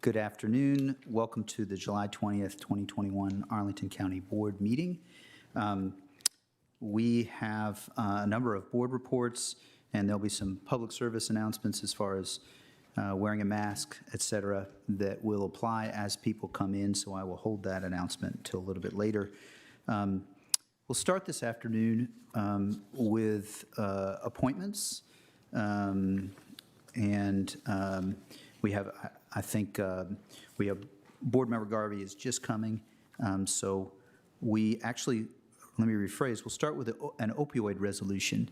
Good afternoon. Welcome to the July 20th, 2021 Arlington County Board meeting. We have a number of board reports, and there'll be some public service announcements as far as wearing a mask, et cetera, that will apply as people come in, so I will hold that announcement until a little bit later. We'll start this afternoon with appointments, we have, I think, we have Board Member Garvey is just coming, so we actually, let me rephrase, we'll start with an opioid resolution.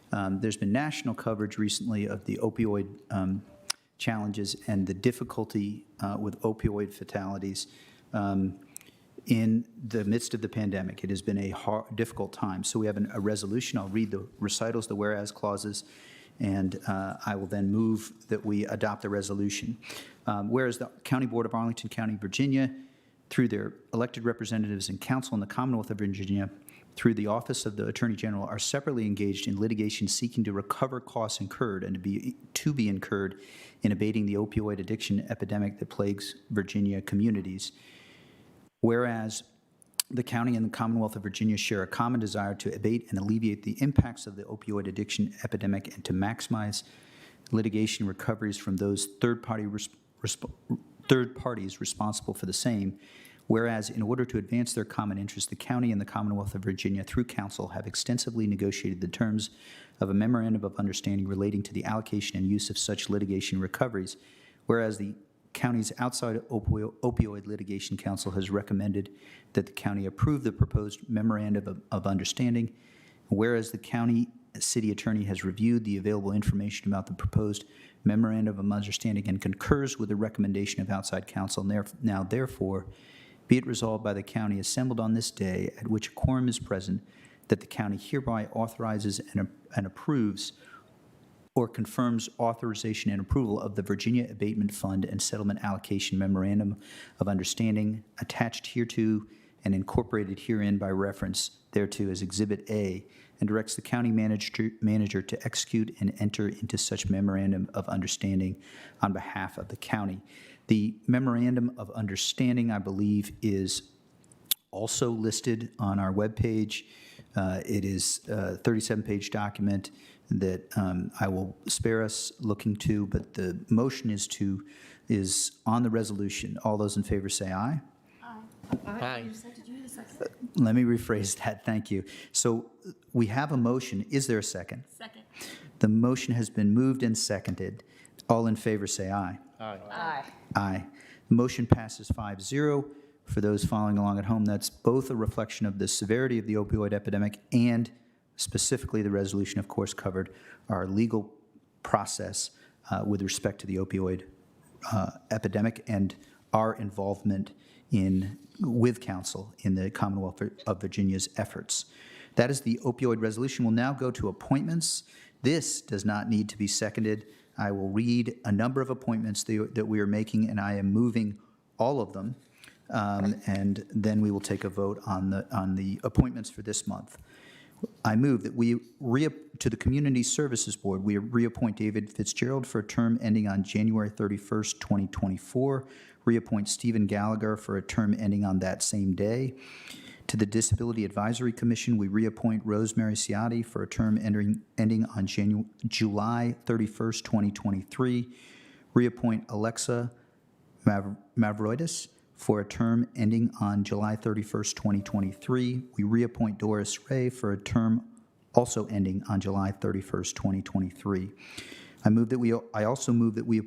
There's been national coverage recently of the opioid challenges and the difficulty with opioid fatalities in the midst of the pandemic. It has been a difficult time. So we have a resolution. I'll read the recitals, the whereas clauses, and I will then move that we adopt the resolution. Whereas the County Board of Arlington County, Virginia, through their elected representatives and council in the Commonwealth of Virginia, through the Office of the Attorney General, are separately engaged in litigation seeking to recover costs incurred and to be incurred in abating the opioid addiction epidemic that plagues Virginia communities. Whereas the county and the Commonwealth of Virginia share a common desire to abate and alleviate the impacts of the opioid addiction epidemic and to maximize litigation recoveries from those third parties responsible for the same. Whereas in order to advance their common interest, the county and the Commonwealth of Virginia, through council, have extensively negotiated the terms of a memorandum of understanding relating to the allocation and use of such litigation recoveries. Whereas the county's outside opioid litigation council has recommended that the county approve the proposed memorandum of understanding. Whereas the county city attorney has reviewed the available information about the proposed memorandum of understanding and concurs with the recommendation of outside counsel. Now, therefore, be it resolved by the county assembled on this day at which a quorum is present, that the county hereby authorizes and approves or confirms authorization and approval of the Virginia Abatement Fund and Settlement Allocation Memorandum of Understanding attached hereto and incorporated herein by reference thereto as Exhibit A, and directs the county manager to execute and enter into such memorandum of understanding on behalf of the county. The memorandum of understanding, I believe, is also listed on our webpage. It is a 37-page document that I will spare us looking to, but the motion is on the resolution. All those in favor say aye. Aye. Let me rephrase that. Thank you. So we have a motion. Is there a second? Second. The motion has been moved and seconded. All in favor say aye. Aye. Aye. Aye. The motion passes 5-0. For those following along at home, that's both a reflection of the severity of the opioid epidemic and specifically the resolution, of course, covered our legal process with respect to the opioid epidemic and our involvement with council in the Commonwealth of Virginia's efforts. That is the opioid resolution. We'll now go to appointments. This does not need to be seconded. I will read a number of appointments that we are making, and I am moving all of them, and then we will take a vote on the appointments for this month. I move that to the Community Services Board, we reappoint David Fitzgerald for a term ending on January 31st, 2024. Reappoint Stephen Gallagher for a term ending on that same day. To the Disability Advisory Commission, we reappoint Rosemary Ciotti for a term ending on July 31st, 2023. Reappoint Alexa Mavroidis for a term ending on July 31st, 2023. We reappoint Doris Ray for a term also ending on July 31st, 2023. I also move that we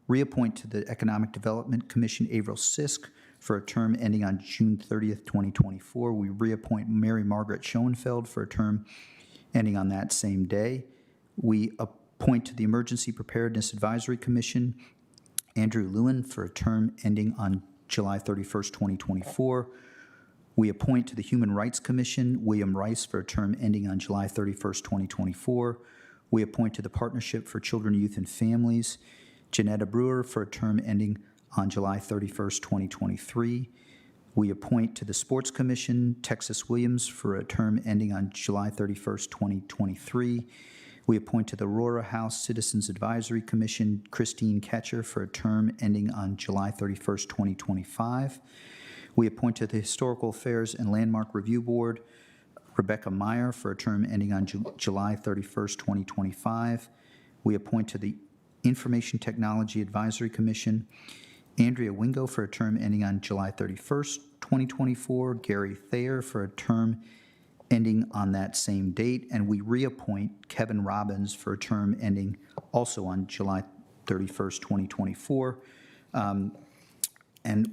reappoint to the Economic Development Commission Avril Sisk for a term ending on June 30th, 2024. We reappoint Mary Margaret Schoenfeld for a term ending on that same day. We appoint to the Emergency Preparedness Advisory Commission Andrew Lewin for a term ending on July 31st, 2024. We appoint to the Human Rights Commission William Rice for a term ending on July 31st, 2024. We appoint to the Partnership for Children, Youth, and Families Janetta Brewer for a term ending on July 31st, 2023. We appoint to the Sports Commission Texas Williams for a term ending on July 31st, 2023. We appoint to the Aurora House Citizens Advisory Commission Christine Ketcher for a term ending on July 31st, 2025. We appoint to the Historical Affairs and Landmark Review Board Rebecca Meyer for a term ending on July 31st, 2025. We appoint to the Information Technology Advisory Commission Andrea Wingo for a term ending on July 31st, 2024. Gary Thayer for a term ending on that same date. And we reappoint Kevin Robbins for a term ending also on July 31st, 2024. And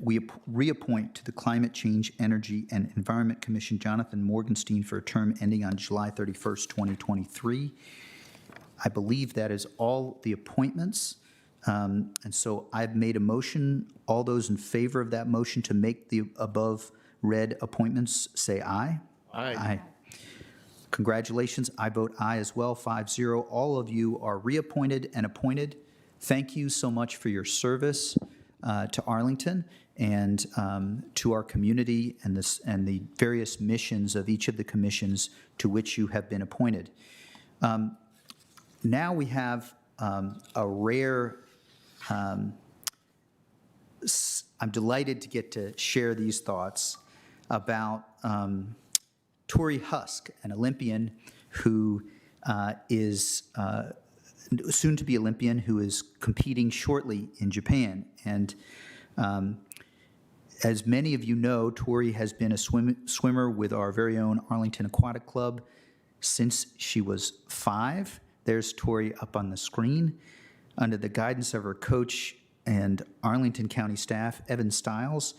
we reappoint to the Climate Change, Energy, and Environment Commission Jonathan Morgenstein for a term ending on July 31st, 2023. I believe that is all the appointments. And so I've made a motion. All those in favor of that motion to make the above read appointments, say aye. Aye. Aye. Congratulations. I vote aye as well, 5-0. All of you are reappointed and appointed. Thank you so much for your service to Arlington and to our community and the various missions of each of the commissions to which you have been appointed. Now we have a rare, I'm delighted to get to share these thoughts about Tori Huske, an Olympian who is soon to be Olympian, who is competing shortly in Japan. And as many of you know, Tori has been a swimmer with our very own Arlington Aquatic Club since she was 5. There's Tori up on the screen. Under the guidance of her coach and Arlington County staff, Evan Stiles,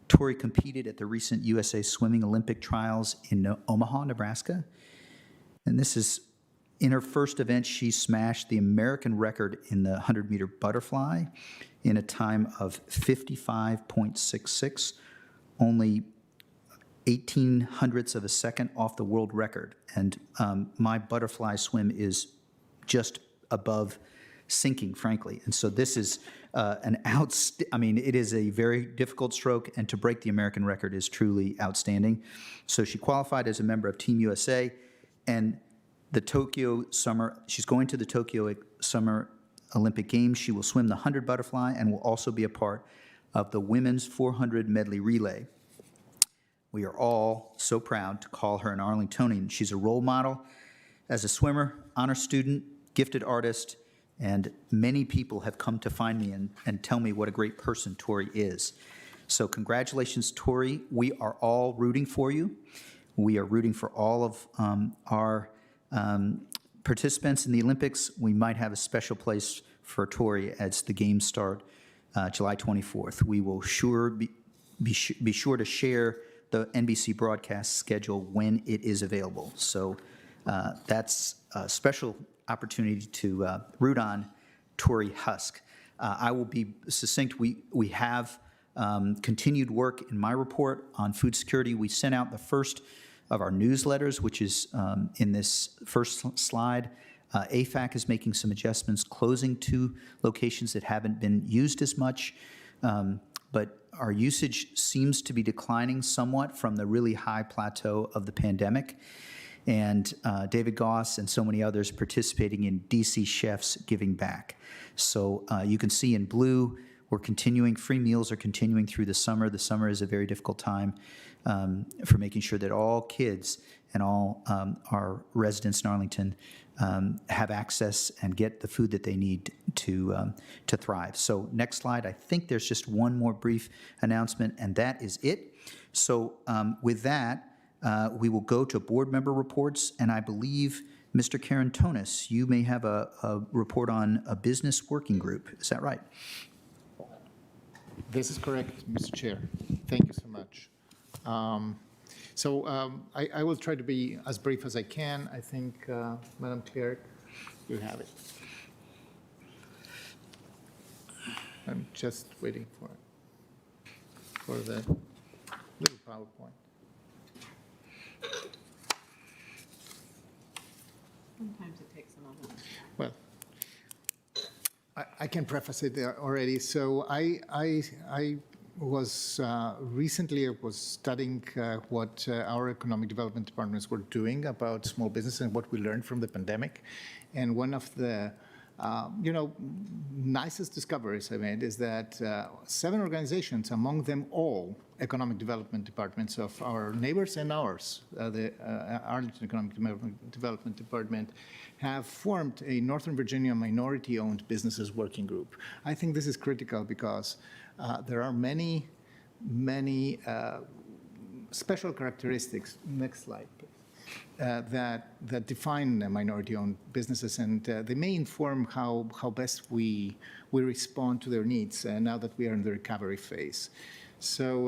Tori competed at the recent USA Swimming Olympic Trials in Omaha, Nebraska. And this is, in her first event, she smashed the American record in the 100-meter butterfly in a time of 55.66, only 18 hundredths of a second off the world record. And my butterfly swim is just above sinking, frankly. And so this is it is a very difficult stroke, and to break the American record is truly outstanding. So she qualified as a member of Team USA, and she's going to the Tokyo Summer Olympic Games. She will swim the 100 butterfly and will also be a part of the women's 400 medley relay. We are all so proud to call her an Arlingtonian. She's a role model as a swimmer, honor student, gifted artist, and many people have come to find me and tell me what a great person Tori is. So congratulations, Tori. We are all rooting for you. We are rooting for all of our participants in the Olympics. We might have a special place for Tori as the games start July 24th. We will be sure to share the NBC broadcast schedule when it is available. So that's a special opportunity to root on Tori Huske. I will be succinct. We have continued work in my report on food security. We sent out the first of our newsletters, which is in this first slide. AFAC is making some adjustments, closing 2 locations that haven't been used as much, but our usage seems to be declining somewhat from the really high plateau of the pandemic. And David Goss and so many others participating in DC Chefs Giving Back. So you can see in blue, we're continuing, free meals are continuing through the summer. The summer is a very difficult time for making sure that all kids and all our residents in Arlington have access and get the food that they need to thrive. So next slide, I think there's just one more brief announcement, and that is it. So with that, we will go to board member reports, and I believe, Mr. Carantonis, you may have a report on a business working group. Is that right? This is correct, Mr. Chair. Thank you so much. I will try to be as brief as I can. I think, Madam Clerk, you have it. I'm just waiting for the little PowerPoint. Sometimes it takes a moment. Well, I can preface it there already. So I recently I was studying what our economic development departments were doing about small business and what we learned from the pandemic. And one of the nicest discoveries I made is that 7 organizations, among them all economic development departments of our neighbors and ours, the Arlington Economic Development Department, have formed a Northern Virginia minority-owned businesses working group. I think this is critical because there are many special characteristics. Next slide, please. That define minority-owned businesses, and they may inform how best we respond to their needs now that we are in the recovery phase. So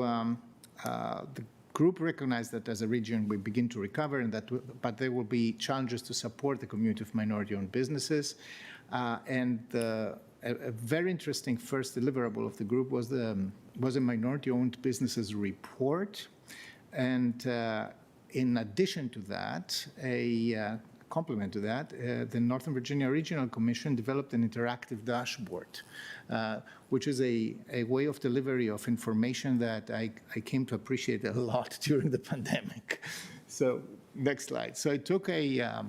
the group recognized that as a region we begin to recover, and but there will be challenges to support the community of minority-owned businesses. A very interesting first deliverable of the group was a minority-owned businesses report, and in addition to that, a complement to that, the Northern Virginia Regional Commission developed an interactive dashboard, which is a way of delivery of information that I came to appreciate a lot during the pandemic. So next slide. So I took a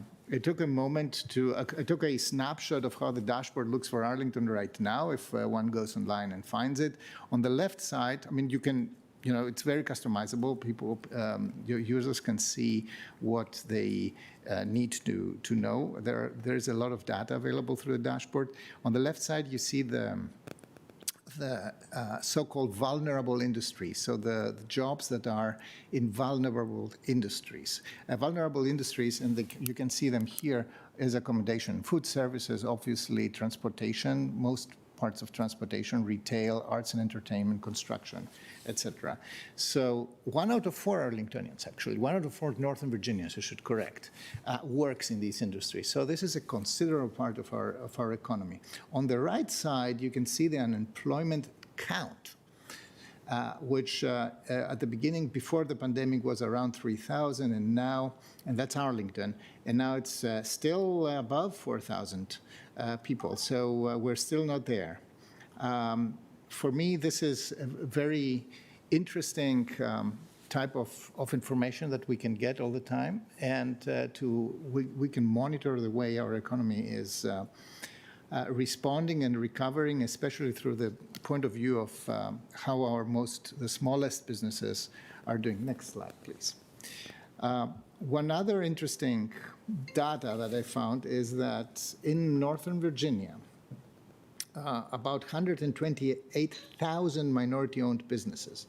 moment to, I took a snapshot of how the dashboard looks for Arlington right now, if one goes online and finds it. On the left side, I mean, you can, it's very customizable. People, your users can see what they need to know. There's a lot of data available through the dashboard. On the left side, you see the so-called vulnerable industries, so the jobs that are in vulnerable industries. Vulnerable industries, and you can see them here, is accommodation, food services, obviously transportation, most parts of transportation, retail, arts and entertainment, construction, etc. So 1 out of 4 Arlingtonians, actually, 1 out of 4 Northern Virginians, I should correct, works in these industries. So this is a considerable part of our economy. On the right side, you can see the unemployment count, which at the beginning, before the pandemic, was around 3,000, and that's Arlington, and now it's still above 4,000 people. So we're still not there. For me, this is a very interesting type of information that we can get all the time, and we can monitor the way our economy is responding and recovering, especially through the point of view of how the smallest businesses are doing. Next slide, please. One other interesting data that I found is that in Northern Virginia, about 128,000 minority-owned businesses.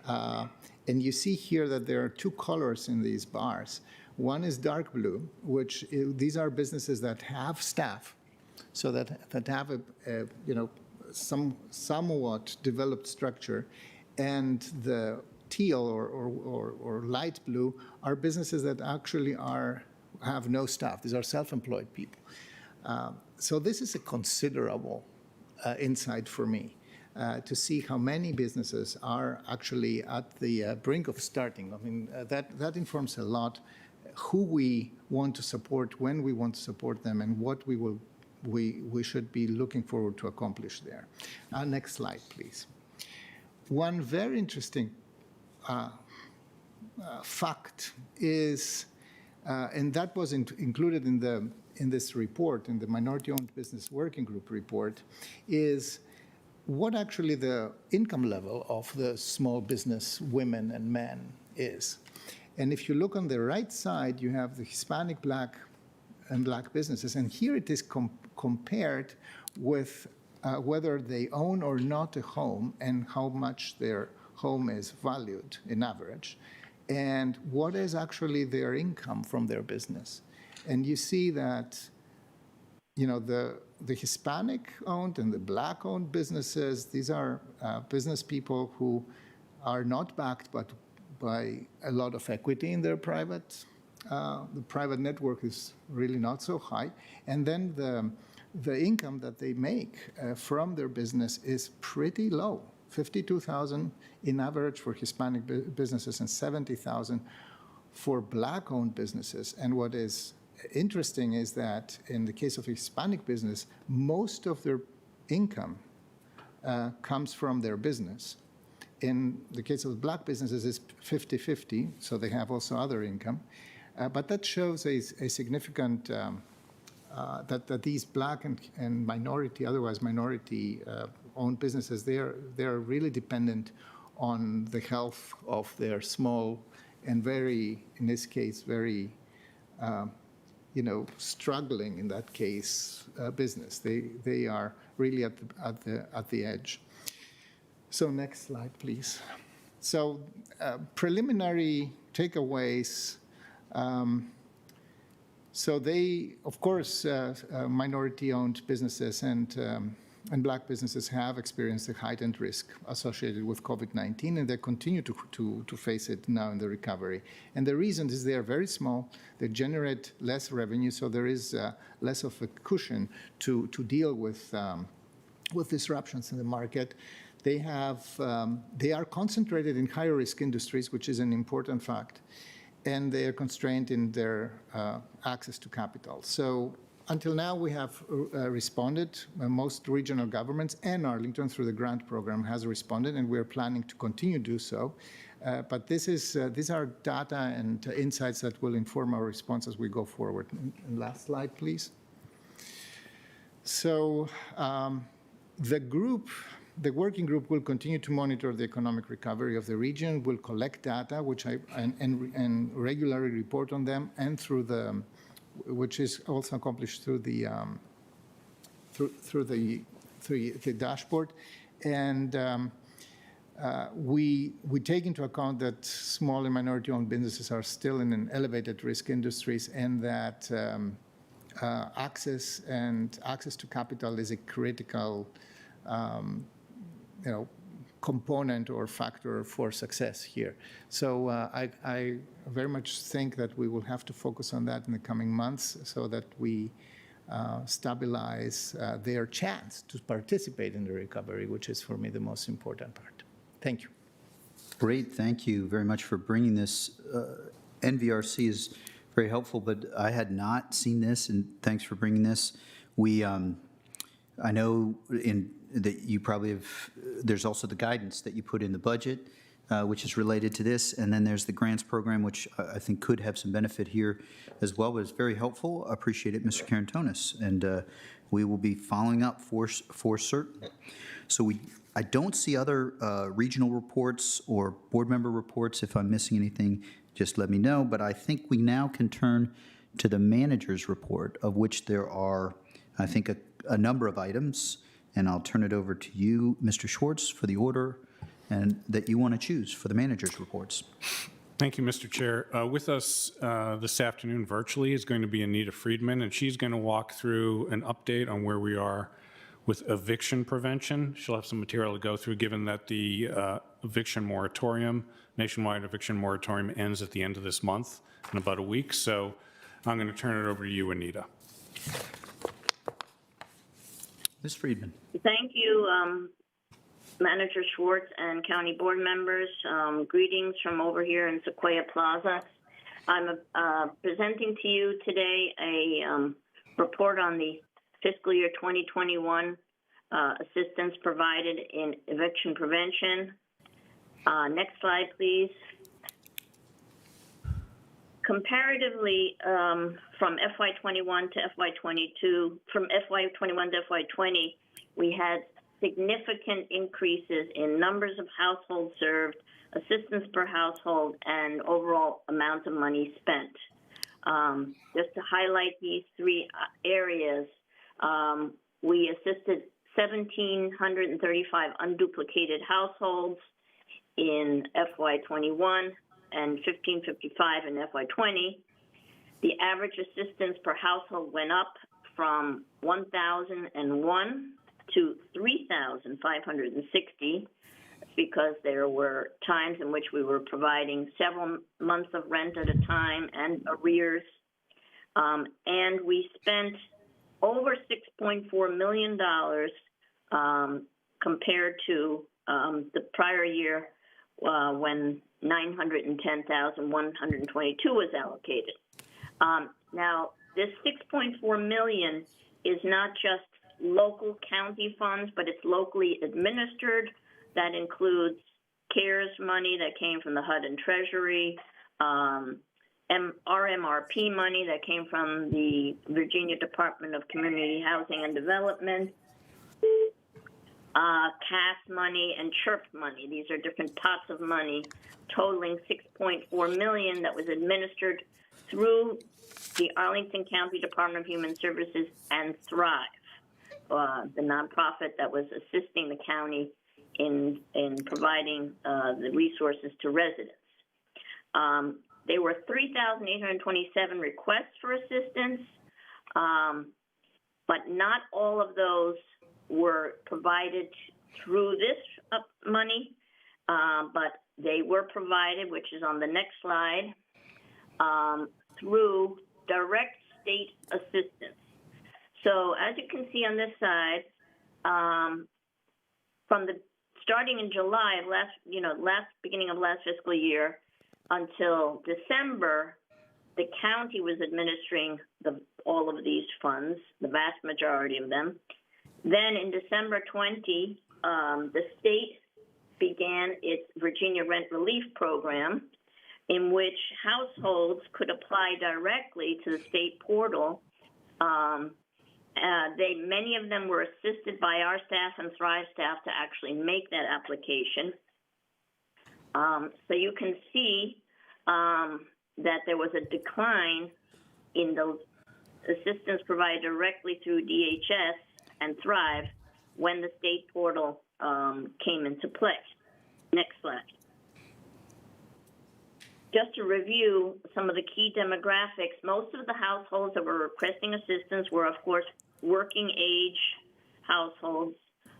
And you see here that there are 2 colors in these bars. One is dark blue, which these are businesses that have staff, so that have a somewhat developed structure, and the teal or light blue are businesses that actually have no staff. These are self-employed people. So this is a considerable insight for me to see how many businesses are actually at the brink of starting. I mean, that informs a lot who we want to support, when we want to support them, and what we should be looking forward to accomplish there. Next slide, please. One very interesting fact is, and that was included in this report, in the Minority-Owned Business Working Group report, is what actually the income level of the small business women and men is. And if you look on the right side, you have the Hispanic, Black businesses, and here it is compared with whether they own or not a home and how much their home is valued in average, and what is actually their income from their business. And you see that, the Hispanic-owned and the Black-owned businesses, these are business people who are not backed but by a lot of equity in their private. The private network is really not so high. And then the income that they make from their business is pretty low, $52,000 in average for Hispanic businesses and $70,000 for Black-owned businesses. And what is interesting is that in the case of Hispanic business, most of their income comes from their business. In the case of black businesses, it's 50-50, so they have also other income. But that shows a significant, that these black and minority, otherwise minority-owned businesses, they're really dependent on the health of their small and very, in this case, very, struggling in that case business. They are really at the edge. So next slide, please. So preliminary takeaways. So they, of course, minority-owned businesses and black businesses have experienced a heightened risk associated with COVID-19, and they continue to face it now in the recovery. And the reason is they are very small, they generate less revenue, so there is less of a cushion to deal with disruptions in the market. They are concentrated in higher risk industries, which is an important fact, and they are constrained in their access to capital. So until now, we have responded. Most regional governments and Arlington, through the grant program, has responded, and we're planning to continue to do so. But these are data and insights that will inform our response as we go forward. And last slide, please. So the working group will continue to monitor the economic recovery of the region, will collect data, and regularly report on them, and which is also accomplished through the dashboard. And we take into account that small and minority-owned businesses are still in an elevated risk industries, and that access to capital is a critical component or factor for success here. So I very much think that we will have to focus on that in the coming months so that we stabilize their chance to participate in the recovery, which is for me the most important part. Thank you. Great, thank you very much for bringing this. NVRC is very helpful, but I had not seen this, and thanks for bringing this. I know that you probably have, there's also the guidance that you put in the budget, which is related to this, and then there's the grants program, which I think could have some benefit here as well, but it's very helpful. I appreciate it, Mr. Karantonis, and we will be following up for certain. So I don't see other regional reports or board member reports. If I'm missing anything, just let me know, but I think we now can turn to the manager's report, of which there are, I think, a number of items, and I'll turn it over to you, Mr. Schwartz, for the order and that you want to choose for the manager's reports. Thank you, Mr. Chair. With us this afternoon virtually is going to be Anita Friedman, and she's going to walk through an update on where we are with eviction prevention. She'll have some material to go through, given that the eviction moratorium, nationwide eviction moratorium, ends at the end of this month in about a week. So I'm going to turn it over to you, Anita. Ms. Friedman. Thank you, Manager Schwartz and county board members. Greetings from over here in Sequoia Plaza. I'm presenting to you today a report on the fiscal year 2021 assistance provided in eviction prevention. Next slide, please. Comparatively, from FY21 to FY22, from FY21 to FY20, we had significant increases in numbers of households served, assistance per household, and overall amount of money spent. Just to highlight these three areas, we assisted 1,735 unduplicated households in FY21 and 1,555 in FY20. The average assistance per household went up from 1,001 to 3,560 because there were times in which we were providing several months of rent at a time and arrears. And we spent over $6.4 million compared to the prior year when 910,122 was allocated. Now, this 6.4 million is not just local county funds, but it's locally administered. That includes CARES money that came from the HUD and Treasury, RMRP money that came from the Virginia Department of Community Housing and Development, CAS money, and CHIRP money. These are different pots of money totaling $6.4 million that was administered through the Arlington County Department of Human Services and Thrive, the nonprofit that was assisting the county in providing the resources to residents. There were 3,827 requests for assistance, but not all of those were provided through this money, but they were provided, which is on the next slide, through direct state assistance. So as you can see on this side, starting in July of beginning of last fiscal year until December, the county was administering all of these funds, the vast majority of them. Then in December 20, the state began its Virginia Rent Relief Program, in which households could apply directly to the state portal. Many of them were assisted by our staff and Thrive staff to actually make that application. So you can see that there was a decline in the assistance provided directly through DHS and Thrive when the state portal came into play. Next slide. Just to review some of the key demographics, most of the households that were requesting assistance were, of course, working age households,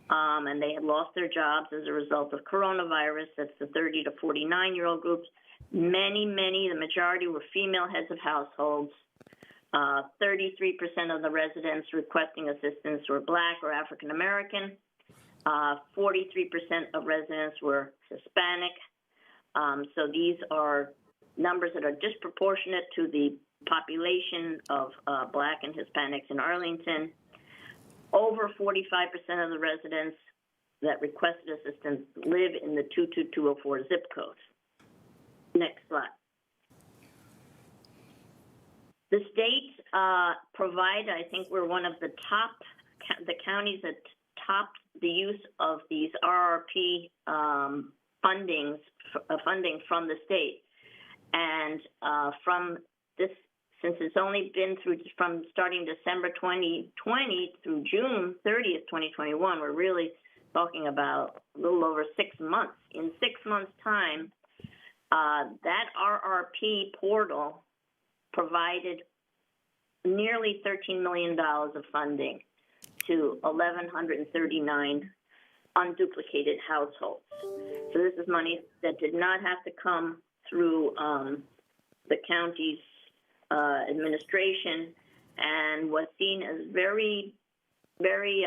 and they had lost their jobs as a result of coronavirus. That's the 30 to 49-year-old groups. The majority were female heads of households. 33% of the residents requesting assistance were Black or African American. 43% of residents were Hispanic. So these are numbers that are disproportionate to the population of Black and Hispanics in Arlington. Over 45% of the residents that requested assistance live in the 22204 zip code. Next slide. The state provide, I think we're one of the counties that topped the use of these RRP funding from the state. And from this, since it's only been from starting December 2020 through June 30th, 2021, we're really talking about a little over 6 months. In 6 months' time, that RRP portal provided nearly $13 million of funding to 1,139 unduplicated households. So this is money that did not have to come through the county's administration, and was seen as very, very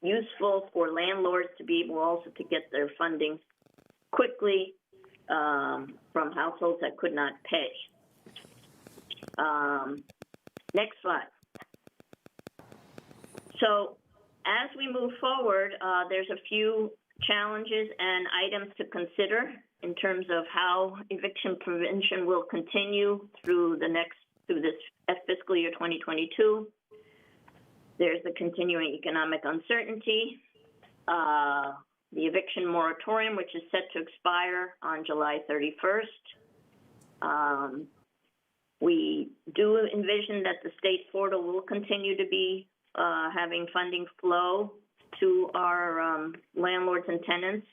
useful for landlords to be able also to get their funding quickly from households that could not pay. Next slide. So as we move forward, there's a few challenges and items to consider in terms of how eviction prevention will continue through this fiscal year 2022. There's the continuing economic uncertainty, the eviction moratorium, which is set to expire on July 31st. We do envision that the state portal will continue to be having funding flow to our landlords and tenants.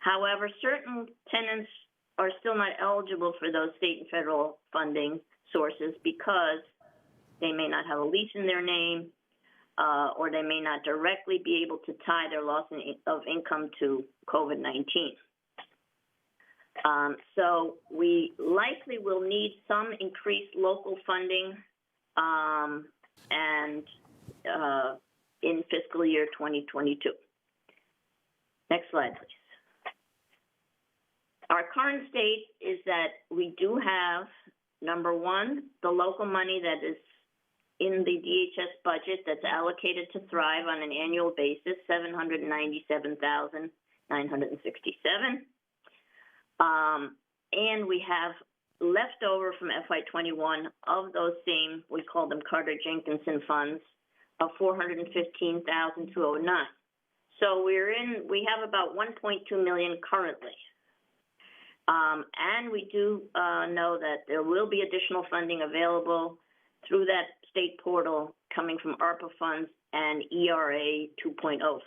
However, certain tenants are still not eligible for those state and federal funding sources because they may not have a lease in their name, or they may not directly be able to tie their loss of income to COVID-19. So we likely will need some increased local funding in fiscal year 2022. Next slide, please. Our current state is that we do have, number one, the local money that is in the DHS budget that's allocated to Thrive on an annual basis, $797,967. And we have leftover from FY21 of those same, we call them Carter-Jenkinson funds, of $415,209. So we have about 1.2 million currently. And we do know that there will be additional funding available through that state portal coming from ARPA funds and ERA 2.0 funds.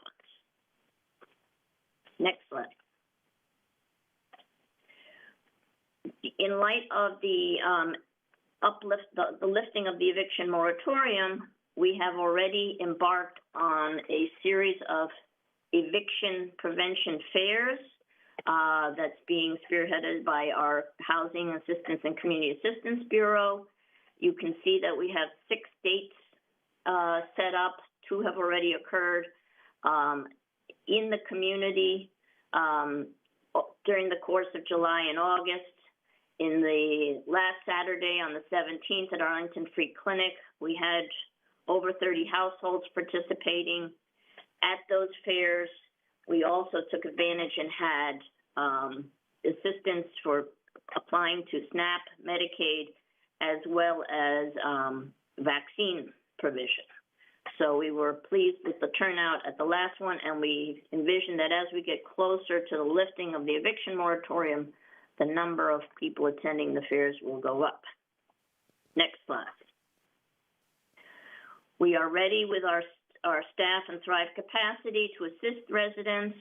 Next slide. In light of the the lifting of the eviction moratorium, we have already embarked on a series of eviction prevention fairs that's being spearheaded by our Housing Assistance and Community Assistance Bureau. You can see that we have 6 dates set up. 2 have already occurred in the community during the course of July and August. In the last Saturday on the 17th at Arlington Free Clinic, we had over 30 households participating at those fairs. We also took advantage and had assistance for applying to SNAP, Medicaid, as well as vaccine provision. So we were pleased with the turnout at the last one, and we envision that as we get closer to the lifting of the eviction moratorium, the number of people attending the fairs will go up. Next slide. We are ready with our staff and Thrive capacity to assist residents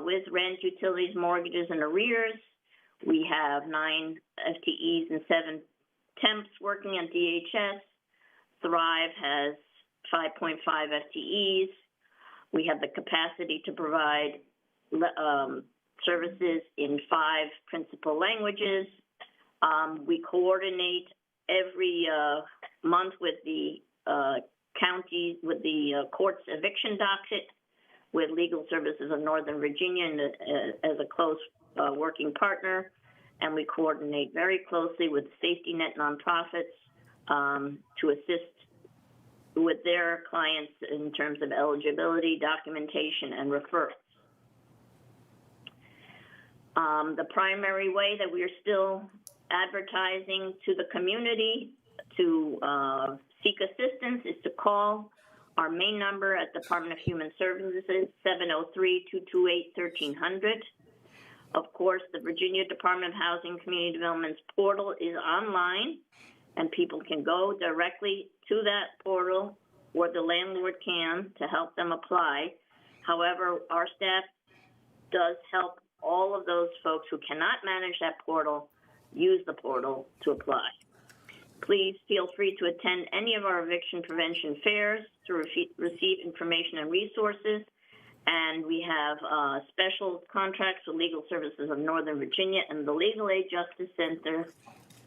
with rent, utilities, mortgages, and arrears. We have 9 FTEs and 7 temps working at DHS. Thrive has 5.5 FTEs. We have the capacity to provide services in 5 principal languages. We coordinate every month with the county, with the court's eviction docket, with Legal Services of Northern Virginia as a close working partner. And we coordinate very closely with safety net nonprofits to assist with their clients in terms of eligibility, documentation, and referrals. The primary way that we are still advertising to the community to seek assistance is to call our main number at the Department of Human Services, 703-228-1300. Of course, the Virginia Department of Housing and Community Development's portal is online, and people can go directly to that portal, or the landlord can, to help them apply. However, our staff does help all of those folks who cannot manage that portal use the portal to apply. Please feel free to attend any of our eviction prevention fairs to receive information and resources. And we have special contracts with Legal Services of Northern Virginia and the Legal Aid Justice Center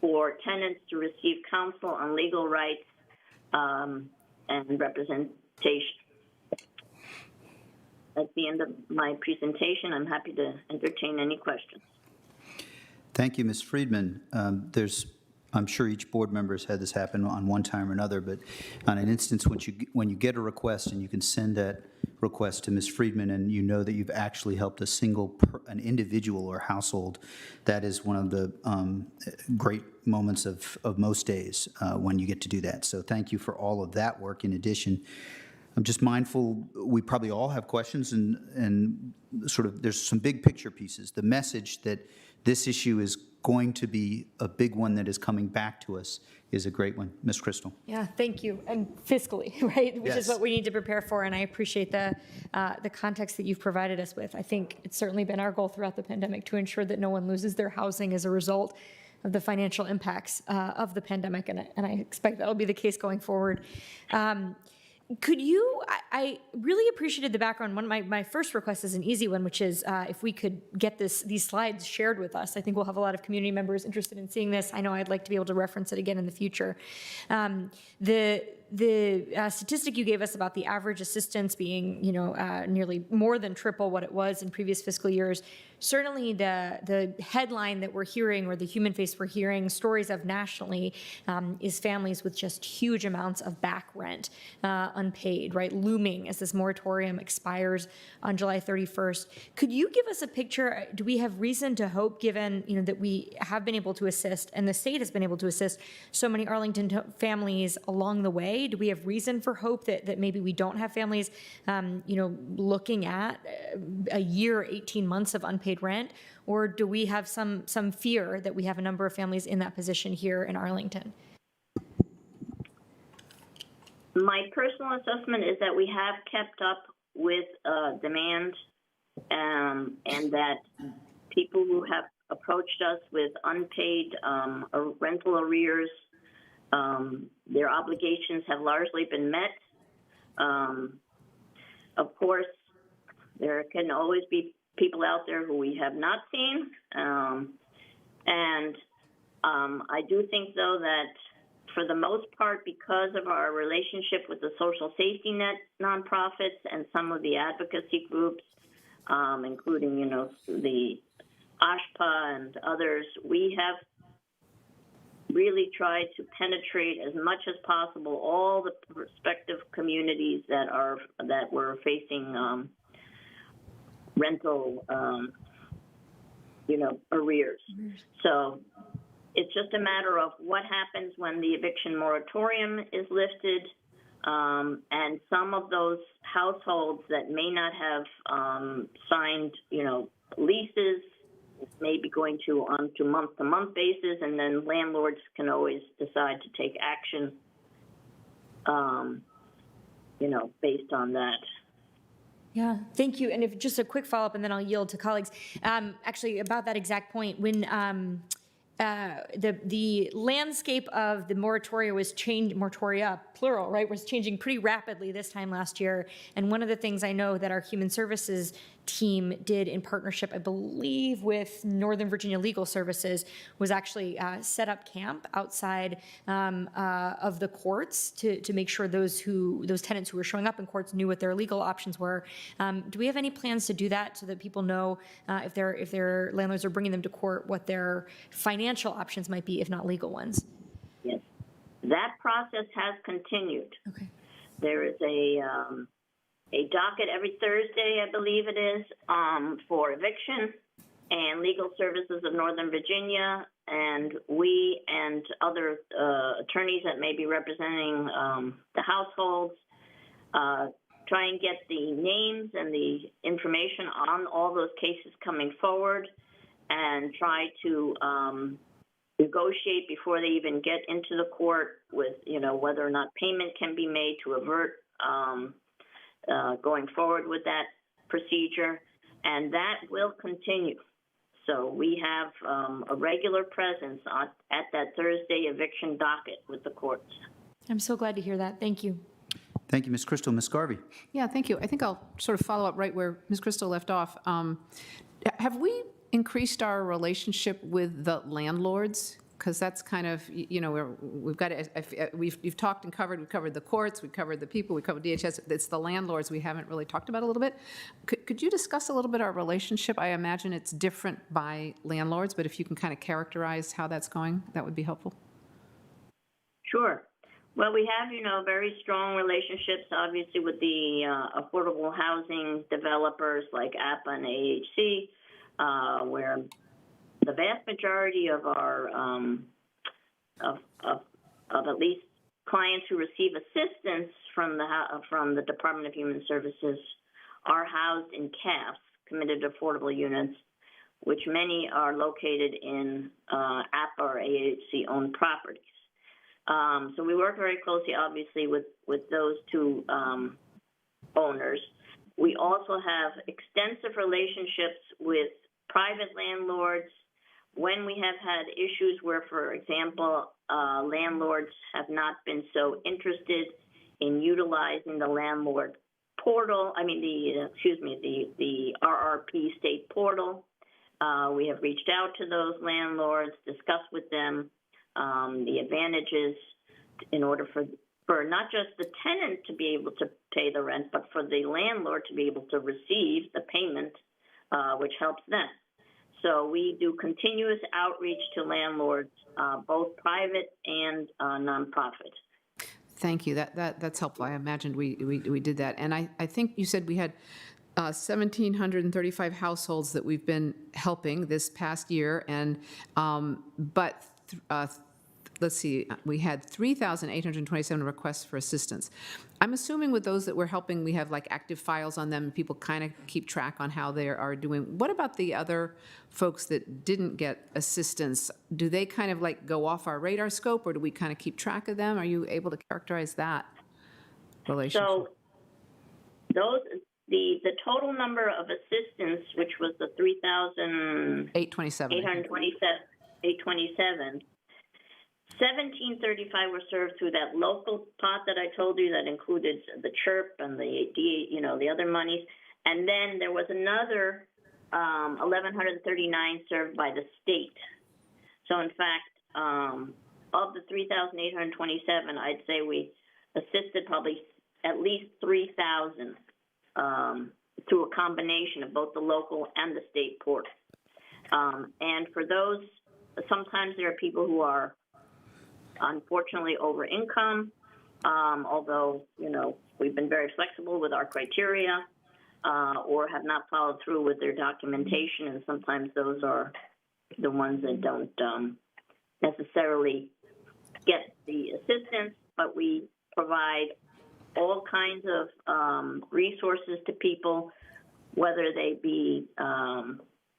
for tenants to receive counsel on legal rights and representation. At the end of my presentation, I'm happy to entertain any questions. Thank you, Ms. Friedman. I'm sure each board member has had this happen on one time or another, but on an instance when you get a request and you can send that request to Ms. Friedman and you know that you've actually helped an individual or household, that is one of the great moments of most days when you get to do that. So thank you for all of that work in addition. I'm just mindful, we probably all have questions and sort of there's some big picture pieces. The message that this issue is going to be a big one that is coming back to us is a great one. Ms. Crystal. Yeah, thank you. And fiscally, right, which Yes. is what we need to prepare for. And I appreciate the context that you've provided us with. I think it's certainly been our goal throughout the pandemic to ensure that no one loses their housing as a result of the financial impacts of the pandemic. And I expect that will be the case going forward. Could you, I really appreciated the background. One of my first request is an easy one, which is if we could get these slides shared with us. I think we'll have a lot of community members interested in seeing this. I know I'd like to be able to reference it again in the future. statistic you gave us about the average assistance being, nearly more than triple what it was in previous fiscal years, certainly the headline that we're hearing, or the human face we're hearing stories of nationally, is families with just huge amounts of back rent unpaid, right, looming as this moratorium expires on July 31st. Could you give us a picture? Do we have reason to hope, given that we have been able to assist and the state has been able to assist so many Arlington families along the way? Do we have reason for hope that maybe we don't have families, looking at a year, 18 months of unpaid rent? Or do we have some fear that we have a number of families in that position here in Arlington? My personal assessment is that we have kept up with demand, and that people who have approached us with unpaid rental arrears, their obligations have largely been met. Of course, there can always be people out there who we have not seen. I do think, though, that for the most part, because of our relationship with the social safety net nonprofits and some of the advocacy groups, including, the ASHPA and others, we have really tried to penetrate as much as possible all the prospective communities that were facing rental, arrears. So it's just a matter of what happens when the eviction moratorium is lifted, and some of those households that may not have signed, leases, may be going on to month-to-month basis, and then landlords can always decide to take action, based on that. Yeah, thank you. And if just a quick follow-up, and then I'll yield to colleagues. Actually, about that exact point, when the landscape of the moratoria, plural, right, was changing pretty rapidly this time last year. And one of the things I know that our human services team did in partnership, I believe, with Northern Virginia Legal Services, was actually set up camp outside of the courts to make sure those tenants who were showing up in courts knew what their legal options were. Do we have any plans to do that so that people know if their landlords are bringing them to court, what their financial options might be, if not legal ones? Yes, that process has continued. Okay. There is a docket every Thursday, I believe it is, for eviction, and Legal Services of Northern Virginia, and we and other attorneys that may be representing the households try and get the names and the information on all those cases coming forward, and try to negotiate before they even get into the court with, whether or not payment can be made to avert going forward with that procedure, and that will continue. So we have a regular presence at that Thursday eviction docket with the courts. I'm so glad to hear that. Thank you. Thank you, Ms. Crystal. Ms. Garvey. Yeah, thank you. I think I'll sort of follow up right where Ms. Crystal left off. Have we increased our relationship with the landlords? Because that's kind of, we've got to, we've talked and covered, we've covered the courts, we've covered the people, we covered DHS. It's the landlords we haven't really talked about a little bit. Could you discuss a little bit our relationship? I imagine it's different by landlords, but if you can kind of characterize how that's going, that would be helpful. Sure. Well, we have, very strong relationships, obviously, with the affordable housing developers like APA and AHC, where the vast majority of our of at least clients who receive assistance from the Department of Human Services are housed in CAFs, committed affordable units, which many are located in APA or AHC owned properties. So we work very closely, obviously, with those two owners. We also have extensive relationships with private landlords when we have had issues where, for example, landlords have not been so interested in utilizing the landlord portal. The RRP state portal. We have reached out to those landlords, discussed with them the advantages in order for for not just the tenant to be able to pay the rent, but for the landlord to be able to receive the payment, which helps them. So we do continuous outreach to landlords, both private and nonprofit. Thank you. That's helpful. I imagined we did that. And I think you said we had 1,735 households that we've been helping this past year, and let's see, we had 3,827 requests for assistance. I'm assuming with those that we're helping, we have like active files on them, and people kind of keep track on how they are doing. What about the other folks that didn't get assistance? Do they kind of like go off our radar scope, or do we kind of keep track of them? Are you able to characterize that relationship? So the total number of assistance, which was the 827. 827, 1,735 were served through that local pot that I told you that included the CHIRP and the other monies. And then there was another 1,139 served by the state. So in fact, of the 3,827, I'd say we assisted probably at least 3,000 through a combination of both the local and the state portal. And for those, sometimes there are people who are unfortunately over income, although, we've been very flexible with our criteria, or have not followed through with their documentation, and sometimes those are the ones that don't necessarily get the assistance, but we provide all kinds of resources to people, whether they be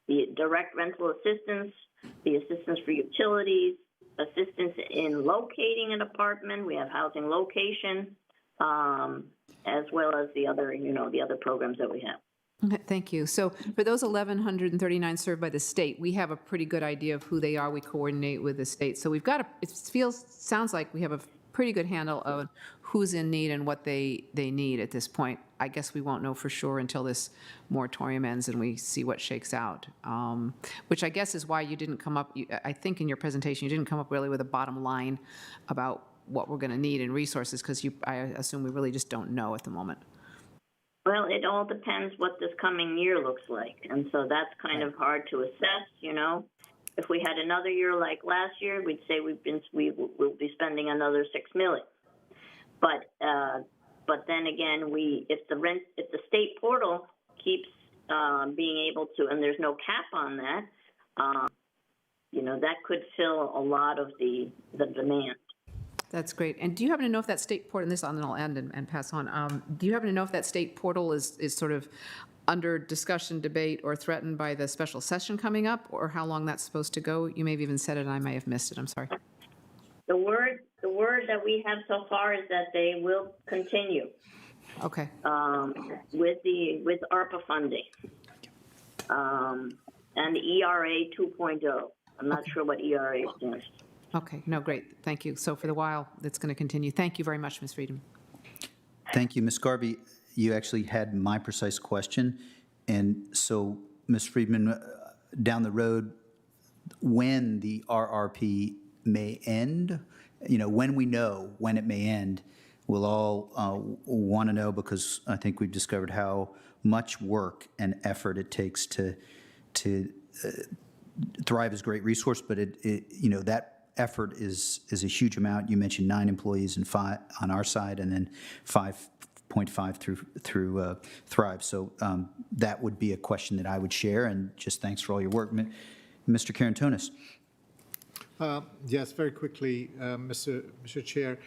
the direct rental assistance, the assistance for utilities, assistance in locating an apartment. We have housing location, as well as the other, the other programs that we have. Okay, thank you. So for those 1,139 served by the state, we have a pretty good idea of who they are. We coordinate with the state. So we've got sounds like we have a pretty good handle of who's in need and what they need at this point. I guess we won't know for sure until this moratorium ends and we see what shakes out, which I guess is why you didn't come up, I think in your presentation, you didn't come up really with a bottom line about what we're going to need in resources, because I assume we really just don't know at the moment. Well, it all depends what this coming year looks like. And so that's kind of hard to assess, If we had another year like last year, we'd say we'll be spending another $6 million. But then again, if the state portal keeps being able to, and there's no cap on that, that could fill a lot of the demand. That's great. And do you happen to know if that state portal, and this and then I'll end and pass on, do you happen to know if that state portal is sort of under discussion, debate, or threatened by the special session coming up, or how long that's supposed to go? You may have even said it and I may have missed it. I'm sorry. The word that we have so far is that they will continue. Okay. With ARPA funding. And ERA 2.0. I'm not sure what ERA stands for. Okay. No, great. Thank you. So for the while, it's going to continue. Thank you very much, Ms. Friedman. Thank you. Ms. Garvey, you actually had my precise question. And so, Ms. Friedman, down the road, when the RRP may end, when we know when it may end, we'll all want to know, because I think we've discovered how much work and effort it takes to Thrive is a great resource, but that effort is a huge amount. You mentioned 9 employees and 5 on our side, and then 5.5 through Thrive. So that would be a question that I would share, and just thanks for all your work. Mr. Karantonis. Yes, very quickly, Mr. Chair.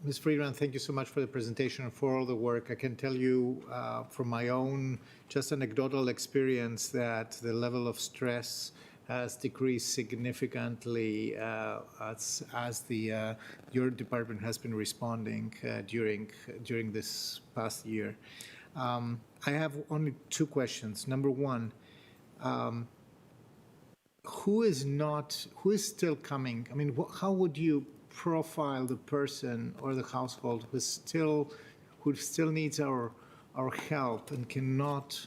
Ms. Friedman, thank you so much for the presentation and for all the work. I can tell you from my own just anecdotal experience that the level of stress has decreased significantly as your department has been responding during this past year. I have only 2 questions. Number one, who is still coming? I mean, how would you profile the person or the household who still needs our help and cannot,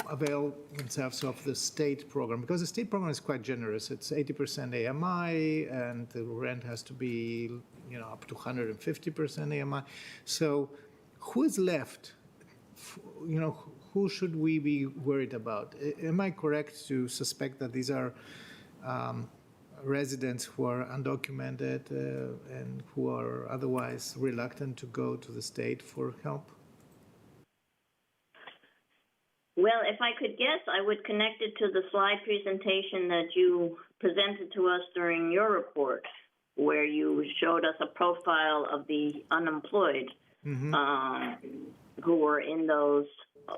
avail themselves of the state program, because the state program is quite generous. It's 80% AMI, and the rent has to be, up to 150% AMI. So who is left? Who should we be worried about? Am I correct to suspect that these are residents who are undocumented and who are otherwise reluctant to go to the state for help? Well, if I could guess, I would connect it to the slide presentation that you presented to us during your report, where you showed us a profile of the unemployed who were in those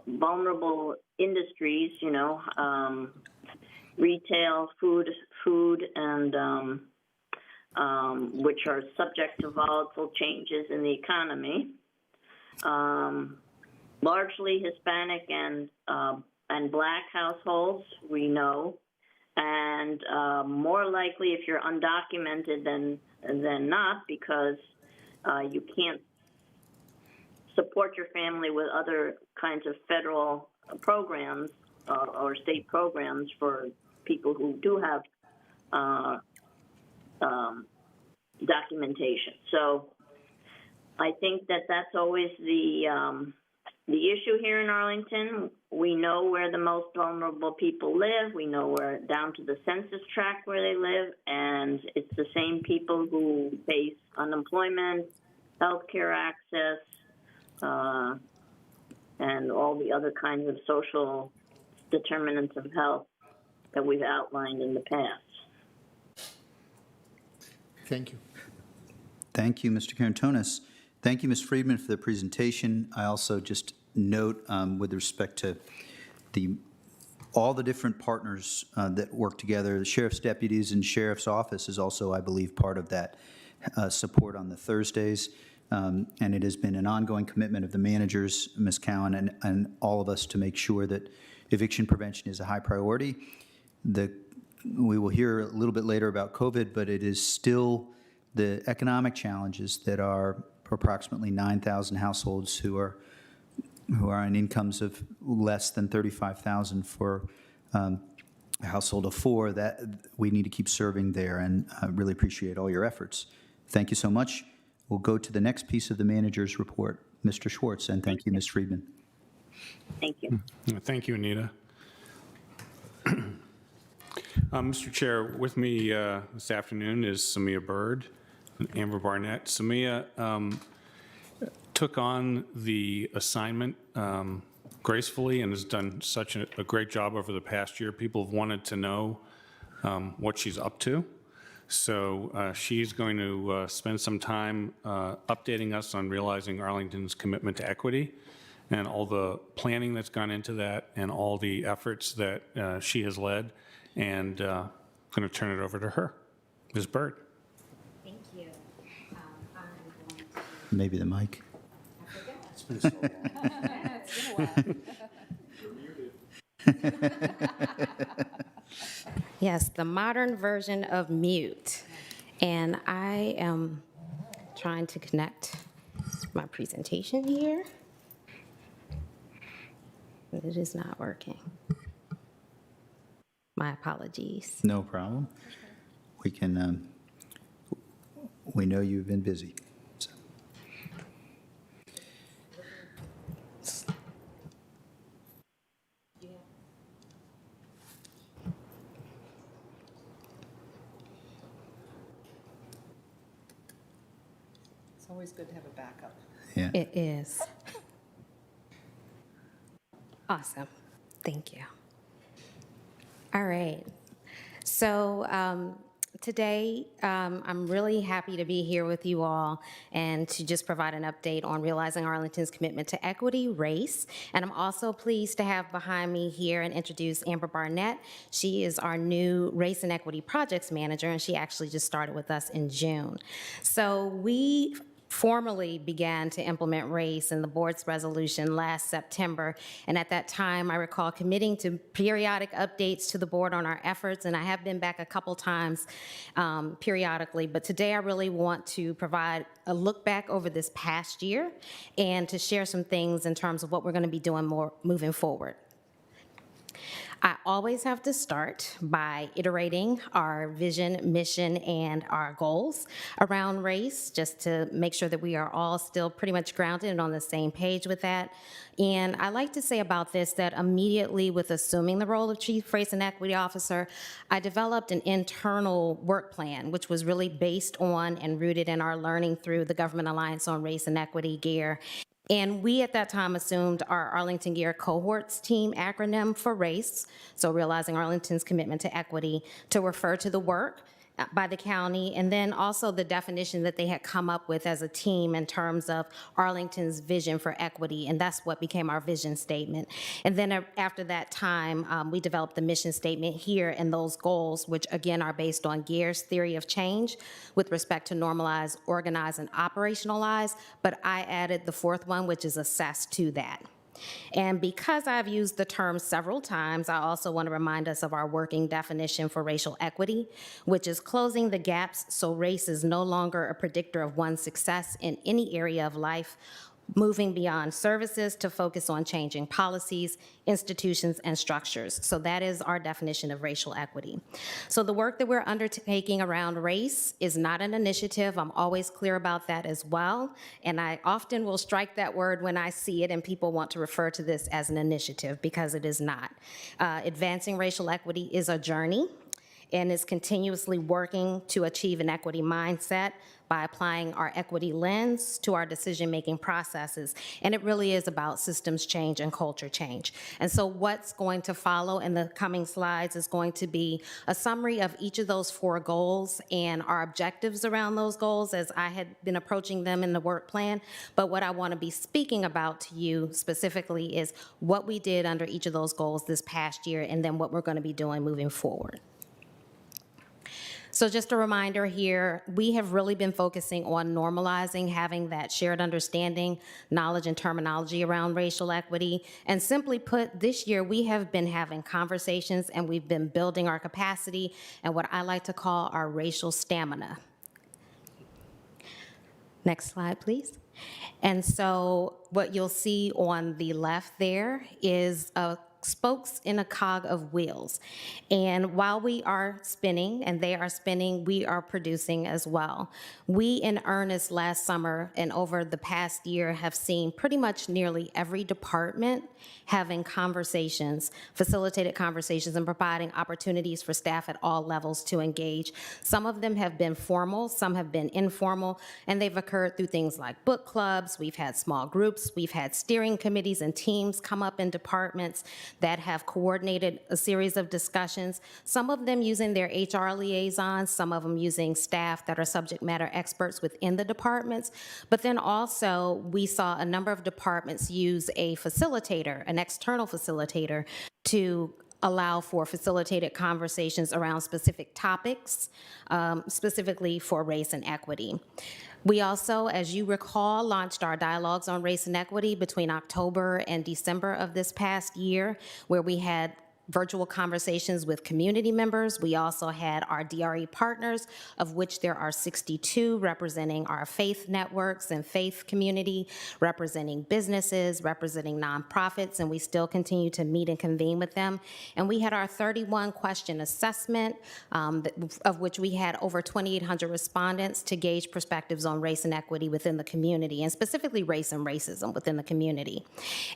vulnerable industries, retail, food, and which are subject to volatile changes in the economy. Largely Hispanic and Black households, we know, and more likely if you're undocumented than not, because you can't support your family with other kinds of federal programs or state programs for people who do have documentation. So I think that's always the issue here in Arlington. We know where the most vulnerable people live. We know where, down to the census tract where they live, and it's the same people who face unemployment, healthcare access, and all the other kinds of social determinants of health that we've outlined in the past. Thank you. Thank you, Mr. Karantonis. Thank you, Ms. Friedman, for the presentation. I also just note with respect to all the different partners that work together, the sheriff's deputies and sheriff's office is also, I believe, part of that support on the Thursdays. And it has been an ongoing commitment of the managers, Ms. Cowan, and all of us to make sure that eviction prevention is a high priority. We will hear a little bit later about COVID, but it is still the economic challenges that are approximately 9,000 households who are on incomes of less than $35,000 for a household of four, that we need to keep serving there, and I really appreciate all your efforts. Thank you so much. We'll go to the next piece of the manager's report, Mr. Schwartz, and thank you, Ms. Friedman. Thank you. Thank you, Anita. Mr. Chair, with me this afternoon is Samia Bird and Amber Barnett. Samia took on the assignment gracefully and has done such a great job over the past year. People have wanted to know what she's up to. So she's going to spend some time updating us on realizing Arlington's commitment to equity and all the planning that's gone into that and all the efforts that she has led. And I'm going to turn it over to her. Ms. Bird. Thank you. I'm going to... Maybe the mic. It's been so long. Yeah, it's been a while. Yes, the modern version of mute. And I am trying to connect my presentation here. It is not working. My apologies. No problem. We can, we know you've been busy. So. It's always good to have a backup. Yeah. It is. Awesome. Thank you. All right. So today, I'm really happy to be here with you all and to just provide an update on realizing Arlington's commitment to equity, race. And I'm also pleased to have behind me here and introduce Amber Barnett. She is our new Race and Equity Projects Manager, and she actually just started with us in June. So we formally began to implement race in the board's resolution last September. And at that time, I recall committing to periodic updates to the board on our efforts, and I have been back a couple times periodically, but today I really want to provide a look back over this past year and to share some things in terms of what we're going to be doing more moving forward. I always have to start by iterating our vision, mission, and our goals around race, just to make sure that we are all still pretty much grounded and on the same page with that. And I like to say about this that immediately with assuming the role of Chief Race and Equity Officer, I developed an internal work plan, which was really based on and rooted in our learning through the Government Alliance on Race and Equity, GARE. And we at that time assumed our Arlington GARE cohorts team acronym for RACE, so realizing Arlington's commitment to equity, to refer to the work by the county, and then also the definition that they had come up with as a team in terms of Arlington's vision for equity, and that's what became our vision statement. And then after that time, we developed the mission statement here and those goals, which again are based on GARE's theory of change with respect to normalize, organize, and operationalize, but I added the fourth one, which is assess to that. And because I've used the term several times, I also want to remind us of our working definition for racial equity, which is closing the gaps so race is no longer a predictor of one's success in any area of life, moving beyond services to focus on changing policies, institutions, and structures. So that is our definition of racial equity. So the work that we're undertaking around race is not an initiative. I'm always clear about that as well. And I often will strike that word when I see it and people want to refer to this as an initiative because it is not. Advancing racial equity is a journey and is continuously working to achieve an equity mindset by applying our equity lens to our decision-making processes. And it really is about systems change and culture change. And so what's going to follow in the coming slides is going to be a summary of each of those 4 goals and our objectives around those goals as I had been approaching them in the work plan. But what I want to be speaking about to you specifically is what we did under each of those goals this past year and then what we're going to be doing moving forward. So just a reminder here, we have really been focusing on normalizing, having that shared understanding, knowledge, and terminology around racial equity. And simply put, this year we have been having conversations and we've been building our capacity and what I like to call our racial stamina. Next slide, please. And so what you'll see on the left there is a spokes in a cog of wheels. And while we are spinning and they are spinning, we are producing as well. We in earnest last summer and over the past year have seen pretty much nearly every department having conversations, facilitated conversations and providing opportunities for staff at all levels to engage. Some of them have been formal, some have been informal, and they've occurred through things like book clubs, we've had small groups, we've had steering committees and teams come up in departments that have coordinated a series of discussions, some of them using their HR liaisons, some of them using staff that are subject matter experts within the departments. But then also, we saw a number of departments use a facilitator, an external facilitator, to allow for facilitated conversations around specific topics, specifically for race and equity. We also, as you recall, launched our dialogues on race and equity between October and December of this past year, where we had virtual conversations with community members. We also had our DRE partners, of which there are 62, representing our faith networks and faith community, representing businesses, representing nonprofits, and we still continue to meet and convene with them. And we had our 31 question assessment, of which we had over 2,800 respondents to gauge perspectives on race and equity within the community, and specifically race and racism within the community.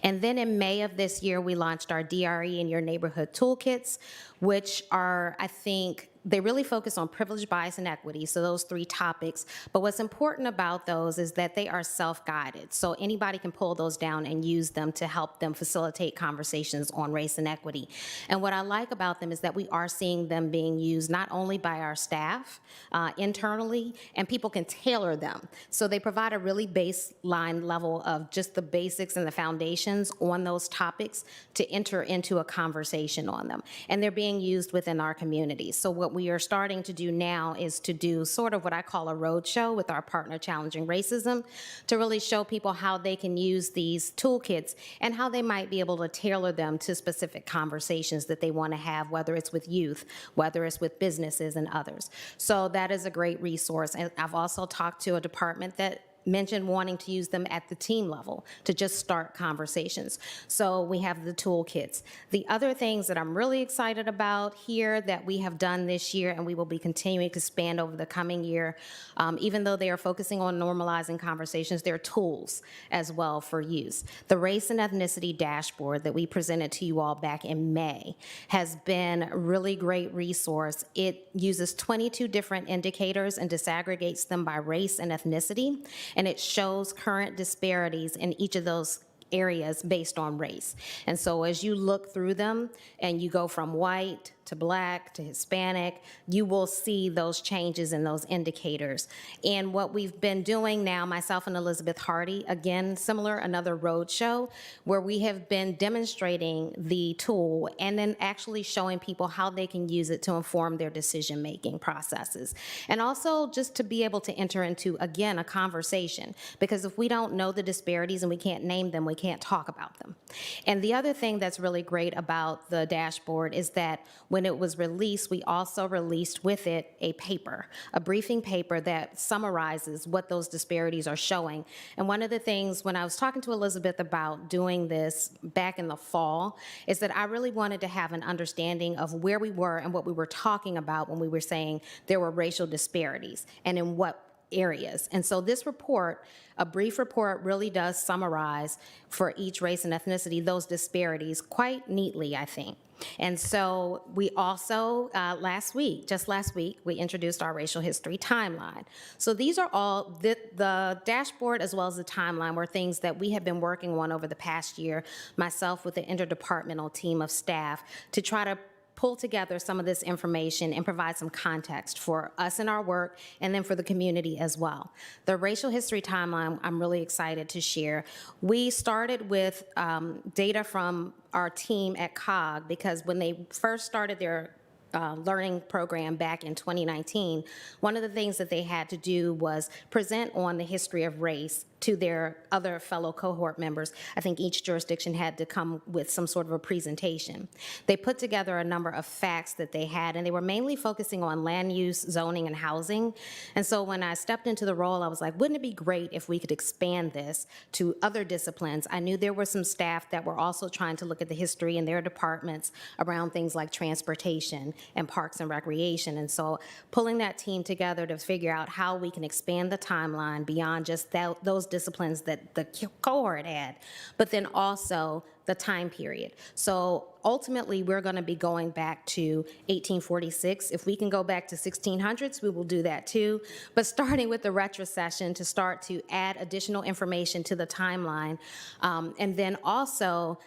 And then in May of this year, we launched our DRE in Your Neighborhood toolkits, which are, I think, they really focus on privilege, bias, and equity, so those 3 topics. But what's important about those is that they are self-guided, so anybody can pull those down and use them to help them facilitate conversations on race and equity. And what I like about them is that we are seeing them being used not only by our staff internally, and people can tailor them. So they provide a really baseline level of just the basics and the foundations on those topics to enter into a conversation on them. And they're being used within our community. So what we are starting to do now is to do sort of what I call a roadshow with our partner Challenging Racism to really show people how they can use these toolkits and how they might be able to tailor them to specific conversations that they want to have, whether it's with youth, whether it's with businesses and others. So that is a great resource. And I've also talked to a department that mentioned wanting to use them at the team level to just start conversations. So we have the toolkits. The other things that I'm really excited about here that we have done this year and we will be continuing to expand over the coming year, even though they are focusing on normalizing conversations, they're tools as well for use. The race and ethnicity dashboard that we presented to you all back in May has been a really great resource. It uses 22 different indicators and disaggregates them by race and ethnicity, and it shows current disparities in each of those areas based on race. And so as you look through them and you go from white to Black to Hispanic, you will see those changes in those indicators. And what we've been doing now, myself and Elizabeth Hardy, again, similar, another road show, where we have been demonstrating the tool and then actually showing people how they can use it to inform their decision-making processes. And also just to be able to enter into, again, a conversation, because if we don't know the disparities and we can't name them, we can't talk about them. And the other thing that's really great about the dashboard is that when it was released, we also released with it a paper, a briefing paper that summarizes what those disparities are showing. And one of the things when I was talking to Elizabeth about doing this back in the fall is that I really wanted to have an understanding of where we were and what we were talking about when we were saying there were racial disparities and in what areas. And so this report, a brief report, really does summarize for each race and ethnicity those disparities quite neatly, I think. And so we also, just last week, we introduced our racial history timeline. So these are all, the dashboard as well as the timeline were things that we have been working on over the past year, myself with the interdepartmental team of staff, to try to pull together some of this information and provide some context for us in our work and then for the community as well. The racial history timeline, I'm really excited to share. We started with data from our team at COG because when they first started their learning program back in 2019, one of the things that they had to do was present on the history of race to their other fellow cohort members. I think each jurisdiction had to come with some sort of a presentation. They put together a number of facts that they had, and they were mainly focusing on land use, zoning, and housing. And so when I stepped into the role, I was like, wouldn't it be great if we could expand this to other disciplines? I knew there were some staff that were also trying to look at the history in their departments around things like transportation and parks and recreation. And so pulling that team together to figure out how we can expand the timeline beyond just those disciplines that the cohort had, but then also the time period. So ultimately, we're going to be going back to 1846. If we can go back to 1600s, we will do that too. But starting with the retrocession to start to add additional information to the timeline. And then also,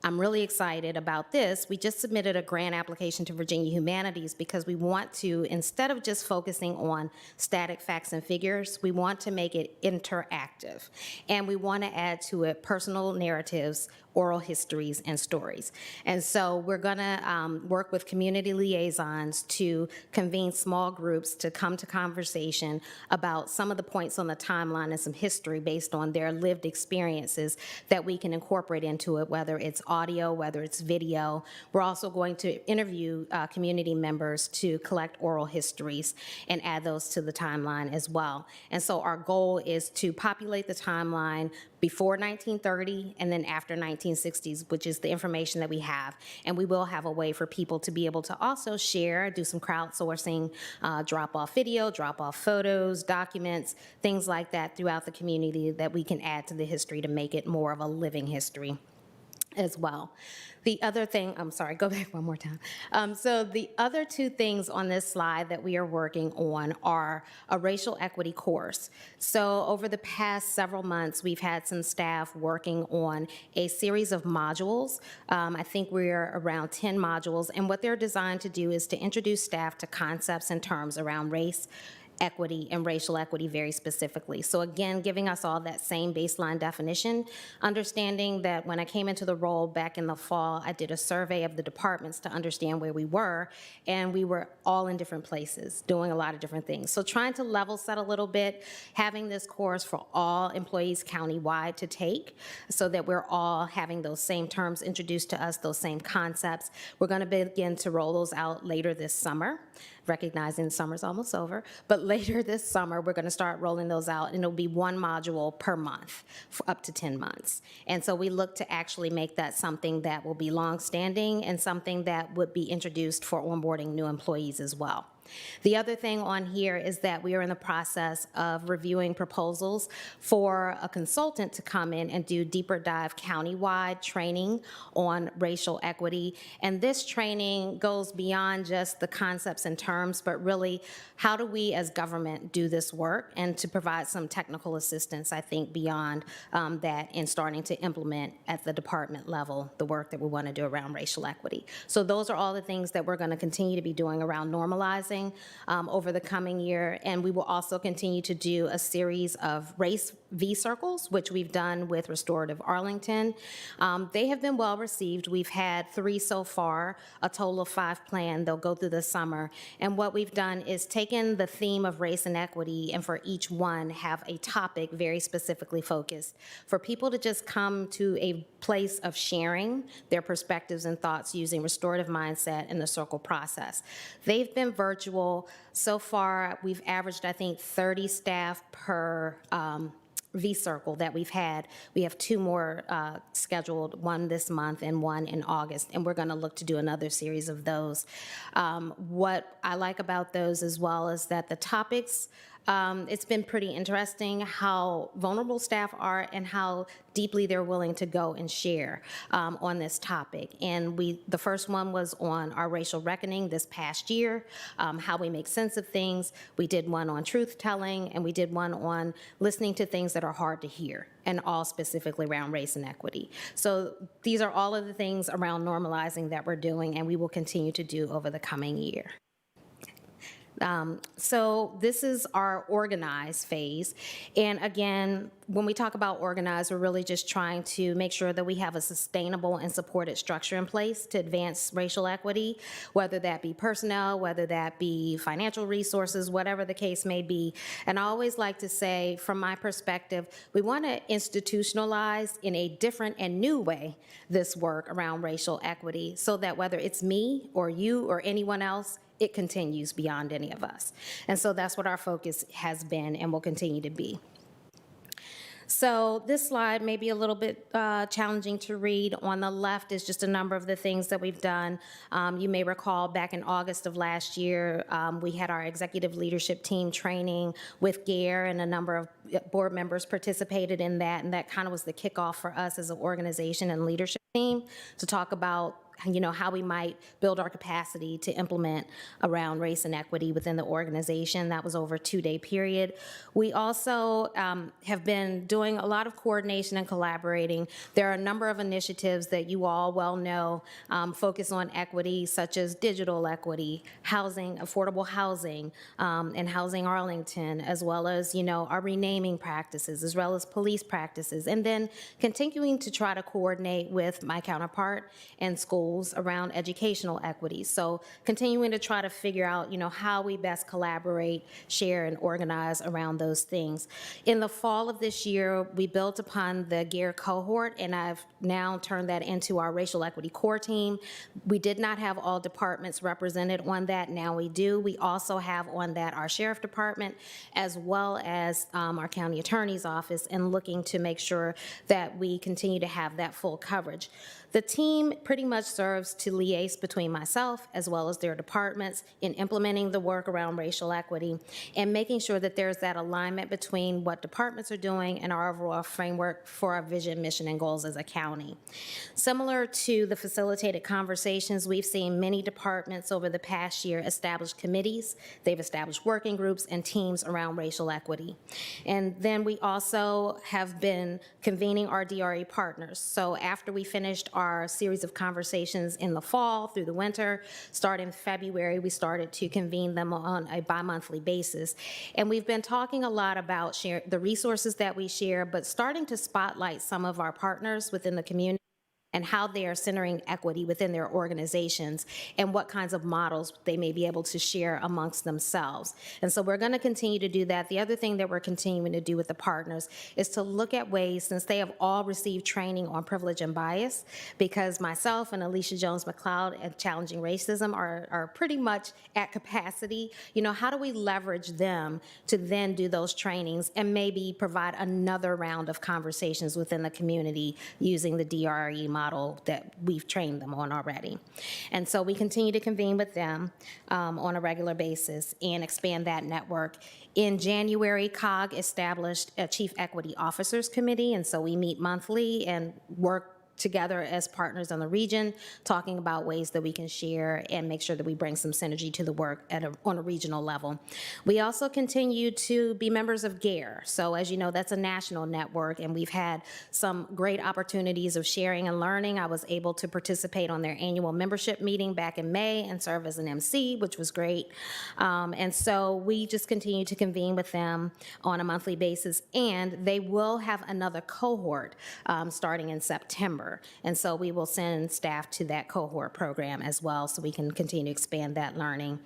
I'm really excited about this. We just submitted a grant application to Virginia Humanities because we want to, instead of just focusing on static facts and figures, we want to make it interactive. And we want to add to it personal narratives, oral histories, and stories. And so we're going to work with community liaisons to convene small groups to come to conversation about some of the points on the timeline and some history based on their lived experiences that we can incorporate into it, whether it's audio, whether it's video. We're also going to interview community members to collect oral histories and add those to the timeline as well. And so our goal is to populate the timeline before 1930 and then after 1960s, which is the information that we have. And we will have a way for people to be able to also share, do some crowdsourcing, drop off video, drop off photos, documents, things like that throughout the community that we can add to the history to make it more of a living history as well. The other thing, I'm sorry, go back one more time. So the other two things on this slide that we are working on are a racial equity course. So over the past several months, we've had some staff working on a series of modules. I think we're around 10 modules, and what they're designed to do is to introduce staff to concepts and terms around race, equity, and racial equity very specifically. So again, giving us all that same baseline definition, understanding that when I came into the role back in the fall, I did a survey of the departments to understand where we were, and we were all in different places, doing a lot of different things. So trying to level set a little bit, having this course for all employees countywide to take so that we're all having those same terms introduced to us, those same concepts. We're going to begin to roll those out later this summer. recognizing summer's almost over, but later this summer, we're going to start rolling those out, and it'll be one module per month for up to 10 months. And so we look to actually make that something that will be longstanding and something that would be introduced for onboarding new employees as well. The other thing on here is that we are in the process of reviewing proposals for a consultant to come in and do deeper dive countywide training on racial equity. And this training goes beyond just the concepts and terms, but really how do we as government do this work, and to provide some technical assistance, I think, beyond that, in starting to implement at the department level the work that we want to do around racial equity. So those are all the things that we're going to continue to be doing around normalizing over the coming year. And we will also continue to do a series of race V-circles, which we've done with Restorative Arlington. They have been well received. We've had 3 so far, a total of 5 planned. They'll go through the summer. And what we've done is taken the theme of race and equity, and for each one have a topic very specifically focused for people to just come to a place of sharing their perspectives and thoughts using restorative mindset and the circle process. They've been virtual. So far, we've averaged, I think, 30 staff per V-circle that we've had. We have 2 more scheduled, one this month and one in August, and we're going to look to do another series of those. What I like about those as well is that the topics, it's been pretty interesting how vulnerable staff are and how deeply they're willing to go and share on this topic. And the first one was on our racial reckoning this past year, how we make sense of things. We did one on truth telling, and we did one on listening to things that are hard to hear, and all specifically around race and equity. So these are all of the things around normalizing that we're doing, and we will continue to do over the coming year. So this is our organize phase. And again, when we talk about organize, we're really just trying to make sure that we have a sustainable and supported structure in place to advance racial equity, whether that be personnel, whether that be financial resources, whatever the case may be. And I always like to say, from my perspective, we want to institutionalize in a different and new way this work around racial equity, so that whether it's me or you or anyone else, it continues beyond any of us. And so that's what our focus has been and will continue to be. So this slide may be a little bit challenging to read. On the left is just a number of the things that we've done. You may recall back in August of last year, we had our executive leadership team training with GARE, and a number of board members participated in that, and that kind of was the kickoff for us as an organization and leadership team to talk about how we might build our capacity to implement around race and equity within the organization. That was over a 2-day period. We also have been doing a lot of coordination and collaborating. There are a number of initiatives that you all well know focus on equity, such as digital equity, housing, affordable housing, and Housing Arlington, as well as, our renaming practices, as well as police practices, and then continuing to try to coordinate with my counterpart and schools around educational equity. So continuing to try to figure out, how we best collaborate, share, and organize around those things. In the fall of this year, we built upon the GARE cohort, and I've now turned that into our racial equity core team. We did not have all departments represented on that. Now we do. We also have on that our sheriff department, as well as our county attorney's office, and looking to make sure that we continue to have that full coverage. The team pretty much serves to liaise between myself as well as their departments in implementing the work around racial equity and making sure that there's that alignment between what departments are doing and our overall framework for our vision, mission, and goals as a county. Similar to the facilitated conversations, we've seen many departments over the past year establish committees. They've established working groups and teams around racial equity. And then we also have been convening our DRE partners. So after we finished our series of conversations in the fall through the winter, starting in February, we started to convene them on a bi-monthly basis. And we've been talking a lot about the resources that we share, but starting to spotlight some of our partners within the community and how they are centering equity within their organizations and what kinds of models they may be able to share amongst themselves. And so we're going to continue to do that. The other thing that we're continuing to do with the partners is to look at ways, since they have all received training on privilege and bias, because myself and Alicia Jones-McLeod at Challenging Racism are pretty much at capacity. How do we leverage them to then do those trainings and maybe provide another round of conversations within the community using the DRE model that we've trained them on already? And so we continue to convene with them on a regular basis and expand that network. In January, COG established a Chief Equity Officers Committee, and so we meet monthly and work together as partners in the region, talking about ways that we can share and make sure that we bring some synergy to the work on a regional level. We also continue to be members of GARE. So as you know, that's a national network, and we've had some great opportunities of sharing and learning. I was able to participate on their annual membership meeting back in May and serve as an MC, which was great. And so we just continue to convene with them on a monthly basis, and they will have another cohort starting in September. And so we will send staff to that cohort program as well so we can continue to expand that learning.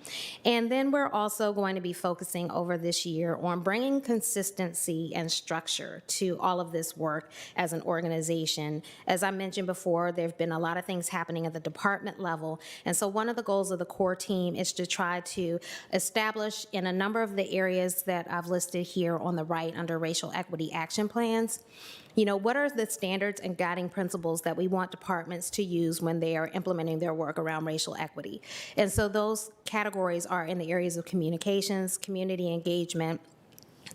And then we're also going to be focusing over this year on bringing consistency and structure to all of this work as an organization. As I mentioned before, there have been a lot of things happening at the department level. And so one of the goals of the core team is to try to establish in a number of the areas that I've listed here on the right under racial equity action plans, what are the standards and guiding principles that we want departments to use when they are implementing their work around racial equity? And so those categories are in the areas of communications, community engagement,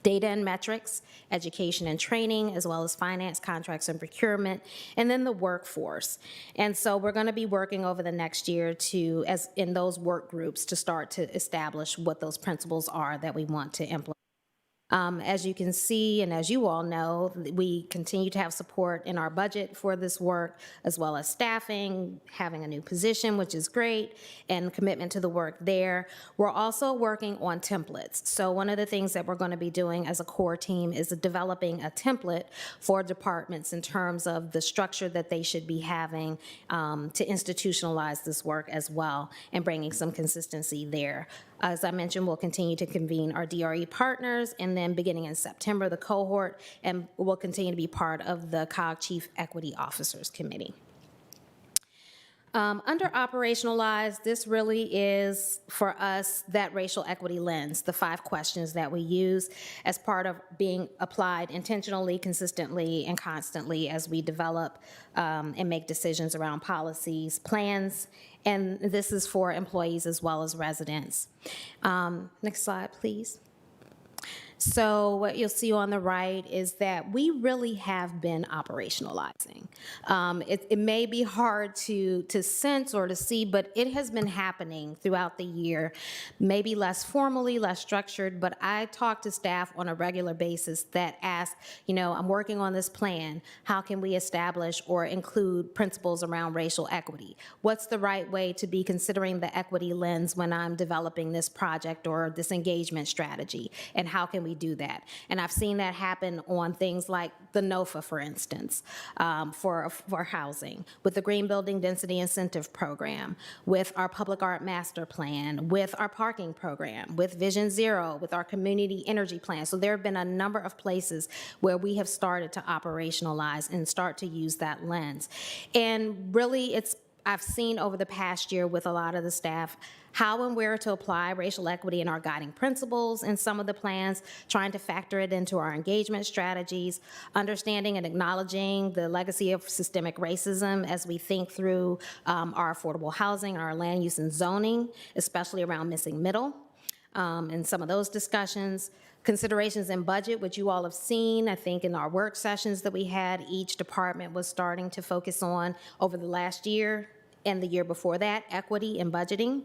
data and metrics, education and training, as well as finance, contracts, and procurement, and then the workforce. And so we're going to be working over the next year as in those work groups to start to establish what those principles are that we want to implement. As you can see, and as you all know, we continue to have support in our budget for this work, as well as staffing, having a new position, which is great, and commitment to the work there. We're also working on templates. So one of the things that we're going to be doing as a core team is developing a template for departments in terms of the structure that they should be having to institutionalize this work as well, and bringing some consistency there. As I mentioned, we'll continue to convene our DRE partners, and then beginning in September, the cohort, and we'll continue to be part of the COG Chief Equity Officers Committee. Under operationalize, this really is, for us, that racial equity lens, the 5 questions that we use as part of being applied intentionally, consistently, and constantly as we develop and make decisions around policies, plans, and this is for employees as well as residents. Next slide, please. So what you'll see on the right is that we really have been operationalizing. It may be hard to sense or to see, but it has been happening throughout the year, maybe less formally, less structured, but I talk to staff on a regular basis that ask, I'm working on this plan. How can we establish or include principles around racial equity? What's the right way to be considering the equity lens when I'm developing this project or this engagement strategy? And how can we do that? And I've seen that happen on things like the NOFA, for instance, for housing, with the Green Building Density Incentive Program, with our Public Art Master Plan, with our parking program, with Vision Zero, with our community energy plan. So there have been a number of places where we have started to operationalize and start to use that lens. And really, I've seen over the past year with a lot of the staff how and where to apply racial equity in our guiding principles in some of the plans, trying to factor it into our engagement strategies, understanding and acknowledging the legacy of systemic racism as we think through our affordable housing, our land use and zoning, especially around missing middle, and some of those discussions. Considerations in budget, which you all have seen, I think in our work sessions that we had, each department was starting to focus on over the last year and the year before that, equity and budgeting.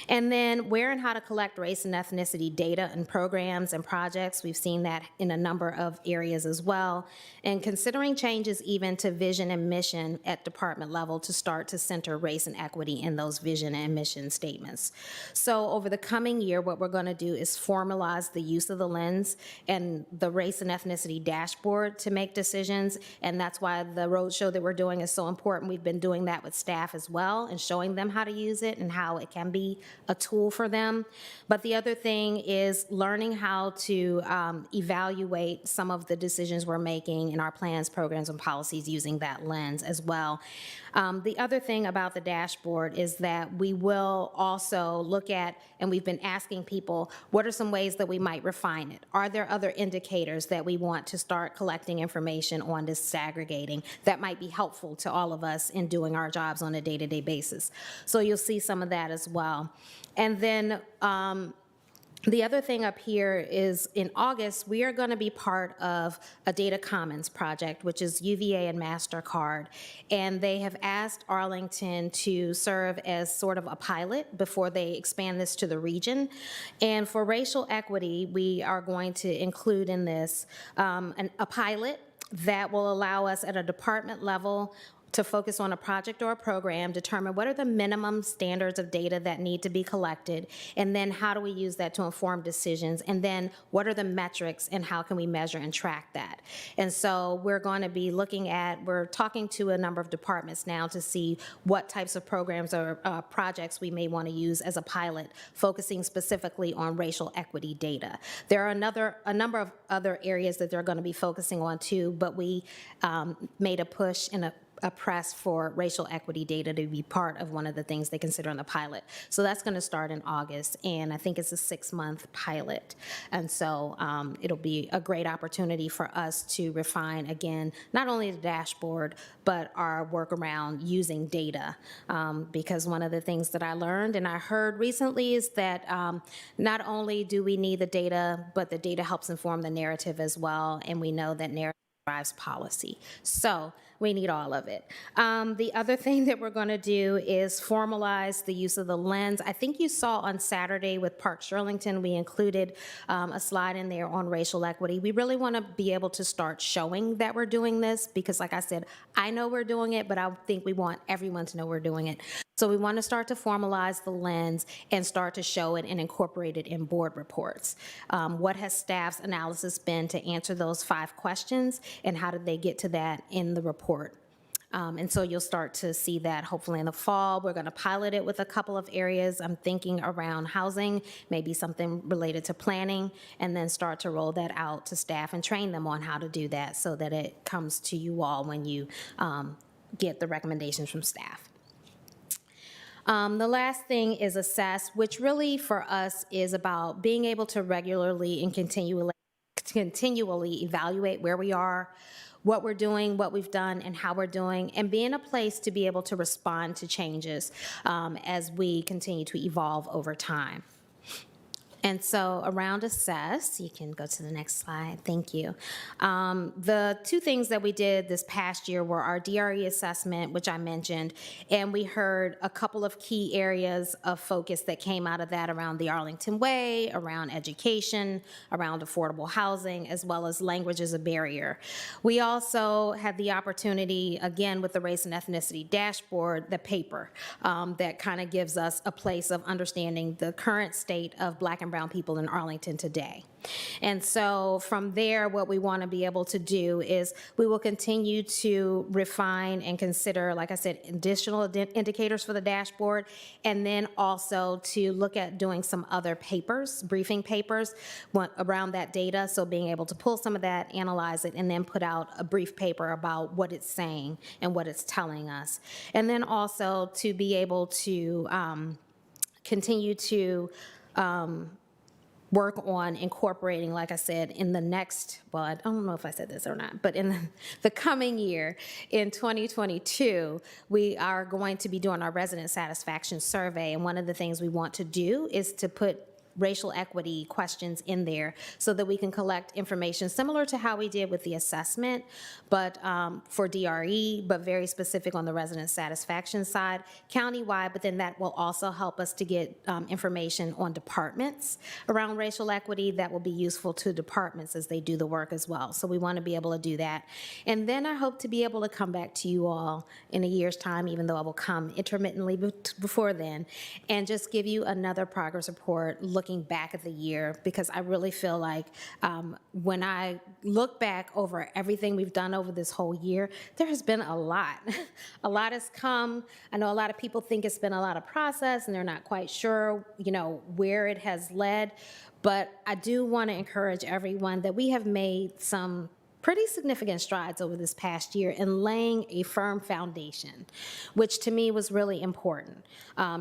And then where and how to collect race and ethnicity data and programs and projects. We've seen that in a number of areas as well. And considering changes even to vision and mission at department level to start to center race and equity in those vision and mission statements. So over the coming year, what we're going to do is formalize the use of the lens and the race and ethnicity dashboard to make decisions. And that's why the roadshow that we're doing is so important. We've been doing that with staff as well and showing them how to use it and how it can be a tool for them. But the other thing is learning how to evaluate some of the decisions we're making in our plans, programs, and policies using that lens as well. The other thing about the dashboard is that we will also look at, and we've been asking people, what are some ways that we might refine it? Are there other indicators that we want to start collecting information on, disaggregating, that might be helpful to all of us in doing our jobs on a day-to-day basis? So you'll see some of that as well. And then the other thing up here is in August, we are going to be part of a data commons project, which is UVA and MasterCard. And they have asked Arlington to serve as sort of a pilot before they expand this to the region. And for racial equity, we are going to include in this a pilot that will allow us at a department level to focus on a project or a program, determine what are the minimum standards of data that need to be collected, and then how do we use that to inform decisions, and then what are the metrics and how can we measure and track that. And so we're going to be looking at, we're talking to a number of departments now to see what types of programs or projects we may want to use as a pilot, focusing specifically on racial equity data. There are a number of other areas that they're going to be focusing on too, but we made a push in a press for racial equity data to be part of one of the things they consider in the pilot. So that's going to start in August, and I think it's a 6-month pilot. And so it'll be a great opportunity for us to refine, again, not only the dashboard, but our work around using data. Because one of the things that I learned and I heard recently is that not only do we need the data, but the data helps inform the narrative as well, and we know that narrative drives policy. So we need all of it. The other thing that we're going to do is formalize the use of the lens. I think you saw on Saturday with Park Arlington, we included a slide in there on racial equity. We really want to be able to start showing that we're doing this because, like I said, I know we're doing it, but I think we want everyone to know we're doing it. So we want to start to formalize the lens and start to show it and incorporate it in board reports. What has staff's analysis been to answer those 5 questions, and how did they get to that in the report? And so you'll start to see that hopefully in the fall. We're going to pilot it with a couple of areas. I'm thinking around housing, maybe something related to planning, and then start to roll that out to staff and train them on how to do that so that it comes to you all when you get the recommendations from staff. The last thing is assess, which really for us is about being able to regularly and continually evaluate where we are, what we're doing, what we've done, and how we're doing, and be in a place to be able to respond to changes as we continue to evolve over time. And so around assess, you can go to the next slide, thank you. The 2 things that we did this past year were our DRE assessment, which I mentioned, and we heard a couple of key areas of focus that came out of that around the Arlington Way, around education, around affordable housing, as well as language as a barrier. We also had the opportunity, again, with the race and ethnicity dashboard, the paper that kind of gives us a place of understanding the current state of Black and brown people in Arlington today. And so from there, what we want to be able to do is we will continue to refine and consider, like I said, additional indicators for the dashboard, and then also to look at doing some other papers, briefing papers around that data. So being able to pull some of that, analyze it, and then put out a brief paper about what it's saying and what it's telling us. And then also to be able to continue to work on incorporating, like I said, in the next, well, I don't know if I said this or not, but in the coming year, in 2022, we are going to be doing our resident satisfaction survey. And one of the things we want to do is to put racial equity questions in there so that we can collect information similar to how we did with the assessment, but for DRE, but very specific on the resident satisfaction side, countywide, but then that will also help us to get information on departments around racial equity that will be useful to departments as they do the work as well. So we want to be able to do that. And then I hope to be able to come back to you all in a year's time, even though I will come intermittently before then, and just give you another progress report looking back at the year, because I really feel like when I look back over everything we've done over this whole year, there has been a lot. A lot has come. I know a lot of people think it's been a lot of process and they're not quite sure, where it has led, but I do want to encourage everyone that we have made some pretty significant strides over this past year in laying a firm foundation, which to me was really important,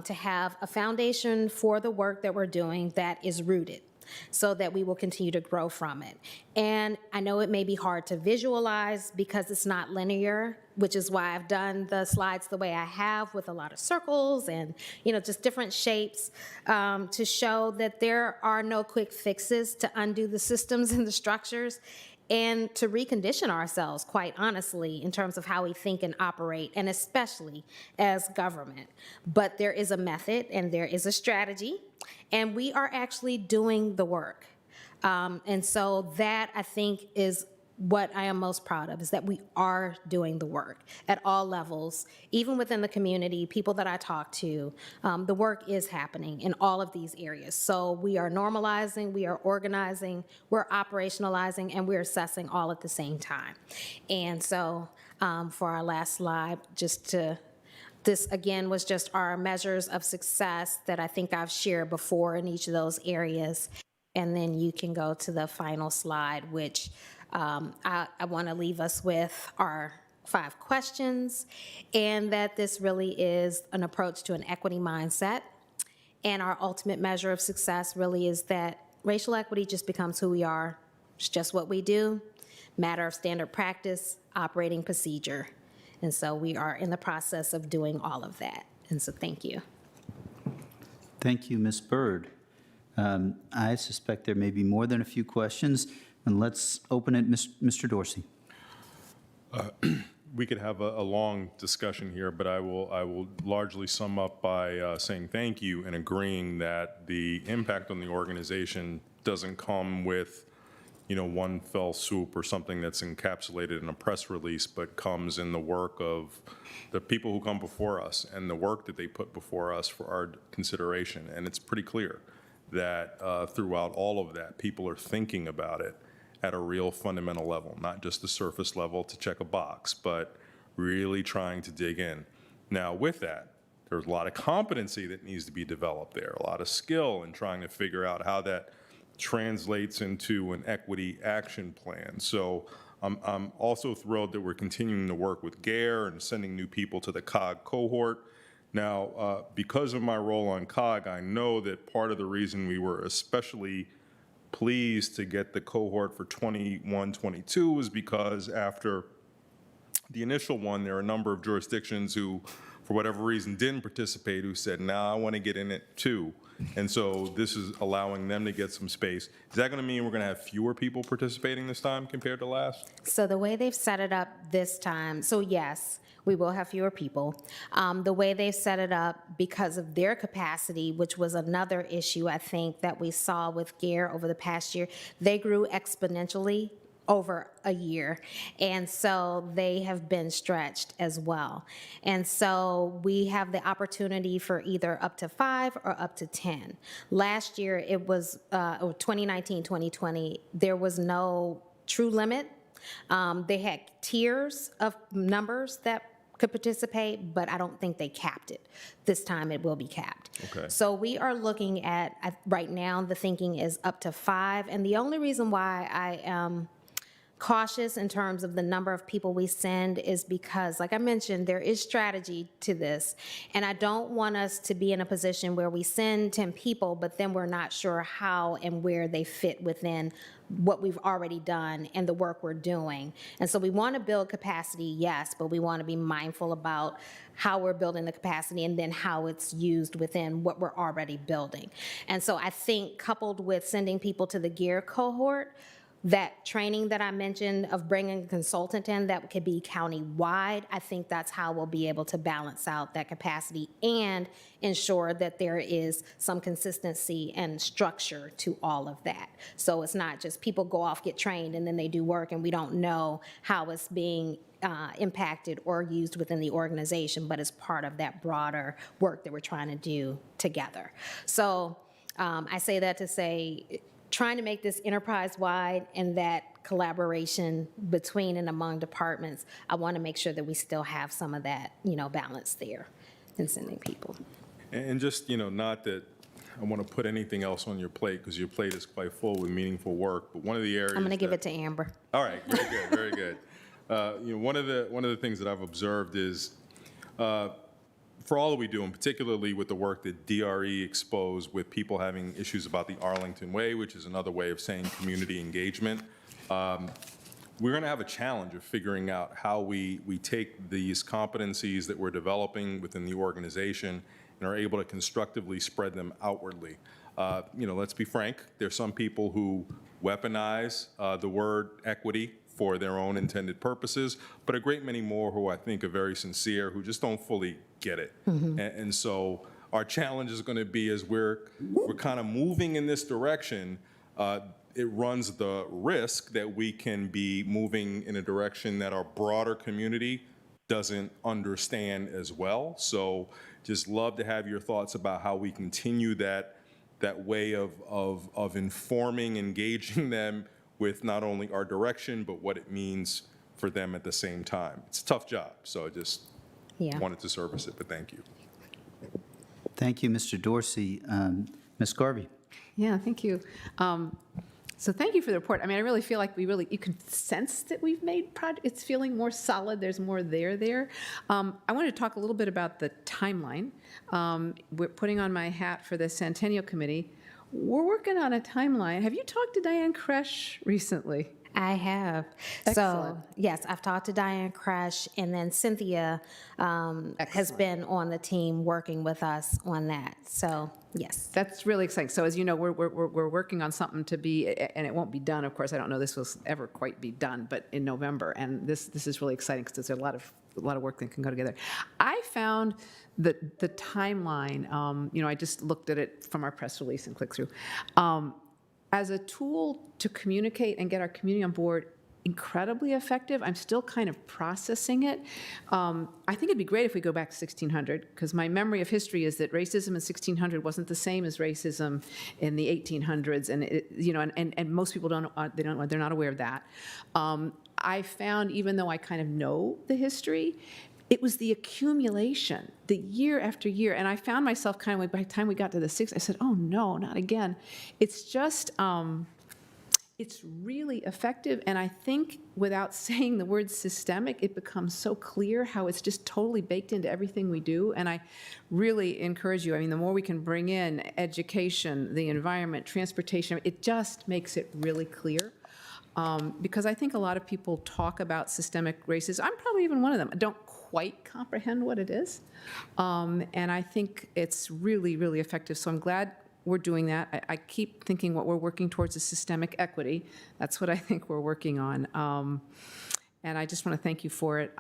to have a foundation for the work that we're doing that is rooted, so that we will continue to grow from it. And I know it may be hard to visualize because it's not linear, which is why I've done the slides the way I have, with a lot of circles and, just different shapes, to show that there are no quick fixes to undo the systems and the structures, and to recondition ourselves, quite honestly, in terms of how we think and operate, and especially as government. But there is a method and there is a strategy, and we are actually doing the work. And so that, I think, is what I am most proud of, is that we are doing the work at all levels, even within the community, people that I talk to. The work is happening in all of these areas. So we are normalizing, we are organizing, we're operationalizing, and we're assessing all at the same time. And so for our last slide, this again was just our measures of success that I think I've shared before in each of those areas. And then you can go to the final slide, which I want to leave us with our 5 questions, and that this really is an approach to an equity mindset. And our ultimate measure of success really is that racial equity just becomes who we are. It's just what we do, matter of standard practice, operating procedure. And so we are in the process of doing all of that. And so thank you. Thank you, Ms. Byrd. I suspect there may be more than a few questions, and let's open it, Mr. Dorsey. We could have a long discussion here, but I will largely sum up by saying thank you and agreeing that the impact on the organization doesn't come with, one fell swoop or something that's encapsulated in a press release, but comes in the work of the people who come before us and the work that they put before us for our consideration. And it's pretty clear that throughout all of that, people are thinking about it at a real fundamental level, not just the surface level to check a box, but really trying to dig in. Now, with that, there's a lot of competency that needs to be developed there, a lot of skill in trying to figure out how that translates into an equity action plan. So I'm also thrilled that we're continuing to work with GARE and sending new people to the COG cohort. Now, because of my role on COG, I know that part of the reason we were especially pleased to get the cohort for 21-22 was because after the initial one, there are a number of jurisdictions who, for whatever reason, didn't participate, who said, "Nah, I want to get in it too." And so this is allowing them to get some space. Is that going to mean we're going to have fewer people participating this time compared to last? So the way they've set it up this time, so yes, we will have fewer people. The way they've set it up, because of their capacity, which was another issue I think that we saw with GARE over the past year, they grew exponentially over a year. And so they have been stretched as well. And so we have the opportunity for either up to 5 or up to 10. Last year, it was 2019, 2020, there was no true limit. They had tiers of numbers that could participate, but I don't think they capped it. This time it will be capped. Okay. So we are looking at, right now, the thinking is up to 5. And the only reason why I am cautious in terms of the number of people we send is because, like I mentioned, there is strategy to this. And I don't want us to be in a position where we send 10 people, but then we're not sure how and where they fit within what we've already done and the work we're doing. And so we want to build capacity, yes, but we want to be mindful about how we're building the capacity and then how it's used within what we're already building. And so I think coupled with sending people to the gear cohort, that training that I mentioned of bringing a consultant in that could be county-wide, I think that's how we'll be able to balance out that capacity and ensure that there is some consistency and structure to all of that. So it's not just people go off, get trained, and then they do work, and we don't know how it's being impacted or used within the organization, but as part of that broader work that we're trying to do together. So I say that to say, trying to make this enterprise-wide and that collaboration between and among departments, I want to make sure that we still have some of that, balance there in sending people. And just, not that I want to put anything else on your plate, because your plate is quite full with meaningful work, but one of the areas I'm going to give it to Amber. All right, very good, very good. One of the things that I've observed is, for all that we do, and particularly with the work that DRE exposed with people having issues about the Arlington Way, which is another way of saying community engagement, we're going to have a challenge of figuring out how we take these competencies that we're developing within the organization and are able to constructively spread them outwardly. Let's be frank, there's some people who weaponize the word equity for their own intended purposes, but a great many more who I think are very sincere, who just don't fully get it. And so our challenge is going to be, as we're kind of moving in this direction, it runs the risk that we can be moving in a direction that our broader community doesn't understand as well. So just love to have your thoughts about how we continue that way of informing, engaging them with not only our direction, but what it means for them at the same time. It's a tough job, so I just wanted to service it, but thank you. Thank you, Mr. Dorsey. Ms. Garvey? Yeah, thank you. So thank you for the report. I mean, I really feel like you can sense that we've made it's feeling more solid. There's more there. I wanted to talk a little bit about the timeline. We're putting on my hat for the Centennial Committee. We're working on a timeline. Have you talked to Diane Kresh recently? I have. Excellent. So, yes, I've talked to Diane Kresh, and then Cynthia has been on the team working with us on that. So, yes. That's really exciting. So as you know, we're working on something to be, and it won't be done, of course, I don't know this will ever quite be done, but in November. And this is really exciting because there's a lot of work that can go together. I found that the timeline, I just looked at it from our press release and clicked through, as a tool to communicate and get our community on board, incredibly effective. I'm still kind of processing it. I think it'd be great if we go back to 1600, because my memory of history is that racism in 1600 wasn't the same as racism in the 1800s, and and most people they're not aware of that. I found, even though I kind of know the history, it was the accumulation, the year after year, and I found myself kind of, by the time we got to the 60s, I said, oh no, not again. It's just, it's really effective, and I think without saying the word systemic, it becomes so clear how it's just totally baked into everything we do, and I really encourage you, I mean, the more we can bring in education, the environment, transportation, it just makes it really clear. Because I think a lot of people talk about systemic racism. I'm probably even one of them. I don't quite comprehend what it is. And I think it's really, really effective. So I'm glad we're doing that. I keep thinking what we're working towards is systemic equity. That's what I think we're working on. And I just want to thank you for it.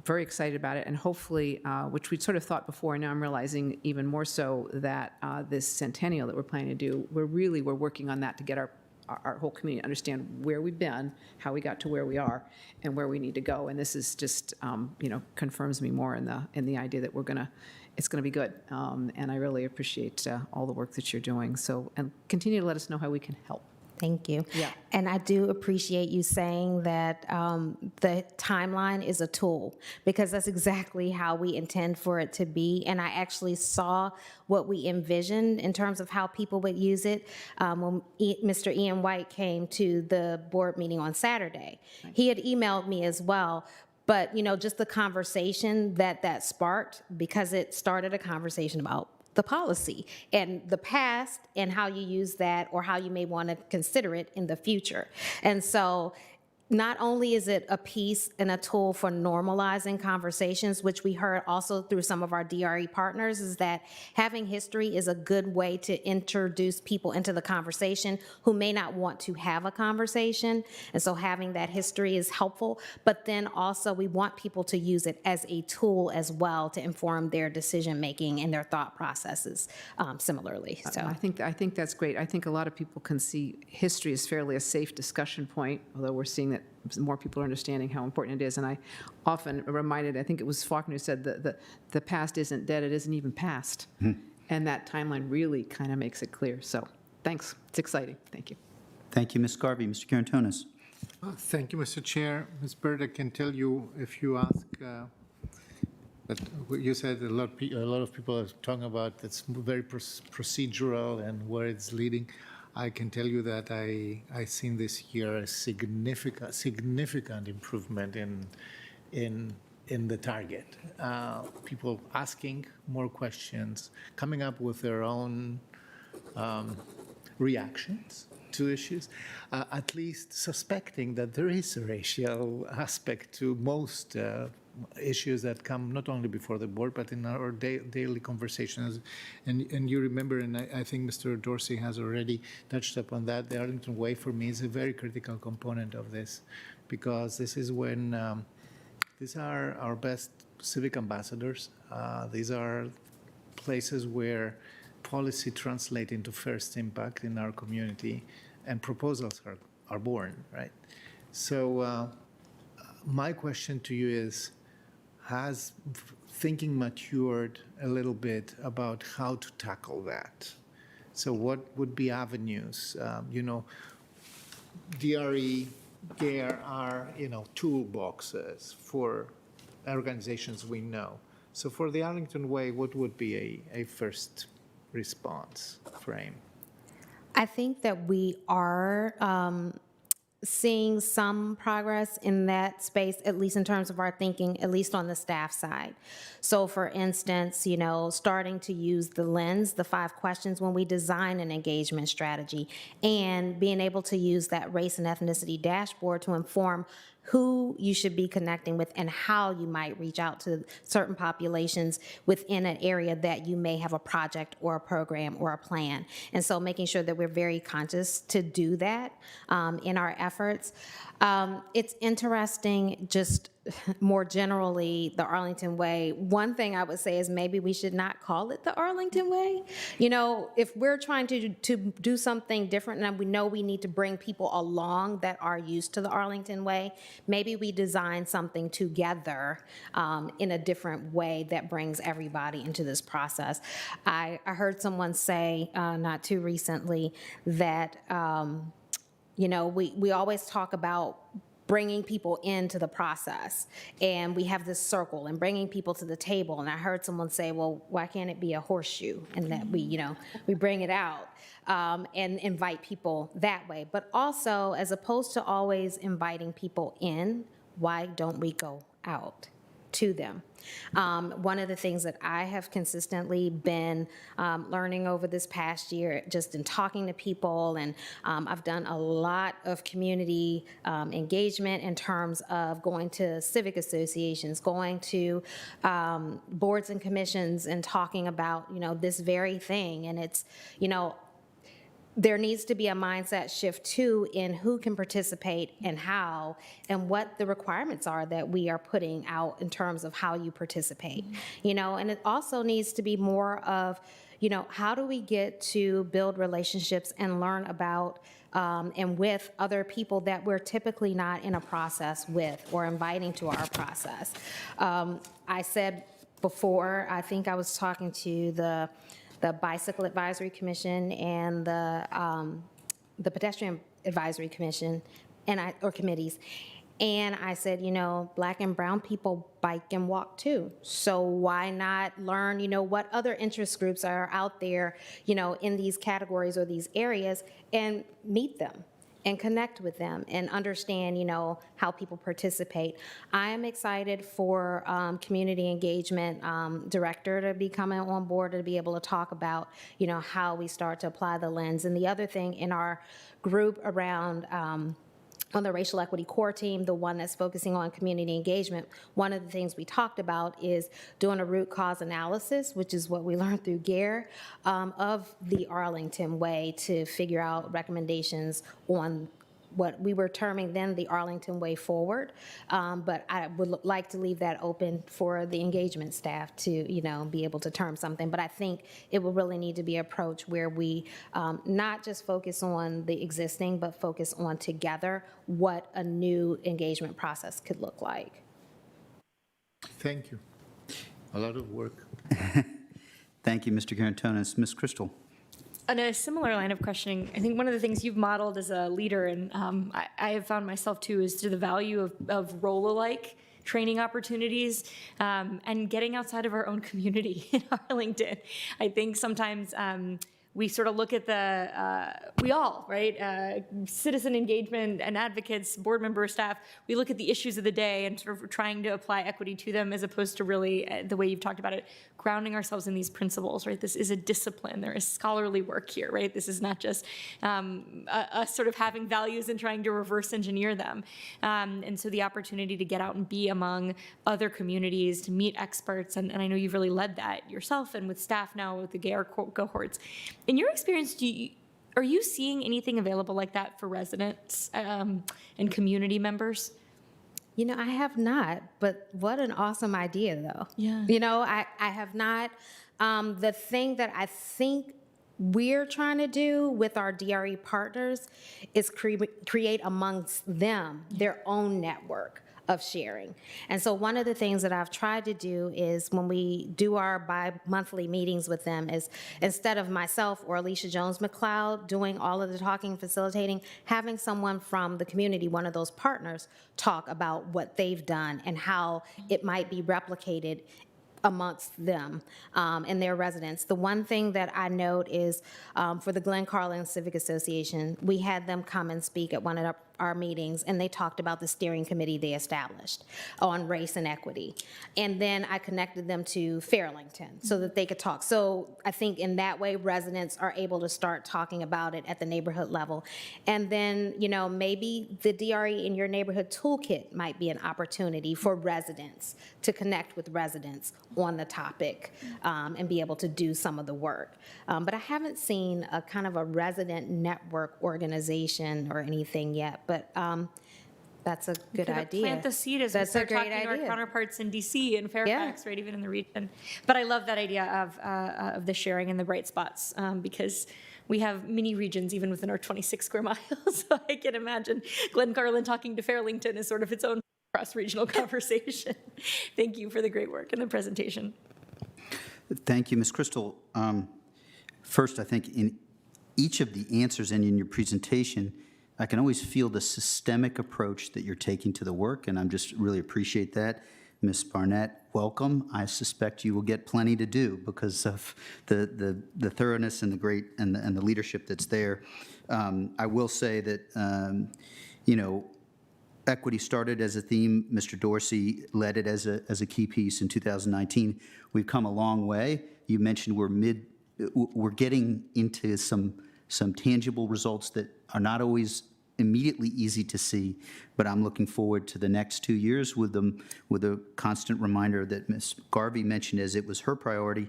Very excited about it. And hopefully, which we'd sort of thought before, now I'm realizing even more so that this centennial that we're planning to do, we're working on that to get our whole community to understand where we've been, how we got to where we are, and where we need to go. And this is just, confirms me more in the idea that it's gonna be good. And I really appreciate all the work that you're doing. So, and continue to let us know how we can help. Thank you. Yeah. And I do appreciate you saying that the timeline is a tool, because that's exactly how we intend for it to be. And I actually saw what we envisioned in terms of how people would use it when Mr. Ian White came to the board meeting on Saturday. He had emailed me as well. But, just the conversation that sparked, because it started a conversation about the policy and the past and how you use that, or how you may want to consider it in the future. And so not only is it a piece and a tool for normalizing conversations, which we heard also through some of our DRE partners, is that having history is a good way to introduce people into the conversation who may not want to have a conversation. And so having that history is helpful. But then also we want people to use it as a tool as well to inform their decision-making and their thought processes similarly. So I think that's great. I think a lot of people can see history as fairly a safe discussion point, although we're seeing that more people are understanding how important it is. And I often reminded, I think it was Faulkner who said that the past isn't dead, it isn't even past. And that timeline really kind of makes it clear. So thanks. It's exciting. Thank you. Thank you, Ms. Garvey. Mr. Karantonis. Thank you, Mr. Chair. Ms. Bird, I can tell you, if you ask, that you said a lot of people are talking about it's very procedural and where it's leading. I can tell you that I seen this year a significant improvement in the target. People asking more questions, coming up with their own reactions to issues, at least suspecting that there is a racial aspect to most issues that come not only before the board, but in our daily conversations. And you remember, and I think Mr. Dorsey has already touched upon that, the Arlington Way for me is a very critical component of this, because this is when these are our best civic ambassadors. These are places where policy translate into first impact in our community, and proposals are born, right? So my question to you is, has thinking matured a little bit about how to tackle that? So what would be avenues? DRE, GARE are, toolboxes for organizations we know. So for the Arlington Way, what would be a first response frame? I think that we are seeing some progress in that space, at least in terms of our thinking, at least on the staff side. So for instance, starting to use the lens, the 5 questions when we design an engagement strategy, and being able to use that race and ethnicity dashboard to inform who you should be connecting with and how you might reach out to certain populations within an area that you may have a project or a program or a plan. And so making sure that we're very conscious to do that in our efforts. It's interesting, just more generally, the Arlington Way. One thing I would say is maybe we should not call it the Arlington Way. If we're trying to do something different, and we know we need to bring people along that are used to the Arlington Way, maybe we design something together in a different way that brings everybody into this process. I heard someone say not too recently that we always talk about bringing people into the process, and we have this circle and bringing people to the table. And I heard someone say, well, why can't it be a horseshoe, and that we bring it out and invite people that way. But also, as opposed to always inviting people in, why don't we go out to them? One of the things that I have consistently been learning over this past year, just in talking to people, and I've done a lot of community engagement in terms of going to civic associations, going to boards and commissions, and talking about this very thing. And it's there needs to be a mindset shift too in who can participate and how, and what the requirements are that we are putting out in terms of how you participate. And it also needs to be more of, how do we get to build relationships and learn about and with other people that we're typically not in a process with or inviting to our process. I said before, I think I was talking to the Bicycle Advisory Commission and the the Pedestrian Advisory Commission or committees. And I said, Black and brown people bike and walk too. So why not learn, what other interest groups are out there, in these categories or these areas, and meet them and connect with them and understand, how people participate. I am excited for community engagement director to be coming on board to be able to talk about, how we start to apply the lens. And the other thing in our group around on the racial equity core team, the one that's focusing on community engagement, one of the things we talked about is doing a root cause analysis, which is what we learned through GARE, of the Arlington way to figure out recommendations on what we were terming then the Arlington way forward. But I would like to leave that open for the engagement staff to, be able to term something. But I think it will really need to be an approach where we not just focus on the existing, but focus on together what a new engagement process could look like. Thank you. A lot of work. Thank you, Mr. Carantonis. Ms. Crystal. On a similar line of questioning, I think one of the things you've modeled as a leader, and I have found myself too, is to the value of role-alike training opportunities and getting outside of our own community in Arlington. I think sometimes we sort of look at we all, right, citizen engagement and advocates, board member staff, we look at the issues of the day and sort of trying to apply equity to them as opposed to really, the way you've talked about it, grounding ourselves in these principles, right? This is a discipline. There is scholarly work here, right? This is not just us sort of having values and trying to reverse engineer them. And so the opportunity to get out and be among other communities, to meet experts, and I know you've really led that yourself and with staff now with the GARE cohorts. In your experience, are you seeing anything available like that for residents and community members? I have not, but what an awesome idea, though. Yeah. I have not. The thing that I think we're trying to do with our DRE partners is create amongst them their own network of sharing. And so one of the things that I've tried to do is when we do our bi-monthly meetings with them is instead of myself or Alicia Jones-McLeod doing all of the talking, facilitating, having someone from the community, one of those partners, talk about what they've done and how it might be replicated amongst them and their residents. The one thing that I note is for the Glen Carlin Civic Association, we had them come and speak at one of our meetings, and they talked about the steering committee they established on race and equity. And then I connected them to Arlington so that they could talk. So I think in that way, residents are able to start talking about it at the neighborhood level. And then, maybe the DRE in your neighborhood toolkit might be an opportunity for residents to connect with residents on the topic and be able to do some of the work. But I haven't seen a kind of a resident network organization or anything yet, but that's a good idea. Plant the seed as we start talking to our counterparts in DC and Fairfax, right, even in the region. But I love that idea of the sharing and the bright spots because we have mini regions even within our 26 square miles. So I can imagine Glen Carlin talking to Fairlington is sort of its own cross-regional conversation. Thank you for the great work and the presentation. Thank you, Ms. Crystal. First, I think in each of the answers and in your presentation, I can always feel the systemic approach that you're taking to the work, and I'm just really appreciate that. Ms. Barnett, welcome. I suspect you will get plenty to do because of the thoroughness and the great and the leadership that's there. I will say that equity started as a theme. Mr. Dorsey led it as a key piece in 2019. We've come a long way. You mentioned we're getting into some tangible results that are not always immediately easy to see, but I'm looking forward to the next 2 years with a constant reminder that Ms. Garvey mentioned as it was her priority,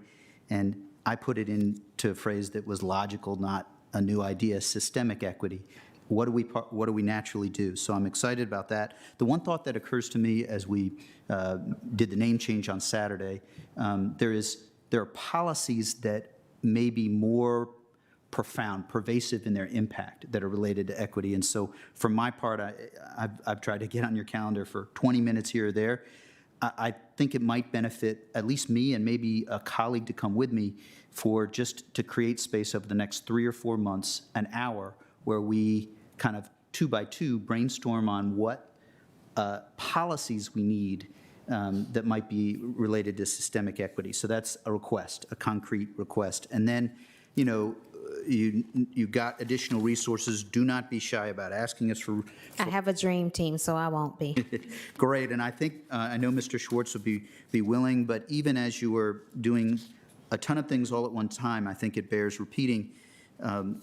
and I put it into a phrase that was logical, not a new idea, systemic equity. What do we naturally do? So I'm excited about that. The one thought that occurs to me as we did the name change on Saturday, there are policies that may be more profound, pervasive in their impact that are related to equity. And so for my part, I've tried to get on your calendar for 20 minutes here or there. I think it might benefit at least me and maybe a colleague to come with me for just to create space over the next 3 or 4 months, an hour, where we kind of 2 by 2 brainstorm on what policies we need that might be related to systemic equity. So that's a request, a concrete request. And then, you got additional resources. Do not be shy about asking us for. I have a dream team, so I won't be. Great, and I think, I know Mr. Schwartz would be willing, but even as you are doing a ton of things all at one time, I think it bears repeating.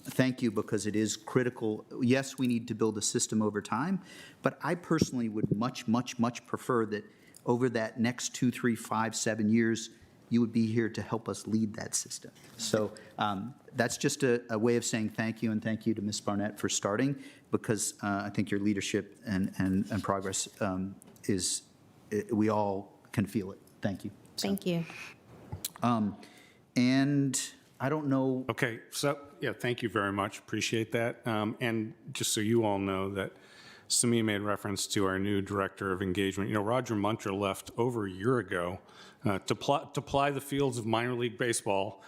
Thank you, because it is critical. Yes, we need to build a system over time, but I personally would much, much, much prefer that over that next 2, 3, 5, 7 years, you would be here to help us lead that system. So that's just a way of saying thank you, and thank you to Ms. Barnett for starting, because I think your leadership and progress we all can feel it. Thank you. Thank you. And I don't know. Okay, so, yeah, thank you very much, appreciate that. And just so you all know that Sami made reference to our new Director of Engagement. Roger Munter left over a year ago to ply the fields of minor league baseball.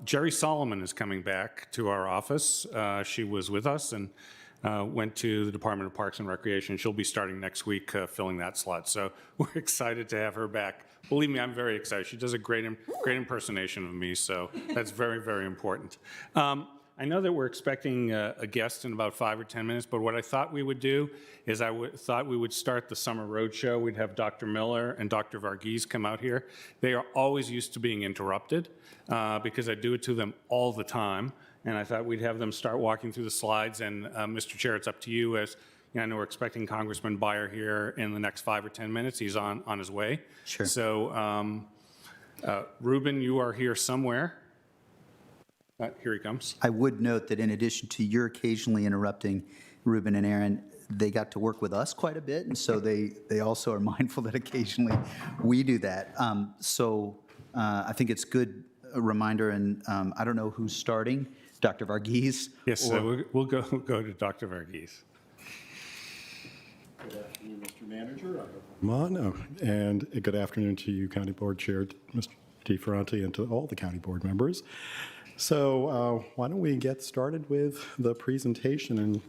Jerry Solomon is coming back to our office. She was with us and went to the Department of Parks and Recreation. She'll be starting next week filling that slot. So we're excited to have her back. Believe me, I'm very excited. She does a great impersonation of me, so that's very, very important. I know that we're expecting a guest in about 5 or 10 minutes, but what I thought we would do is thought we would start the summer roadshow. We'd have Dr. Miller and Dr. Varghese come out here. They are always used to being interrupted because I do it to them all the time. And I thought we'd have them start walking through the slides. And Mr. Chair, it's up to you. As I know we're expecting Congressman Beyer here in the next 5 or 10 minutes. He's on his way. Sure. So, Ruben, you are here somewhere. Here he comes. I would note that in addition to your occasionally interrupting Ruben and Aaron, they got to work with us quite a bit, and so they also are mindful that occasionally we do that. I think it's good a reminder, and I don't know who's starting, Dr. Varghese? Yes, so we'll go to Dr. Varghese. Good afternoon, Mr. Manager. Mono, and good afternoon to you, County Board Chair, Mr. DeFerranti, and to all the County Board members. So why don't we get started with the presentation, and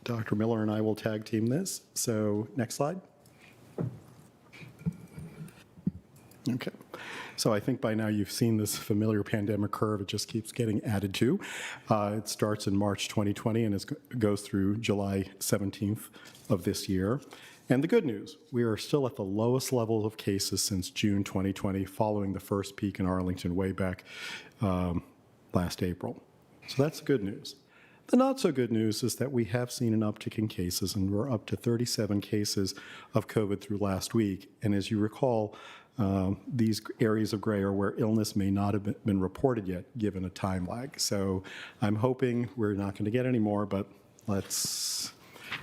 Dr. Miller and I will tag team this. So next slide. Okay. So I think by now you've seen this familiar pandemic curve. It just keeps getting added to. It starts in March 2020 and goes through July 17th of this year. And the good news, we are still at the lowest level of cases since June 2020, following the first peak in Arlington way back last April. So that's the good news. The not so good news is that we have seen an uptick in cases, and we're up to 37 cases of COVID through last week. And as you recall, these areas of gray are where illness may not have been reported yet, given a time lag. So I'm hoping we're not going to get any more, but let's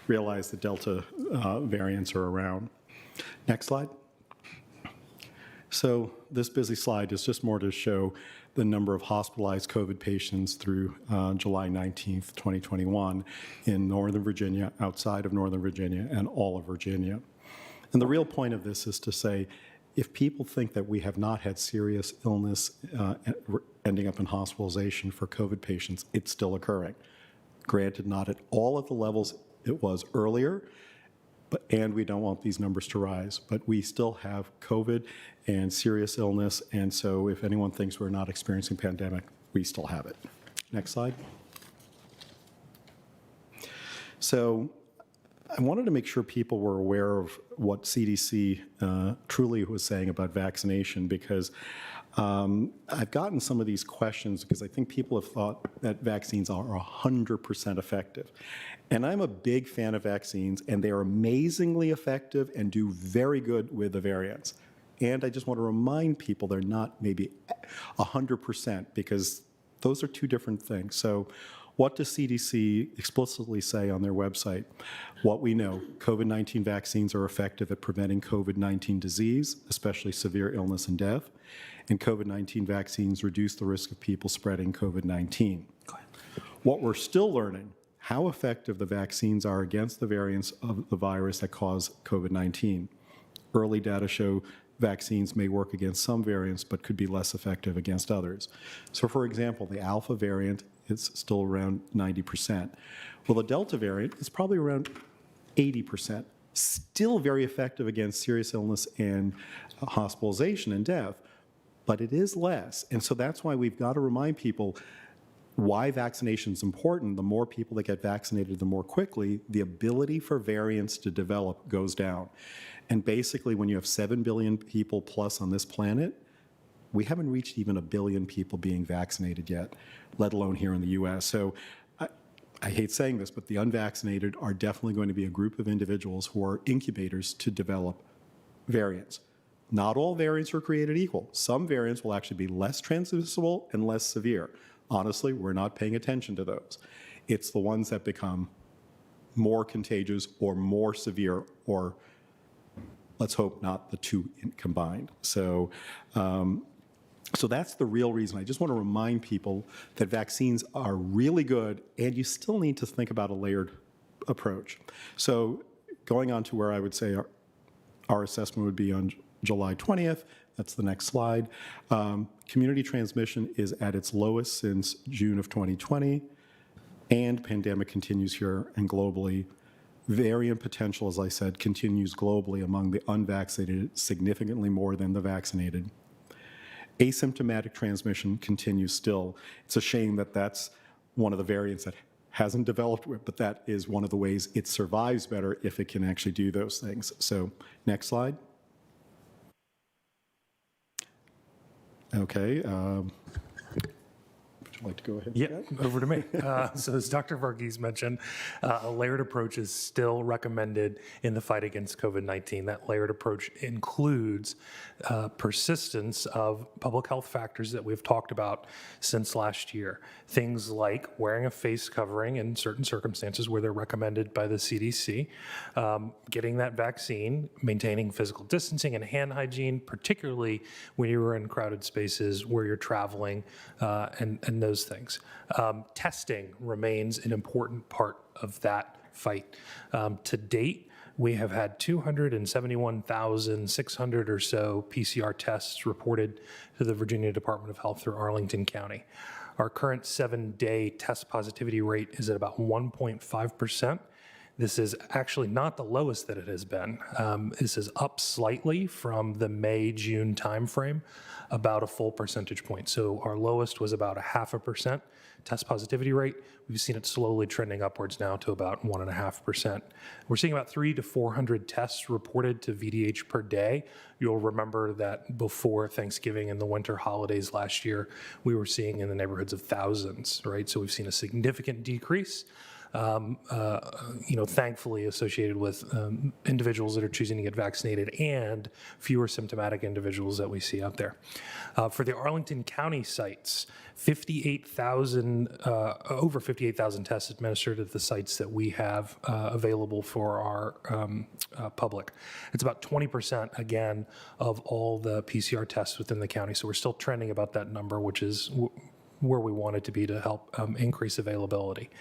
realize the Delta variants are around. Next slide. So this busy slide is just more to show the number of hospitalized COVID patients through July 19th, 2021 in Northern Virginia, outside of Northern Virginia, and all of Virginia. And the real point of this is to say, if people think that we have not had serious illness ending up in hospitalization for COVID patients, it's still occurring. Granted, not at all at the levels it was earlier, and we don't want these numbers to rise, but we still have COVID and serious illness, and so if anyone thinks we're not experiencing pandemic, we still have it. Next slide. So I wanted to make sure people were aware of what CDC truly was saying about vaccination, because I've gotten some of these questions because I think people have thought that vaccines are 100% effective. And I'm a big fan of vaccines, and they are amazingly effective and do very good with the variants. And I just want to remind people they're not maybe 100%, because those are two different things. So what does CDC explicitly say on their website? What we know, COVID-19 vaccines are effective at preventing COVID-19 disease, especially severe illness and death. And COVID-19 vaccines reduce the risk of people spreading COVID-19. What we're still learning, how effective the vaccines are against the variants of the virus that cause COVID-19. Early data show vaccines may work against some variants but could be less effective against others. So for example, the Alpha variant is still around 90%. Well, the Delta variant is probably around 80%. Still very effective against serious illness and hospitalization and death, but it is less. And so that's why we've got to remind people why vaccination is important. The more people that get vaccinated, the more quickly the ability for variants to develop goes down. And basically, when you have 7 billion people plus on this planet, we haven't reached even 1 billion people being vaccinated yet, let alone here in the US. So I hate saying this, but the unvaccinated are definitely going to be a group of individuals who are incubators to develop variants. Not all variants are created equal. Some variants will actually be less transmissible and less severe. Honestly, we're not paying attention to those. It's the ones that become more contagious or more severe, or let's hope not the two combined. So that's the real reason. I just want to remind people that vaccines are really good, and you still need to think about a layered approach. So going on to where I would say our assessment would be on July 20th, that's the next slide. Community transmission is at its lowest since June of 2020, and pandemic continues here and globally. Variant potential, as I said, continues globally among the unvaccinated significantly more than the vaccinated. Asymptomatic transmission continues still. It's a shame that that's one of the variants that hasn't developed, but that is one of the ways it survives better if it can actually do those things. So next slide. Okay. Would you like to go ahead? Yeah, over to me. So as Dr. Varghese mentioned, a layered approach is still recommended in the fight against COVID-19. That layered approach includes persistence of public health factors that we've talked about since last year. Things like wearing a face covering in certain circumstances where they're recommended by the CDC, getting that vaccine, maintaining physical distancing and hand hygiene, particularly when you're in crowded spaces where you're traveling and those things. Testing remains an important part of that fight. To date, we have had 271,600 or so PCR tests reported to the Virginia Department of Health through Arlington County. Our current 7-day test positivity rate is at about 1.5%. This is actually not the lowest that it has been. This is up slightly from the May-June timeframe, about a full percentage point. So our lowest was about 0.5% test positivity rate. We've seen it slowly trending upwards now to about 1.5%. We're seeing about 300 to 400 tests reported to VDH per day. You'll remember that before Thanksgiving and the winter holidays last year, we were seeing in the neighborhoods of thousands, right? So we've seen a significant decrease. Thankfully associated with individuals that are choosing to get vaccinated and fewer symptomatic individuals that we see out there. For the Arlington County sites, over 58,000 tests administered at the sites that we have available for our public. It's about 20% again of all the PCR tests within the county. So we're still trending about that number, which is where we want it to be to help increase availability.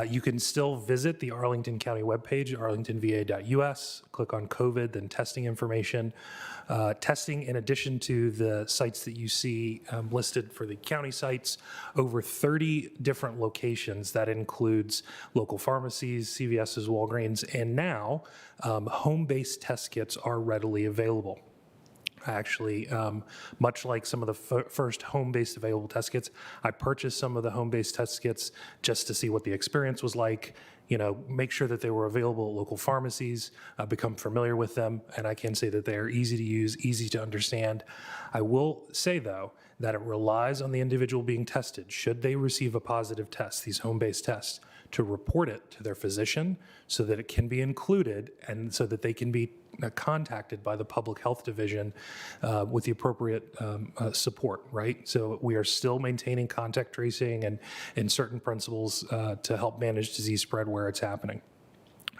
You can still visit the Arlington County webpage, arlingtonva.us, click on COVID, then testing information. Testing, in addition to the sites that you see listed for the county sites, over 30 different locations. That includes local pharmacies, CVS's, Walgreens, and now home-based test kits are readily available. Actually, much like some of the first home-based available test kits, I purchased some of the home-based test kits just to see what the experience was like, make sure that they were available at local pharmacies, become familiar with them, and I can say that they are easy to use, easy to understand. I will say, though, that it relies on the individual being tested. Should they receive a positive test, these home-based tests, to report it to their physician so that it can be included and so that they can be contacted by the public health division with the appropriate support, right? So we are still maintaining contact tracing and certain principles to help manage disease spread where it's happening.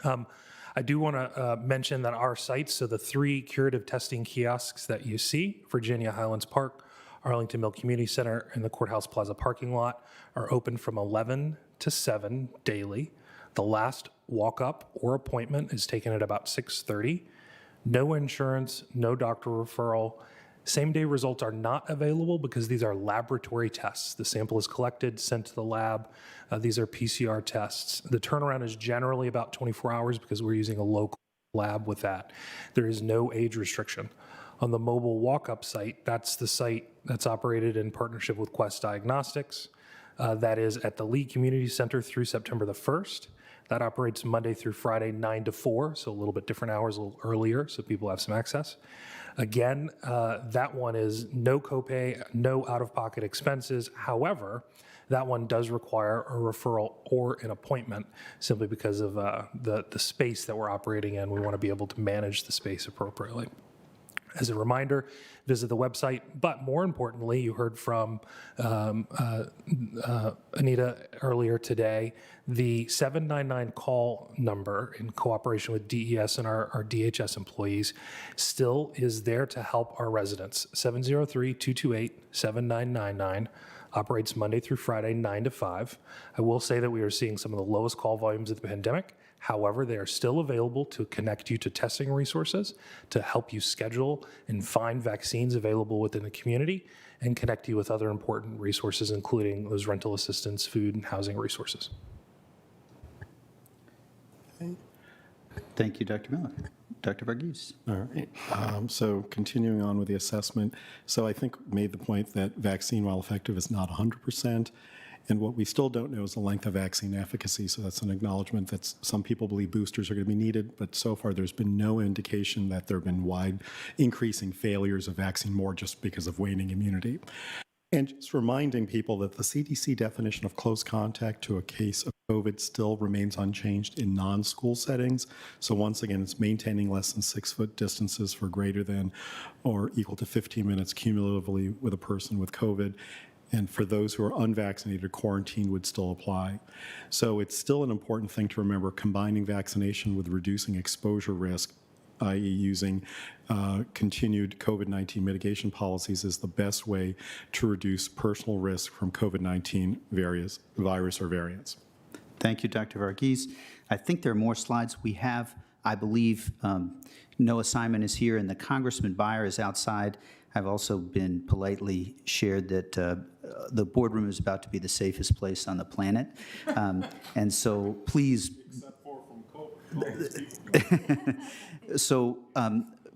I do want to mention that our sites, so the 3 curative testing kiosks that you see, Virginia Highlands Park, Arlington Mill Community Center, and the Courthouse Plaza parking lot, are open from 11 to 7 daily. The last walk-up or appointment is taken at about 6:30. No insurance, no doctor referral. Same-day results are not available because these are laboratory tests. The sample is collected, sent to the lab. These are PCR tests. The turnaround is generally about 24 hours because we're using a local lab with that. There is no age restriction. On the mobile walk-up site, that's the site that's operated in partnership with Quest Diagnostics. That is at the Lee Community Center through September the 1st. That operates Monday through Friday, 9 to 4, so a little bit different hours, a little earlier, so people have some access. Again, that one is no copay, no out-of-pocket expenses. However, that one does require a referral or an appointment simply because of the space that we're operating in. We want to be able to manage the space appropriately. As a reminder, visit the website, but more importantly, you heard from Anita earlier today, the 799 call number in cooperation with DES and our DHS employees still is there to help our residents. 703-228-7999 operates Monday through Friday, 9 to 5. I will say that we are seeing some of the lowest call volumes of the pandemic. However, they are still available to connect you to testing resources, to help you schedule and find vaccines available within the community, and connect you with other important resources, including those rental assistance, food, and housing resources. Thank you, Dr. Miller. Dr. Varghese. All right. So continuing on with the assessment. So I think made the point that vaccine, while effective, is not 100%. And what we still don't know is the length of vaccine efficacy. So that's an acknowledgement that some people believe boosters are going to be needed, but so far there's been no indication that there have been wide increasing failures of vaccine more just because of waning immunity. And just reminding people that the CDC definition of close contact to a case of COVID still remains unchanged in non-school settings. So once again, it's maintaining less than 6 foot distances for greater than or equal to 15 minutes cumulatively with a person with COVID. And for those who are unvaccinated, quarantine would still apply. So it's still an important thing to remember, combining vaccination with reducing exposure risk, i.e. using continued COVID-19 mitigation policies is the best way to reduce personal risk from COVID-19 virus or variants. Thank you, Dr. Varghese. I think there are more slides we have. I believe Noah Simon is here and the Congressman Beyer is outside. I've also been politely shared that the boardroom is about to be the safest place on the planet. And so please. Except for from COVID. So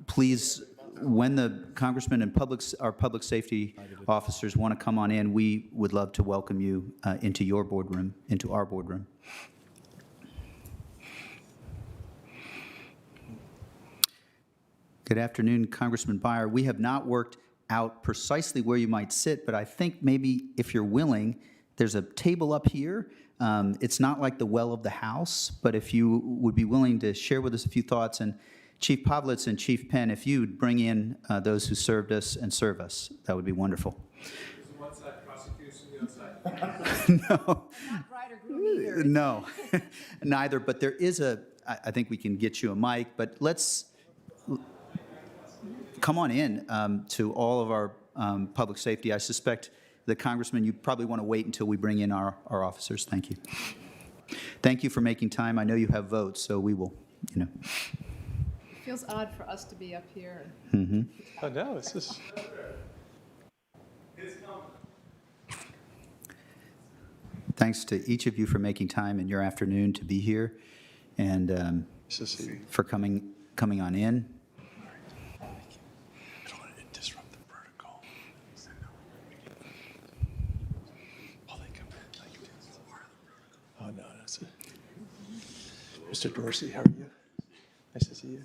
please, when the congressman and our public safety officers want to come on in, we would love to welcome you into your boardroom, into our boardroom. Good afternoon, Congressman Beyer. We have not worked out precisely where you might sit, but I think maybe if you're willing, there's a table up here. It's not like the well of the House, but if you would be willing to share with us a few thoughts, and Chief Pavlitz and Chief Penn, if you would bring in those who served us and serve us, that would be wonderful. One side prosecution, the other side. No. No, neither, but there is I think we can get you a mic, but let's come on in to all of our public safety. I suspect the Congressman, you probably want to wait until we bring in our officers. Thank you. Thank you for making time. I know you have votes, so we will, It feels odd for us to be up here. Mm-hmm. Oh, no, it's just. Thanks to each of you for making time in your afternoon to be here and for coming on in. Mr. Dorsey, how are you? Nice to see you.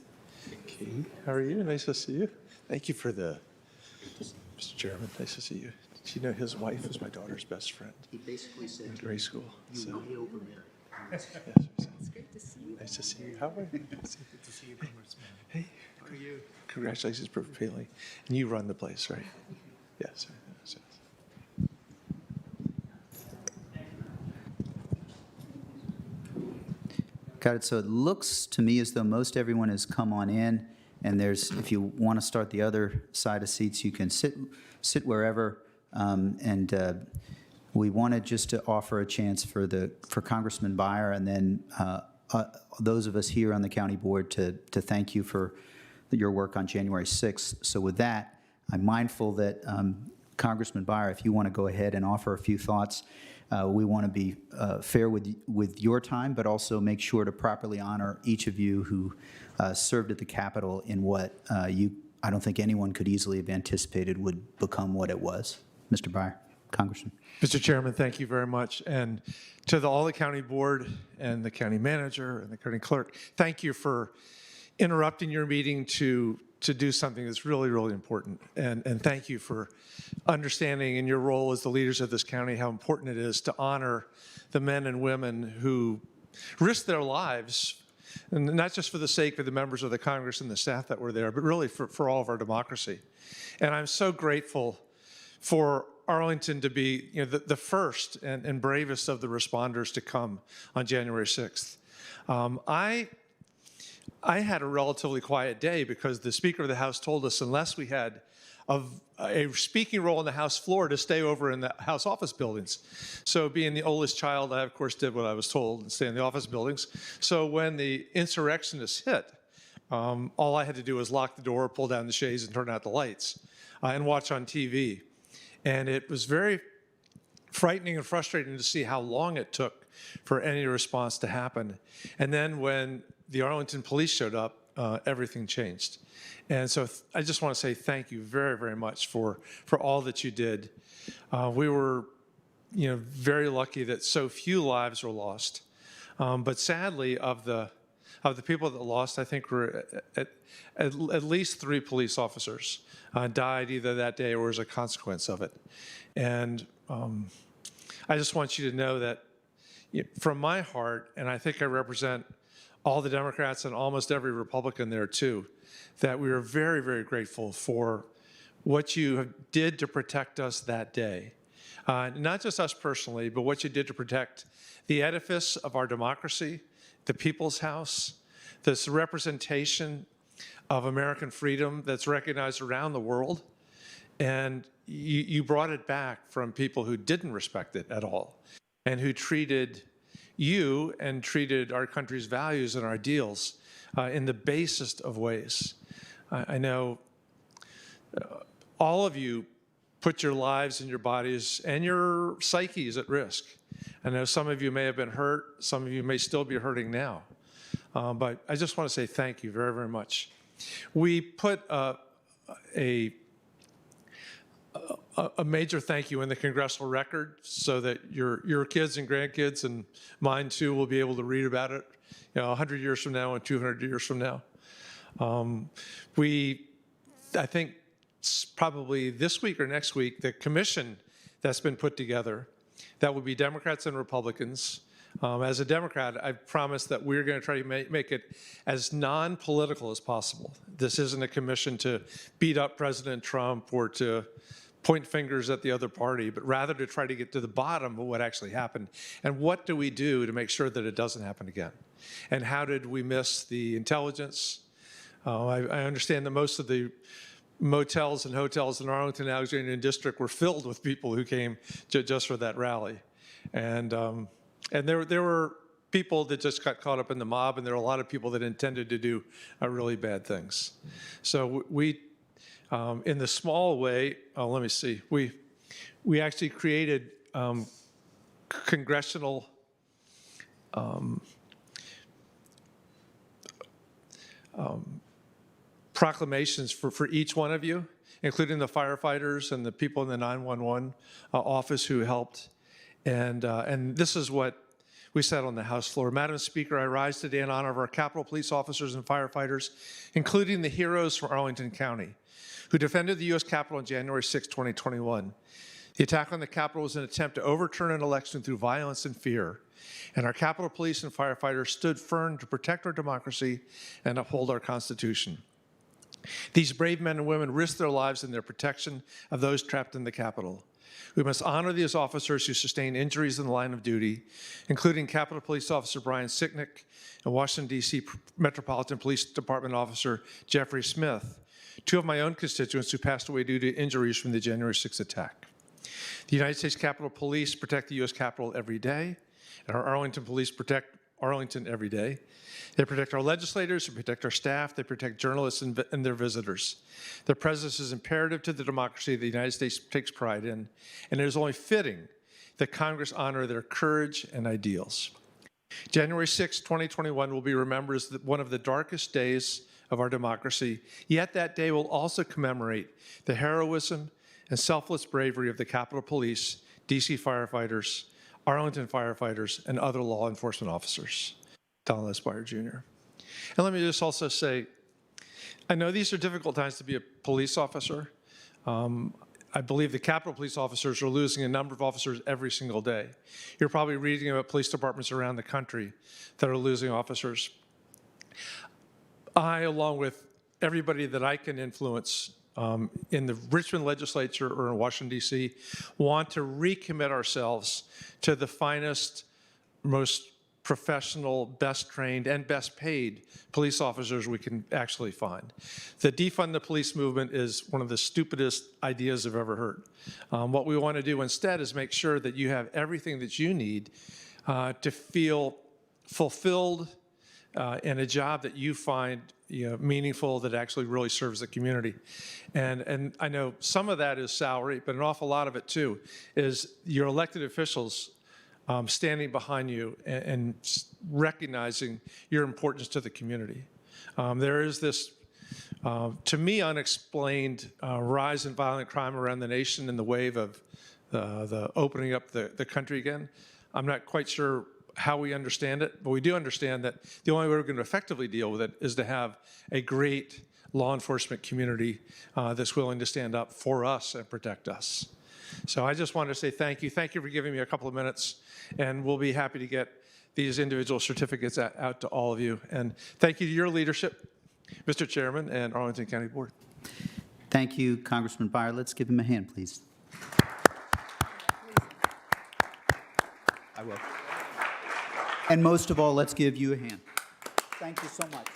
Katie, how are you? Nice to see you. Thank you for the, Mr. Chairman, nice to see you. Did you know his wife is my daughter's best friend? He basically said in grade school. You will be overmarried. Yes, it's great to see you. Nice to see you. How are you? Good to see you, Congressman. Hey, how are you? Congratulations, Perfect Family. And you run the place, right? Yes. Got it. So it looks to me as though most everyone has come on in, and there's, if you want to start the other side of seats, you can sit wherever. We wanted just to offer a chance for Congressman Beyer and then those of us here on the county board to thank you for your work on January 6th. So with that, I'm mindful that Congressman Beyer, if you want to go ahead and offer a few thoughts, we want to be fair with your time, but also make sure to properly honor each of you who served at the Capitol in what I don't think anyone could easily have anticipated would become what it was. Mr. Beyer, Congressman. Mr. Chairman, thank you very much. And to all the county board and the county manager and the county clerk, thank you for interrupting your meeting to do something that's really, really important. And thank you for understanding in your role as the leaders of this county how important it is to honor the men and women who risked their lives, and not just for the sake of the members of the Congress and the staff that were there, but really for all of our democracy. And I'm so grateful for Arlington to be the first and bravest of the responders to come on January 6th. I had a relatively quiet day because the Speaker of the House told us unless we had a speaking role on the House floor to stay over in the House office buildings. So being the oldest child, I of course did what I was told and stay in the office buildings. So when the insurrectionists hit, all I had to do was lock the door, pull down the shades, and turn out the lights and watch on TV. And it was very frightening and frustrating to see how long it took for any response to happen. And then when the Arlington police showed up, everything changed. And so I just want to say thank you very, very much for all that you did. We were, very lucky that so few lives were lost. But sadly, of the people that lost, I think were at least 3 police officers died either that day or as a consequence of it. And I just want you to know that from my heart, and I think I represent all the Democrats and almost every Republican there too, that we are very, very grateful for what you did to protect us that day. Not just us personally, but what you did to protect the edifice of our democracy, the People's House, this representation of American freedom that's recognized around the world. And you brought it back from people who didn't respect it at all and who treated you and treated our country's values and our ideals in the basest of ways. I know all of you put your lives and your bodies and your psyches at risk. I know some of you may have been hurt, some of you may still be hurting now. But I just want to say thank you very, very much. We put a major thank you in the congressional record so that your kids and grandkids and mine too will be able to read about it 100 years from now and 200 years from now. I think probably this week or next week, the commission that's been put together, that will be Democrats and Republicans. As a Democrat, I've promised that we're going to try to make it as non-political as possible. This isn't a commission to beat up President Trump or to point fingers at the other party, but rather to try to get to the bottom of what actually happened. And what do we do to make sure that it doesn't happen again? And how did we miss the intelligence? I understand that most of the motels and hotels in Arlington and Alexandria District were filled with people who came just for that rally. And there were people that just got caught up in the mob, and there were a lot of people that intended to do really bad things. So we, in the small way, let me see, we actually created congressional proclamations for each one of you, including the firefighters and the people in the 911 office who helped. And this is what we said on the House floor. Madam Speaker, I rise today in honor of our Capitol Police officers and firefighters, including the heroes from Arlington County, who defended the U.S. Capitol on January 6, 2021. The attack on the Capitol was an attempt to overturn an election through violence and fear. And our Capitol Police and firefighters stood firm to protect our democracy and uphold our Constitution. These brave men and women risked their lives in their protection of those trapped in the Capitol. We must honor these officers who sustained injuries in the line of duty, including Capitol Police Officer Brian Sicknick and Washington, D.C. Metropolitan Police Department Officer Jeffrey Smith, 2 of my own constituents who passed away due to injuries from the January 6th attack. The United States Capitol Police protect the U.S. Capitol every day, and our Arlington Police protect Arlington every day. They protect our legislators, they protect our staff, they protect journalists and their visitors. Their presence is imperative to the democracy the United States takes pride in, and it is only fitting that Congress honor their courage and ideals. January 6, 2021 will be remembered as one of the darkest days of our democracy, yet that day will also commemorate the heroism and selfless bravery of the Capitol Police, DC firefighters, Arlington firefighters, and other law enforcement officers. Donald Esquire Jr. And let me just also say, I know these are difficult times to be a police officer. I believe the Capitol Police officers are losing a number of officers every single day. You're probably reading about police departments around the country that are losing officers. I, along with everybody that I can influence in the Richmond legislature or in Washington, D.C., want to recommit ourselves to the finest, most professional, best trained, and best paid police officers we can actually find. The defund the police movement is one of the stupidest ideas I've ever heard. What we want to do instead is make sure that you have everything that you need to feel fulfilled in a job that you find meaningful, that actually really serves the community. And I know some of that is salary, but an awful lot of it too is your elected officials standing behind you and recognizing your importance to the community. There is this, to me, unexplained rise in violent crime around the nation in the wave of the opening up the country again. I'm not quite sure how we understand it, but we do understand that the only way we're going to effectively deal with it is to have a great law enforcement community that's willing to stand up for us and protect us. So I just wanted to say thank you. Thank you for giving me a couple of minutes, and we'll be happy to get these individual certificates out to all of you. And thank you to your leadership, Mr. Chairman, and Arlington County Board. Thank you, Congressman Byer. Let's give him a hand, please. I will. And most of all, let's give you a hand. Thank you so much.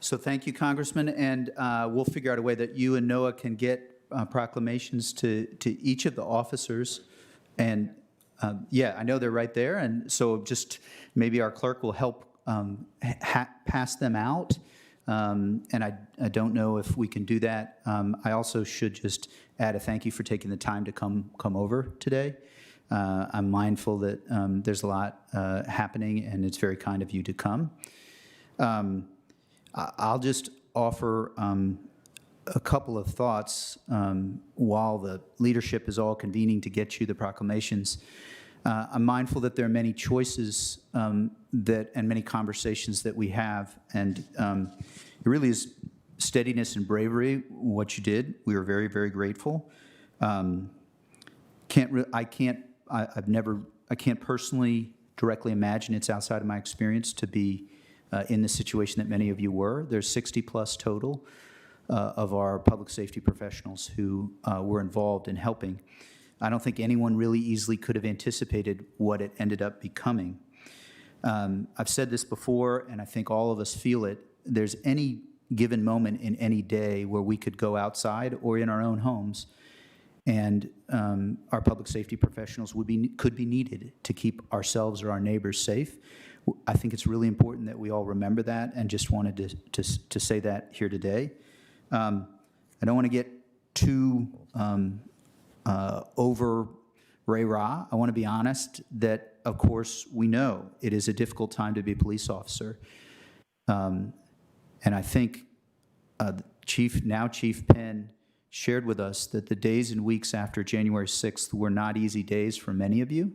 So thank you, Congressman, and we'll figure out a way that you and Noah can get proclamations to each of the officers. And yeah, I know they're right there, and so just maybe our clerk will help pass them out. And I don't know if we can do that. I also should just add a thank you for taking the time to come over today. I'm mindful that there's a lot happening, and it's very kind of you to come. I'll just offer a couple of thoughts while the leadership is all convening to get you the proclamations. I'm mindful that there are many choices and many conversations that we have, and it really is steadiness and bravery what you did. We are very, very grateful. I can't personally directly imagine, it's outside of my experience to be in the situation that many of you were. There's 60 plus total of our public safety professionals who were involved in helping. I don't think anyone really easily could have anticipated what it ended up becoming. I've said this before, and I think all of us feel it. There's any given moment in any day where we could go outside or in our own homes, and our public safety professionals could be needed to keep ourselves or our neighbors safe. I think it's really important that we all remember that, and just wanted to say that here today. I don't want to get too over rah-rah. I want to be honest that, of course, we know it is a difficult time to be a police officer. And I think Chief Penn shared with us that the days and weeks after January 6th were not easy days for many of you.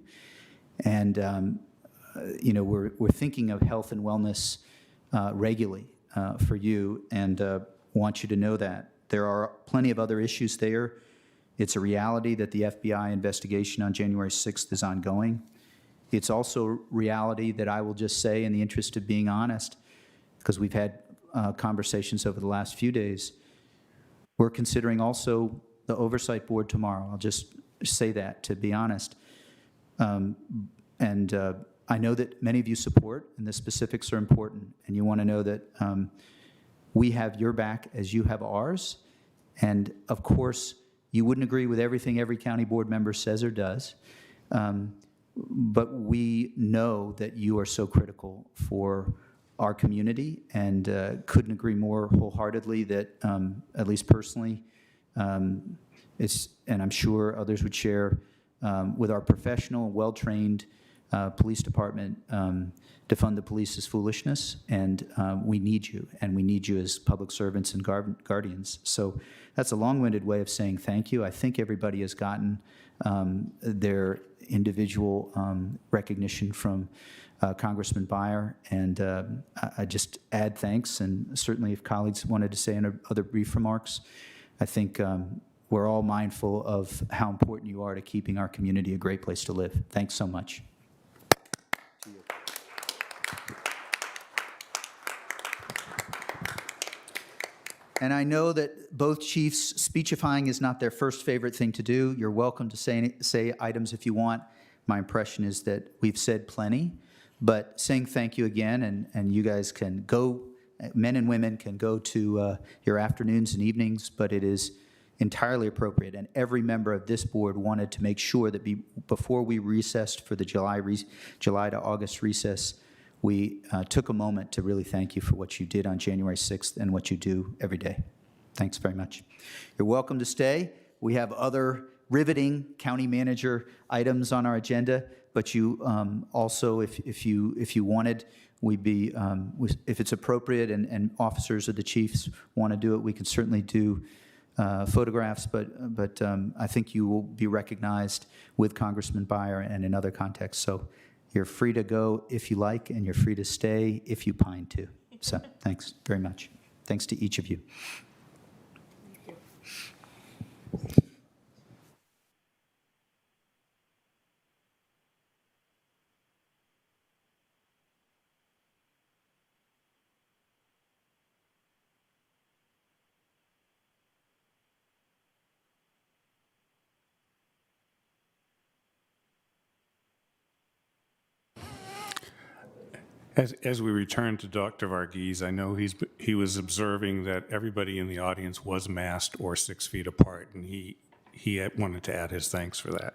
And you know, we're thinking of health and wellness regularly for you, and want you to know that. There are plenty of other issues there. It's a reality that the FBI investigation on January 6th is ongoing. It's also reality that I will just say, in the interest of being honest, because we've had conversations over the last few days, we're considering also the Oversight Board tomorrow. I'll just say that, to be honest. I know that many of you support, and the specifics are important, and you want to know that we have your back as you have ours. And of course, you wouldn't agree with everything every county board member says or does, but we know that you are so critical for our community, and couldn't agree more wholeheartedly that, at least personally, it's, and I'm sure others would share, with our professional, well-trained police department, defund the police is foolishness, and we need you, and we need you as public servants and guardians. So that's a long-winded way of saying thank you. I think everybody has gotten their individual recognition from Congressman Beyer, and I just add thanks, and certainly if colleagues wanted to say other brief remarks, I think we're all mindful of how important you are to keeping our community a great place to live. Thanks so much. And I know that both chiefs, speechifying is not their first favorite thing to do. You're welcome to say items if you want. My impression is that we've said plenty, but saying thank you again, and you guys can go, men and women can go to your afternoons and evenings, but it is entirely appropriate. And every member of this board wanted to make sure that before we recessed for the July to August recess, we took a moment to really thank you for what you did on January 6th and what you do every day. Thanks very much. You're welcome to stay. We have other riveting county manager items on our agenda, but you also, if you wanted, we'd be, if it's appropriate and officers or the chiefs want to do it, we can certainly do photographs, but I think you will be recognized with Congressman Beyer and in other contexts. So you're free to go if you like, and you're free to stay if you pine to. So thanks very much. Thanks to each of you. As we return to Dr. Varghese, I know he was observing that everybody in the audience was masked or 6 feet apart, and he wanted to add his thanks for that.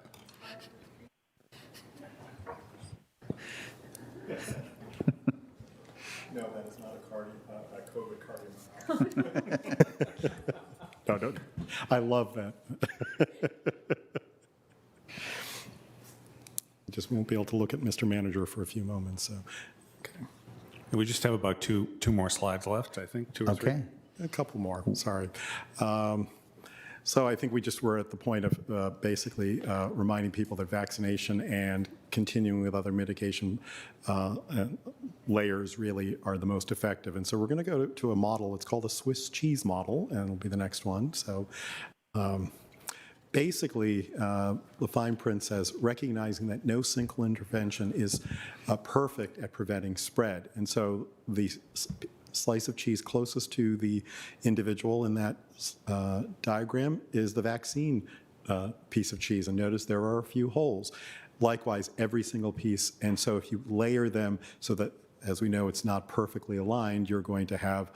No, that is not a COVID No, I love that. Just won't be able to look at Mr. Manager for a few moments, so. Okay. We just have about two more slides left, I think, 2 or 3. Okay. A couple more, sorry. So I think we just were at the point of basically reminding people that vaccination and continuing with other mitigation layers really are the most effective. And so we're going to go to a model. It's called the Swiss cheese model, and it'll be the next one. So basically, the fine print says, recognizing that no single intervention is perfect at preventing spread. And so the slice of cheese closest to the individual in that diagram is the vaccine piece of cheese. And notice there are a few holes. Likewise, every single piece. And so if you layer them so that, as we know, it's not perfectly aligned, you're going to have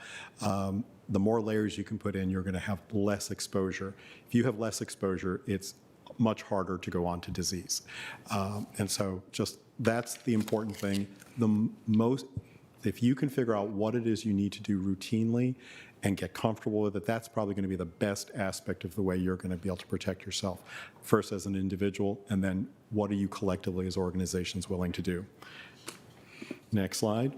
the more layers you can put in, you're going to have less exposure. If you have less exposure, it's much harder to go on to disease. And so just that's the important thing. If you can figure out what it is you need to do routinely and get comfortable with it, that's probably going to be the best aspect of the way you're going to be able to protect yourself, first as an individual, and then what are you collectively as organizations willing to do. Next slide.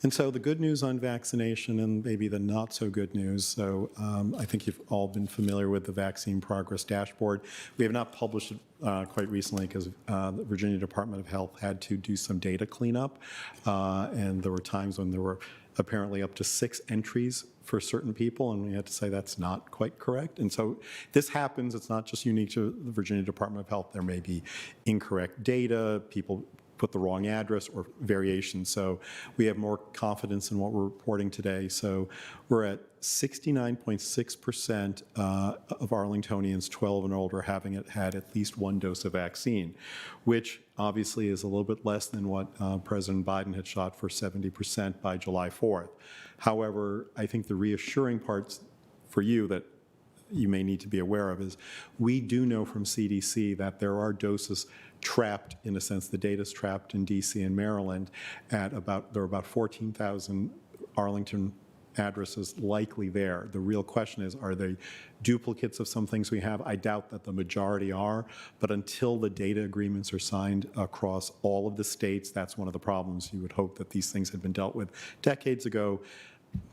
And so the good news on vaccination and maybe the not so good news. So I think you've all been familiar with the vaccine progress dashboard. We have not published it quite recently because the Virginia Department of Health had to do some data cleanup. And there were times when there were apparently up to 6 entries for certain people, and we had to say that's not quite correct. And so this happens. It's not just unique to the Virginia Department of Health. There may be incorrect data, people put the wrong address or variation. So we have more confidence in what we're reporting today. So we're at 69.6% of Arlingtonians 12 and older having had at least one dose of vaccine, which obviously is a little bit less than what President Biden had shot for 70% by July 4th. However, I think the reassuring parts for you that you may need to be aware of is we do know from CDC that there are doses trapped, in a sense, the data's trapped in DC and Maryland at about, there are about 14,000 Arlington addresses likely there. The real question is, are they duplicates of some things we have? I doubt that the majority are, but until the data agreements are signed across all of the states, that's one of the problems. You would hope that these things had been dealt with decades ago.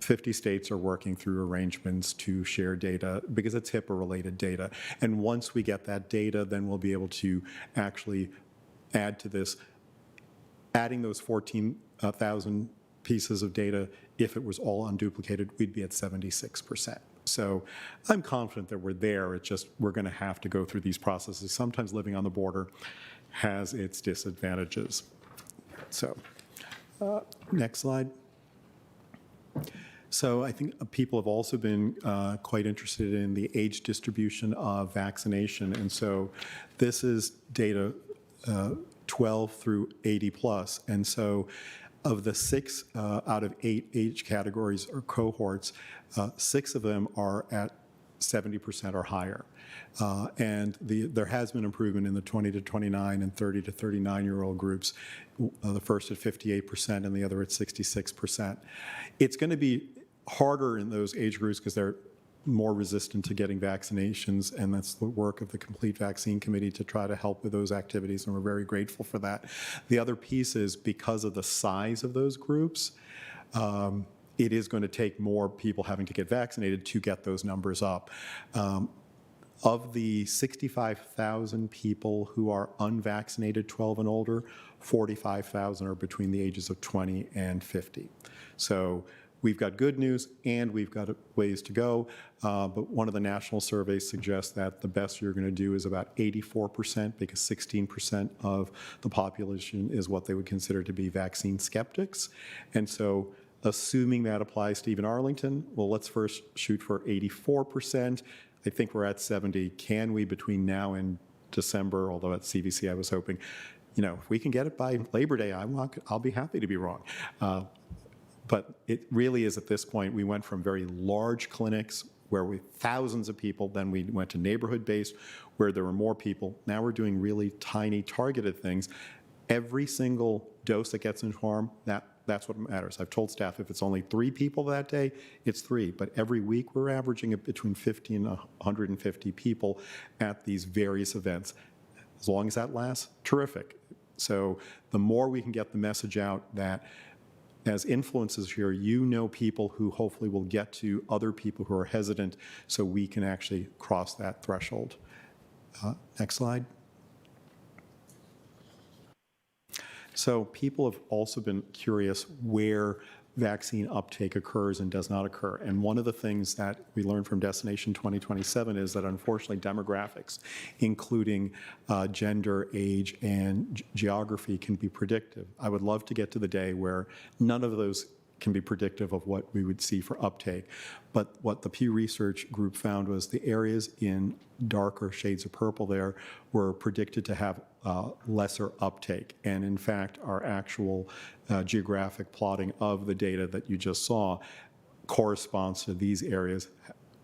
50 states are working through arrangements to share data because it's HIPAA-related data. And once we get that data, then we'll be able to actually add to this. Adding those 14,000 pieces of data, if it was all unduplicated, we'd be at 76%. So I'm confident that we're there. It's just we're going to have to go through these processes. Sometimes living on the border has its disadvantages. So next slide. So I think people have also been quite interested in the age distribution of vaccination. And so this is data 12 through 80 plus. And so of the 6 out of 8 age categories or cohorts, 6 of them are at 70% or higher. And there has been improvement in the 20 to 29 and 30 to 39-year-old groups, the first at 58% and the other at 66%. It's going to be harder in those age groups because they're more resistant to getting vaccinations, and that's the work of the Complete Vaccine Committee to try to help with those activities, and we're very grateful for that. The other piece is because of the size of those groups, it is going to take more people having to get vaccinated to get those numbers up. Of the 65,000 people who are unvaccinated 12 and older, 45,000 are between the ages of 20 and 50. So we've got good news and we've got ways to go, but one of the national surveys suggests that the best you're going to do is about 84% because 16% of the population is what they would consider to be vaccine skeptics. And so assuming that applies to even Arlington, well, let's first shoot for 84%. I think we're at 70. Can we, between now and December, although at CVC I was hoping, you know, if we can get it by Labor Day, I'll be happy to be wrong. But it really is at this point, we went from very large clinics where we thousands of people, then we went to neighborhood-based where there were more people. Now we're doing really tiny targeted things. Every single dose that gets into harm, that's what matters. I've told staff if it's only 3 people that day, it's 3. But every week we're averaging between 50 and 150 people at these various events. As long as that lasts, terrific. So the more we can get the message out that as influencers here, you know people who hopefully will get to other people who are hesitant so we can actually cross that threshold. Next slide. So people have also been curious where vaccine uptake occurs and does not occur. And one of the things that we learned from Destination 2027 is that unfortunately demographics, including gender, age, and geography can be predictive. I would love to get to the day where none of those can be predictive of what we would see for uptake. But what the Pew Research group found was the areas in darker shades of purple there were predicted to have lesser uptake. And in fact, our actual geographic plotting of the data that you just saw corresponds to these areas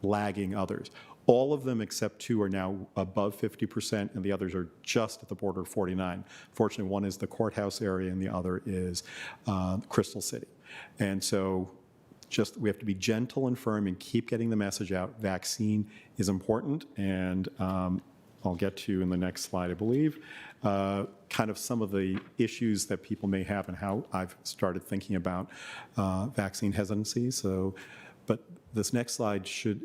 lagging others. All of them except 2 are now above 50%, and the others are just at the border of 49. Fortunately, one is the courthouse area, and the other is Crystal City. And so we have to be gentle and firm and keep getting the message out. Vaccine is important, and I'll get to in the next slide, I believe, kind of some of the issues that people may have and how I've started thinking about vaccine hesitancy. So, but this next slide should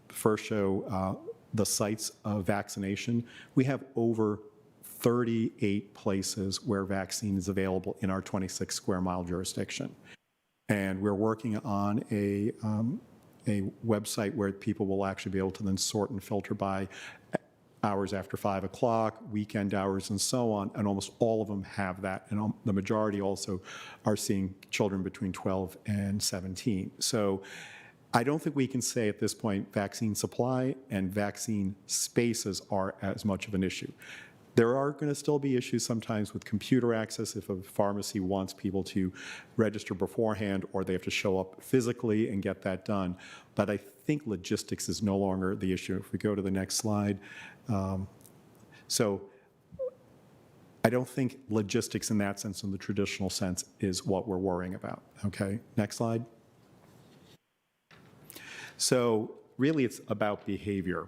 first show the sites of vaccination. We have over 38 places where vaccine is available in our 26 square mile jurisdiction. And we're working on a website where people will actually be able to then sort and filter by hours after 5 o'clock, weekend hours, and so on, and almost all of them have that. And the majority also are seeing children between 12 and 17. So I don't think we can say at this point vaccine supply and vaccine spaces are as much of an issue. There are going to still be issues sometimes with computer access if a pharmacy wants people to register beforehand or they have to show up physically and get that done. But I think logistics is no longer the issue. If we go to the next slide. So I don't think logistics in that sense, in the traditional sense, is what we're worrying about. Okay, next slide. So really it's about behavior.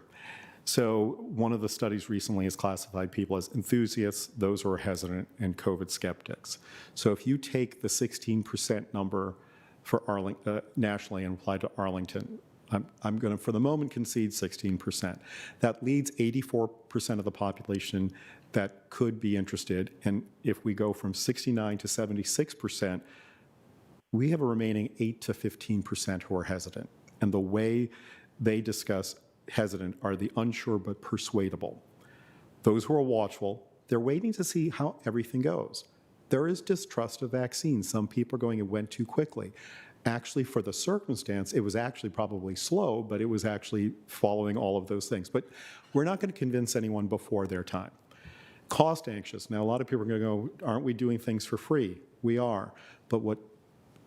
So one of the studies recently has classified people as enthusiasts, those who are hesitant, and COVID skeptics. So if you take the 16% number for nationally and apply to Arlington, I'm going to, for the moment, concede 16%. That leads 84% of the population that could be interested. And if we go from 69 to 76%, we have a remaining 8 to 15% who are hesitant. And the way they discuss hesitant are the unsure but persuadable. Those who are watchful, they're waiting to see how everything goes. There is distrust of vaccines. Some people are going, it went too quickly. Actually, for the circumstance, it was actually probably slow, but it was actually following all of those things. But we're not going to convince anyone before their time. Cost anxious. Now, a lot of people are going to go, aren't we doing things for free? We are. But what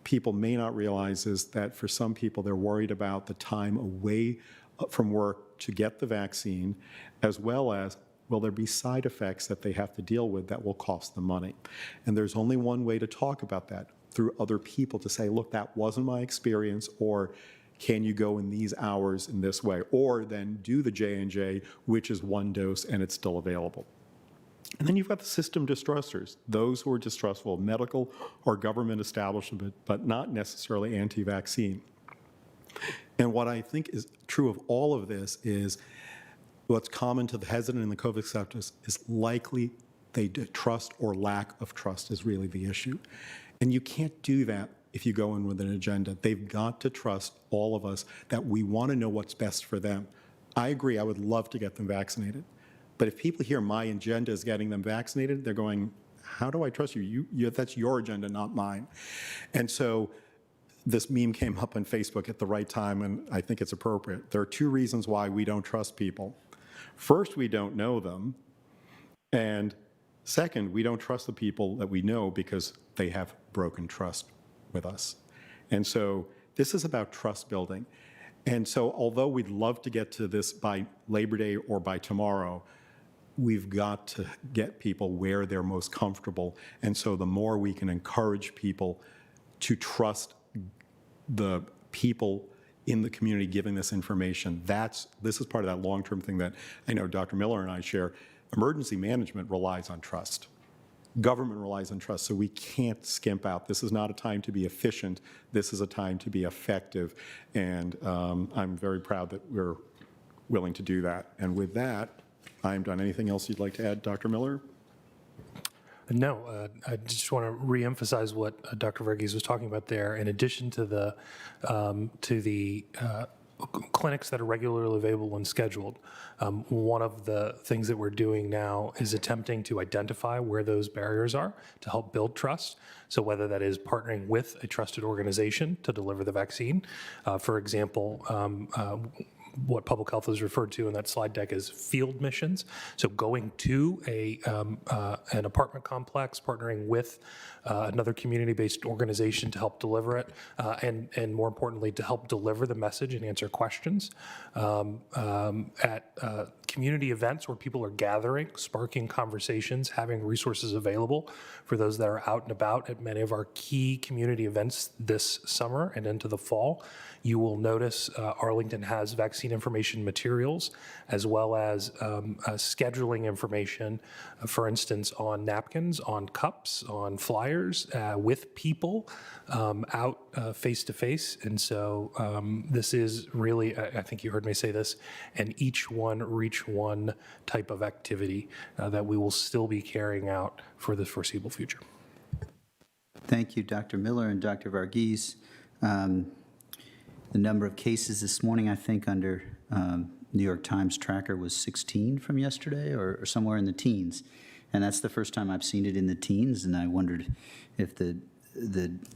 people may not realize is that for some people, they're worried about the time away from work to get the vaccine, as well as will there be side effects that they have to deal with that will cost them money. And there's only one way to talk about that, through other people, to say, look, that wasn't my experience, or can you go in these hours in this way, or then do the J&J, which is one dose and it's still available. And then you've got the system distrusters, those who are distrustful of medical or government establishment, but not necessarily anti-vaccine. And what I think is true of all of this is what's common to the hesitant and the COVID skeptics is likely they trust or lack of trust is really the issue. And you can't do that if you go in with an agenda. They've got to trust all of us that we want to know what's best for them. I agree, I would love to get them vaccinated. But if people hear my agenda is getting them vaccinated, they're going, how do I trust you? That's your agenda, not mine. And so this meme came up on Facebook at the right time, and I think it's appropriate. There are two reasons why we don't trust people. First, we don't know them. And second, we don't trust the people that we know because they have broken trust with us. And so this is about trust building. And so although we'd love to get to this by Labor Day or by tomorrow, we've got to get people where they're most comfortable. And so the more we can encourage people to trust the people in the community giving this information, this is part of that long-term thing that I know Dr. Miller and I share. Emergency management relies on trust. Government relies on trust, so we can't skimp out. This is not a time to be efficient. This is a time to be effective, and I'm very proud that we're willing to do that. And with that, I'm done. Anything else you'd like to add, Dr. Miller? No, I just want to reemphasize what Dr. Verghese was talking about there. In addition to the clinics that are regularly available and scheduled, one of the things that we're doing now is attempting to identify where those barriers are to help build trust. So whether that is partnering with a trusted organization to deliver the vaccine, for example, what public health is referred to in that slide deck as field missions. So going to an apartment complex, partnering with another community-based organization to help deliver it, and more importantly, to help deliver the message and answer questions at community events where people are gathering, sparking conversations, having resources available for those that are out and about at many of our key community events this summer and into the fall. You will notice Arlington has vaccine information materials as well as scheduling information, for instance, on napkins, on cups, on flyers with people out face-to-face. And so this is really, I think you heard me say this, an each one, reach one type of activity that we will still be carrying out for the foreseeable future. Thank you, Dr. Miller and Dr. Verghese. The number of cases this morning, I think, under New York Times tracker was 16 from yesterday, or somewhere in the teens. And that's the first time I've seen it in the teens, and I wondered if the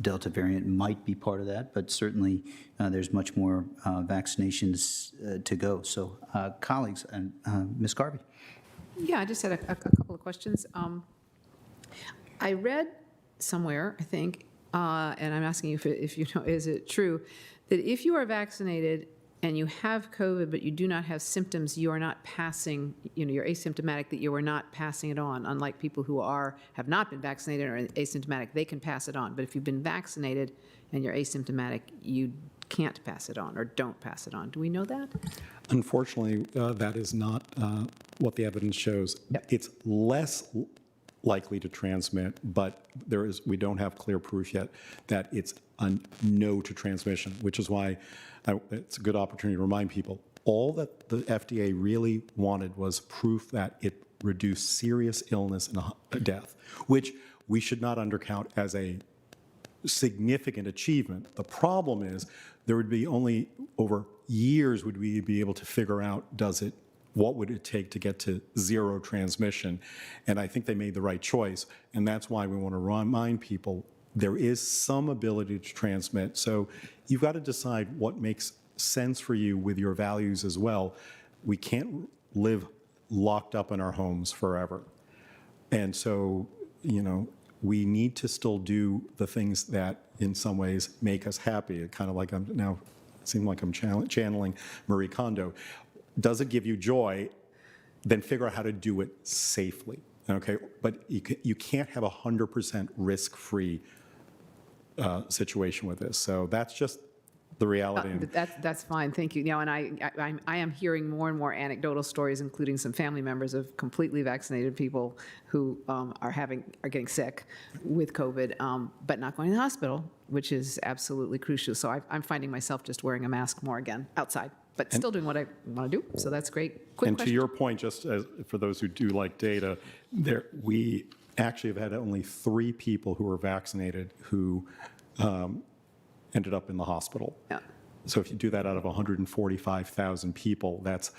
Delta variant might be part of that, but certainly there's much more vaccinations to go. So colleagues, and Ms. Garvey. Yeah, I just had a couple of questions. I read somewhere, I think, and I'm asking you if you know, is it true, that if you are vaccinated and you have COVID, but you do not have symptoms, you are not passing, you're asymptomatic, that you are not passing it on, unlike people who have not been vaccinated or asymptomatic, they can pass it on. But if you've been vaccinated and you're asymptomatic, you can't pass it on or don't pass it on. Do we know that? Unfortunately, that is not what the evidence shows. Yep. It's less likely to transmit, but we don't have clear proof yet that it's a no to transmission, which is why it's a good opportunity to remind people, all that the FDA really wanted was proof that it reduced serious illness and death, which we should not undercount as a significant achievement. The problem is there would be only over years would we be able to figure out what would it take to get to zero transmission. And I think they made the right choice. And that's why we want to remind people there is some ability to transmit. So you've got to decide what makes sense for you with your values as well. We can't live locked up in our homes forever. And so, we need to still do the things that in some ways make us happy. Kind of like it seems like I'm channeling Marie Kondo. Does it give you joy? Then figure out how to do it safely. Okay, but you can't have 100% risk-free situation with this. So that's just the reality. That's fine, thank you. And I am hearing more and more anecdotal stories, including some family members of completely vaccinated people who are getting sick with COVID, but not going to the hospital, which is absolutely crucial. So I'm finding myself just wearing a mask more again outside, but still doing what I want to do. So that's great. Quick and question. To your point, just as for those who do like data, we actually have had only 3 people who were vaccinated who ended up in the hospital. Yeah. So if you do that out of 145,000 people, that's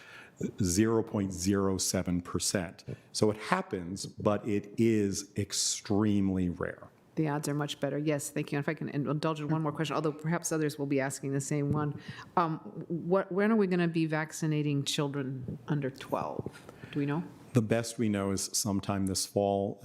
0.07%. So it happens, but it is extremely rare. The odds are much better. Yes, thank you. And if I can indulge in one more question, although perhaps others will be asking the same one. When are we going to be vaccinating children under 12? Do we know? The best we know is sometime this fall,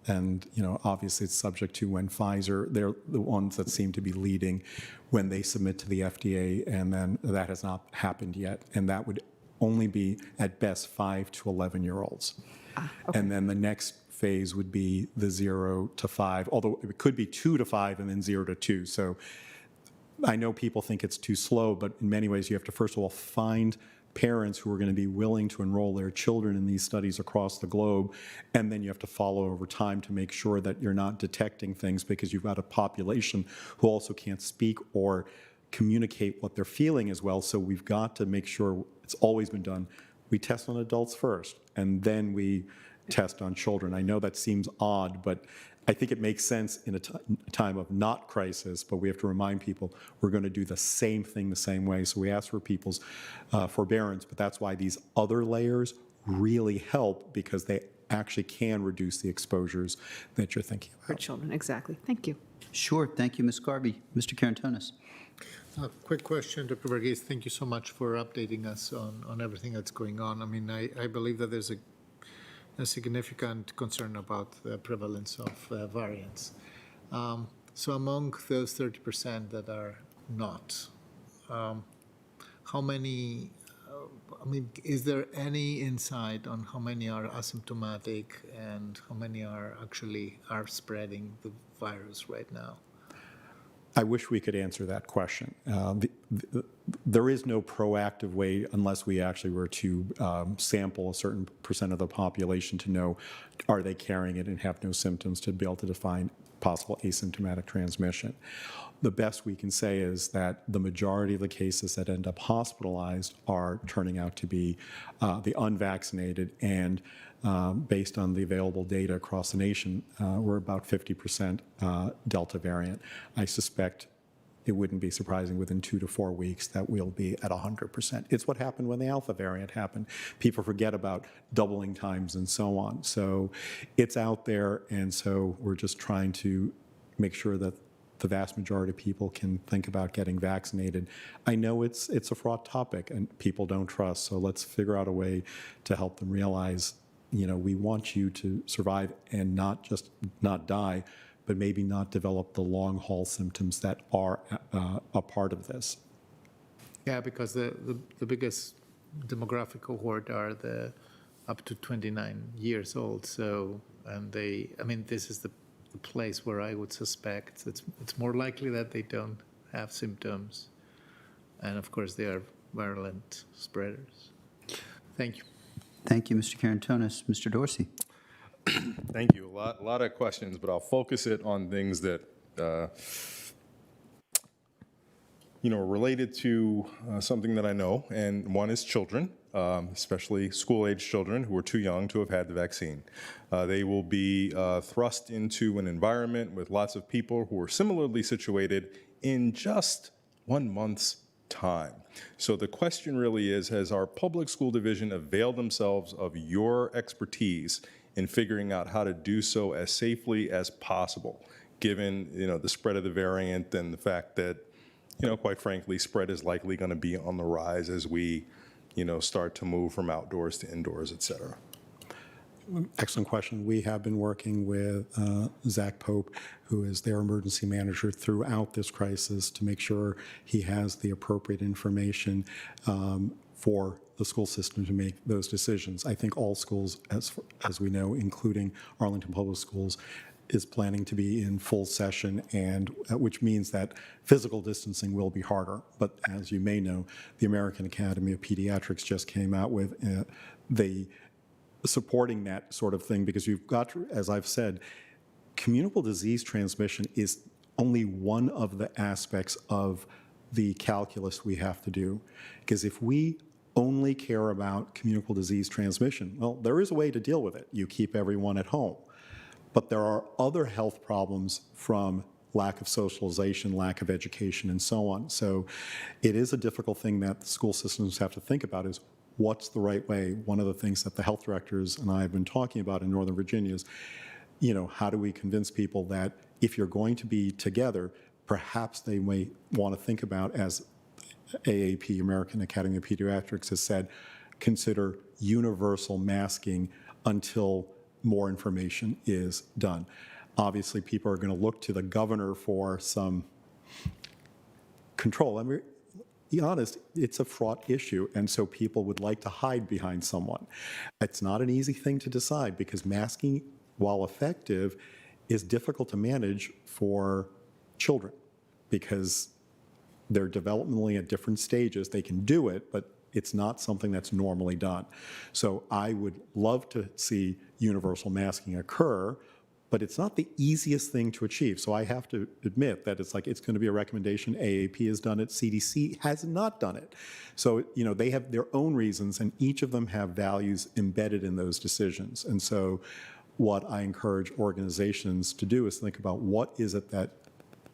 and obviously it's subject to when Pfizer, they're the ones that seem to be leading when they submit to the FDA, and then that has not happened yet, and that would only be at best 5 to 11-year-olds. Okay. And then the next phase would be the 0 to 5, although it could be 2 to 5 and then 0 to 2. So I know people think it's too slow, but in many ways you have to first of all find parents who are going to be willing to enroll their children in these studies across the globe, and then you have to follow over time to make sure that you're not detecting things, because you've got a population who also can't speak or communicate what they're feeling as well. So we've got to make sure, it's always been done, we test on adults first, and then we test on children. I know that seems odd, but I think it makes sense in a time of not crisis, but we have to remind people we're going to do the same thing the same way. So we ask for people's forbearance, but that's why these other layers really help, because they actually can reduce the exposures that you're thinking about. For children, exactly. Thank you. Sure, thank you, Ms. Garvey. Mr. Karantonis. Quick question, Dr. Verghese. Thank you so much for updating us on everything that's going on. I mean, I believe that there's a significant concern about the prevalence of variants. So among those 30% that are not, how many, is there any insight on how many are asymptomatic and how many are spreading the virus right now? I wish we could answer that question. There is no proactive way, unless we actually were to sample a certain percent of the population to know, are they carrying it and have no symptoms, to be able to define possible asymptomatic transmission. The best we can say is that the majority of the cases that end up hospitalized are turning out to be the unvaccinated, and based on the available data across the nation, we're about 50% Delta variant. I suspect it wouldn't be surprising within 2 to 4 weeks that we'll be at 100%. It's what happened when the Alpha variant happened. People forget about doubling times and so on. So it's out there, and so we're just trying to make sure that the vast majority of people can think about getting vaccinated. I know it's a fraught topic and people don't trust, so let's figure out a way to help them realize, we want you to survive and not just not die, but maybe not develop the long haul symptoms that are a part of this. Yeah, because the biggest demographic cohort are the up to 29 years old. So, and this is the place where I would suspect it's more likely that they don't have symptoms. And of course, they are virulent spreaders. Thank you. Thank you, Mr. Carantonis. Mr. Dorsey. Thank you. A lot of questions, but I'll focus it on things that, related to something that I know, and one is children, especially school-age children who are too young to have had the vaccine. They will be thrust into an environment with lots of people who are similarly situated in just 1 month's time. So the question really is, has our public school division availed themselves of your expertise in figuring out how to do so as safely as possible, given the spread of the variant and the fact that, quite frankly, spread is likely going to be on the rise as we, start to move from outdoors to indoors, et cetera? Excellent question. We have been working with Zach Pope, who is their emergency manager throughout this crisis, to make sure he has the appropriate information for the school system to make those decisions. I think all schools, as we know, including Arlington Public Schools, is planning to be in full session, and which means that physical distancing will be harder. But as you may know, the American Academy of Pediatrics just came out with the supporting that sort of thing, because you've got, as I've said, communicable disease transmission is only one of the aspects of the calculus we have to do. Because if we only care about communicable disease transmission, well, there is a way to deal with it. You keep everyone at home. But there are other health problems from lack of socialization, lack of education, and so on. So it is a difficult thing that the school systems have to think about, is what's the right way? One of the things that the health directors and I have been talking about in Northern Virginia is, how do we convince people that if you're going to be together, perhaps they may want to think about, as AAP, American Academy of Pediatrics, has said, consider universal masking until more information is done. Obviously, people are going to look to the governor for some control. I mean, be honest, it's a fraught issue, and so people would like to hide behind someone. It's not an easy thing to decide, because masking, while effective, is difficult to manage for children, because they're developmentally at different stages. They can do it, but it's not something that's normally done. So I would love to see universal masking occur, but it's not the easiest thing to achieve. So I have to admit that it's going to be a recommendation. AAP has done it. CDC has not done it. So, they have their own reasons, and each of them have values embedded in those decisions. And so what I encourage organizations to do is think about what is it that,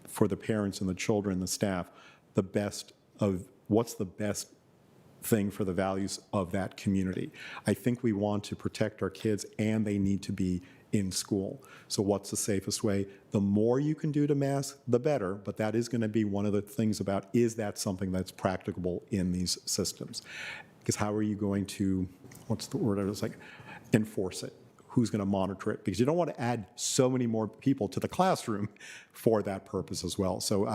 for the parents and the children and the staff, what's the best thing for the values of that community. I think we want to protect our kids, and they need to be in school. So what's the safest way? The more you can do to mask, the better, but that is going to be one of the things about, is that something that's practicable in these systems? Because how are you going to, what's the word I was like, enforce it? Who's going to monitor it? Because you don't want to add so many more people to the classroom for that purpose as well. So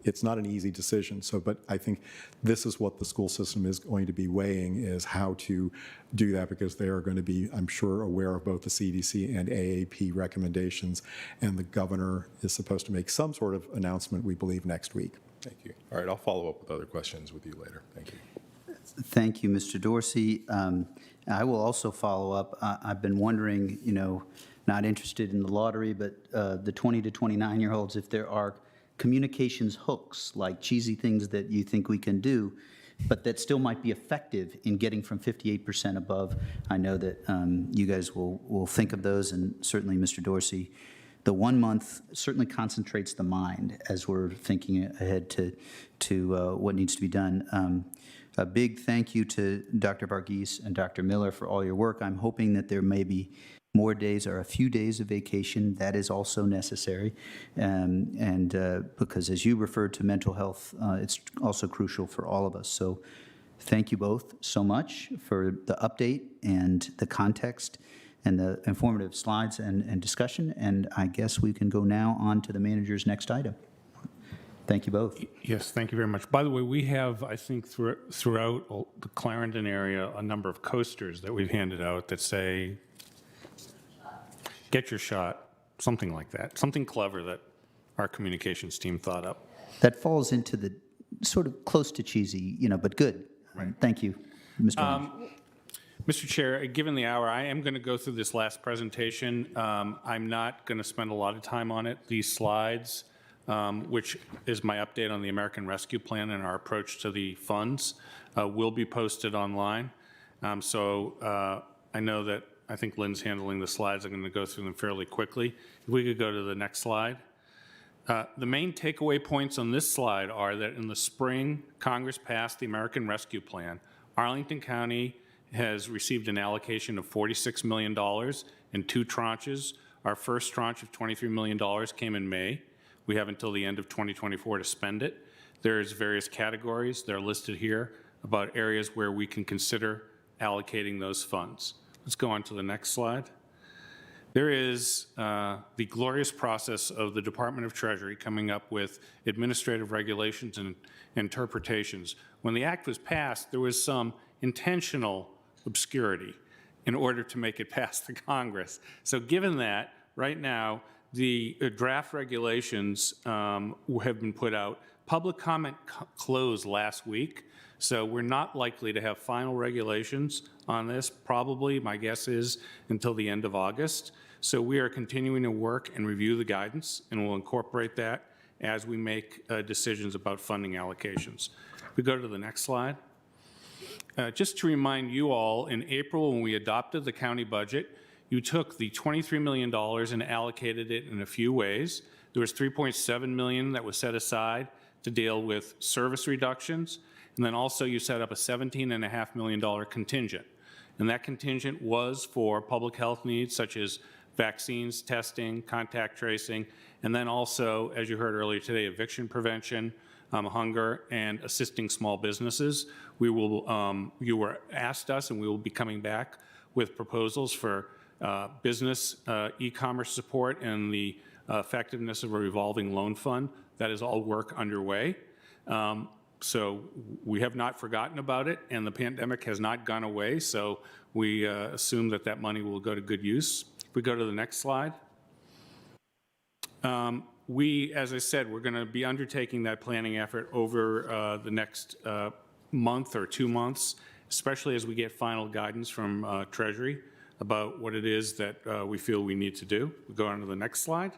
it's not an easy decision. So, but I think this is what the school system is going to be weighing, is how to do that, because they are going to be, I'm sure, aware of both the CDC and AAP recommendations, and the governor is supposed to make some sort of announcement, we believe, next week. Thank you. All right, I'll follow up with other questions with you later. Thank you. Thank you, Mr. Dorsey. I will also follow up. I've been wondering, not interested in the lottery, but the 20 to 29-year-olds, if there are communications hooks, like cheesy things that you think we can do, but that still might be effective in getting from 58% above. I know that you guys will think of those, and certainly Mr. Dorsey the 1 month certainly concentrates the mind as we're thinking ahead to what needs to be done. A big thank you to Dr. Varghese and Dr. Miller for all your work. I'm hoping that there may be more days or a few days of vacation. That is also necessary. Because as you referred to mental health, it's also crucial for all of us. So thank you both so much for the update and the context and the informative slides and discussion. And I guess we can go now on to the manager's next item. Thank you both. Yes, thank you very much. By the way, we have, I think, throughout the Clarendon area, a number of coasters that we've handed out that say, "Get your shot," something like that, something clever that our communications team thought up. That falls into the sort of close to cheesy, but good. Right. Thank you, Mr. Lynch. Mr. Chair, given the hour, I am going to go through this last presentation. I'm not going to spend a lot of time on it. These slides, which is my update on the American Rescue Plan and our approach to the funds, will be posted online. I know that I think Lynn's handling the slides. I'm going to go through them fairly quickly. If we could go to the next slide. The main takeaway points on this slide are that in the spring, Congress passed the American Rescue Plan. Arlington County has received an allocation of $46 million in 2 tranches. Our first tranche of $23 million came in May. We have until the end of 2024 to spend it. There's various categories. They're listed here about areas where we can consider allocating those funds. Let's go on to the next slide. There is the glorious process of the Department of Treasury coming up with administrative regulations and interpretations. When the act was passed, there was some intentional obscurity in order to make it past the Congress. So given that, right now, the draft regulations have been put out. Public comment closed last week, so we're not likely to have final regulations on this, probably, my guess is, until the end of August. So we are continuing to work and review the guidance, and we'll incorporate that as we make decisions about funding allocations. We go to the next slide. Just to remind you all, in April when we adopted the county budget, you took the $23 million and allocated it in a few ways. There was $3.7 million that was set aside to deal with service reductions, and then also you set up a $17.5 million contingent. And that contingent was for public health needs such as vaccines, testing, contact tracing, and then also, as you heard earlier today, eviction prevention, hunger, and assisting small businesses. We will, you were asked us, and we will be coming back with proposals for business e-commerce support and the effectiveness of a revolving loan fund. That is all work underway. So we have not forgotten about it, and the pandemic has not gone away, so we assume that that money will go to good use. If we go to the next slide. We, as I said, we're going to be undertaking that planning effort over the next month or 2 months, especially as we get final guidance from Treasury about what it is that we feel we need to do. We go on to the next slide.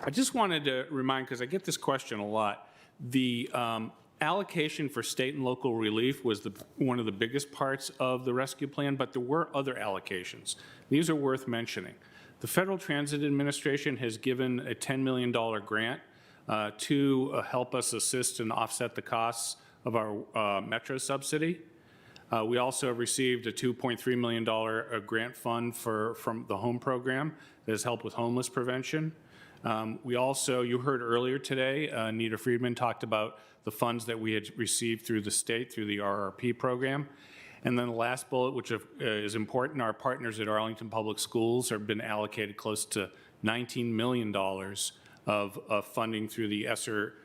I just wanted to remind, because I get this question a lot, the allocation for state and local relief was one of the biggest parts of the rescue plan, but there were other allocations. These are worth mentioning. The Federal Transit Administration has given a $10 million grant to help us assist and offset the costs of our Metro subsidy. We also have received a $2.3 million grant fund from the home program that has helped with homeless prevention. We also, you heard earlier today, Nita Friedman talked about the funds that we had received through the state, through the RRP program. And then the last bullet, which is important, our partners at Arlington Public Schools have been allocated close to $19 million of funding through the ESSER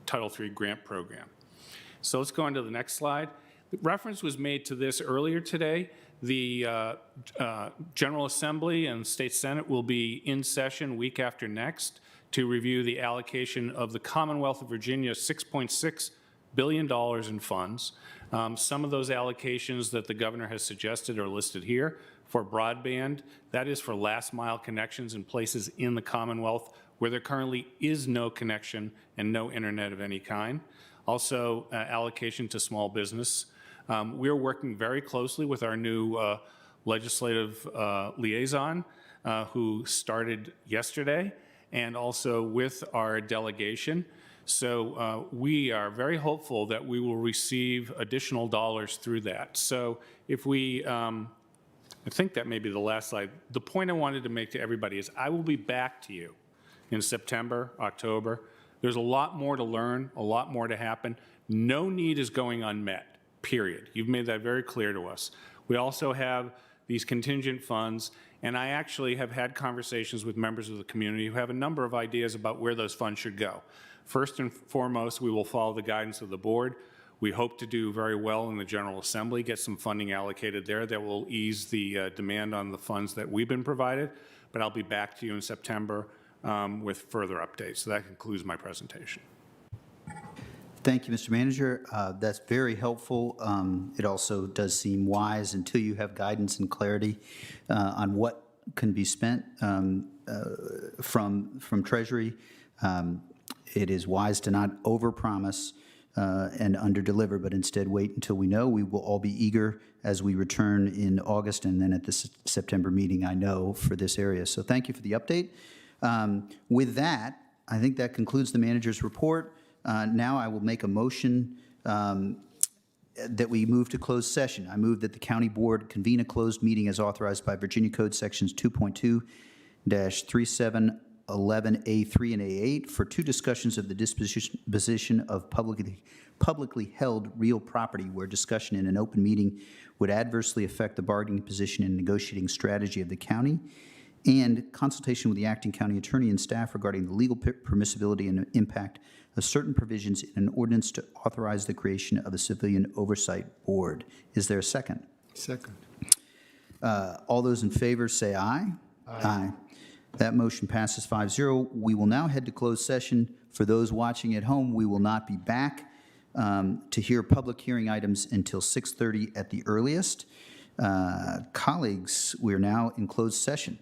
Title III grant program. So let's go on to the next slide. Reference was made to this earlier today. The General Assembly and State Senate will be in session week after next to review the allocation of the Commonwealth of Virginia $6.6 billion in funds. Some of those allocations that the governor has suggested are listed here. For broadband, that is for last mile connections in places in the Commonwealth where there currently is no connection and no internet of any kind. Also, allocation to small business. We're working very closely with our new legislative liaison who started yesterday, and also with our delegation. So we are very hopeful that we will receive additional dollars through that. So if we, I think that may be the last slide. The point I wanted to make to everybody is I will be back to you in September, October. There's a lot more to learn, a lot more to happen. No need is going unmet, period. You've made that very clear to us. We also have these contingent funds, and I actually have had conversations with members of the community who have a number of ideas about where those funds should go. First and foremost, we will follow the guidance of the board. We hope to do very well in the General Assembly, get some funding allocated there that will ease the demand on the funds that we've been provided, but I'll be back to you in September with further updates. So that concludes my presentation. Thank you, Mr. Manager. That's very helpful. It also does seem wise until you have guidance and clarity on what can be spent from Treasury. It is wise to not overpromise and underdeliver, but instead wait until we know. We will all be eager as we return in August and then at the September meeting, I know, for this area. So thank you for the update. With that, I think that concludes the manager's report. Now I will make a motion that we move to closed session. I move that the county board convene a closed meeting as authorized by Virginia Code Sections 2.2-3711A3 and A8 for two discussions of the disposition of publicly held real property where discussion in an open meeting would adversely affect the bargaining position and negotiating strategy of the county, and consultation with the acting county attorney and staff regarding the legal permissibility and impact of certain provisions in an ordinance to authorize the creation of a civilian oversight board. Is there a second? Second. All those in favor say aye. Aye. That motion passes 5-0. We will now head to closed session. For those watching at home, we will not be back to hear public hearing items until 6:30 at the earliest. Colleagues, we are now in closed session.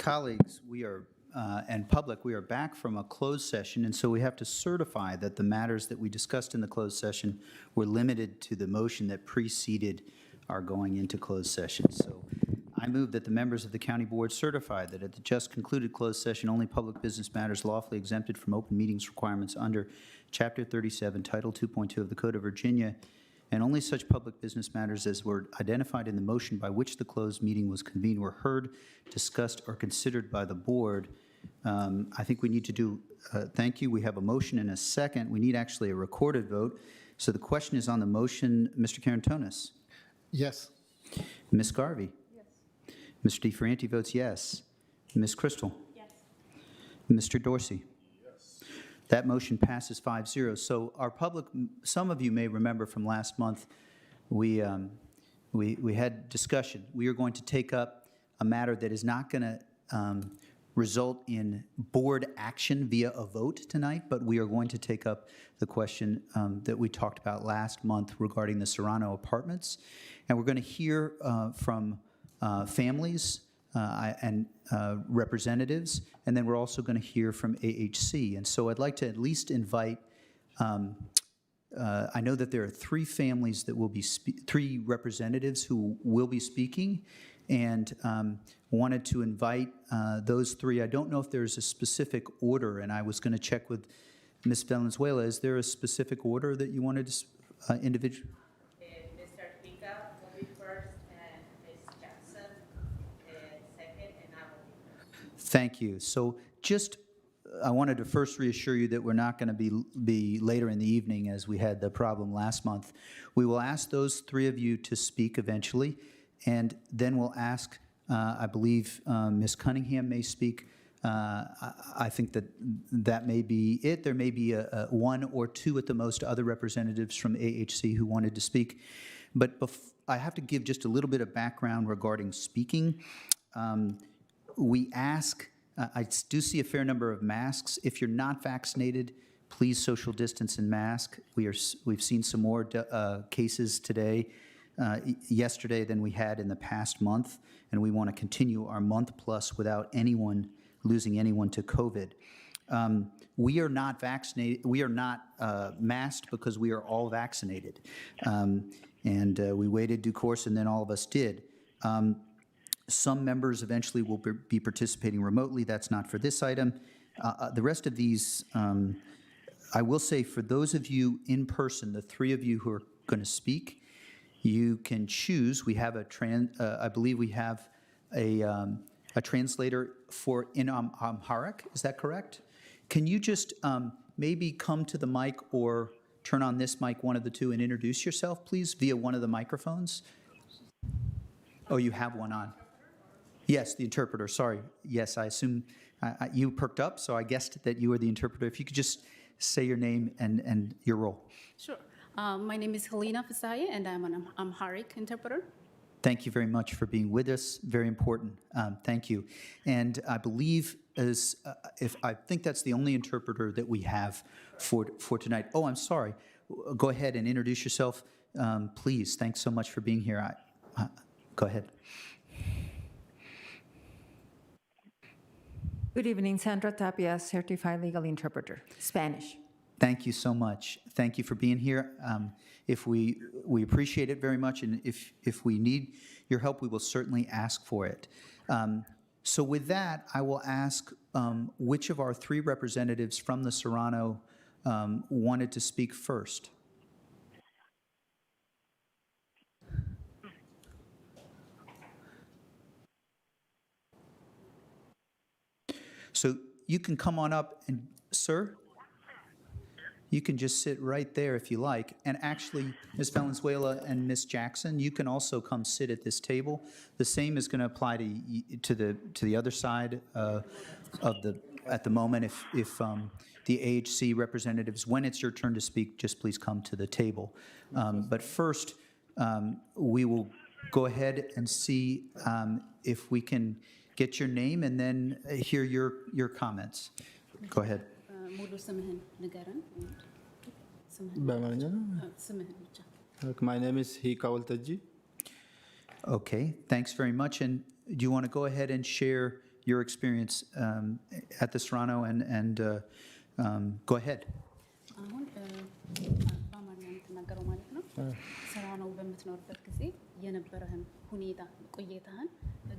Colleagues, we are, and public, we are back from a closed session, and so we have to certify that the matters that we discussed in the closed session were limited to the motion that preceded our going into closed session. So I move that the members of the county board certify that at the just concluded closed session, only public business matters lawfully exempted from open meetings requirements under Chapter 37, Title 2.2 of the Code of Virginia, and only such public business matters as were identified in the motion by which the closed meeting was convened were heard, discussed, or considered by the board. I think we need to do, thank you, we have a motion and a second. We need actually a recorded vote. So the question is on the motion, Mr. Carantonis. Yes. Ms. Garvey? Yes. Mr. DeFranti votes yes. Ms. Crystal? Yes. Mr. Dorsey? That motion passes 5-0. So our public, some of you may remember from last month, we had discussion. We are going to take up a matter that is not going to result in board action via a vote tonight, but we are going to take up the question that we talked about last month regarding the Serrano apartments. And we're going to hear from families and representatives, and then we're also going to hear from AHC. And so I'd like to at least invite, I know that there are three families that will be, three representatives who will be speaking, and wanted to invite those three. I don't know if there's a specific order, and I was going to check with Ms. Valenzuela. Is there a specific order that you wanted to individual? Mr. Pica will be first, and Ms. Jackson second, and I will be first. Thank you. So just, I wanted to first reassure you that we're not going to be later in the evening as we had the problem last month. We will ask those three of you to speak eventually, and then we'll ask, I believe Ms. Cunningham may speak. I think that may be it. There may be one or two at the most other representatives from AHC who wanted to speak. But I have to give just a little bit of background regarding speaking. We ask, I do see a fair number of masks. If you're not vaccinated, please social distance and mask. We've seen some more cases today, yesterday than we had in the past month, and we want to continue our month plus without anyone losing anyone to COVID. We are not vaccinated. We are not masked because we are all vaccinated, and we waited due course, and then all of us did. Some members eventually will be participating remotely. That's not for this item. The rest of these, I will say, for those of you in person, the three of you who are going to speak, you can choose. We have I believe we have a translator in Amharic. Is that correct? Can you just maybe come to the mic or turn on this mic, one of the two, and introduce yourself, please, via one of the microphones? Oh, you have one on. Yes, the interpreter, sorry. Yes, I assume you perked up, so I guessed that you were the interpreter. If you could just say your name and your role. Sure. My name is Helena Fasaye, and I'm an Amharic interpreter. Thank you very much for being with us. Very important. Thank you. And I believe I think that's the only interpreter that we have for tonight. Oh, I'm sorry. Go ahead and introduce yourself, please. Thanks so much for being here. Go ahead. Good evening, Sandra Tapia, Certified Legal Interpreter, Spanish. Thank you so much. Thank you for being here. We appreciate it very much, and if we need your help, we will certainly ask for it. So with that, I will ask which of our three representatives from the Serrano wanted to speak first. So you can come on up and, sir, you can just sit right there if you like. And actually, Ms. Valenzuela and Ms. Jackson, you can also come sit at this table. The same is going to apply to the other side at the moment. If the AHC representatives, when it's your turn to speak, just please come to the table. But first, we will go ahead and see if we can get your name and then hear your comments. Go ahead. My name is Hika Waltaji. Okay, thanks very much. And do you want to go ahead and share your experience at the Serrano and go ahead. አሁን በአማርኛ የምትናገረው ማለት ነው። ሰራኖ በምትኖርበት ጊዜ የነበረህን ሁኔታ ቆይታህን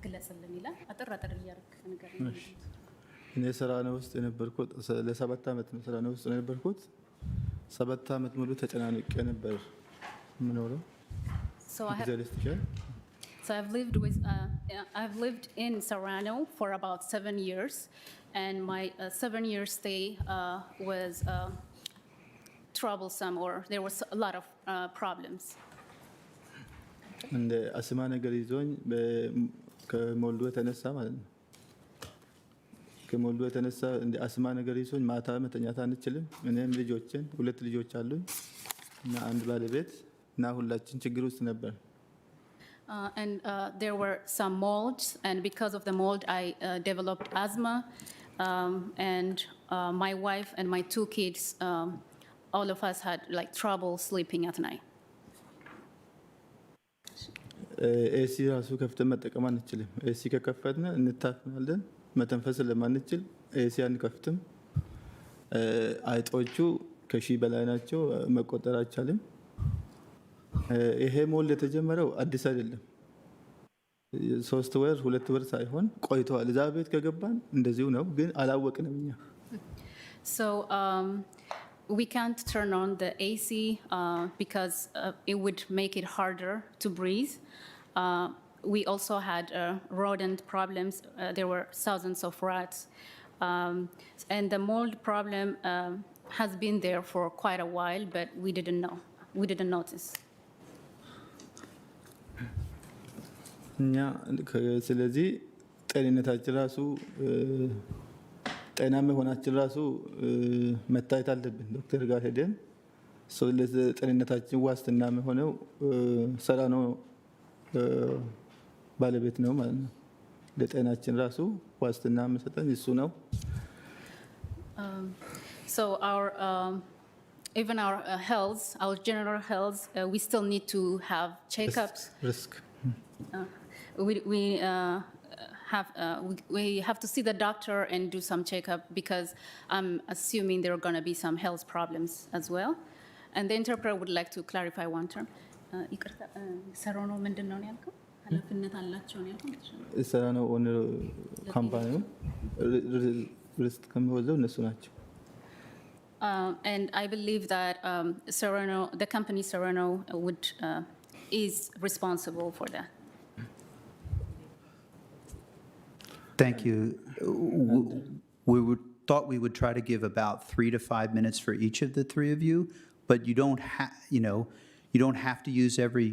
ግለጽልን ይላል። አጠር አጠር እያደረክ ንገረኝ። እኔ ሰራኖ ውስጥ የነበርኩት ለ7 ዓመት ነው። ሰራኖ ውስጥ የነበርኩት 7 ዓመት ሙሉ ተጨናንቄ ነበር የምኖረው። So I've lived in Serrano for about 7 years, and my 7-year stay was troublesome, or there was a lot of problems. እንደ አስማ ነገር ይዞኝ ከሞልዶ የተነሳ ማለት ነው። ከሞልዶ የተነሳ እንደ አስማ ነገር ይዞኝ ማታ መተኛት አንችልም። እኔም ልጆችን 2 ልጆች አሉኝ እና አንድ ባለቤት እና ሁላችን ችግር ውስጥ ነበር። And there were some molds, and because of the mold, I developed asthma. And my wife and my 2 kids, all of us had like trouble sleeping at night. ኤሲ ራሱ ከፍተን መጠቀም አንችልም። ኤሲ ከከፈትን እንታፍናለን። መተንፈስ ለማንችል ኤሲ አንከፍትም። አይጦቹ ከሺህ በላይ ናቸው፣ መቆጠር አይቻልም። ይሄ ሞልድ የተጀመረው አዲስ አይደለም። 3 ወር 2 ወር ሳይሆን ቆይቷል። እዛ ቤት ከገባን እንደዚሁ ነው፣ ግን አላወቅንም እኛ። So we can't turn on the AC because it would make it harder to breathe. We also had rodent problems. There were thousands of rats. And the mold problem has been there for quite a while, but we didn't know. We didn't notice. እኛ ስለዚህ ጤንነታችን ራሱ ጤናማ መሆናችን ራሱ መታየት አለብን። ዶክተር ጋር ሄደን ለጤንነታችን ዋስትና የሆነው ሰራኖ ባለቤት ነው ማለት ነው። ለጤናችን ራሱ ዋስትና የሚሰጠን እሱ ነው። So even our health, our general health, we still need to have checkups. Risk. We have to see the doctor and do some checkup, because I'm assuming there are going to be some health problems as well. And the interpreter would like to clarify one term. ሰራኖ ምንድን ነው ያልከው? ኃላፊነት አላቸው ነው ያልከው? ሰራኖ ኦነር ካምፓኒ ሪስክ ከሚወስደው እነሱ ናቸው። And I believe that Serrano, the company Serrano, is responsible for that. Thank you. Thought we would try to give about 3 to 5 minutes for each of the 3 of you, but you don't have to use every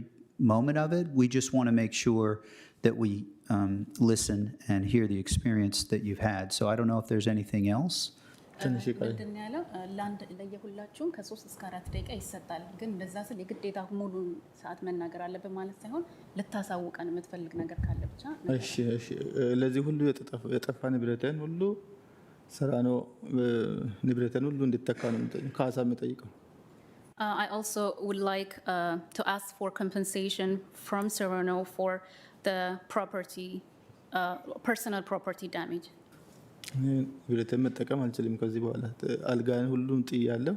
moment of it. We just want to make sure that we listen and hear the experience that you've had. So I don't know if there's anything else. ምንድን ያለው ለየሁላችሁም ከ3 እስከ 4 ደቂቃ ይሰጣል። ግን እንደዛ ስል የግዴታ ሙሉ ሰዓት መናገር አለብን ማለት ሳይሆን ልታሳውቀን የምትፈልግ ነገር ካለ ብቻ። እሺ ለዚህ ሁሉ የጠፋ ንብረትን ሁሉ ሰራኖ ንብረትን ሁሉ እንድትተካ ነው ካሳ የምጠይቀው። I also would like to ask for compensation from Serrano for the property, personal property damage. ንብረትን መጠቀም አልችልም ከዚህ በኋላ። አልጋን ሁሉም ጥያለሁ፣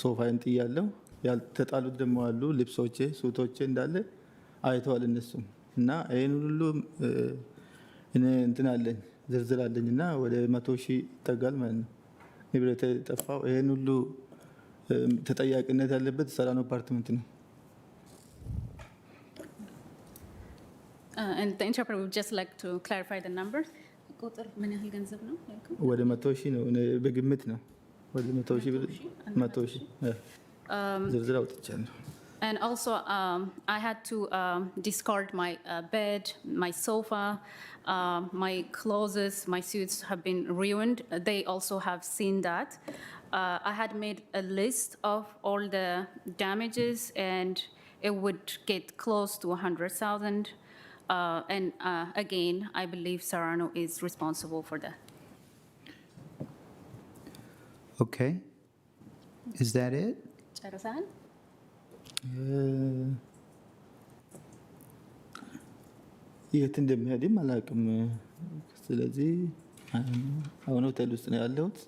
ሶፋን ጥያለሁ። ያልተጣሉት ደግሞ አሉ፣ ልብሶቼ፣ ሱቶቼ እንዳለ አይተዋል እነሱም። እና ይሄን ሁሉ እኔ እንትን አለኝ ዝርዝር አለኝ እና ወደ 100,000 ይጠጋል ማለት ነው ንብረቴ ጠፋው። ይሄን ሁሉ ተጠያቂነት ያለበት ሰራኖ አፓርትመንት ነው። And the interpreter would just like to clarify the numbers. ቁጥር ምን ያህል ገንዘብ ነው ያልከው? ወደ 100,000 ነው፣ በግምት ነው። ወደ 100,000 ዝርዝር አውጥቻለሁ። And also, I had to discard my bed, my sofa, my clothes, my suits have been ruined. They also have seen that. I had made a list of all the damages, and it would get close to 100,000. And again, I believe Serrano is responsible for that. Okay. Is that it? የት እንደሚሄድም አላውቅም። ስለዚህ አሁን ሆቴል ውስጥ ነው ያለሁት።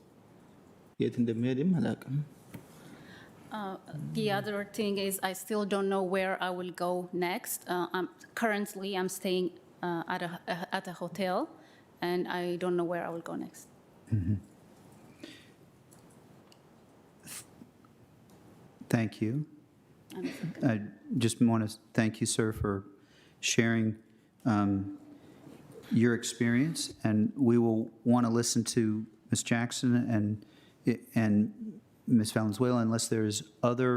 የት እንደሚሄድም አላውቅም። The other thing is I still don't know where I will go next. Currently, I'm staying at a hotel, and I don't know where I will go next. Thank you. I just want to thank you, sir, for sharing your experience, and we will want to listen to Ms. Jackson and Ms. Valenzuela unless there's other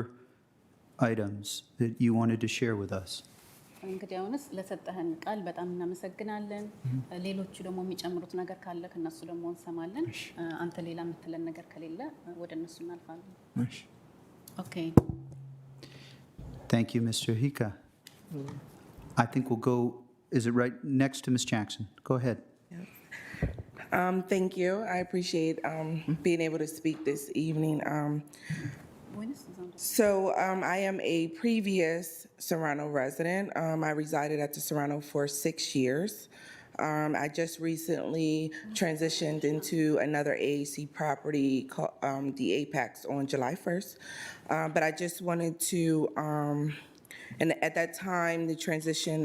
items that you wanted to share with us. እንግዲህ አሁንስ ለሰጠህን ቃል በጣም እናመሰግናለን። ሌሎቹ ደግሞ የሚጨምሩት ነገር ካለ ከነሱ ደግሞ እንሰማለን። አንተ ሌላ የምትለን ነገር ከሌለ ወደ እነሱ እናልፋለን። Okay. Thank you, Mr. Hika. I think we'll go, is it right next to Ms. Jackson? Go ahead. Thank you. I appreciate being able to speak this evening. So I am a previous Serrano resident. I resided at the Serrano for 6 years. I just recently transitioned into another AAC property called the Apex on July 1st. But I just wanted to, and at that time, the transition,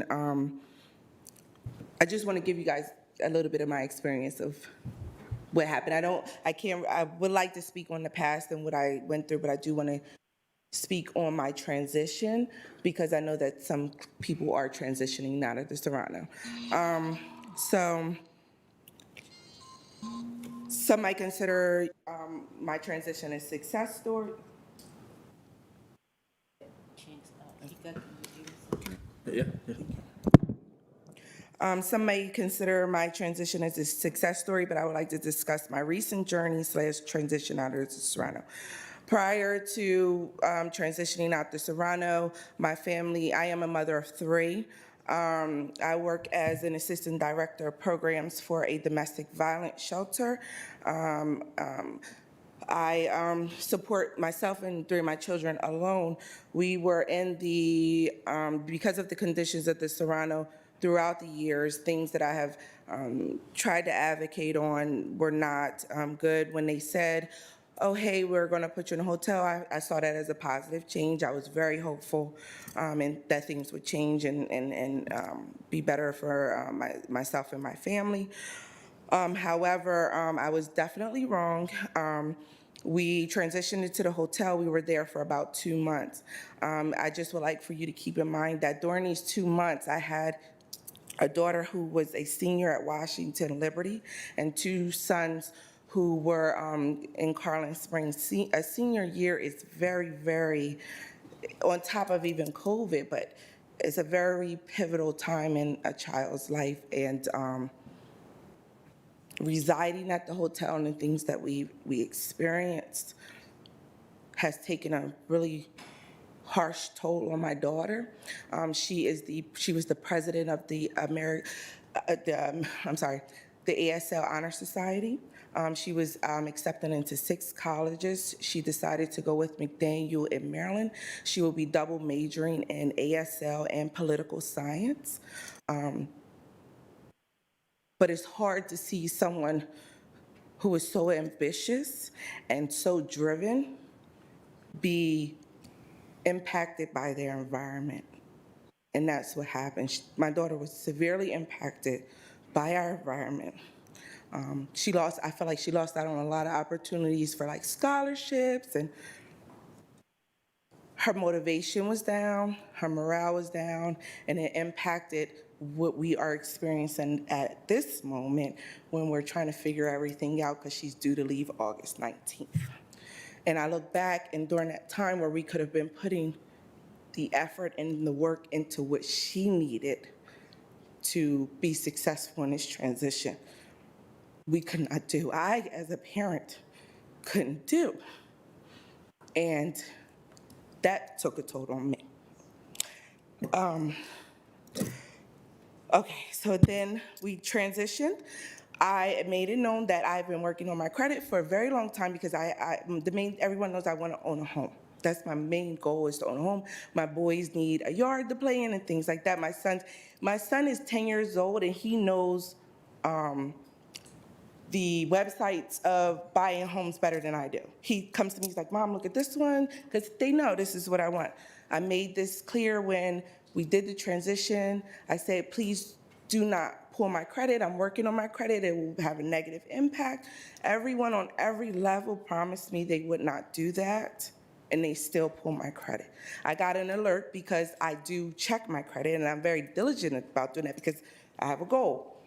I just want to give you guys a little bit of my experience of what happened. I would like to speak on the past and what I went through, but I do want to speak on my transition because I know that some people are transitioning out of the Serrano. So some might consider my transition a success story. Some may consider my transition as a success story, but I would like to discuss my recent journey / transition out of the Serrano. Prior to transitioning out the Serrano, my family, I am a mother of 3. I work as an assistant director of programs for a domestic violence shelter. I support myself and 3 of my children alone. We were in the, because of the conditions of the Serrano throughout the years, things that I have tried to advocate on were not good. When they said, oh, hey, we're going to put you in a hotel, I saw that as a positive change. I was very hopeful and that things would change and be better for myself and my family. However, I was definitely wrong. We transitioned into the hotel. We were there for about 2 months. I just would like for you to keep in mind that during these 2 months, I had a daughter who was a senior at Washington Liberty and 2 sons who were in Carlin Springs. A senior year is very, very, on top of even COVID, but it's a very pivotal time in a child's life. And residing at the hotel and the things that we experienced has taken a really harsh toll on my daughter. She was the president of the the ASL Honor Society. She was accepted into 6 colleges. She decided to go with McDaniel in Maryland. She will be double majoring in ASL and political science. But it's hard to see someone who is so ambitious and so driven be impacted by their environment. And that's what happened. My daughter was severely impacted by our environment. I felt like she lost out on a lot of opportunities for like scholarships, and her motivation was down, her morale was down, and it impacted what we are experiencing at this moment when we're trying to figure everything out because she's due to leave August 19th. And I look back, and during that time where we could have been putting the effort and the work into what she needed to be successful in this transition, we could not do. I, as a parent, couldn't do. And that took a toll on me. Okay, so then we transitioned. I made it known that I've been working on my credit for a very long time because everyone knows I want to own a home. That's my main goal, is to own a home. My boys need a yard to play in and things like that. My son is 10 years old, and he knows the websites of buying homes better than I do. He comes to me, he's like, Mom, look at this one, because they know this is what I want. I made this clear when we did the transition. I said, please do not pull my credit. I'm working on my credit. It will have a negative impact. Everyone on every level promised me they would not do that, and they still pull my credit. I got an alert because I do check my credit, and I'm very diligent about doing that because I have a goal.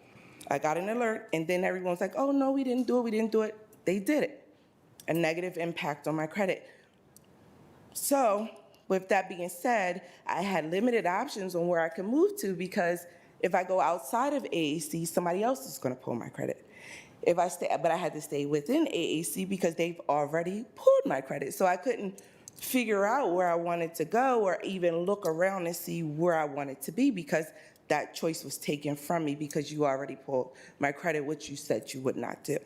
I got an alert, and then everyone's like, oh, no, we didn't do it. They did it. A negative impact on my credit. So with that being said, I had limited options on where I could move to, because if I go outside of AAC, somebody else is going to pull my credit. If I stay, but I had to stay within AAC because they've already pulled my credit. So I couldn't figure out where I wanted to go or even look around and see where I wanted to be, because that choice was taken from me because you already pulled my credit, which you said you would not do.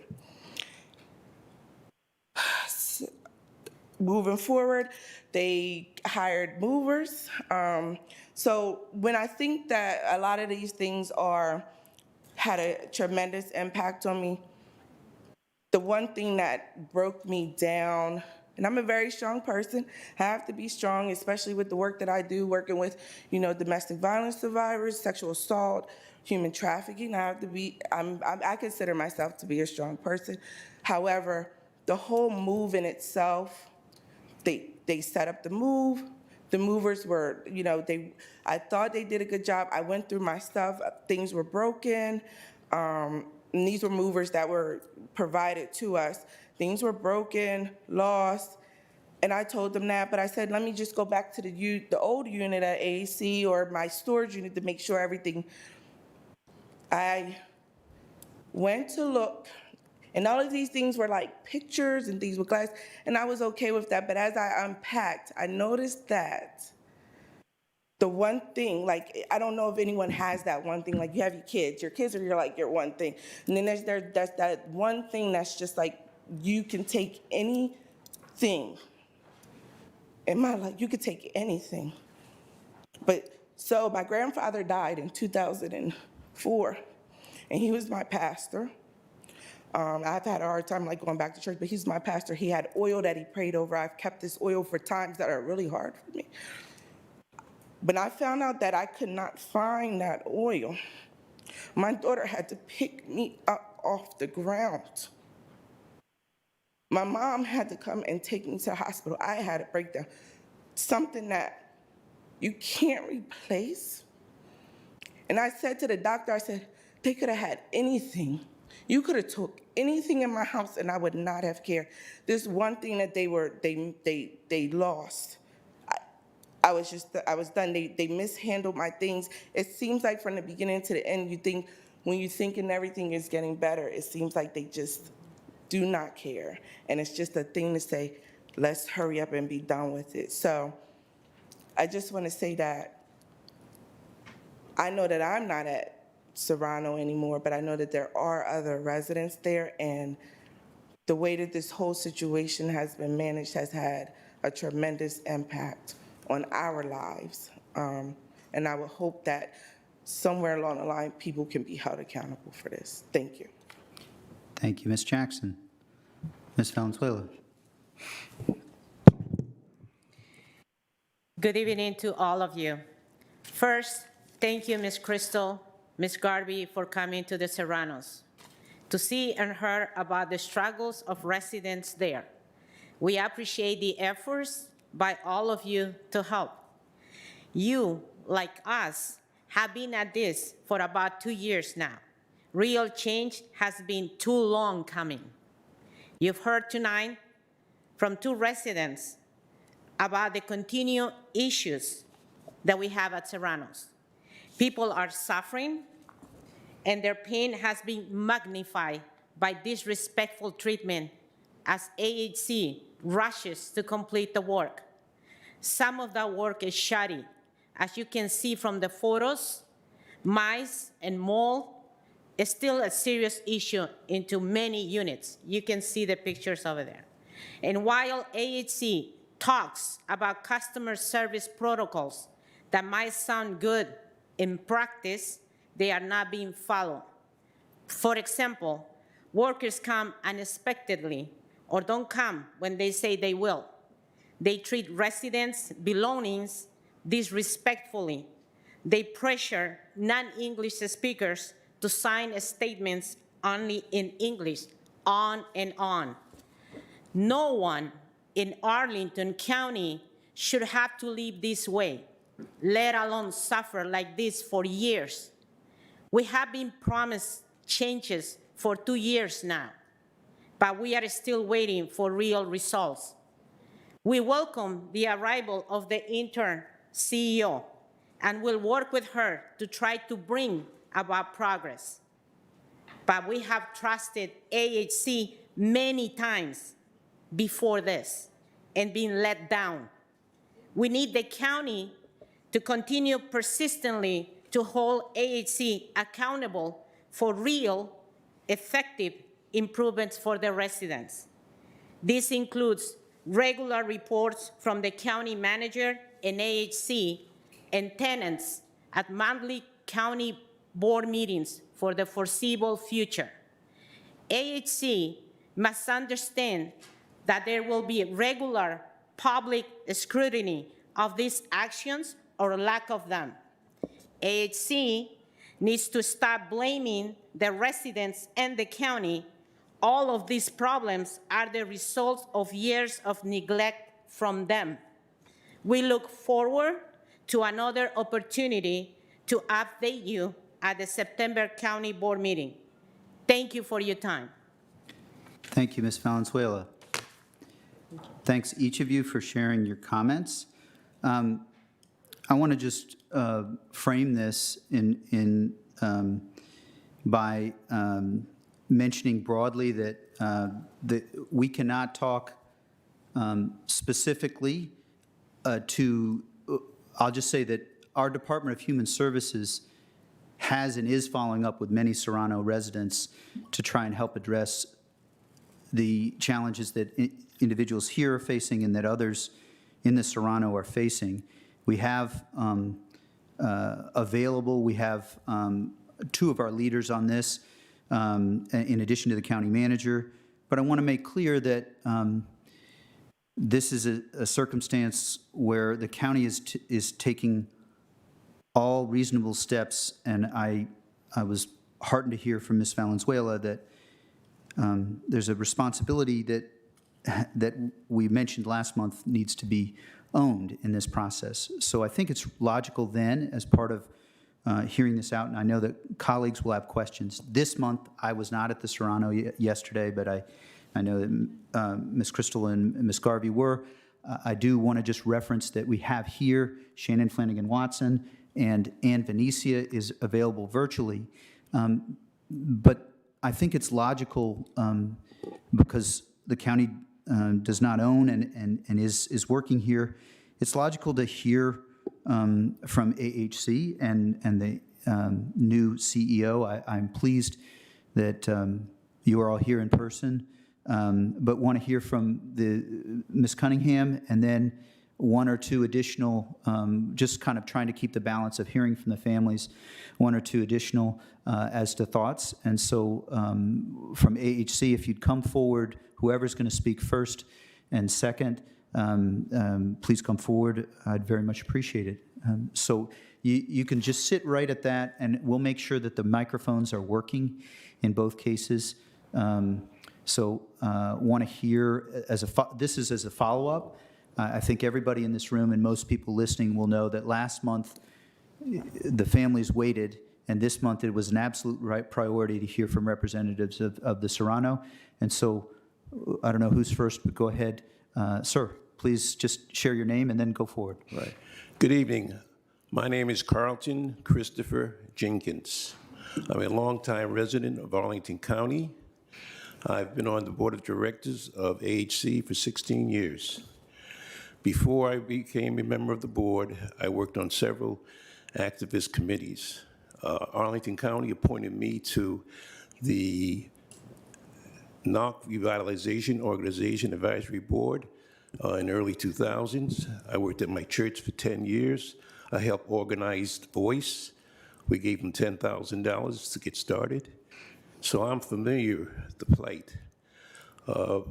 Moving forward, they hired movers. So when I think that a lot of these things had a tremendous impact on me, the one thing that broke me down, and I'm a very strong person, I have to be strong, especially with the work that I do, working with, domestic violence survivors, sexual assault, human trafficking. I consider myself to be a strong person. However, the whole move in itself, they set up the move. The movers were, I thought they did a good job. I went through my stuff. Things were broken. And these were movers that were provided to us. Things were broken, lost. And I told them that, but I said, let me just go back to the old unit at AAC or my storage unit to make sure everything. I went to look, and all of these things were like pictures and things with glass, and I was okay with that. But as I unpacked, I noticed that the one thing, like, I don't know if anyone has that one thing, like you have your kids are your one thing. And then there's that one thing that's just like, you can take anything. In my life, you could take anything. But so my grandfather died in 2004, and he was my pastor. I've had a hard time going back to church, but he's my pastor. He had oil that he prayed over. I've kept this oil for times that are really hard for me. When I found out that I could not find that oil, my daughter had to pick me up off the ground. My mom had to come and take me to the hospital. I had a breakdown. Something that you can't replace. And I said to the doctor, I said, they could have had anything. You could have took anything in my house and I would not have cared. This one thing that they lost. I was done. They mishandled my things. It seems like from the beginning to the end, when you thinking everything is getting better, it seems like they just do not care. And it's just a thing to say, let's hurry up and be done with it. So I just want to say that I know that I'm not at Serrano anymore, but I know that there are other residents there, and the way that this whole situation has been managed has had a tremendous impact on our lives. And I would hope that somewhere along the line, people can be held accountable for this. Thank you. Thank you, Ms. Jackson. Ms. Valenzuela. Good evening to all of you. First, thank you, Ms. Crystal, Ms. Garvey, for coming to the Serranos to see and hear about the struggles of residents there. We appreciate the efforts by all of you to help. You, like us, have been at this for about 2 years now. Real change has been too long coming. You've heard tonight from 2 residents about the continued issues that we have at Serrano's. People are suffering, and their pain has been magnified by disrespectful treatment as AHC rushes to complete the work. Some of that work is shoddy. As you can see from the photos, mice and mold is still a serious issue into many units. You can see the pictures over there. And while AHC talks about customer service protocols that might sound good in practice, they are not being followed. For example, workers come unexpectedly or don't come when they say they will. They treat residents' belongings disrespectfully. They pressure non-English speakers to sign statements only in English, on and on. No one in Arlington County should have to live this way, let alone suffer like this for years. We have been promised changes for 2 years now, but we are still waiting for real results. We welcome the arrival of the interim CEO and will work with her to try to bring about progress. But we have trusted AHC many times before this and been let down. We need the county to continue persistently to hold AHC accountable for real, effective improvements for the residents. This includes regular reports from the county manager and AHC and tenants at monthly county board meetings for the foreseeable future. AHC must understand that there will be regular public scrutiny of these actions or lack of them. AHC needs to stop blaming the residents and the county. All of these problems are the result of years of neglect from them. We look forward to another opportunity to update you at the September County Board meeting. Thank you for your time. Thank you, Ms. Valenzuela. Thanks each of you for sharing your comments. I want to just frame this by mentioning broadly that we cannot talk specifically to, I'll just say that our Department of Human Services has and is following up with many Serrano residents to try and help address the challenges that individuals here are facing and that others in the Serrano are facing. We have available, we have 2 of our leaders on this, in addition to the county manager. But I want to make clear that this is a circumstance where the county is taking all reasonable steps, and I was heartened to hear from Ms. Valenzuela that there's a responsibility that we mentioned last month needs to be owned in this process. So I think it's logical then, as part of hearing this out, and I know that colleagues will have questions. This month, I was not at the Serrano yesterday, but I know that Ms. Crystal and Ms. Garvey were. I do want to just reference that we have here Shannon Flanagan-Watson, and Ann Venecia is available virtually. But I think it's logical, because the county does not own and is working here, it's logical to hear from AHC and the new CEO. I'm pleased that you are all here in person, but want to hear from Ms. Cunningham, and then 1 or 2 additional, just kind of trying to keep the balance of hearing from the families, 1 or 2 additional as to thoughts. And so from AHC, if you'd come forward, whoever's going to speak first and second, please come forward. I'd very much appreciate it. So you can just sit right at that, and we'll make sure that the microphones are working in both cases. So want to hear, this is as a follow-up. I think everybody in this room and most people listening will know that last month the families waited, and this month it was an absolute priority to hear from representatives of the Serrano. And so I don't know who's first, but go ahead. Sir, please just share your name and then go forward. Right. Good evening. My name is Carlton Christopher Jenkins. I'm a longtime resident of Arlington County. I've been on the board of directors of AHC for 16 years. Before I became a member of the board, I worked on several activist committees. Arlington County appointed me to the NOC Revitalization Organization Advisory Board in the early 2000s. I worked at my church for 10 years. I helped organize Voice. We gave them $10,000 to get started. So I'm familiar with the plight.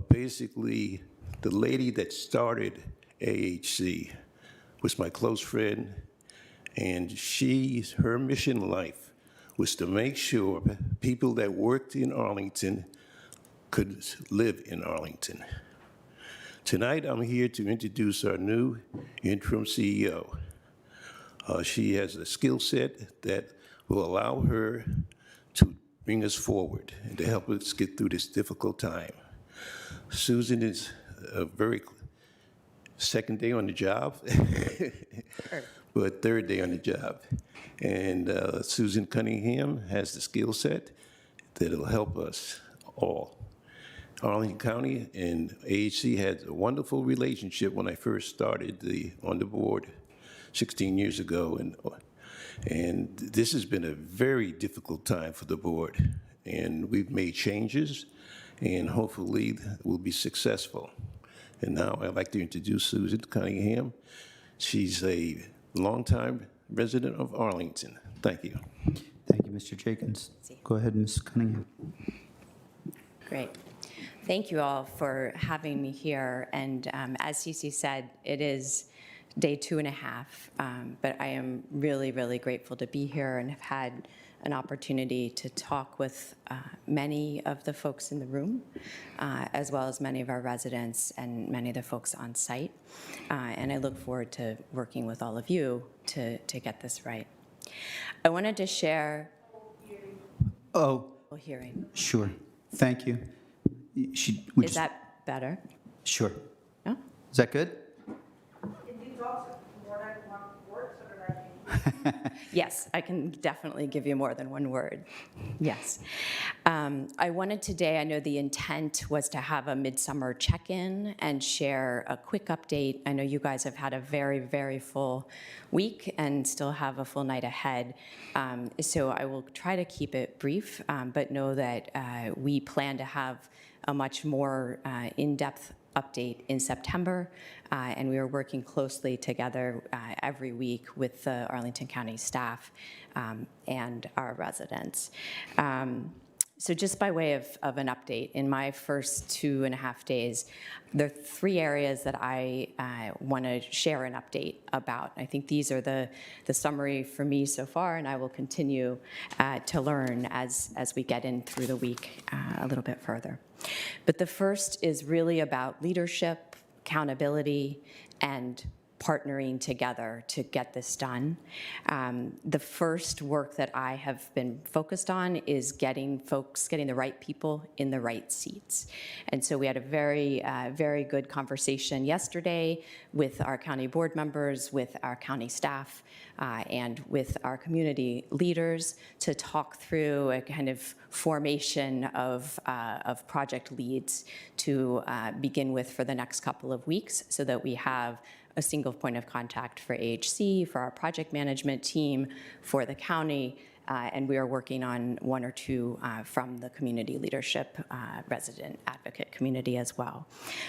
Basically, the lady that started AHC was my close friend, and her mission in life was to make sure people that worked in Arlington could live in Arlington. Tonight, I'm here to introduce our new interim CEO. She has a skill set that will allow her to bring us forward and to help us get through this difficult time. Susan is a very second day on the job, but third day on the job. And Susan Cunningham has the skill set that'll help us all. Arlington County and AHC had a wonderful relationship when I first started on the board 16 years ago. And this has been a very difficult time for the board. And we've made changes, and hopefully we'll be successful. And now I'd like to introduce Susan Cunningham. She's a longtime resident of Arlington. Thank you. Thank you, Mr. Jenkins. Go ahead, Ms. Cunningham. Great. Thank you all for having me here. And as Cece said, it is day 2.5, but I am really, really grateful to be here and have had an opportunity to talk with many of the folks in the room, as well as many of our residents and many of the folks on site. And I look forward to working with all of you to get this right. I wanted to share. Hearing. Sure. Thank you. Is that better? Sure. Yeah? Is that good? Yes, I can definitely give you more than one word. Yes. I wanted today, I know the intent was to have a midsummer check-in and share a quick update. I know you guys have had a very, very full week and still have a full night ahead. So I will try to keep it brief, but know that we plan to have a much more in-depth update in September, and we are working closely together every week with the Arlington County staff and our residents. So just by way of an update, in my first 2.5 days, there are 3 areas that I want to share an update about. I think these are the summary for me so far, and I will continue to learn as we get in through the week a little bit further. But the first is really about leadership, accountability, and partnering together to get this done. The first work that I have been focused on is getting the right people in the right seats. And so we had a very, very good conversation yesterday with our county board members, with our county staff, and with our community leaders to talk through a kind of formation of project leads to begin with for the next couple of weeks so that we have a single point of contact for AHC, for our project management team, for the county, and we are working on 1 or 2 from the community leadership, resident advocate community as well.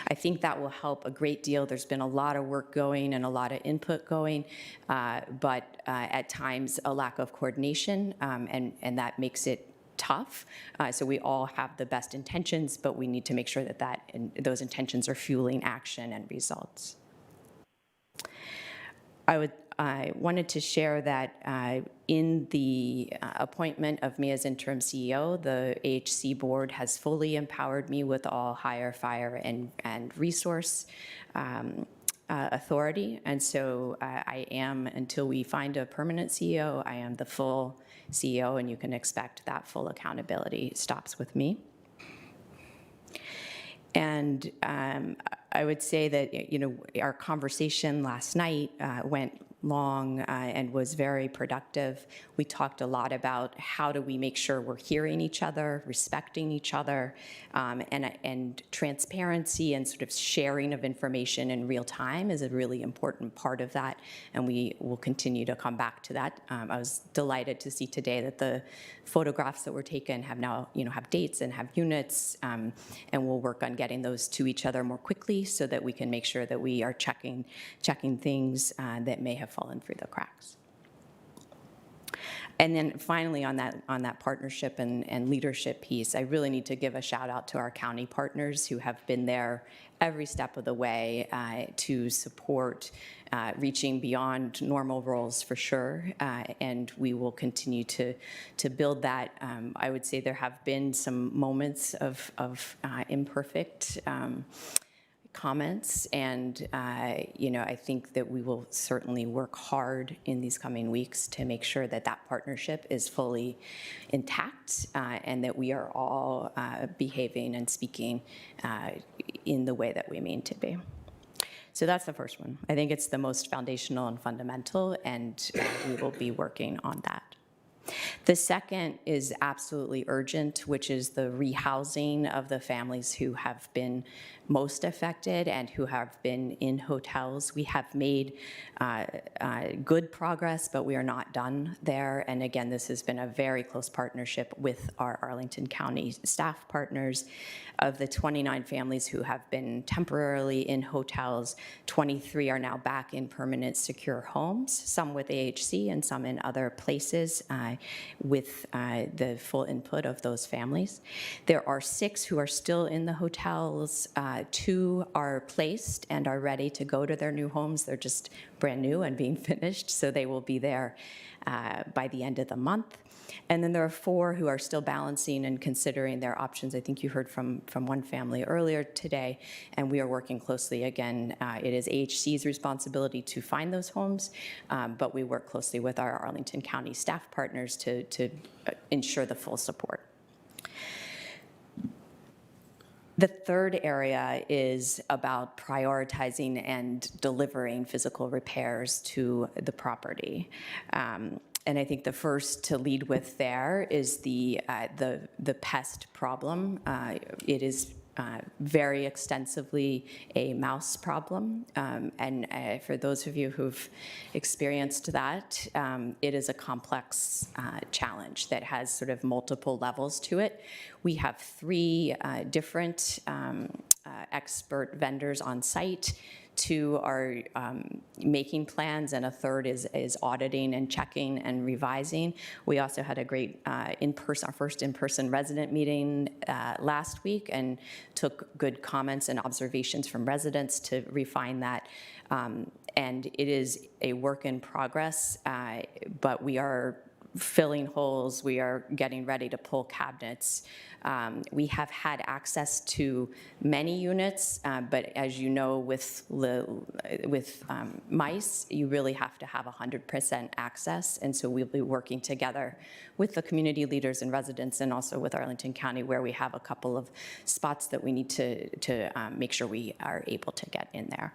I think that will help a great deal. There's been a lot of work going and a lot of input going, but at times a lack of coordination, and that makes it tough. So we all have the best intentions, but we need to make sure that those intentions are fueling action and results. I wanted to share that in the appointment of me as interim CEO, the AHC board has fully empowered me with all hire, fire, and resource authority. And so I am, until we find a permanent CEO, I am the full CEO, and you can expect that full accountability stops with me. And I would say that, our conversation last night went long and was very productive. We talked a lot about how do we make sure we're hearing each other, respecting each other, and transparency and sort of sharing of information in real time is a really important part of that, and we will continue to come back to that. I was delighted to see today that the photographs that were taken have now, have dates and have units, and we'll work on getting those to each other more quickly so that we can make sure that we are checking things that may have fallen through the cracks. And then finally, on that partnership and leadership piece, I really need to give a shout out to our county partners who have been there every step of the way to support reaching beyond normal roles for sure, and we will continue to build that. I would say there have been some moments of imperfect comments, and I think that we will certainly work hard in these coming weeks to make sure that that partnership is fully intact and that we are all behaving and speaking in the way that we mean to be. So that's the first one. I think it's the most foundational and fundamental, and we will be working on that. The second is absolutely urgent, which is the rehousing of the families who have been most affected and who have been in hotels. We have made good progress, but we are not done there. And again, this has been a very close partnership with our Arlington County staff partners. Of the 29 families who have been temporarily in hotels, 23 are now back in permanent secure homes, some with AHC and some in other places with the full input of those families. There are 6 who are still in the hotels. 2 are placed and are ready to go to their new homes. They're just brand new and being finished, so they will be there by the end of the month. And then there are 4 who are still balancing and considering their options. I think you heard from one family earlier today, and we are working closely. Again, it is AHC's responsibility to find those homes, but we work closely with our Arlington County staff partners to ensure the full support. The third area is about prioritizing and delivering physical repairs to the property. And I think the first to lead with there is the pest problem. It is very extensively a mouse problem. And for those of you who've experienced that, it is a complex challenge that has sort of multiple levels to it. We have 3 different expert vendors on site. 2 are making plans, and a third is auditing and checking and revising. We also had a great our first in-person resident meeting last week, and took good comments and observations from residents to refine that. And it is a work in progress, but we are filling holes. We are getting ready to pull cabinets. We have had access to many units, but as you know, with mice, you really have to have 100% access. And so we'll be working together with the community leaders and residents, and also with Arlington County, where we have a couple of spots that we need to make sure we are able to get in there.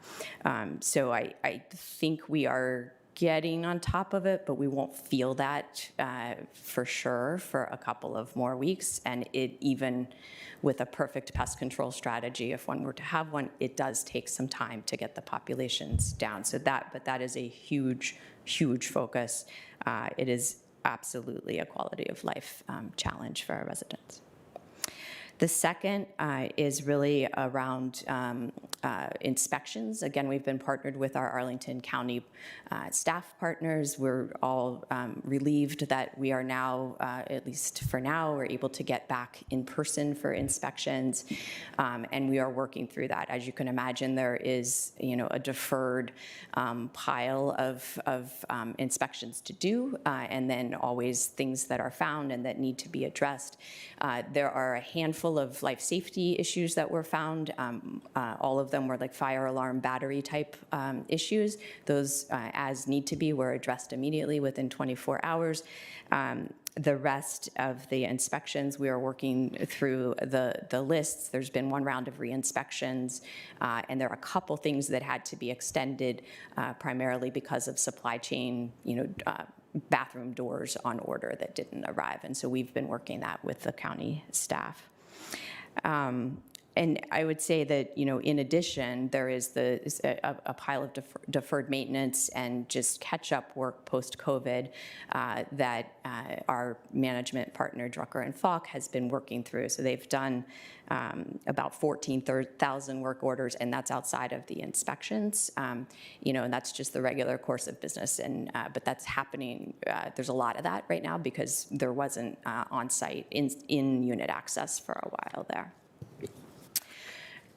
So I think we are getting on top of it, but we won't feel that for sure for a couple of more weeks. And it, even with a perfect pest control strategy, if one were to have one, it does take some time to get the populations down. So but that is a huge, huge focus. It is absolutely a quality of life challenge for our residents. The second is really around inspections. Again, we've been partnered with our Arlington County staff partners. We're all relieved that we are now, at least for now, we're able to get back in person for inspections, and we are working through that. As you can imagine, there is a deferred pile of inspections to do, and then always things that are found and that need to be addressed. There are a handful of life safety issues that were found. All of them were like fire alarm battery type issues. Those, as need to be, were addressed immediately within 24 hours. The rest of the inspections, we are working through the lists. There's been one round of re-inspections, and there are a couple things that had to be extended primarily because of supply chain, bathroom doors on order that didn't arrive. And so we've been working that with the county staff. And I would say that, in addition, there is a pile of deferred maintenance and just catch-up work post-COVID that our management partner, Drucker and Falk, has been working through. So they've done about 14,000 work orders, and that's outside of the inspections. And that's just the regular course of business. But that's happening. There's a lot of that right now because there wasn't on-site in-unit access for a while there.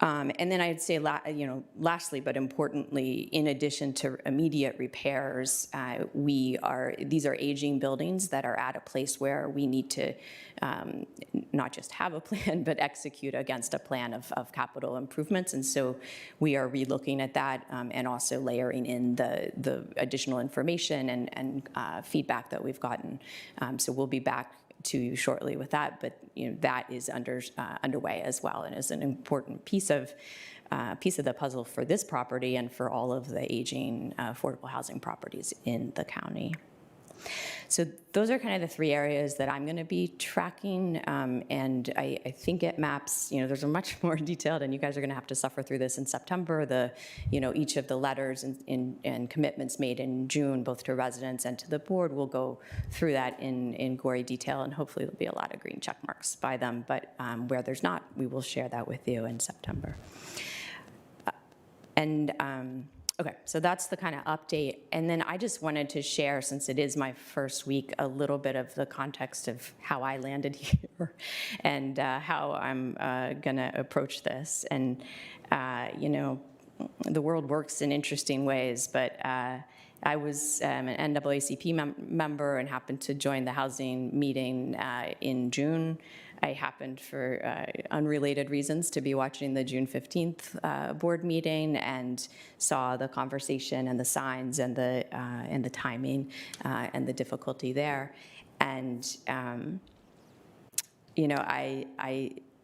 And then I'd say, lastly, but importantly, in addition to immediate repairs, these are aging buildings that are at a place where we need to not just have a plan, but execute against a plan of capital improvements. And so we are relooking at that and also layering in the additional information and feedback that we've gotten. So we'll be back to you shortly with that, but that is underway as well, and is an important piece of the puzzle for this property and for all of the aging affordable housing properties in the county. So those are kind of the three areas that I'm going to be tracking, and I think it maps. There's a much more detailed, and you guys are going to have to suffer through this in September. Each of the letters and commitments made in June, both to residents and to the board, will go through that in gory detail, and hopefully there'll be a lot of green check marks by them. But where there's not, we will share that with you in September. Okay, so that's the kind of update. And then I just wanted to share, since it is my first week, a little bit of the context of how I landed here and how I'm going to approach this. And, the world works in interesting ways, but I was an NAACP member and happened to join the housing meeting in June. I happened, for unrelated reasons, to be watching the June 15th board meeting and saw the conversation and the signs and the timing and the difficulty there. And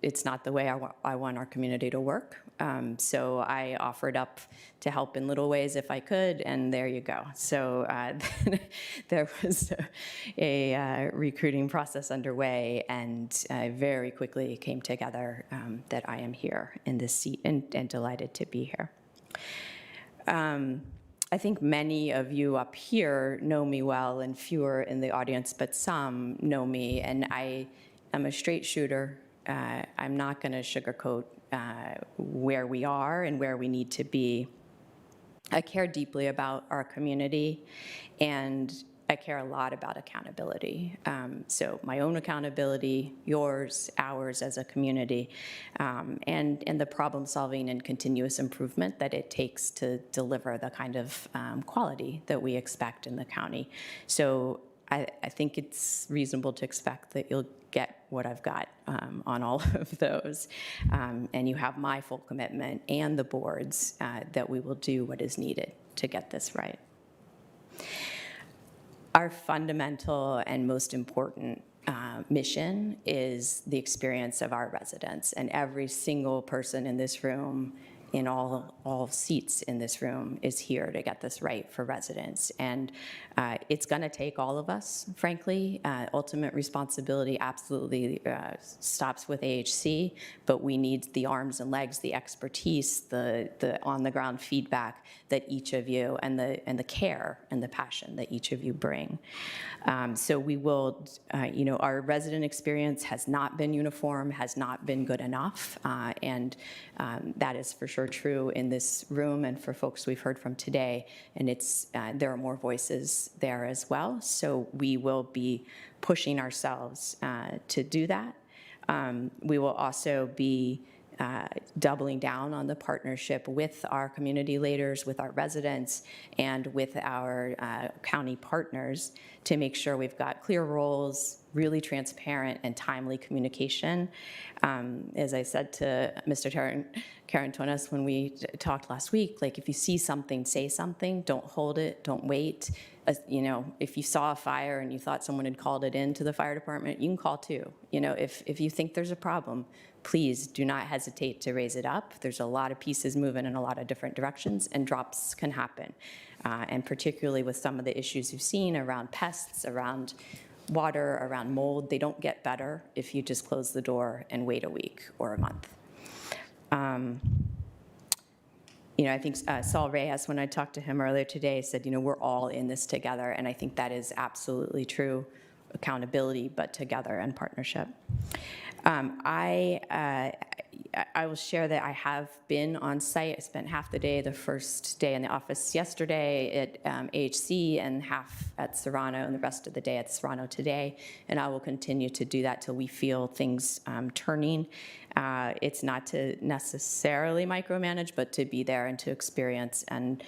it's not the way I want our community to work. So I offered up to help in little ways if I could, and there you go. So there was a recruiting process underway, and very quickly it came together that I am here in this seat and delighted to be here. I think many of you up here know me well, and fewer in the audience, but some know me, and I am a straight shooter. I'm not going to sugarcoat where we are and where we need to be. I care deeply about our community, and I care a lot about accountability. So my own accountability, yours, ours as a community, and the problem solving and continuous improvement that it takes to deliver the kind of quality that we expect in the county. So I think it's reasonable to expect that you'll get what I've got on all of those. And you have my full commitment and the board's that we will do what is needed to get this right. Our fundamental and most important mission is the experience of our residents, and every single person in this room, in all seats in this room, is here to get this right for residents. And it's going to take all of us, frankly. Ultimate responsibility absolutely stops with AHC, but we need the arms and legs, the expertise, the on-the-ground feedback that each of you, and the care and the passion that each of you bring. So we will, our resident experience has not been uniform, has not been good enough, and that is for sure true in this room and for folks we've heard from today. And there are more voices there as well. So we will be pushing ourselves to do that. We will also be doubling down on the partnership with our community leaders, with our residents, and with our county partners to make sure we've got clear roles, really transparent and timely communication. As I said to Mr. Carantonis when we talked last week, like if you see something, say something, don't hold it, don't wait. You know, if you saw a fire and you thought someone had called it in to the fire department, you can call too. You know, if you think there's a problem, please do not hesitate to raise it up. There's a lot of pieces moving in a lot of different directions, and drops can happen. And particularly with some of the issues you've seen around pests, around water, around mold, they don't get better if you just close the door and wait a week or a month. You know, I think Saul Reyes, when I talked to him earlier today, said, you know, we're all in this together, and I think that is absolutely true. Accountability, but together and partnership. I will share that I have been on site. I spent half the day, the first day in the office yesterday at AHC and half at Serrano, and the rest of the day at Serrano today. And I will continue to do that till we feel things turning. It's not to necessarily micromanage, but to be there and to experience and,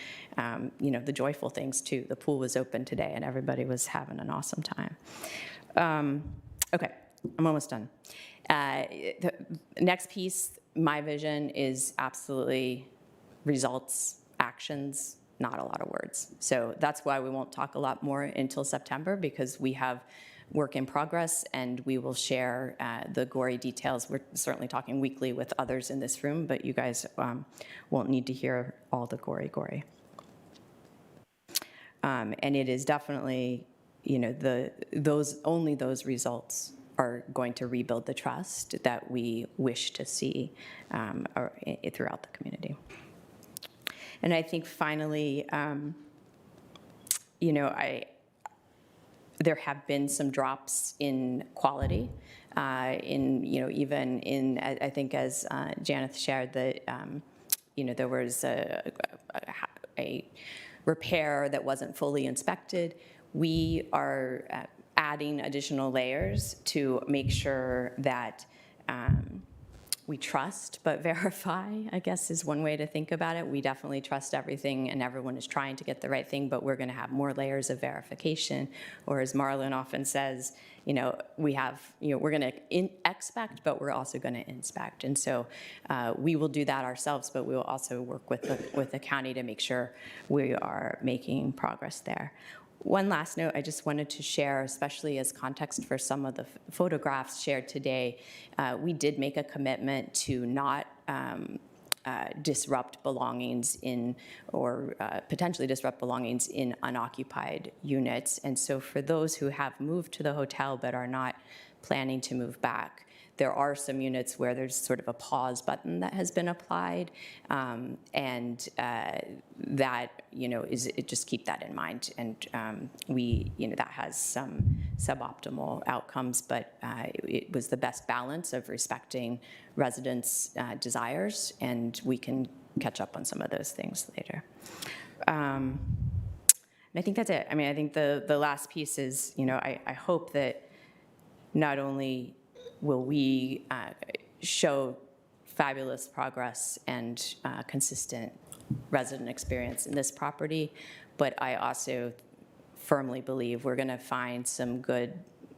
you know, the joyful things too. The pool was open today and everybody was having an awesome time. Okay, I'm almost done. The next piece, my vision is absolutely results, actions, not a lot of words. So that's why we won't talk a lot more until September, because we have work in progress and we will share the gory details. We're certainly talking weekly with others in this room, but you guys won't need to hear all the gory. And it is definitely, you know, only those results are going to rebuild the trust that we wish to see throughout the community. And I think finally, you know, there have been some drops in quality, you know, even in, I think as Janeth shared that, you know, there was a repair that wasn't fully inspected. We are adding additional layers to make sure that we trust but verify, I guess is one way to think about it. We definitely trust everything and everyone is trying to get the right thing, but we're gonna have more layers of verification. Or as Marlon often says, you know, we're gonna expect, but we're also gonna inspect. And so we will do that ourselves, but we will also work with the county to make sure we are making progress there. One last note I just wanted to share, especially as context for some of the photographs shared today. We did make a commitment to not disrupt belongings in, or potentially disrupt belongings in unoccupied units. And so for those who have moved to the hotel but are not planning to move back, there are some units where there's sort of a pause button that has been applied, and that, you know, just keep that in mind. And you know, that has some suboptimal outcomes, but it was the best balance of respecting residents' desires, and we can catch up on some of those things later. And I think that's it. I mean, I think the last piece is, you know, I hope that not only will we show fabulous progress and consistent resident experience in this property, but I also firmly believe we're gonna find some good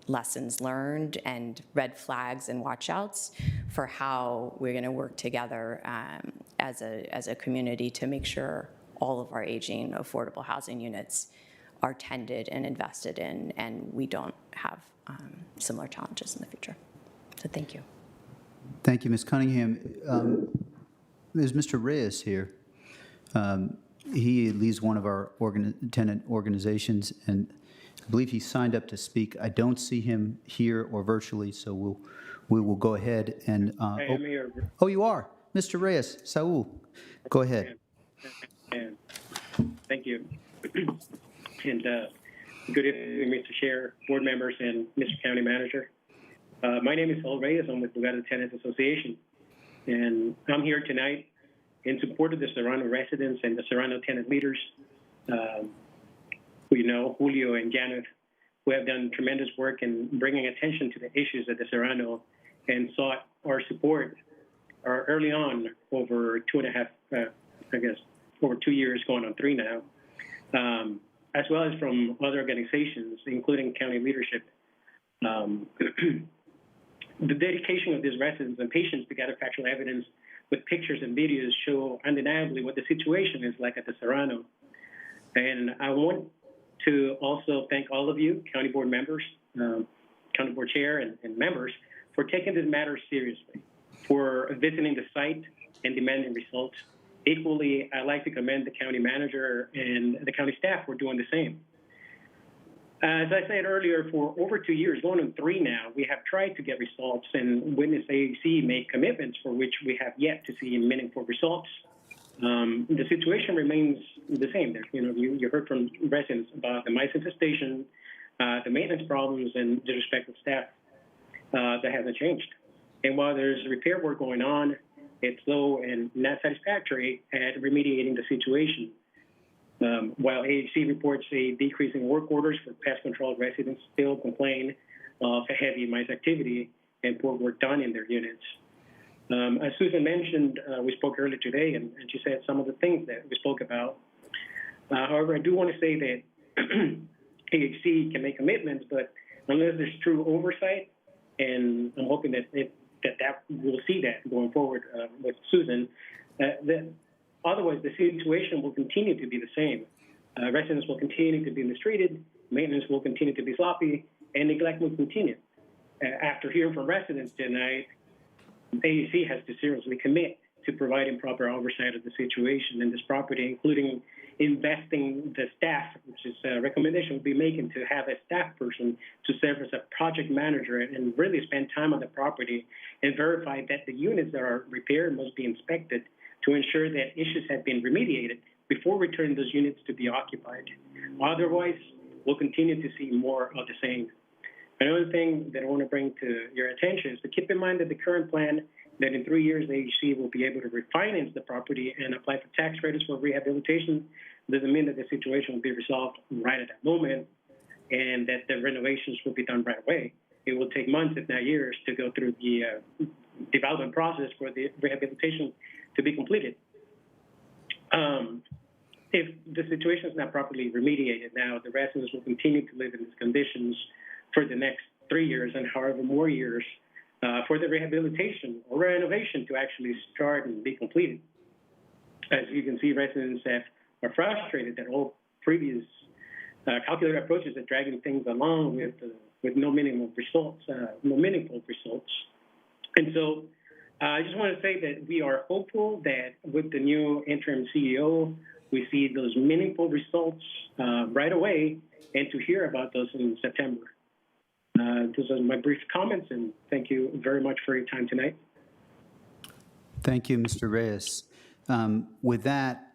lessons learned and red flags and watch-outs for how we're gonna work together as a community to make sure all of our aging affordable housing units are tended and invested in, and we don't have similar challenges in the future. So thank you. Thank you, Ms. Cunningham. There's Mr. Reyes here. He leads one of our tenant organizations, and I believe he signed up to speak. I don't see him here or virtually, so we will go ahead and. I am here. Oh, you are, Mr. Reyes. Saul, go ahead. And thank you. And good evening, Mr. Chair, board members, and Mr. County Manager. My name is Saul Reyes. I'm with the Nevada Tenants Association, and I'm here tonight in support of the Serrano residents and the Serrano tenant leaders. We know Julio and Janet, who have done tremendous work in bringing attention to the issues at the Serrano and sought our support early on, over 2.5, I guess, over 2 years, going on 3 now, as well as from other organizations, including county leadership. The dedication of these residents and patients to gather factual evidence with pictures and videos show undeniably what the situation is like at the Serrano. And I want to also thank all of you, county board members, county board chair and members, for taking this matter seriously, for visiting the site and demanding results. Equally, I'd like to commend the county manager and the county staff for doing the same. As I said earlier, for over 2 years, going on 3 now, we have tried to get results and witnessed AAC make commitments for which we have yet to see meaningful results. The situation remains the same. There, you heard from residents about the mice infestation, the maintenance problems, and the respective staff. That hasn't changed. And while there's repair work going on, it's slow and not satisfactory at remediating the situation. While AHC reports a decrease in work orders for pest control, residents still complain of a heavy mice activity and poor work done in their units. As Susan mentioned, we spoke earlier today, and she said some of the things that we spoke about. However, I do want to say that AHC can make commitments, but unless there's true oversight, and I'm hoping that we'll see that going forward with Susan, otherwise the situation will continue to be the same. Residents will continue to be mistreated, maintenance will continue to be sloppy, and neglect will continue. After hearing from residents tonight, AAC has to seriously commit to providing proper oversight of the situation in this property, including investing the staff, which is a recommendation we'll be making, to have a staff person to serve as a project manager and really spend time on the property and verify that the units that are repaired must be inspected to ensure that issues have been remediated before returning those units to be occupied. Otherwise, we'll continue to see more of the same. Another thing that I want to bring to your attention is to keep in mind that the current plan that in 3 years, the AHC will be able to refinance the property and apply for tax credits for rehabilitation doesn't mean that the situation will be resolved right at that moment and that the renovations will be done right away. It will take months, if not years, to go through the development process for the rehabilitation to be completed. If the situation is not properly remediated now, the residents will continue to live in these conditions for the next 3 years and however more years for the rehabilitation or renovation to actually start and be completed. As you can see, residents are frustrated that all previous calculated approaches are dragging things along with no meaningful results. And so I just want to say that we are hopeful that with the new interim CEO, we see those meaningful results right away and to hear about those in September. Those are my brief comments, and thank you very much for your time tonight. Thank you, Mr. Reyes. With that,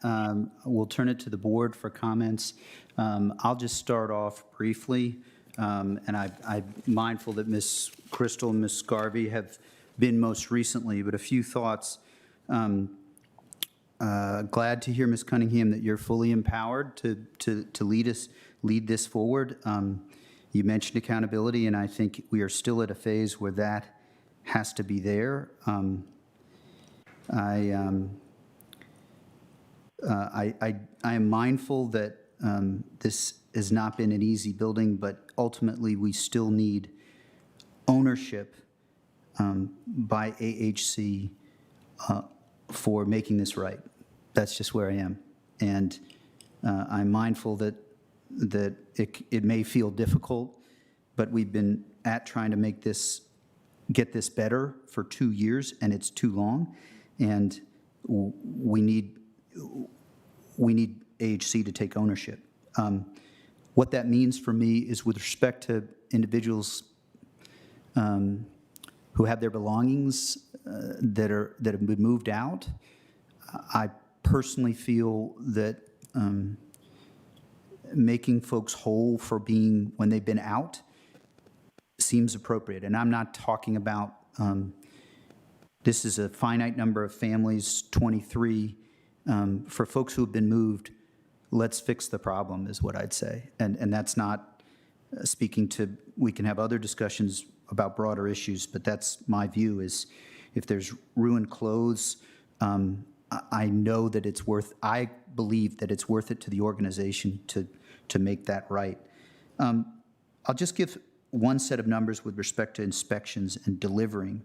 we'll turn it to the board for comments. I'll just start off briefly, and I'm mindful that Ms. Crystal and Ms. Garvey have been most recently, but a few thoughts. Glad to hear, Ms. Cunningham, that you're fully empowered to lead this forward. You mentioned accountability, and I think we are still at a phase where that has to be there. I am mindful that this has not been an easy building, but ultimately we still need ownership by AHC for making this right. That's just where I am. And I'm mindful that it may feel difficult, but we've been trying to get this better for 2 years, and it's too long. And we need AHC to take ownership. What that means for me is with respect to individuals who have their belongings that have been moved out, I personally feel that making folks whole for being when they've been out seems appropriate. And I'm not talking about, this is a finite number of families, 23. For folks who have been moved, let's fix the problem is what I'd say. And that's not speaking to, we can have other discussions about broader issues, but that's my view is if there's ruined clothes, I know that it's worth, I believe that it's worth it to the organization to make that right. I'll just give one set of numbers with respect to inspections and delivering.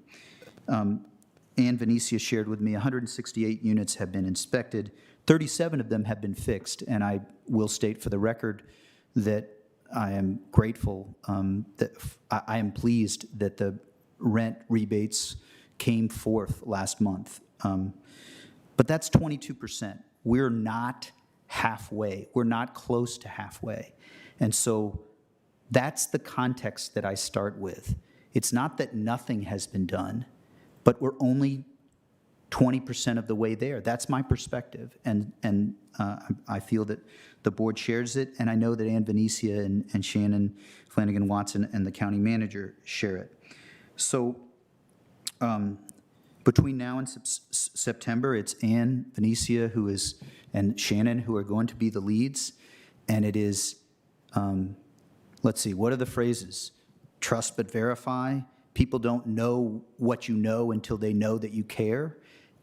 Ann Venecia shared with me 168 units have been inspected. 37 of them have been fixed, and I will state for the record that I am grateful, that I am pleased that the rent rebates came forth last month. But that's 22%. We're not halfway. We're not close to halfway. And so that's the context that I start with. It's not that nothing has been done, but we're only 20% of the way there. That's my perspective, and I feel that the board shares it, and I know that Ann Venecia and Shannon Flanagan Watson and the county manager share it. So between now and September, it's Ann Venecia and Shannon who are going to be the leads, and it is, let's see, what are the phrases? Trust but verify. People don't know what you know until they know that you care.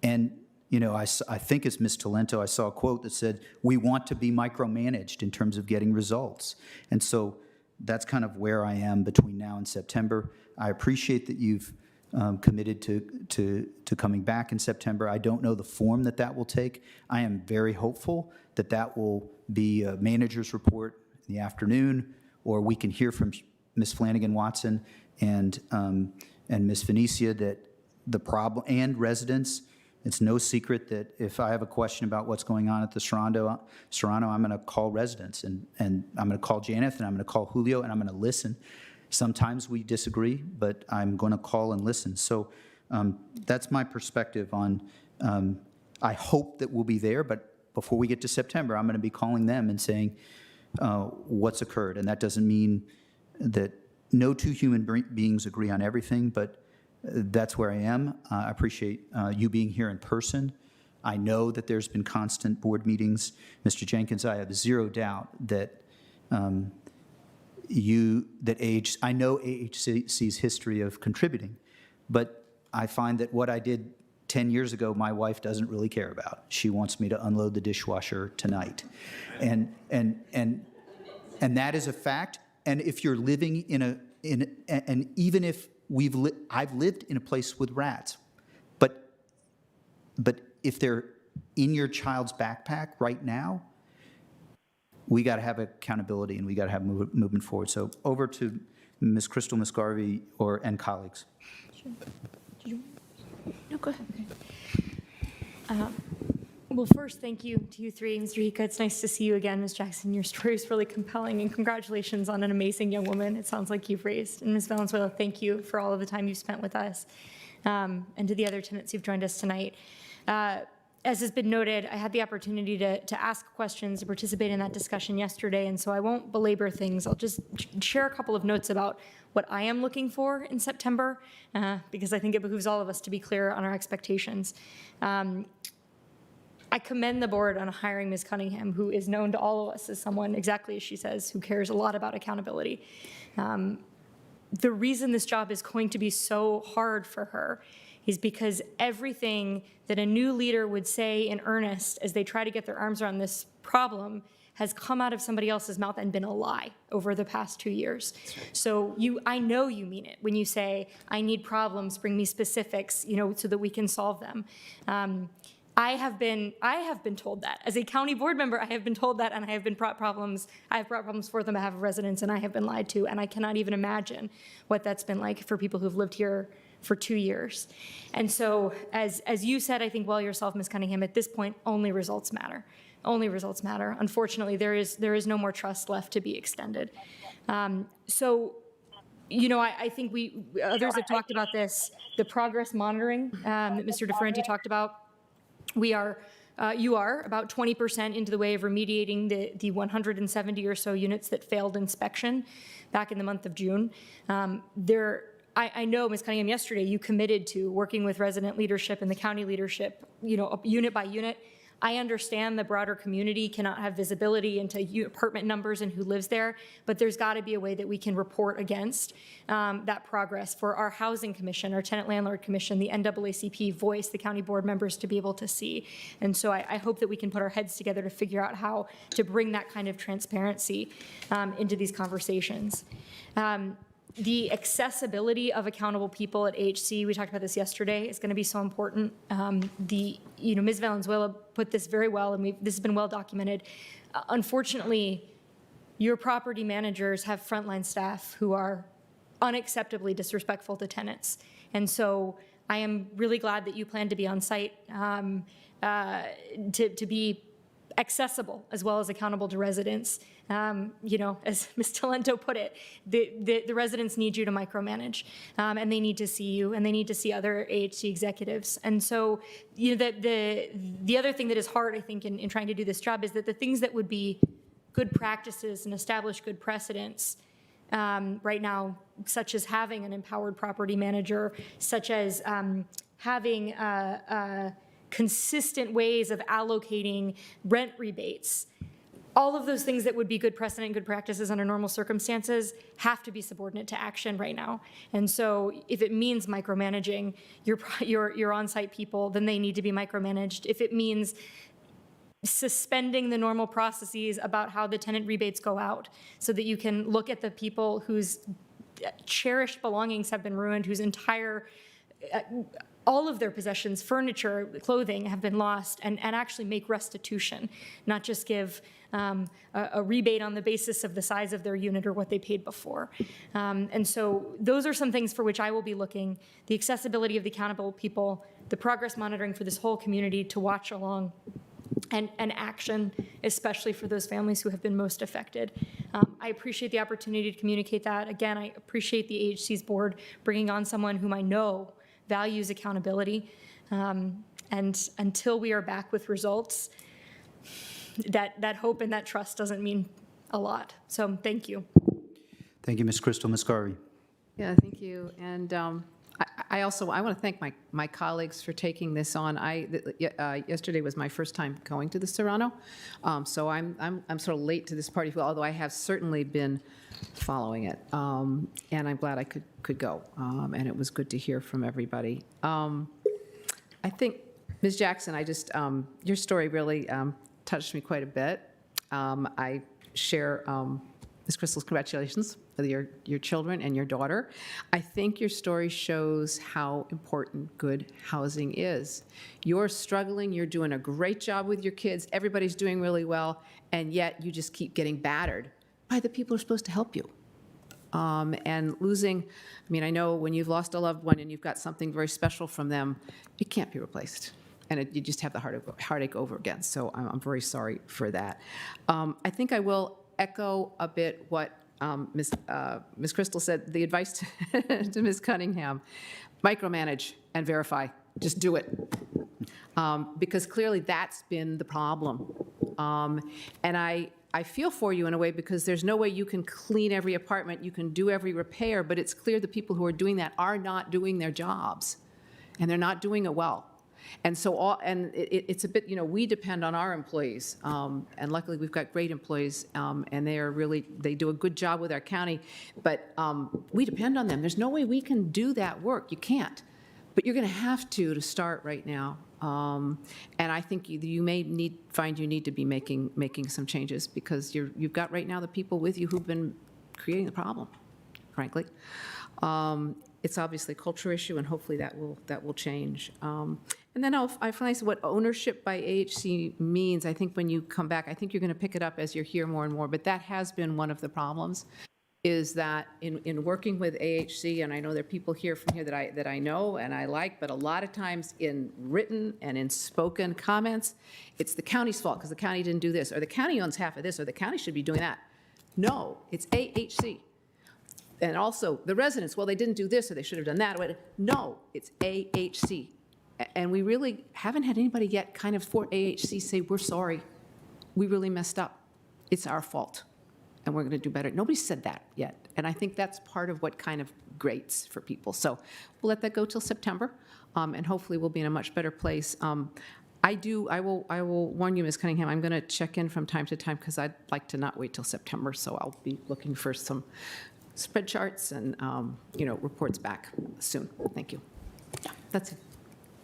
And, you know, I think it's Ms. Talento, I saw a quote that said, we want to be micromanaged in terms of getting results. And so that's kind of where I am between now and September. I appreciate that you've committed to coming back in September. I don't know the form that will take. I am very hopeful that will be a manager's report in the afternoon, or we can hear from Ms. Flanagan Watson and Ms. Venecia that the problem, and residents, it's no secret that if I have a question about what's going on at the Serrano, I'm going to call residents, and I'm going to call Janeth, and I'm going to call Julio, and I'm going to listen. Sometimes we disagree, but I'm going to call and listen. So that's my perspective on, I hope that we'll be there, but before we get to September, I'm going to be calling them and saying what's occurred. And that doesn't mean that no two human beings agree on everything, but that's where I am. I appreciate you being here in person. I know that there's been constant board meetings. Mr. Jenkins, I have zero doubt that I know AHC's history of contributing, but I find that what I did 10 years ago, my wife doesn't really care about. She wants me to unload the dishwasher tonight. And that is a fact. And if you're living and even if I've lived in a place with rats, but if they're in your child's backpack right now, we got to have accountability and we got to have movement forward. So over to Ms. Crystal, Ms. Garvey, and colleagues. Sure. No, go ahead. Well, first, thank you to you three. Mr. Hika, it's nice to see you again. Ms. Jackson, your story is really compelling, and congratulations on an amazing young woman it sounds like you've raised. And Ms. Valenzuela, thank you for all of the time you've spent with us. And to the other tenants who've joined us tonight. As has been noted, I had the opportunity to ask questions, to participate in that discussion yesterday, and so I won't belabor things. I'll just share a couple of notes about what I am looking for in September, because I think it behooves all of us to be clear on our expectations. I commend the board on hiring Ms. Cunningham, who is known to all of us as someone, exactly as she says, who cares a lot about accountability. The reason this job is going to be so hard for her is because everything that a new leader would say in earnest as they try to get their arms around this problem has come out of somebody else's mouth and been a lie over the past 2 years. So I know you mean it when you say, I need problems, bring me specifics, so that we can solve them. I have been told that. As a county board member, I have been told that, and I have brought problems forth on behalf of residents, and I have been lied to, and I cannot even imagine what that's been like for people who've lived here for 2 years. And so, as you said, I think well yourself, Ms. Cunningham, at this point, only results matter. Only results matter. Unfortunately, there is no more trust left to be extended. I think others have talked about this, the progress monitoring that Mr. DeFerenti talked about. You are about 20% into the way of remediating the 170 or so units that failed inspection back in the month of June. I know, Ms. Cunningham, yesterday you committed to working with resident leadership and the county leadership, unit by unit. I understand the broader community cannot have visibility into apartment numbers and who lives there, but there's got to be a way that we can report against that progress for our housing commission, our tenant landlord commission, the NAACP voice, the county board members to be able to see. And so I hope that we can put our heads together to figure out how to bring that kind of transparency into these conversations. The accessibility of accountable people at AHC, we talked about this yesterday, is going to be so important. Ms. Valenzuela put this very well, and this has been well documented. Unfortunately, your property managers have frontline staff who are unacceptably disrespectful to tenants. And so I am really glad that you plan to be on site to be accessible as well as accountable to residents. As Ms. Talento put it, the residents need you to micromanage, and they need to see you, and they need to see other AHC executives. And so, the other thing that is hard, I think, in trying to do this job is that the things that would be good practices and establish good precedents right now, such as having an empowered property manager, such as having consistent ways of allocating rent rebates. All of those things that would be good precedent and good practices under normal circumstances have to be subordinate to action right now. And so if it means micromanaging your on-site people, then they need to be micromanaged. If it means suspending the normal processes about how the tenant rebates go out so that you can look at the people whose cherished belongings have been ruined, whose entire all of their possessions, furniture, clothing have been lost, and actually make restitution, not just give a rebate on the basis of the size of their unit or what they paid before. And so those are some things for which I will be looking: the accessibility of the accountable people, the progress monitoring for this whole community to watch along, and action, especially for those families who have been most affected. I appreciate the opportunity to communicate that. Again, I appreciate the AHC's board bringing on someone whom I know values accountability. And until we are back with results, that hope and that trust doesn't mean a lot. So thank you. Thank you, Ms. Crystal. Ms. Garvey. Yeah, thank you. And I want to thank my colleagues for taking this on. Yesterday was my first time going to the Serrano, so I'm sort of late to this party, although I have certainly been following it, and I'm glad I could go, and it was good to hear from everybody. I think, Ms. Jackson, your story really touched me quite a bit. I share Ms. Crystal's congratulations with your children and your daughter. I think your story shows how important good housing is. You're struggling, you're doing a great job with your kids, everybody's doing really well, and yet you just keep getting battered by the people who are supposed to help you. And losing, I know when you've lost a loved one and you've got something very special from them, it can't be replaced. And you just have the heartache over again. So I'm very sorry for that. I think I will echo a bit what Ms. Crystal said, the advice to Ms. Cunningham: micromanage and verify. Just do it. Because clearly that's been the problem. And I feel for you in a way, because there's no way you can clean every apartment, you can do every repair, but it's clear the people who are doing that are not doing their jobs, and they're not doing it well. And so, it's a bit, we depend on our employees, and luckily we've got great employees, and they do a good job with our county, but we depend on them. There's no way we can do that work. You can't, but you're going to have to start right now. And I think you may find you need to be making some changes, because you've got right now the people with you who've been creating the problem, frankly. It's obviously a culture issue, and hopefully that will change. And then I finally said what ownership by AHC means. I think when you come back, I think you're going to pick it up as you hear more and more, but that has been one of the problems, is that in working with AHC, and I know there are people here from here that I know and I like, but a lot of times in written and in spoken comments, it's the county's fault because the county didn't do this, or the county owns half of this, or the county should be doing that. No, it's AHC. And also the residents, well, they didn't do this, or they should have done that. No, it's AHC. And we really haven't had anybody yet kind of for AHC say, we're sorry, we really messed up. It's our fault, and we're going to do better. Nobody's said that yet. And I think that's part of what kind of grates for people. So we'll let that go till September, and hopefully we'll be in a much better place. I will warn you, Ms. Cunningham, I'm going to check in from time to time because I'd like to not wait till September, so I'll be looking for some spread charts and, reports back soon. Thank you. Yeah, that's it.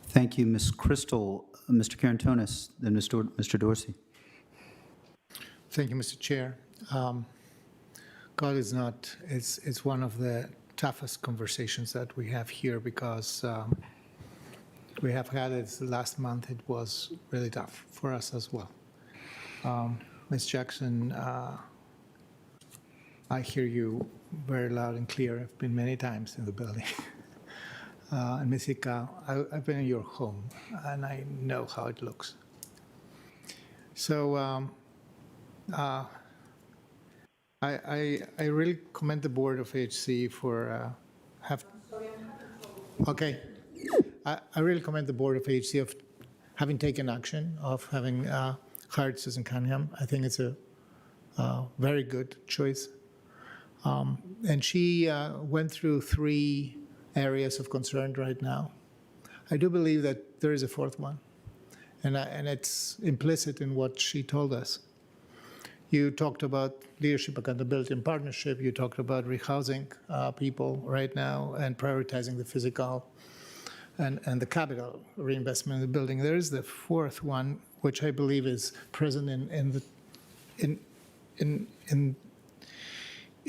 Thank you, Ms. Crystal. Mr. Karantonis, then Mr. Dorsey. Thank you, Mr. Chair. God is not, it's one of the toughest conversations that we have here because we have had it last month. It was really tough for us as well. Ms. Jackson, I hear you very loud and clear. I've been many times in the building. And Ms. Ika, I've been in your home, and I know how it looks. So I really commend the board of HC for okay. I really commend the board of HC of having taken action, of having hired Susan Cunningham. I think it's a very good choice. And she went through 3 areas of concern right now. I do believe that there is a 4th one, and it's implicit in what she told us. You talked about leadership, accountability, and partnership. You talked about rehousing people right now and prioritizing the physical and the capital reinvestment in the building. There is the 4th one, which I believe is present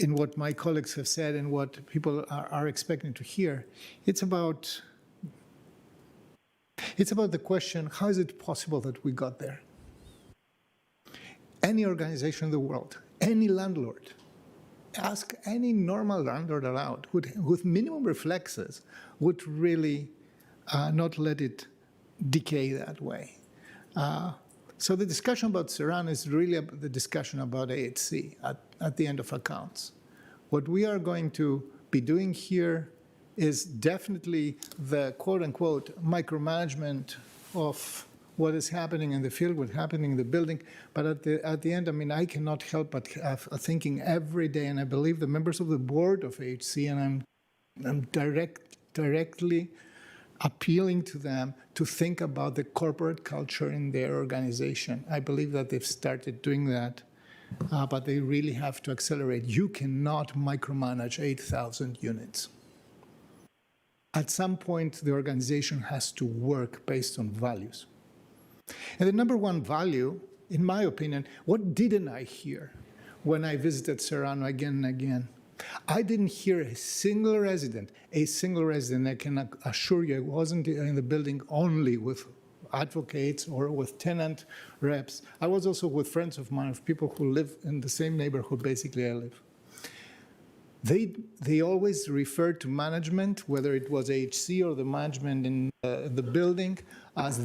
in what my colleagues have said and what people are expecting to hear. It's about the question, how is it possible that we got there? Any organization in the world, any landlord, ask any normal landlord around with minimum reflexes would really not let it decay that way. So the discussion about Serrano is really the discussion about AHC at the end of accounts. What we are going to be doing here is definitely the quote-unquote micromanagement of what is happening in the field, what's happening in the building. But at the end, I mean, I cannot help but thinking every day, and I believe the members of the board of HC, and I'm directly appealing to them to think about the corporate culture in their organization. I believe that they've started doing that, but they really have to accelerate. You cannot micromanage 8,000 units. At some point, the organization has to work based on values. And the number one value, in my opinion, what didn't I hear when I visited Serrano again and again? I didn't hear a single resident, I can assure you, I wasn't in the building only with advocates or with tenant reps. I was also with friends of mine, of people who live in the same neighborhood basically I live. They always referred to management, whether it was HC or the management in the building, as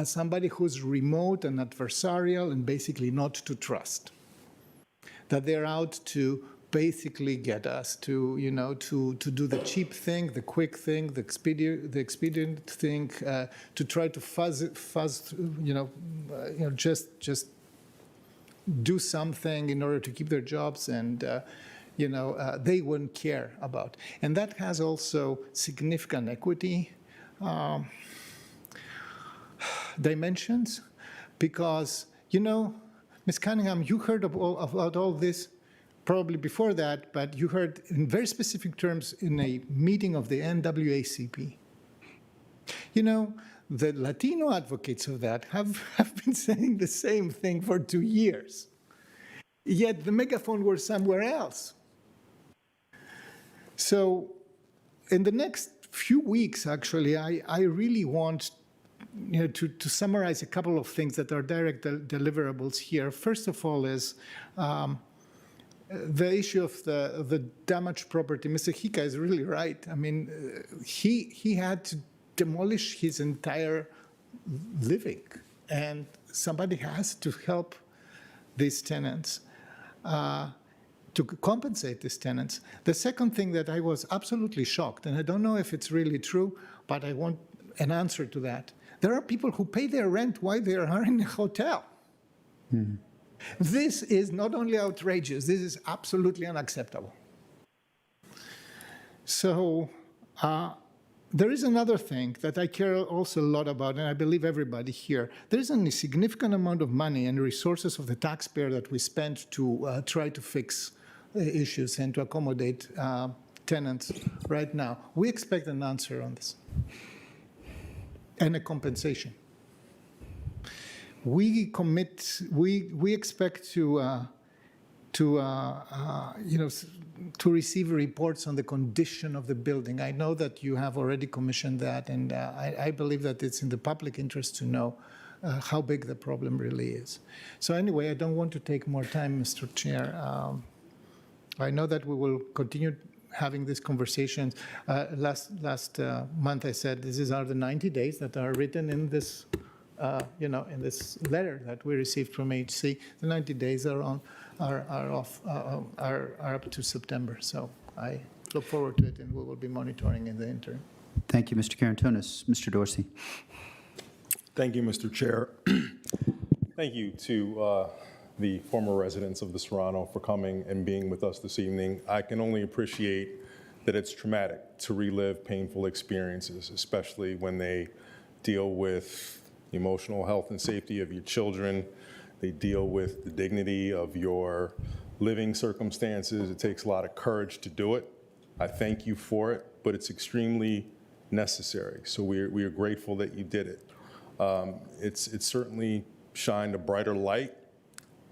somebody who's remote and adversarial and basically not to trust. That they're out to basically get us to, to do the cheap thing, the quick thing, the expedient thing, to try to just do something in order to keep their jobs, and they wouldn't care about. And that has also significant equity dimensions, because, Ms. Cunningham, you heard about all this probably before that, but you heard in very specific terms in a meeting of the NAACP. The Latino advocates of that have been saying the same thing for 2 years, yet the megaphone was somewhere else. So in the next few weeks, actually, I really want to summarize a couple of things that are direct deliverables here. First of all is the issue of the damaged property. Mr. Hika is really right. I mean, he had to demolish his entire living, and somebody has to help these tenants, to compensate these tenants. The second thing that I was absolutely shocked, and I don't know if it's really true, but I want an answer to that. There are people who pay their rent while they are in a hotel. Mm-hmm. This is not only outrageous, this is absolutely unacceptable. So There is another thing that I care also a lot about, and I believe everybody here. There is a significant amount of money and resources of the taxpayer that we spend to try to fix issues and to accommodate tenants right now. We expect an answer on this and a compensation. We commit. We expect to receive reports on the condition of the building. I know that you have already commissioned that, and I believe that it's in the public interest to know how big the problem really is. So anyway, I don't want to take more time, Mr. Chair. I know that we will continue having these conversations. Last month I said these are the 90 days that are written in this, in this letter that we received from HC. The 90 days are up to September. So I look forward to it, and we will be monitoring in the interim. Thank you, Mr. Karantonis. Mr. Dorsey. Thank you, Mr. Chair. Thank you to the former residents of the Serrano for coming and being with us this evening. I can only appreciate that it's traumatic to relive painful experiences, especially when they deal with the emotional health and safety of your children. They deal with the dignity of your living circumstances. It takes a lot of courage to do it. I thank you for it, but it's extremely necessary. So we are grateful that you did it. It's certainly shined a brighter light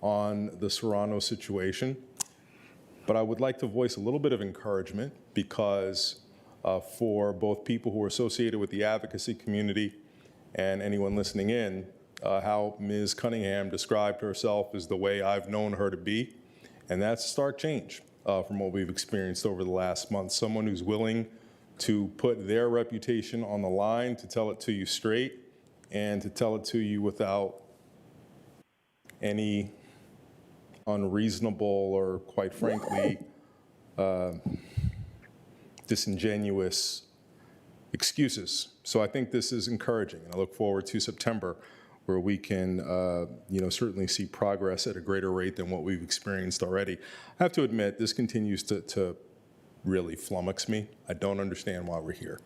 on the Serrano situation, but I would like to voice a little bit of encouragement because for both people who are associated with the advocacy community and anyone listening in, how Ms. Cunningham described herself is the way I've known her to be, and that's a stark change from what we've experienced over the last month. Someone who's willing to put their reputation on the line, to tell it to you straight, and to tell it to you without any unreasonable or, quite frankly, disingenuous excuses. So I think this is encouraging, and I look forward to September, where we can, certainly see progress at a greater rate than what we've experienced already. I have to admit, this continues to really flummox me. I don't understand why we're here,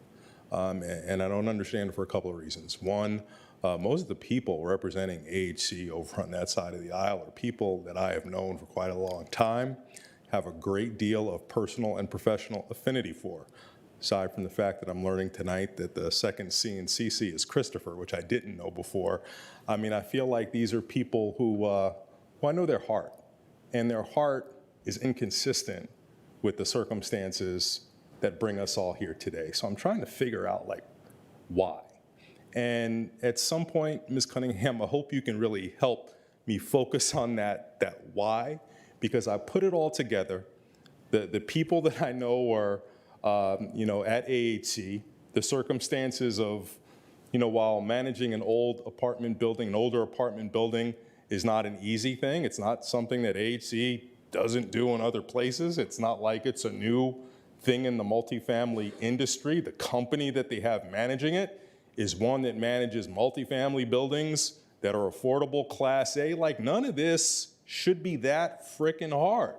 and I don't understand it for a couple of reasons. One, most of the people representing AHC over on that side of the aisle are people that I have known for quite a long time, have a great deal of personal and professional affinity for. Aside from the fact that I'm learning tonight that the second C in CC is Christopher, which I didn't know before. I mean, I feel like these are people who I know their heart, and their heart is inconsistent with the circumstances that bring us all here today. So I'm trying to figure out, why. And at some point, Ms. Cunningham, I hope you can really help me focus on that why, because I put it all together. The people that I know are at AHC, the circumstances of, while managing an older apartment building is not an easy thing. It's not something that AHC doesn't do in other places. It's not like it's a new thing in the multifamily industry. The company that they have managing it is one that manages multifamily buildings that are affordable Class A. None of this should be that frickin' hard.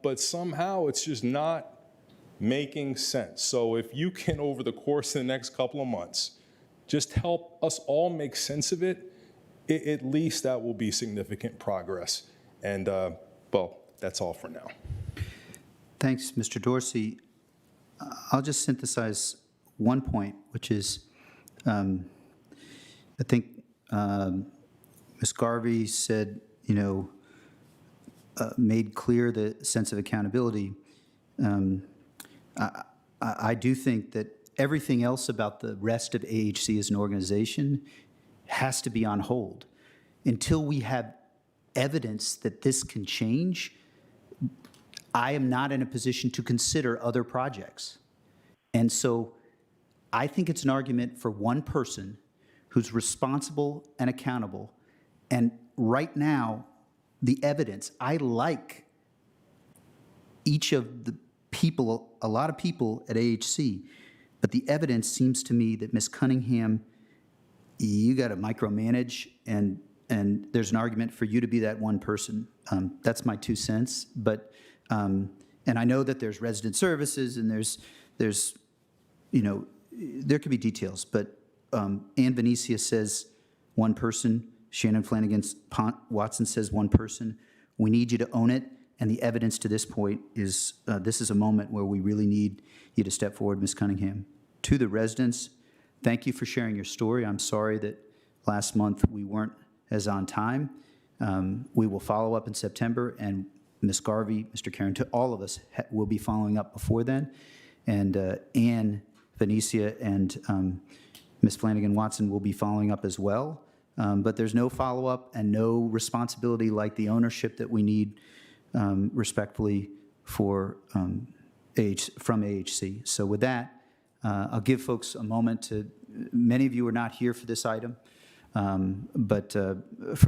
But somehow it's just not making sense. So if you can, over the course of the next couple of months, just help us all make sense of it, at least that will be significant progress. And, that's all for now. Thanks, Mr. Dorsey. I'll just synthesize one point, which is, I think Ms. Garvey said, made clear the sense of accountability. I do think that everything else about the rest of AHC as an organization has to be on hold until we have evidence that this can change. I am not in a position to consider other projects. And so I think it's an argument for one person who's responsible and accountable. And right now, the evidence, I like each of the people, a lot of people at AHC, but the evidence seems to me that Ms. Cunningham, you got to micromanage, and there's an argument for you to be that one person. That's my 2 cents. But and I know that there's resident services and there's there could be details, but Ann Venetia says one person, Shannon Flanagan Watson says one person. We need you to own it, and the evidence to this point is this is a moment where we really need you to step forward, Ms. Cunningham. To the residents, thank you for sharing your story. I'm sorry that last month we weren't as on time. We will follow up in September, and Ms. Garvey, Mr. Karen, to all of us will be following up before then. And Ann Venetia and Ms. Flanagan Watson will be following up as well. But there's no follow-up and no responsibility like the ownership that we need respectfully for from AHC. So with that, I'll give folks a moment to, many of you are not here for this item, but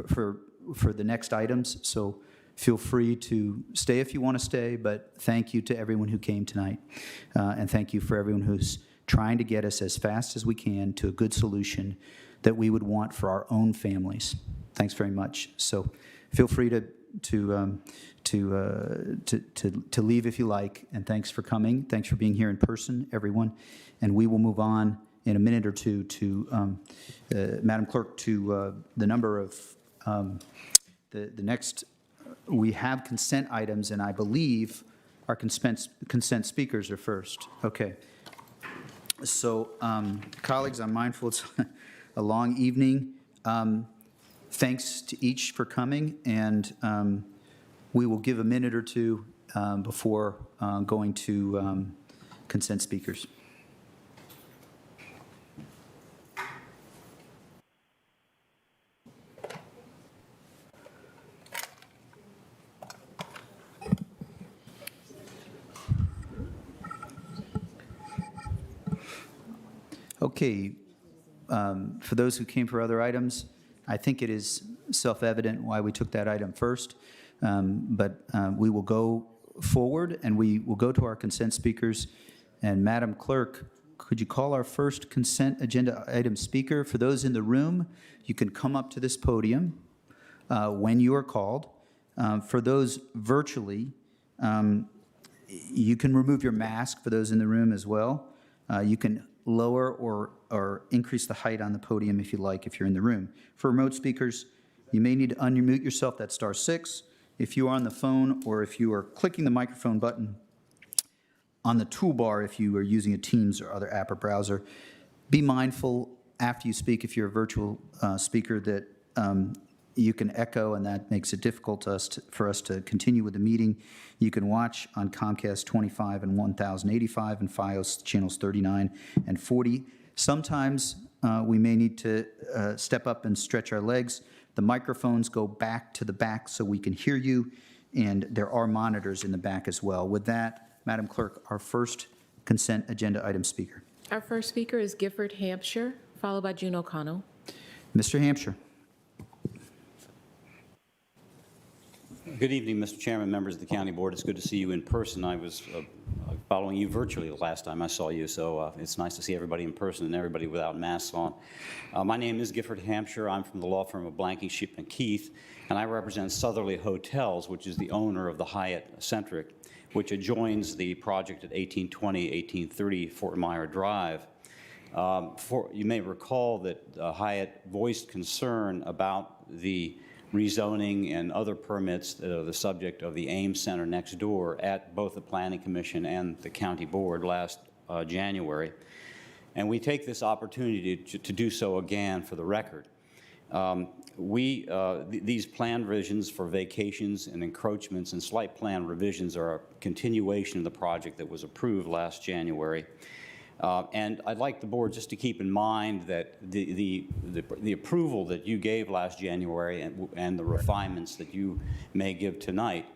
for the next items, so feel free to stay if you want to stay, but thank you to everyone who came tonight. And thank you for everyone who's trying to get us as fast as we can to a good solution that we would want for our own families. Thanks very much. So feel free to leave if you like, and thanks for coming. Thanks for being here in person, everyone. And we will move on in a minute or two to, Madam Clerk, to the number of, the next, we have consent items, and I believe our consent speakers are first. Okay. So, colleagues, I'm mindful it's a long evening. Thanks to each for coming, and we will give a minute or two before going to consent speakers. Okay, for those who came for other items, I think it is self-evident why we took that item first, but we will go forward and we will go to our consent speakers. And Madam Clerk, could you call our first consent agenda item speaker? For those in the room, you can come up to this podium when you are called. For those virtually, you can remove your mask for those in the room as well. You can lower or increase the height on the podium if you like, if you're in the room. For remote speakers, you may need to unmute yourself, that's *6. If you are on the phone or if you are clicking the microphone button on the toolbar, if you are using a Teams or other app or browser, be mindful after you speak, if you're a virtual speaker, that you can echo, and that makes it difficult for us to continue with the meeting. You can watch on Comcast 25 and 1085 and Fios channels 39 and 40. Sometimes we may need to step up and stretch our legs. The microphones go back to the back so we can hear you, and there are monitors in the back as well. With that, Madam Clerk, our first consent agenda item speaker. Our first speaker is Gifford Hampshire, followed by June O'Connell. Mr. Hampshire. Good evening, Mr. Chairman, members of the County Board. It's good to see you in person. I was following you virtually the last time I saw you, so it's nice to see everybody in person and everybody without masks on. My name is Gifford Hampshire. I'm from the law firm of Blanking, Sheep, and Keith, and I represent Southerly Hotels, which is the owner of the Hyatt Centric, which adjoins the project at 1830 Fort Myer Drive. You may recall that Hyatt voiced concern about the rezoning and other permits that are the subject of the Ames Center next door at both the Planning Commission and the County Board last January. And we take this opportunity to do so again for the record. These plan revisions for vacations and encroachments and slight plan revisions are a continuation of the project that was approved last January. And I'd like the board just to keep in mind that the approval that you gave last January and the refinements that you may give tonight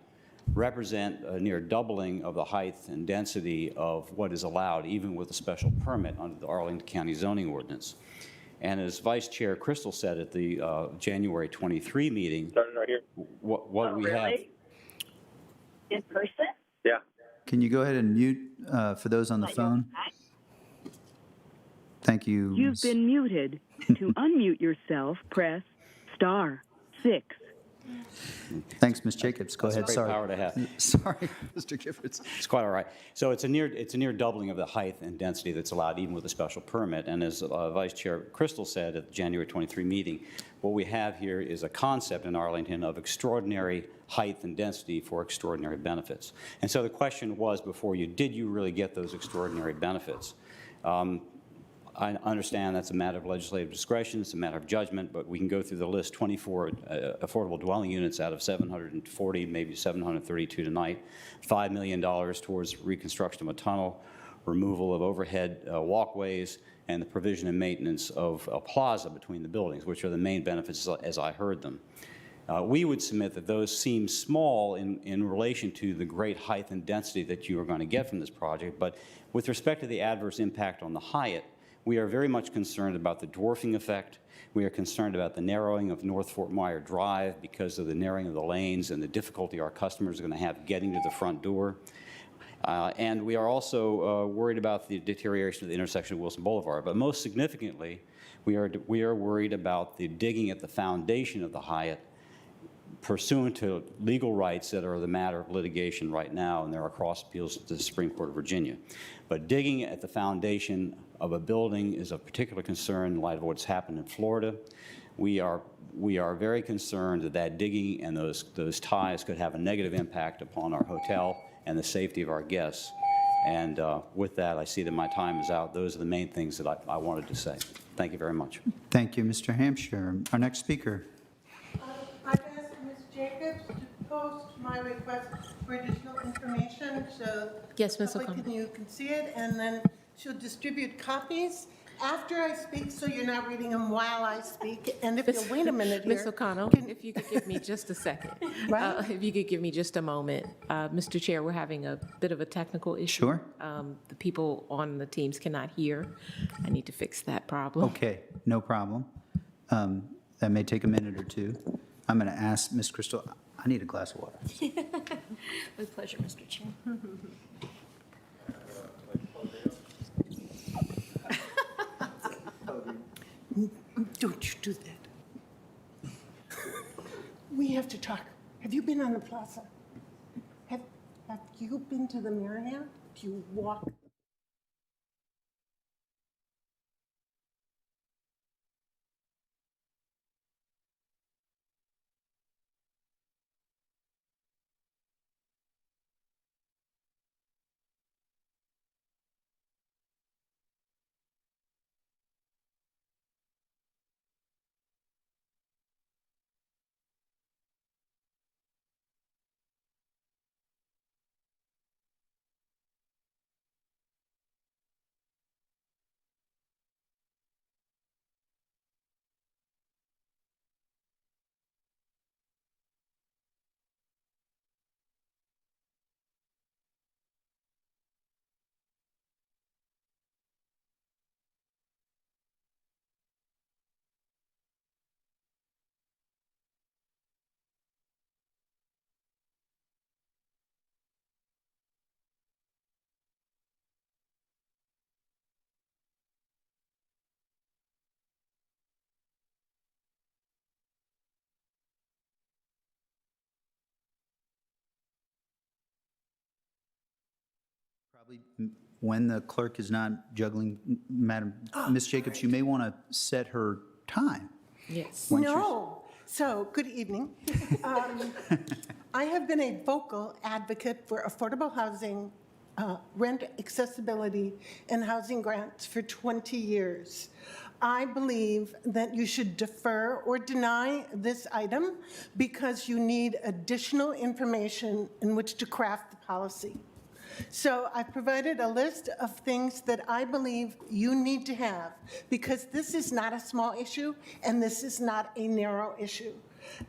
represent a near doubling of the height and density of what is allowed, even with a special permit under the Arlington County zoning ordinance. And as Vice Chair Crystal said at the January 23 meeting, what we have... In person? Yeah. Can you go ahead and mute for those on the phone? Thank you. You've been muted. To unmute yourself, press *6. Thanks, Ms. Jacobs. Go ahead, That's a great power to have. Sorry, Mr. Giffords. It's quite all right. So it's a near doubling of the height and density that's allowed even with a special permit. And as Vice Chair Crystal said at the January 23 meeting, what we have here is a concept in Arlington of extraordinary height and density for extraordinary benefits. And so the question was before you, did you really get those extraordinary benefits? I understand that's a matter of legislative discretion, it's a matter of judgment, but we can go through the list, 24 affordable dwelling units out of 740, maybe 732 tonight, $5 million towards reconstruction of a tunnel, removal of overhead walkways, and the provision and maintenance of a plaza between the buildings, which are the main benefits as I heard them. We would submit that those seem small in relation to the great height and density that you are going to get from this project, but with respect to the adverse impact on the Hyatt, we are very much concerned about the dwarfing effect. We are concerned about the narrowing of North Fort Myer Drive because of the narrowing of the lanes and the difficulty our customers are going to have getting to the front door. And we are also worried about the deterioration of the intersection of Wilson Boulevard. But most significantly, we are worried about the digging at the foundation of the Hyatt pursuant to legal rights that are the matter of litigation right now, and there are cross appeals to the Supreme Court of Virginia. But digging at the foundation of a building is of particular concern in light of what's happened in Florida. We are very concerned that digging and those ties could have a negative impact upon our hotel and the safety of our guests. And with that, I see that my time is out. Those are the main things that I wanted to say. Thank you very much. Thank you, Mr. Hampshire. Our next speaker. I've asked Ms. Jacobs to post my request for additional information, so Yes, Ms. public O'Connor. can see it, and then she'll distribute copies after I speak, so you're not reading them while I speak. And if you'll wait a minute Ms. here. O'Connell, if you could give me just a second. Right. If you could give me just a moment. Mr. Chair, we're having a bit of a technical issue. Sure. The people on the teams cannot hear. I need to fix that problem. Okay, no problem. That may take a minute or two. I'm going to ask Ms. Crystal, I need a glass of water. With pleasure, Mr. Chair. Don't you do that. We have to talk. Have you been on the plaza? Have you been to the Marriott? Do you walk? Probably when the clerk is not juggling, Ms. Jacobs, you may want to set her time. Yes. No. So, good evening. I have been a vocal advocate for affordable housing, rent accessibility, and housing grants for 20 years. I believe that you should defer or deny this item because you need additional information in which to craft the policy. So I've provided a list of things that I believe you need to have, because this is not a small issue and this is not a narrow issue.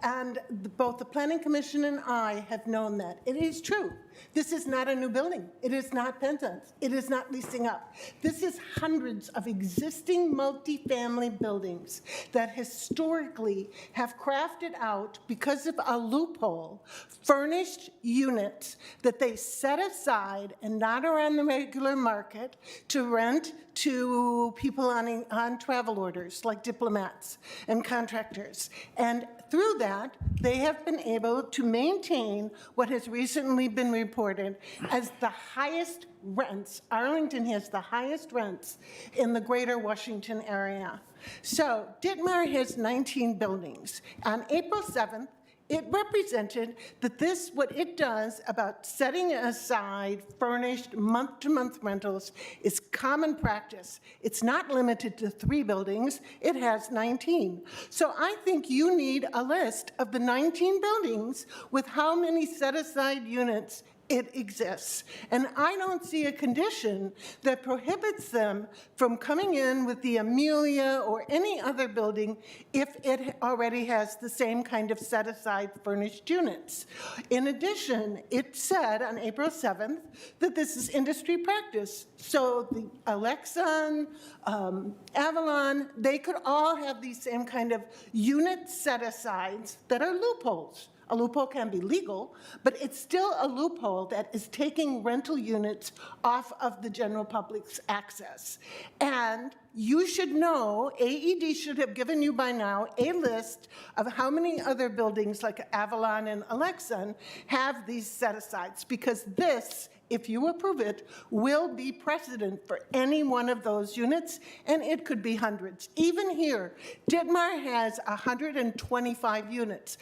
And both the Planning Commission and I have known that. It is true. This is not a new building. It is not Penzance. It is not leasing up. This is hundreds of existing multifamily buildings that historically have crafted out, because of a loophole, furnished units that they set aside and not around the regular market to rent to people on travel orders, like diplomats and contractors. And through that, they have been able to maintain what has recently been reported as the highest rents. Arlington has the highest rents in the greater Washington area. So Ditmar has 19 buildings. On April 7th, it represented that what it does about setting aside furnished month-to-month rentals is common practice. It's not limited to 3 buildings, it has 19. So I think you need a list of the 19 buildings with how many set-aside units it exists. And I don't see a condition that prohibits them from coming in with the Amelia or any other building if it already has the same kind of set-aside furnished units. In addition, it said on April 7th that this is industry practice. So the Alexon, Avalon, they could all have these same kind of unit set-asides that are loopholes. A loophole can be legal, but it's still a loophole that is taking rental units off of the general public's access. And you should know, AED should have given you by now a list of how many other buildings like Avalon and Alexon have these set-asides, because this, if you approve it, will be precedent for any one of those units, and it could be hundreds. Even here, Ditmar has 125 units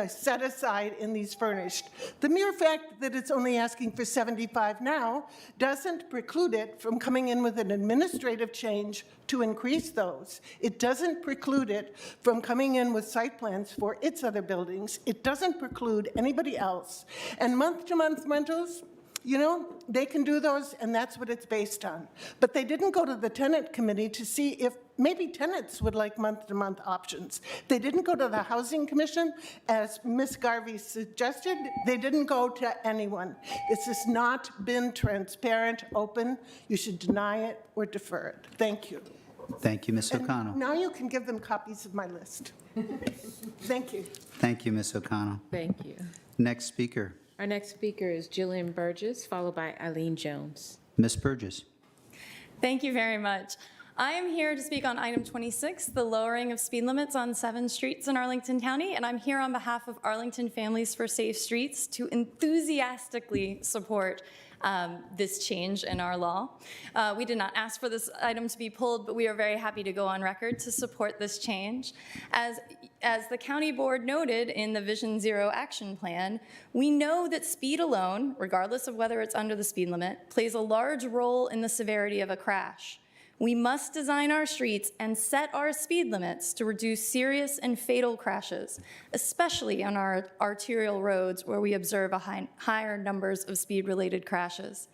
set aside in these furnished. The mere fact that it's only asking for 75 now doesn't preclude it from coming in with an administrative change to increase those. It doesn't preclude it from coming in with site plans for its other buildings. It doesn't preclude anybody else. And month-to-month rentals, you know, they can do those, and that's what it's based on. But they didn't go to the tenant committee to see if maybe tenants would like month-to-month options. They didn't go to the Housing Commission, as Ms. Garvey suggested. They didn't go to anyone. This has not been transparent, open. You should deny it or defer it. Thank you. Thank you, Ms. O'Connell. Now you can give them copies of my list. Thank you. Thank you, Ms. O'Connell. Thank you. Next speaker, Our next speaker is Jillian Burgess, followed by Eileen Jones. Ms. Burgess. Thank you very much. I am here to speak on item 26, the lowering of speed limits on 7 streets in Arlington County, and I'm here on behalf of Arlington Families for Safe Streets to enthusiastically support this change in our law. We did not ask for this item to be pulled, but we are very happy to go on record to support this change. As the county board noted in the Vision Zero action plan, we know that speed alone, regardless of whether it's under the speed limit, plays a large role in the severity of a crash. We must design our streets and set our speed limits to reduce serious and fatal crashes, especially on our arterial roads where we observe higher numbers of speed-related crashes.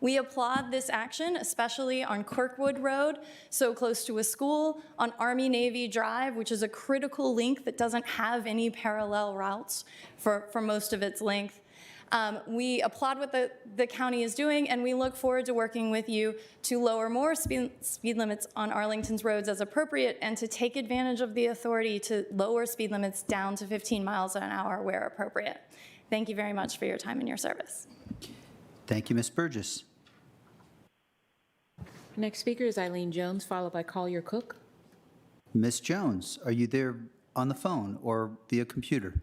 We applaud this action, especially on Kirkwood Road, so close to a school, on Army-Navy Drive, which is a critical link that doesn't have any parallel routes for most of its length. We applaud what the county is doing, and we look forward to working with you to lower more speed limits on Arlington's roads as appropriate and to take advantage of the authority to lower speed limits down to 15 miles an hour where appropriate. Thank you very much for your time and your service. Thank you, Ms. Burgess. Next speaker is Eileen Jones, followed by Collier Cook. Ms. Jones, are you there on the phone or via computer?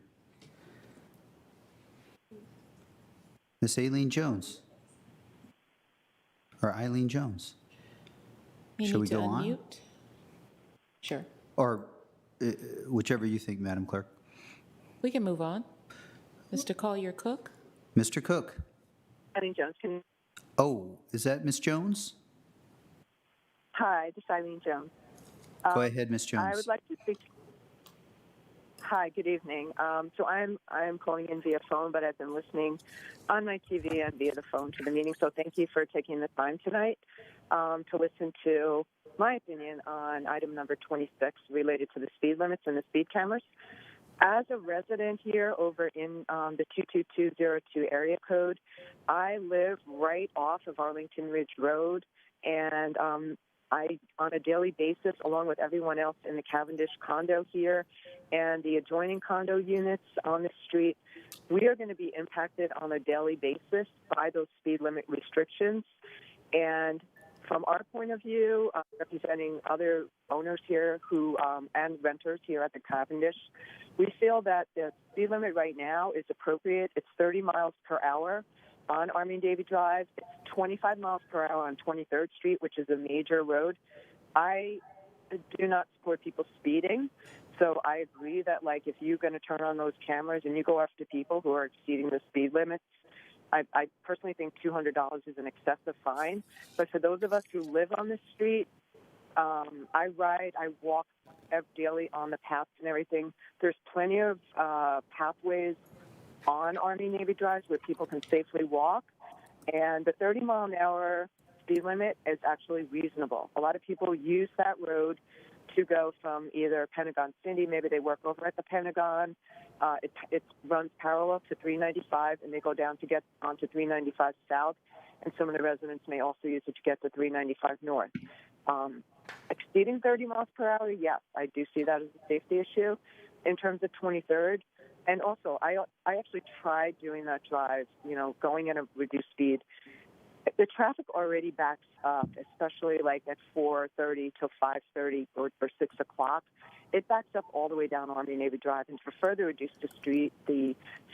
Ms. Aileen Jones? Or Eileen Jones? Shall we go on? Unmute. Sure. Or whichever you think, Madam Clerk. We can move on. Mr. Collier Cook. Mr. Cook? Eileen Jones. Oh, is that Ms. Jones? Hi, this is Eileen Jones. Go ahead, Ms. Jones. I would like to speak. Hi, good evening. So I'm calling in via phone, but I've been listening on my TV and via the phone to the meeting. So thank you for taking the time tonight to listen to my opinion on item number 26 related to the speed limits and the speed cameras. As a resident here over in the 22202 area code, I live right off of Arlington Ridge Road, and I, on a daily basis, along with everyone else in the Cavendish condo here and the adjoining condo units on the street, we are going to be impacted on a daily basis by those speed limit restrictions. And From our point of view, representing other owners here who and renters here at the Cavendish, we feel that the speed limit right now is appropriate. It's 30 miles per hour on Army and Navy Drive. It's 25 miles per hour on 23rd Street, which is a major road. I do not support people speeding, so I agree that, like, if you're going to turn on those cameras and you go after people who are exceeding the speed limits, I personally think $200 is an excessive fine. But for those of us who live on the street, I walk daily on the paths and everything. There's plenty of pathways on Army Navy drives where people can safely walk. And the 30-mile-an-hour speed limit is actually reasonable. A lot of people use that road to go from either Pentagon City, maybe they work over at the Pentagon. It runs parallel to 395, and they go down to get onto 395 South. And some of the residents may also use it to get to 395 North. Exceeding 30 miles per hour, yes, I do see that as a safety issue. In terms of 23rd, and also I actually tried doing that drive, going at a reduced speed. The traffic already backs up, especially like at 4:30 till 5:30 or 6 o'clock. It backs up all the way down Army Navy Drive, and to further reduce the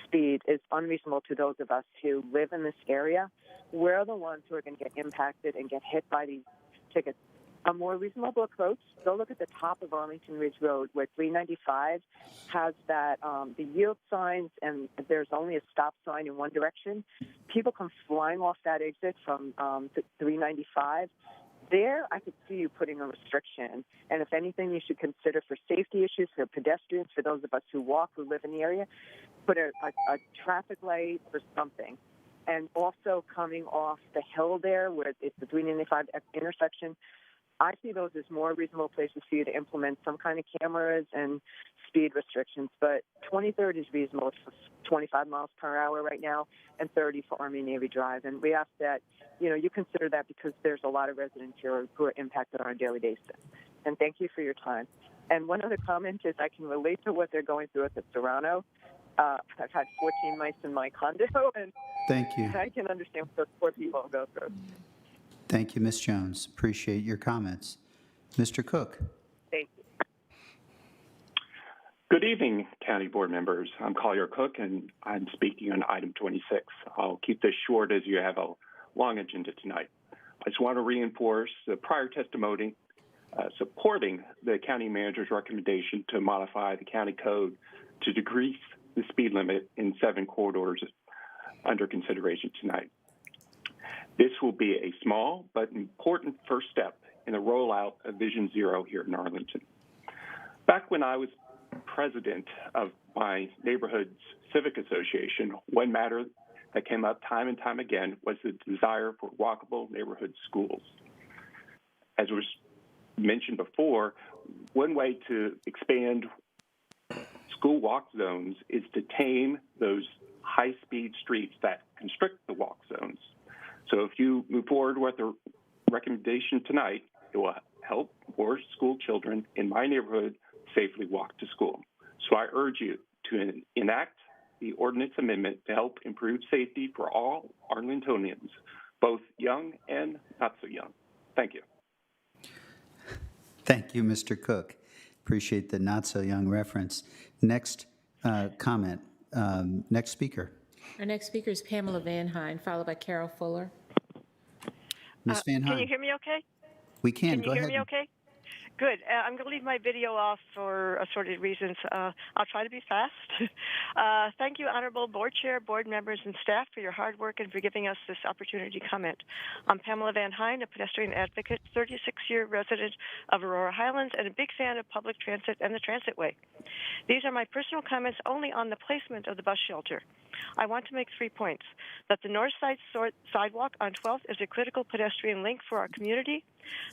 speed is unreasonable to those of us who live in this area. We're the ones who are going to get impacted and get hit by these tickets. A more reasonable approach, go look at the top of Arlington Ridge Road where 395 has that the yield signs, and there's only a stop sign in one direction. People come flying off that exit from 395. There, I could see you putting a restriction. And if anything, you should consider for safety issues, for pedestrians, for those of us who walk, who live in the area, put a traffic light or something. And also coming off the hill there where it's the 395 intersection, I see those as more reasonable places for you to implement some kind of cameras and speed restrictions. But 23rd is reasonable. It's 25 miles per hour right now, and 30 for Army and Navy Drive. And we ask that, you consider that because there's a lot of residents here who are impacted on a daily basis. And thank you for your time. And one other comment is I can relate to what they're going through at the Serrano. I've had 14 mice in my condo, and Thank you. I can understand what those poor people go through. Thank you, Ms. Jones. Appreciate your comments. Mr. Cook. Thank you. Good evening, County Board members. I'm Collier Cook, and I'm speaking on item 26. I'll keep this short as you have a long agenda tonight. I just want to reinforce the prior testimony supporting the county manager's recommendation to modify the county code to decrease the speed limit in 7 corridors under consideration tonight. This will be a small but important first step in the rollout of Vision Zero here in Arlington. Back when I was president of my neighborhood's civic association, one matter that came up time and time again was the desire for walkable neighborhood schools. As was mentioned before, one way to expand school walk zones is to tame those high-speed streets that constrict the walk zones. So if you move forward with the recommendation tonight, it will help more school children in my neighborhood safely walk to school. So I urge you to enact the ordinance amendment to help improve safety for all Arlingtonians, both young and not so young. Thank you. Thank you, Mr. Cook. Appreciate the not-so-young reference. Next comment. Next speaker. Our next speaker is Pamela Van Hine, followed by Carol Fuller. Ms. Van Hine. Can you hear me okay? We can. Can Go you hear ahead. me okay? Good. I'm going to leave my video off for assorted reasons. I'll try to be fast. Thank you, Honorable Board Chair, board members, and staff for your hard work and for giving us this opportunity to comment. I'm Pamela Van Hine, a pedestrian advocate, 36-year resident of Aurora Highlands, and a big fan of public transit and the Transitway. These are my personal comments only on the placement of the bus shelter. I want to make 3 points. That the north side sidewalk on 12th is a critical pedestrian link for our community,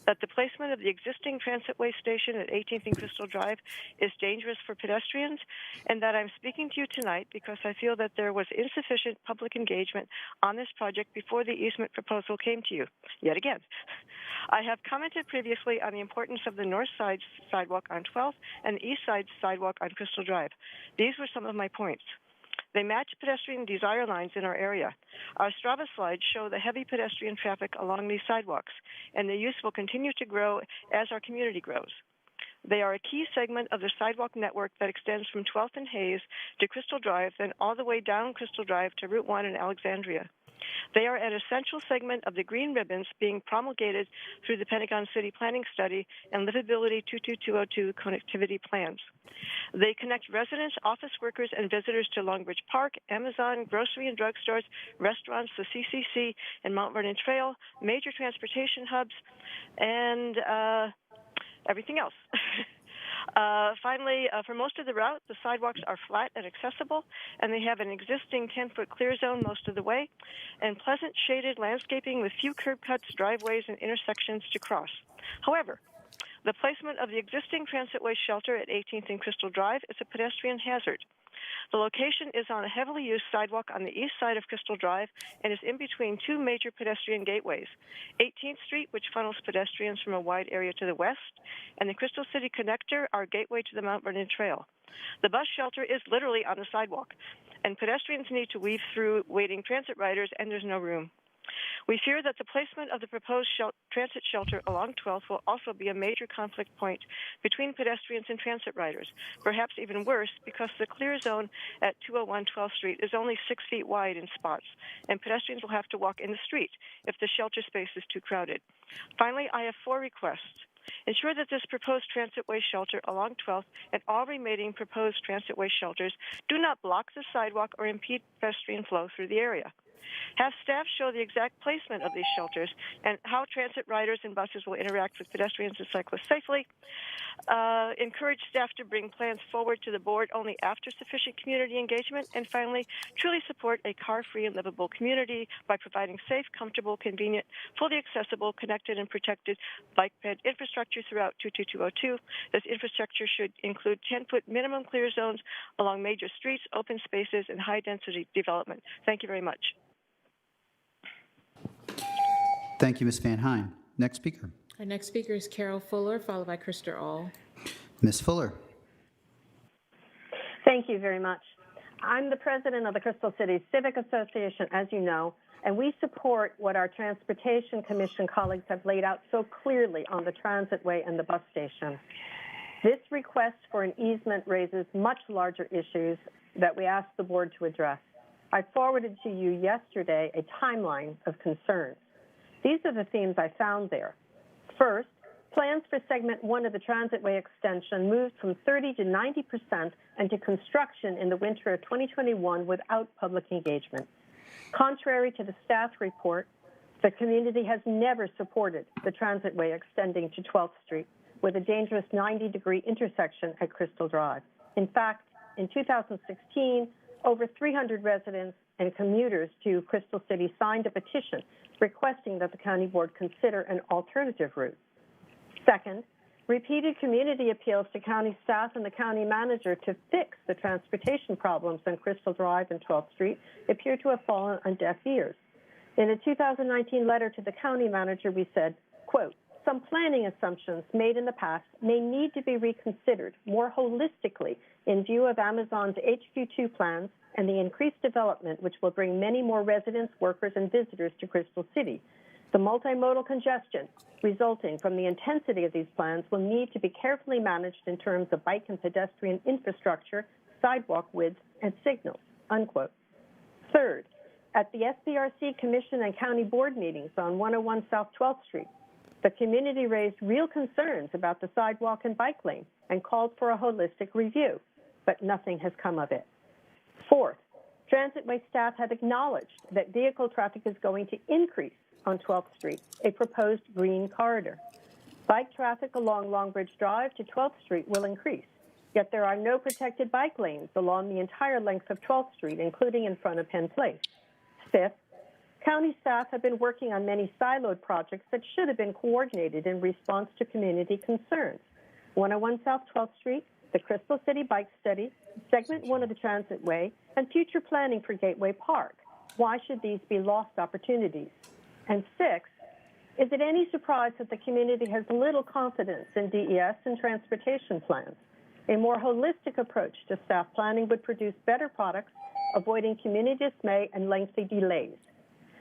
that the placement of the existing Transitway station at 18th and Crystal Drive is dangerous for pedestrians, and that I'm speaking to you tonight because I feel that there was insufficient public engagement on this project before the easement proposal came to you, yet again. I have commented previously on the importance of the north side sidewalk on 12th and the east side sidewalk on Crystal Drive. These were some of my points. They match pedestrian desire lines in our area. Our Strava slides show the heavy pedestrian traffic along these sidewalks, and their use will continue to grow as our community grows. They are a key segment of the sidewalk network that extends from 12th and Hayes to Crystal Drive, then all the way down Crystal Drive to Route 1 in Alexandria. They are an essential segment of the green ribbons being promulgated through the Pentagon City Planning Study and Livability 22202 connectivity plans. They connect residents, office workers, and visitors to Longbridge Park, Amazon, grocery and drugstores, restaurants, the CCC, and Mount Vernon Trail, major transportation hubs, and everything else. Finally, for most of the route, the sidewalks are flat and accessible, and they have an existing 10-foot clear zone most of the way, and pleasant shaded landscaping with few curb cuts, driveways, and intersections to cross. However, the placement of the existing transitway shelter at 18th and Crystal Drive is a pedestrian hazard. The location is on a heavily used sidewalk on the east side of Crystal Drive and is in between two major pedestrian gateways, 18th Street, which funnels pedestrians from a wide area to the west, and the Crystal City Connector, our gateway to the Mount Vernon Trail. The bus shelter is literally on the sidewalk, and pedestrians need to weave through waiting transit riders, and there's no room. We fear that the placement of the proposed transit shelter along 12th will also be a major conflict point between pedestrians and transit riders, perhaps even worse because the clear zone at 201 12th Street is only 6 feet wide in spots, and pedestrians will have to walk in the street if the shelter space is too crowded. Finally, I have 4 requests. Ensure that this proposed transitway shelter along 12th and all remaining proposed transitway shelters do not block the sidewalk or impede pedestrian flow through the area. Have staff show the exact placement of these shelters and how transit riders and buses will interact with pedestrians and cyclists safely. Encourage staff to bring plans forward to the board only after sufficient community engagement. And finally, truly support a car-free and livable community by providing safe, comfortable, convenient, fully accessible, connected, and protected bike ped infrastructure throughout 22202. This infrastructure should include 10-foot minimum clear zones along major streets, open spaces, and high-density development. Thank you very much. Thank you, Ms. Van Hine. Next speaker. Our next speaker is Carol Fuller, followed by Krista All. Ms. Fuller. Thank you very much. I'm the president of the Crystal City Civic Association, as you know, and we support what our Transportation Commission colleagues have laid out so clearly on the transitway and the bus station. This request for an easement raises much larger issues that we asked the board to address. I forwarded to you yesterday a timeline of concerns. These are the themes I found there. First, plans for segment 1 of the transitway extension moved from 30 to 90% into construction in the winter of 2021 without public engagement. Contrary to the staff report, the community has never supported the transitway extending to 12th Street with a dangerous 90-degree intersection at Crystal Drive. In fact, in 2016, over 300 residents and commuters to Crystal City signed a petition requesting that the county board consider an alternative route. Second, repeated community appeals to county staff and the county manager to fix the transportation problems on Crystal Drive and 12th Street appear to have fallen on deaf ears. In a 2019 letter to the county manager, we said, quote, some planning assumptions made in the past may need to be reconsidered more holistically in view of Amazon's HQ2 plans and the increased development which will bring many more residents, workers, and visitors to Crystal City. The multimodal congestion resulting from the intensity of these plans will need to be carefully managed in terms of bike and pedestrian infrastructure, sidewalk width, and signals, unquote. Third, at the SBRC Commission and County Board meetings on 101 South 12th Street, the community raised real concerns about the sidewalk and bike lane and called for a holistic review, but nothing has come of it. Fourth, transitway staff have acknowledged that vehicle traffic is going to increase on 12th Street, a proposed green corridor. Bike traffic along Longbridge Drive to 12th Street will increase, yet there are no protected bike lanes along the entire length of 12th Street, including in front of Penn Place. Fifth, county staff have been working on many siloed projects that should have been coordinated in response to community concerns. 101 South 12th Street, the Crystal City Bike Study, Segment 1 of the Transitway, and future planning for Gateway Park. Why should these be lost opportunities? And sixth, is it any surprise that the community has little confidence in DES and transportation plans? A more holistic approach to staff planning would produce better products avoiding community dismay and lengthy delays.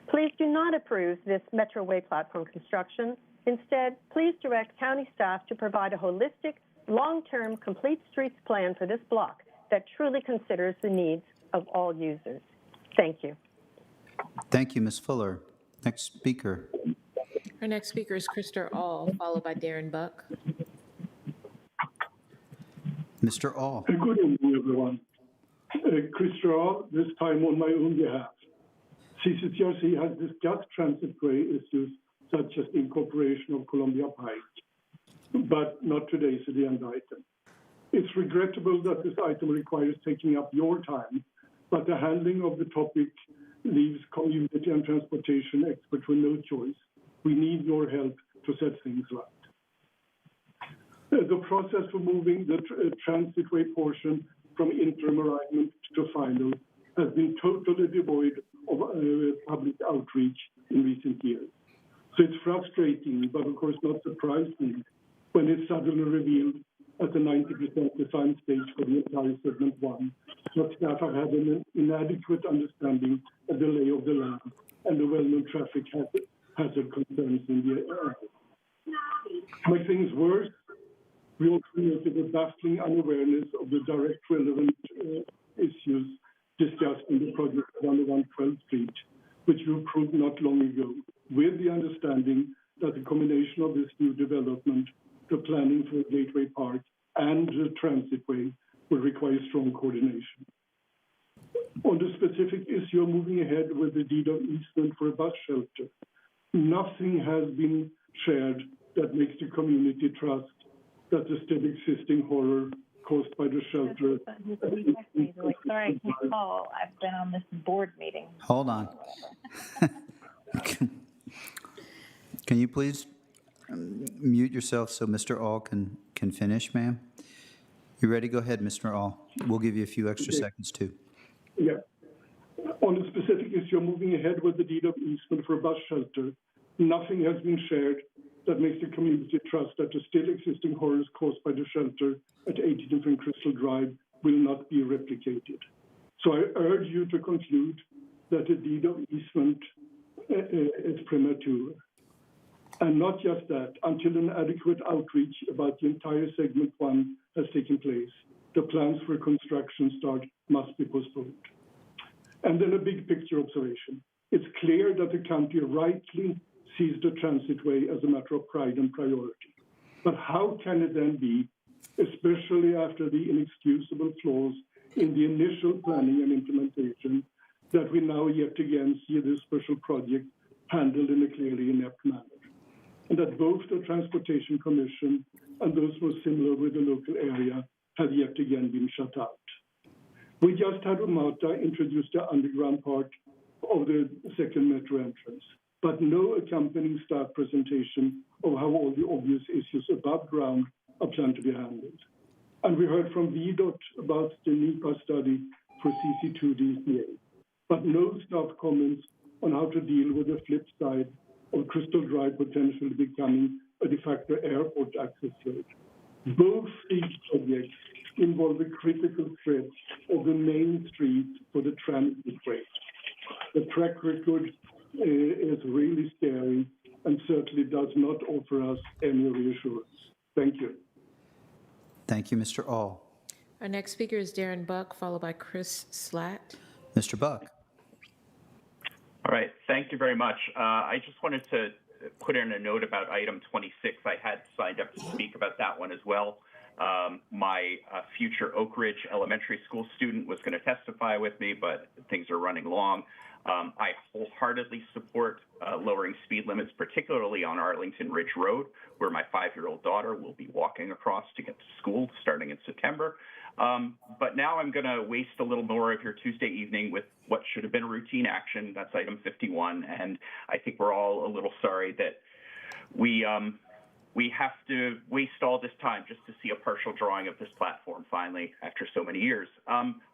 Please do not approve this Metroway platform construction. Instead, please direct county staff to provide a holistic, long-term, complete streets plan for this block that truly considers the needs of all users. Thank you. Thank you, Ms. Fuller. Next speaker. Our next speaker is Krista All, followed by Darren Buck. Mr. All. Good evening, everyone. Krista All, this time on my own behalf. CCCRC has discussed transitway issues such as the incorporation of Columbia Pike, but not today's agenda item. It's regrettable that this item requires taking up your time, but the handling of the topic leaves community and transportation experts with no choice. We need your help to set things right. The process for moving the transitway portion from interim alignment to final has been totally devoid of public outreach in recent years. So it's frustrating, but of course not surprising, when it's suddenly revealed at the 90% design stage for the entire segment 1 that staff have had an inadequate understanding of the lay of the land and the well-known traffic hazard concerns in the area. To make things worse, we also noted a baffling unawareness of the direct relevant issues discussed in the project around 112th Street, which we approved not long ago, with the understanding that the combination of this new development, the planning for a gateway park, and the transitway will require strong coordination. On the specific issue of moving ahead with the deed of easement for a bus shelter, nothing has been shared that makes the community trust that the still existing horror caused by the shelter. Sorry, I can't call. I've been on this board meeting. Hold on. Can you please mute yourself so Mr. All can finish, ma'am? You ready? Go ahead, Mr. All. We'll give you a few extra seconds, too. Yeah. On the specific issue of moving ahead with the deed of easement for a bus shelter, nothing has been shared that makes the community trust that the still existing horrors caused by the shelter at 80th and Crystal Drive will not be replicated. So I urge you to conclude that the deed of easement is premature. And not just that, until an adequate outreach about the entire segment 1 has taken place, the plans for construction start must be postponed. And then a big picture observation. It's clear that the county rightly sees the transitway as a matter of pride and priority. But how can it then be, especially after the inexcusable flaws in the initial planning and implementation, that we now yet again see this special project handled in a clearly inept manner? And that both the Transportation Commission and those who are similar with the local area have yet again been shut out. We just had Umata introduce the underground part of the second metro entrance, but no accompanying staff presentation of how all the obvious issues above ground are planned to be handled. And we heard from VDOT about the NEPA study for CC2DCA, but no staff comments on how to deal with the flip side of Crystal Drive potentially becoming a de facto airport access road. Both these projects involve a critical stretch of the main street for the transitway. The track record is really scary and certainly does not offer us any reassurance. Thank you. Thank you, Mr. All. Our next speaker is Darren Buck, followed by Chris Slatt. Mr. Buck. All right, thank you very much. I just wanted to put in a note about item 26. I had signed up to speak about that one as well. My future Oak Ridge Elementary School student was going to testify with me, but things are running long. I wholeheartedly support lowering speed limits, particularly on Arlington Ridge Road, where my 5-year-old daughter will be walking across to get to school starting in September. But now I'm going to waste a little more of your Tuesday evening with what should have been a routine action. That's item 51. And I think we're all a little sorry that we have to waste all this time just to see a partial drawing of this platform finally after so many years.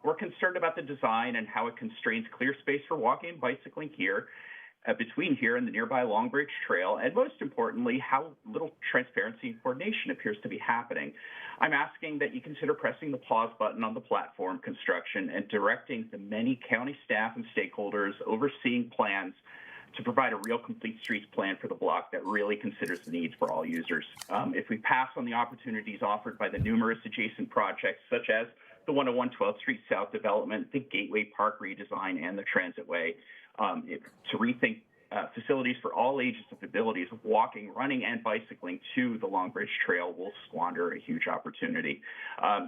We're concerned about the design and how it constrains clear space for walking and bicycling here, between here and the nearby Long Bridge Trail, and most importantly, how little transparency and coordination appears to be happening. I'm asking that you consider pressing the pause button on the platform construction and directing the many county staff and stakeholders overseeing plans to provide a real complete streets plan for the block that really considers the needs for all users. If we pass on the opportunities offered by the numerous adjacent projects, such as the 101 12th Street South development, the Gateway Park redesign, and the Transitway, to rethink facilities for all ages of abilities of walking, running, and bicycling to the Long Bridge Trail will squander a huge opportunity.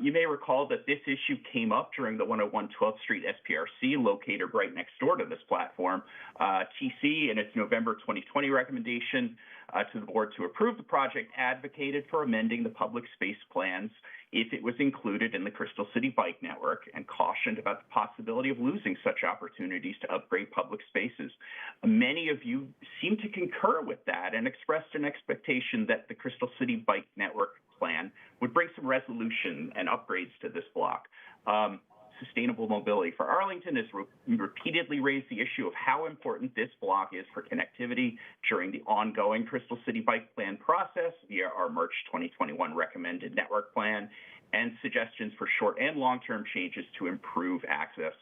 You may recall that this issue came up during the 101 12th Street SPRC, located right next door to this platform. TC, in its November 2020 recommendation to the board to approve the project, advocated for amending the public space plans if it was included in the Crystal City Bike Network, and cautioned about the possibility of losing such opportunities to upgrade public spaces. Many of you seem to concur with that and expressed an expectation that the Crystal City Bike Network plan would bring some resolution and upgrades to this block. Sustainable Mobility for Arlington has repeatedly raised the issue of how important this block is for connectivity during the ongoing Crystal City Bike Plan process via our March 2021 recommended network plan and suggestions for short and long-term changes to improve access.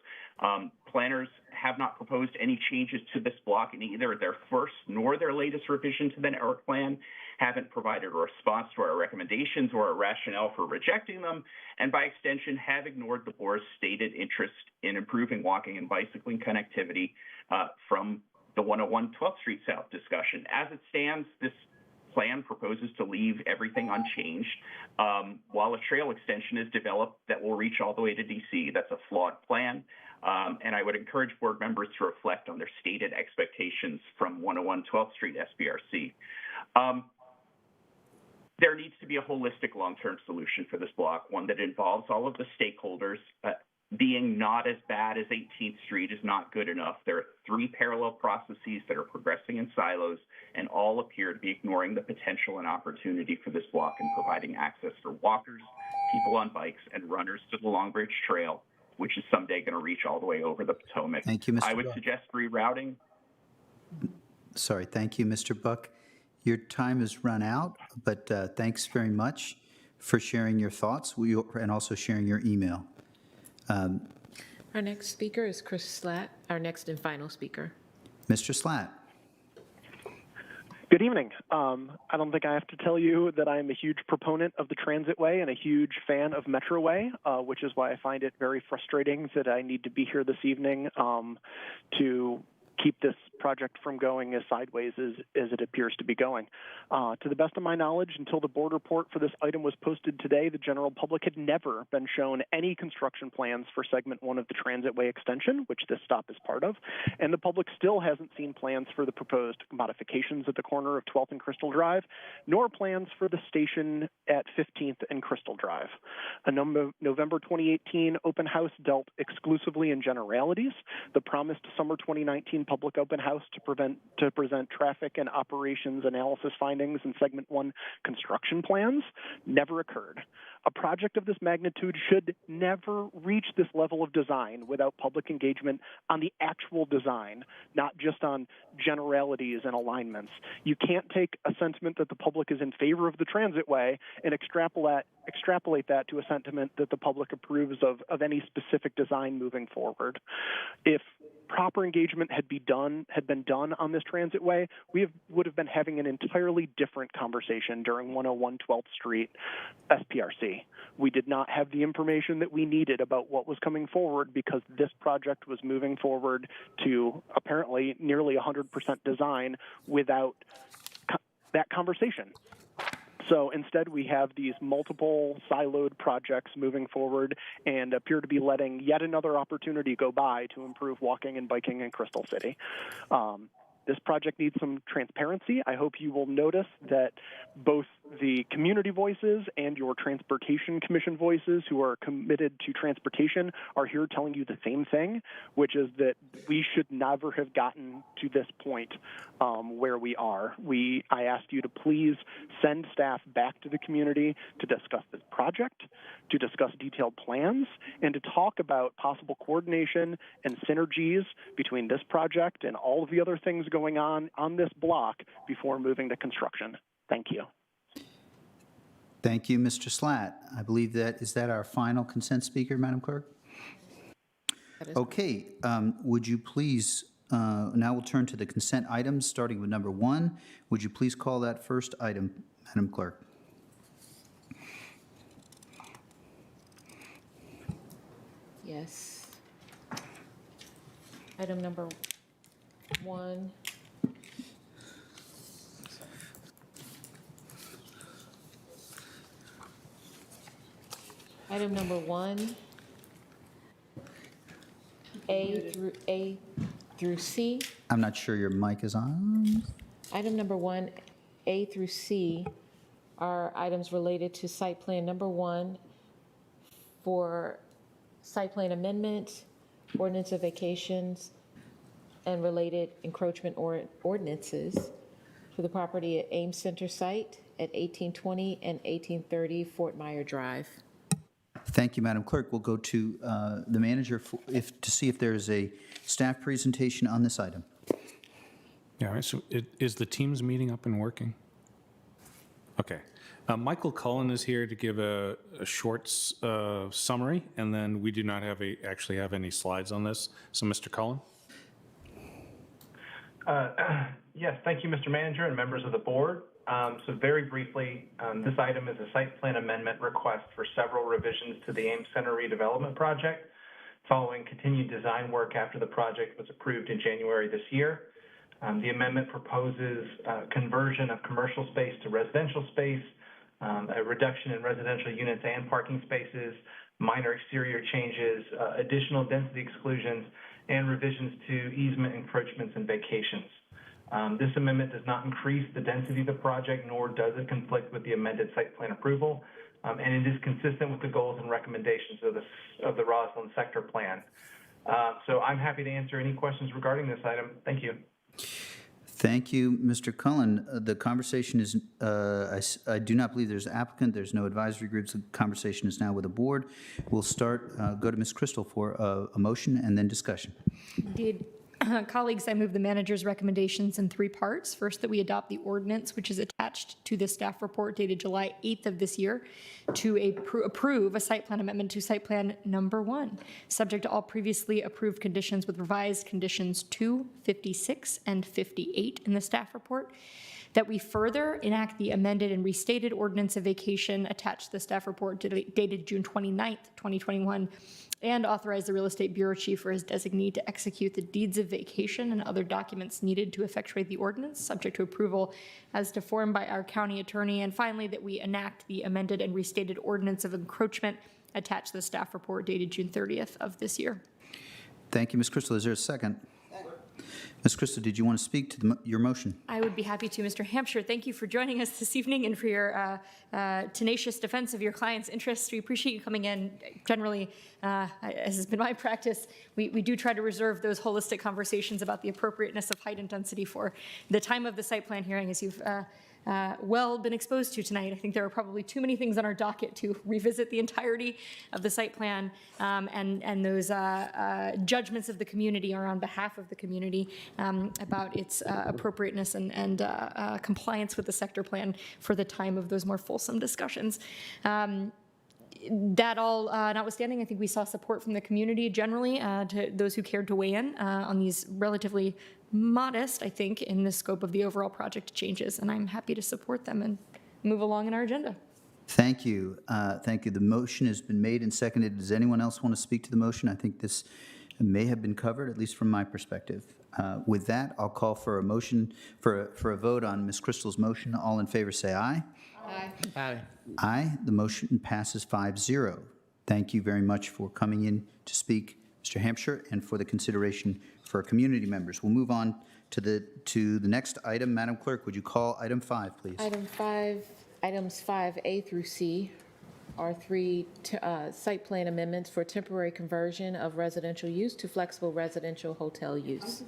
Planners have not proposed any changes to this block in either their first nor their latest revision to the network plan, haven't provided a response to our recommendations or a rationale for rejecting them, and by extension have ignored the board's stated interest in improving walking and bicycling connectivity from the 101 12th Street South discussion. As it stands, this plan proposes to leave everything unchanged while a trail extension is developed that will reach all the way to DC. That's a flawed plan, and I would encourage board members to reflect on their stated expectations from 101 12th Street SPRC. There needs to be a holistic long-term solution for this block, one that involves all of the stakeholders. Being not as bad as 18th Street is not good enough. There are 3 parallel processes that are progressing in silos, and all appear to be ignoring the potential and opportunity for this block in providing access for walkers, people on bikes, and runners to the Long Bridge Trail, which is someday going to reach all the way over the Potomac. Thank you, Mr. I would Buck. suggest rerouting. Sorry, thank you, Mr. Buck. Your time has run out, but thanks very much for sharing your thoughts and also sharing your email. Our next speaker is Chris Slatt, our next and final speaker. Mr. Slatt. Good evening. I don't think I have to tell you that I am a huge proponent of the Transitway and a huge fan of Metroway, which is why I find it very frustrating that I need to be here this evening to keep this project from going as sideways as it appears to be going. To the best of my knowledge, until the board report for this item was posted today, the general public had never been shown any construction plans for segment 1 of the Transitway extension, which this stop is part of, and the public still hasn't seen plans for the proposed modifications at the corner of 12th and Crystal Drive, nor plans for the station at 15th and Crystal Drive. A November 2018 open house dealt exclusively in generalities. The promised summer 2019 public open house to present traffic and operations analysis findings in segment 1 construction plans never occurred. A project of this magnitude should never reach this level of design without public engagement on the actual design, not just on generalities and alignments. You can't take a sentiment that the public is in favor of the Transitway and extrapolate that to a sentiment that the public approves of any specific design moving forward. If proper engagement had been done on this Transitway, we would have been having an entirely different conversation during 101 12th Street SPRC. We did not have the information that we needed about what was coming forward because this project was moving forward to apparently nearly 100% design without that conversation. So instead, we have these multiple siloed projects moving forward and appear to be letting yet another opportunity go by to improve walking and biking in Crystal City. This project needs some transparency. I hope you will notice that both the community voices and your Transportation Commission voices who are committed to transportation are here telling you the same thing, which is that we should never have gotten to this point where we are. I asked you to please send staff back to the community to discuss this project, to discuss detailed plans, and to talk about possible coordination and synergies between this project and all of the other things going on this block before moving to construction. Thank you. Thank you, Mr. Slatt. I believe is that our final consent speaker, Madam Clerk? Okay, would you please, now we'll turn to the consent items, starting with number 1. Would you please call that first item, Madam Clerk? Yes. Item number 1. Item number 1, A through C. I'm not sure your mic is on. Item number 1, A through C, are items related to site plan number 1 for site plan amendment, ordinance of vacations, and related encroachment ordinances for the property at Ames Center site at 1820 and 1830 Fort Myer Drive. Thank you, Madam Clerk. We'll go to the manager to see if there is a staff presentation on this item. Yeah, all right. So is the Teams meeting up and working? Okay. Michael Cullen is here to give a short summary, and then we do not actually have any slides on this. So, Mr. Cullen? Yes, thank you, Mr. Manager and members of the board. So very briefly, this item is a site plan amendment request for several revisions to the Ames Center redevelopment project, following continued design work after the project was approved in January this year. The amendment proposes conversion of commercial space to residential space, a reduction in residential units and parking spaces, minor exterior changes, additional density exclusions, and revisions to easement encroachments and vacations. This amendment does not increase the density of the project, nor does it conflict with the amended site plan approval, and it is consistent with the goals and recommendations of the Roslyn sector plan. So I'm happy to answer any questions regarding this item. Thank you. Thank you, Mr. Cullen. The conversation is, I do not believe there's an applicant, there's no advisory groups. The conversation is now with the board. We'll go to Ms. Crystal for a motion and then discussion. Indeed. Colleagues, I move the manager's recommendations in 3 parts. First, that we adopt the ordinance, which is attached to the staff report dated July 8th of this year, to approve a site plan amendment to site plan number 1, subject to all previously approved conditions with revised conditions 2, 56, and 58 in the staff report. That we further enact the amended and restated ordinance of vacation attached to the staff report dated June 29th, 2021, and authorize the real estate bureau chief or his designee to execute the deeds of vacation and other documents needed to effectuate the ordinance, subject to approval as to form by our county attorney. And finally, that we enact the amended and restated ordinance of encroachment attached to the staff report dated June 30th of this year. Thank you, Ms. Crystal. Is there a second? Ms. Crystal, did you want to speak to your motion? I would be happy to. Mr. Hampshire, thank you for joining us this evening and for your tenacious defense of your client's interests. We appreciate you coming in. Generally, as has been my practice, we do try to reserve those holistic conversations about the appropriateness of height and density for the time of the site plan hearing, as you've well been exposed to tonight. I think there are probably too many things on our docket to revisit the entirety of the site plan, and those judgments of the community are on behalf of the community about its appropriateness and compliance with the sector plan for the time of those more fulsome discussions. That all notwithstanding, I think we saw support from the community generally to those who cared to weigh in on these relatively modest, I think, in the scope of the overall project changes, and I'm happy to support them and move along in our agenda. Thank you. Thank you. The motion has been made and seconded. Does anyone else want to speak to the motion? I think this may have been covered, at least from my perspective. With that, I'll call for a motion, for a vote on Ms. Crystal's motion. All in favor say aye. Aye. Aye. Aye. The motion passes 5-0. Thank you very much for coming in to speak, Mr. Hampshire, and for the consideration for our community members. We'll move on to the next item. Madam Clerk, would you call item 5, please? Item 5 Items 5A through C are three site plan amendments for temporary conversion of residential use to flexible residential hotel use.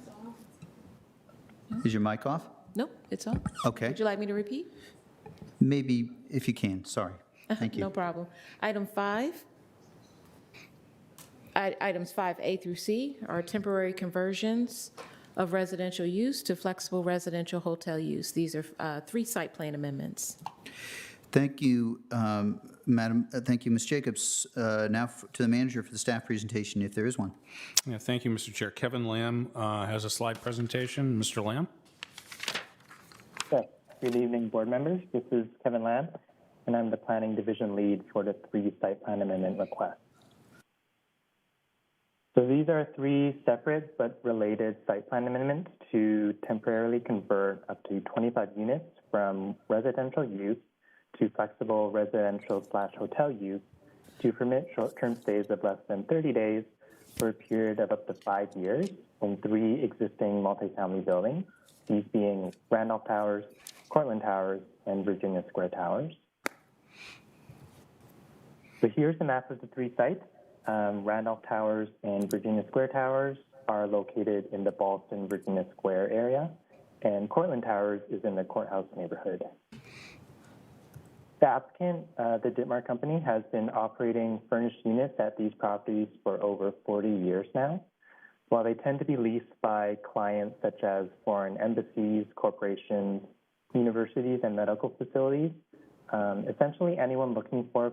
Is your mic off? Nope, it's on. Okay. Would you like me to repeat? Maybe if you can, sorry. Thank you. No problem. Items 5A through C are temporary conversions of residential use to flexible residential hotel use. These are three site plan amendments. Thank you, Madam. Thank you, Ms. Jacobs. Now to the manager for the staff presentation, if there is one. Yeah, thank you, Mr. Chair. Kevin Lamb has a slide presentation. Mr. Lamb? Okay. Good evening, board members. This is Kevin Lamb, and I'm the planning division lead for the three site plan amendment requests. So these are three separate but related site plan amendments to temporarily convert up to 25 units from residential use to flexible residential/hotel use to permit short-term stays of less than 30 days for a period of up to 5 years in three existing multifamily buildings, these being Randolph Towers, Cortland Towers, and Virginia Square Towers. So here's the map of the three sites. Randolph Towers and Virginia Square Towers are located in the Ballston, Virginia Square area, and Cortland Towers is in the courthouse neighborhood. The applicant, the Dittmar Company, has been operating furnished units at these properties for over 40 years now. While they tend to be leased by clients such as foreign embassies, corporations, universities, and medical facilities, essentially anyone looking for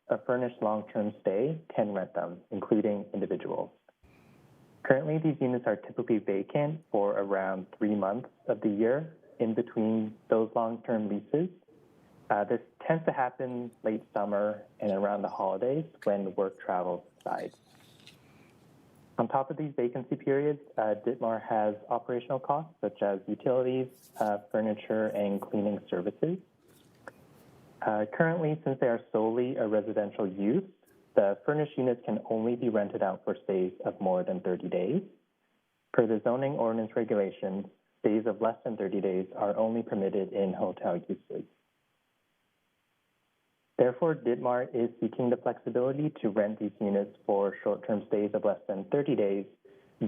a furnished long-term stay can rent them, including individuals. Currently, these units are typically vacant for around 3 months of the year in between those long-term leases. This tends to happen late summer and around the holidays when work travel subsides. On top of these vacancy periods, Dittmar has operational costs such as utilities, furniture, and cleaning services. Currently, since they are solely a residential use, the furnished units can only be rented out for stays of more than 30 days. Per the zoning ordinance regulations, stays of less than 30 days are only permitted in hotel uses. Therefore, Dittmar is seeking the flexibility to rent these units for short-term stays of less than 30 days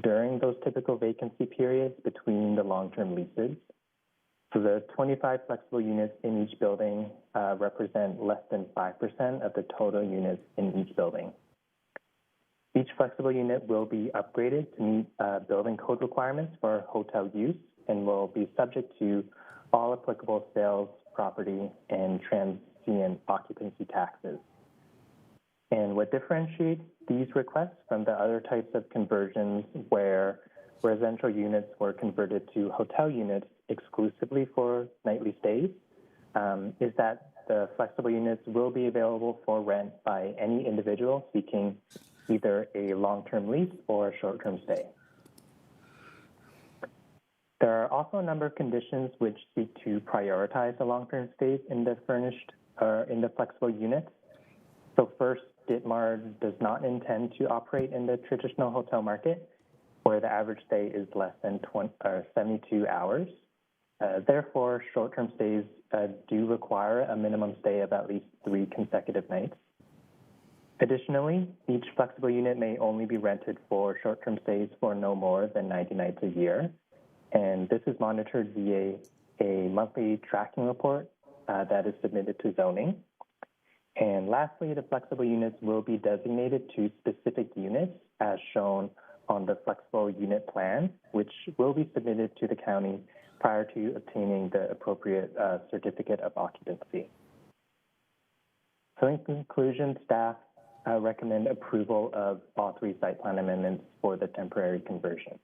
during those typical vacancy periods between the long-term leases. So the 25 flexible units in each building represent less than 5% of the total units in each building. Each flexible unit will be upgraded to meet building code requirements for hotel use and will be subject to all applicable sales, property, and transient occupancy taxes. And what differentiates these requests from the other types of conversions where residential units were converted to hotel units exclusively for nightly stays is that the flexible units will be available for rent by any individual seeking either a long-term lease or a short-term stay. There are also a number of conditions which seek to prioritize the long-term stays in the furnished or in the flexible units. So first, Dittmar does not intend to operate in the traditional hotel market, where the average stay is less than 72 hours. Therefore, short-term stays do require a minimum stay of at least 3 consecutive nights. Additionally, each flexible unit may only be rented for short-term stays for no more than 90 nights a year, and this is monitored via a monthly tracking report that is submitted to zoning. And lastly, the flexible units will be designated to specific units as shown on the flexible unit plan, which will be submitted to the county prior to obtaining the appropriate certificate of occupancy. So in conclusion, staff recommend approval of all 3 site plan amendments for the temporary conversion.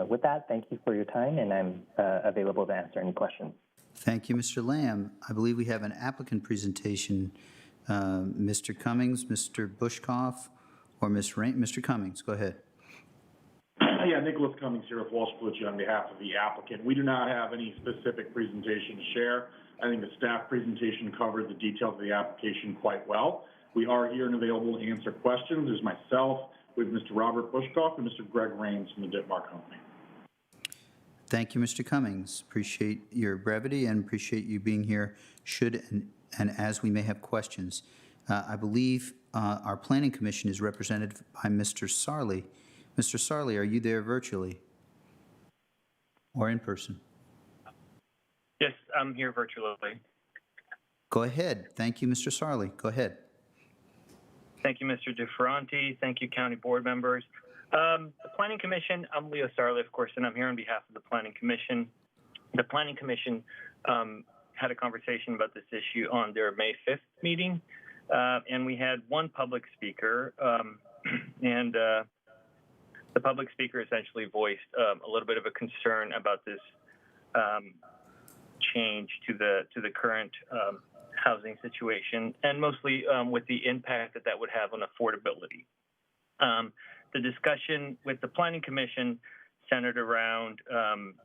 With that, thank you for your time, and I'm available to answer any questions. Thank you, Mr. Lamb. I believe we have an applicant presentation. Mr. Cummings, Mr. Bushkoff, or Ms. Rain. Mr. Cummings, go ahead. Yeah, Nicholas Cummings here with Walsh Blucci on behalf of the applicant. We do not have any specific presentation to share. I think the staff presentation covered the details of the application quite well. We are here and available to answer questions. There's myself with Mr. Robert Bushkoff and Mr. Greg Rains from the Dittmar Company. Thank you, Mr. Cummings. Appreciate your brevity and appreciate you being here should and as we may have questions. I believe our Planning Commission is represented by Mr. Sarley. Mr. Sarley, are you there virtually or in person? Yes, I'm here virtually. Go ahead. Thank you, Mr. Sarley. Go ahead. Thank you, Mr. DeFerranti. Thank you, County Board members. The Planning Commission, I'm Leo Sarley, of course, and I'm here on behalf of the Planning Commission. The Planning Commission had a conversation about this issue on their May 5th meeting, and we had one public speaker, and the public speaker essentially voiced a little bit of a concern about this change to the current housing situation, and mostly with the impact that would have on affordability. The discussion with the Planning Commission centered around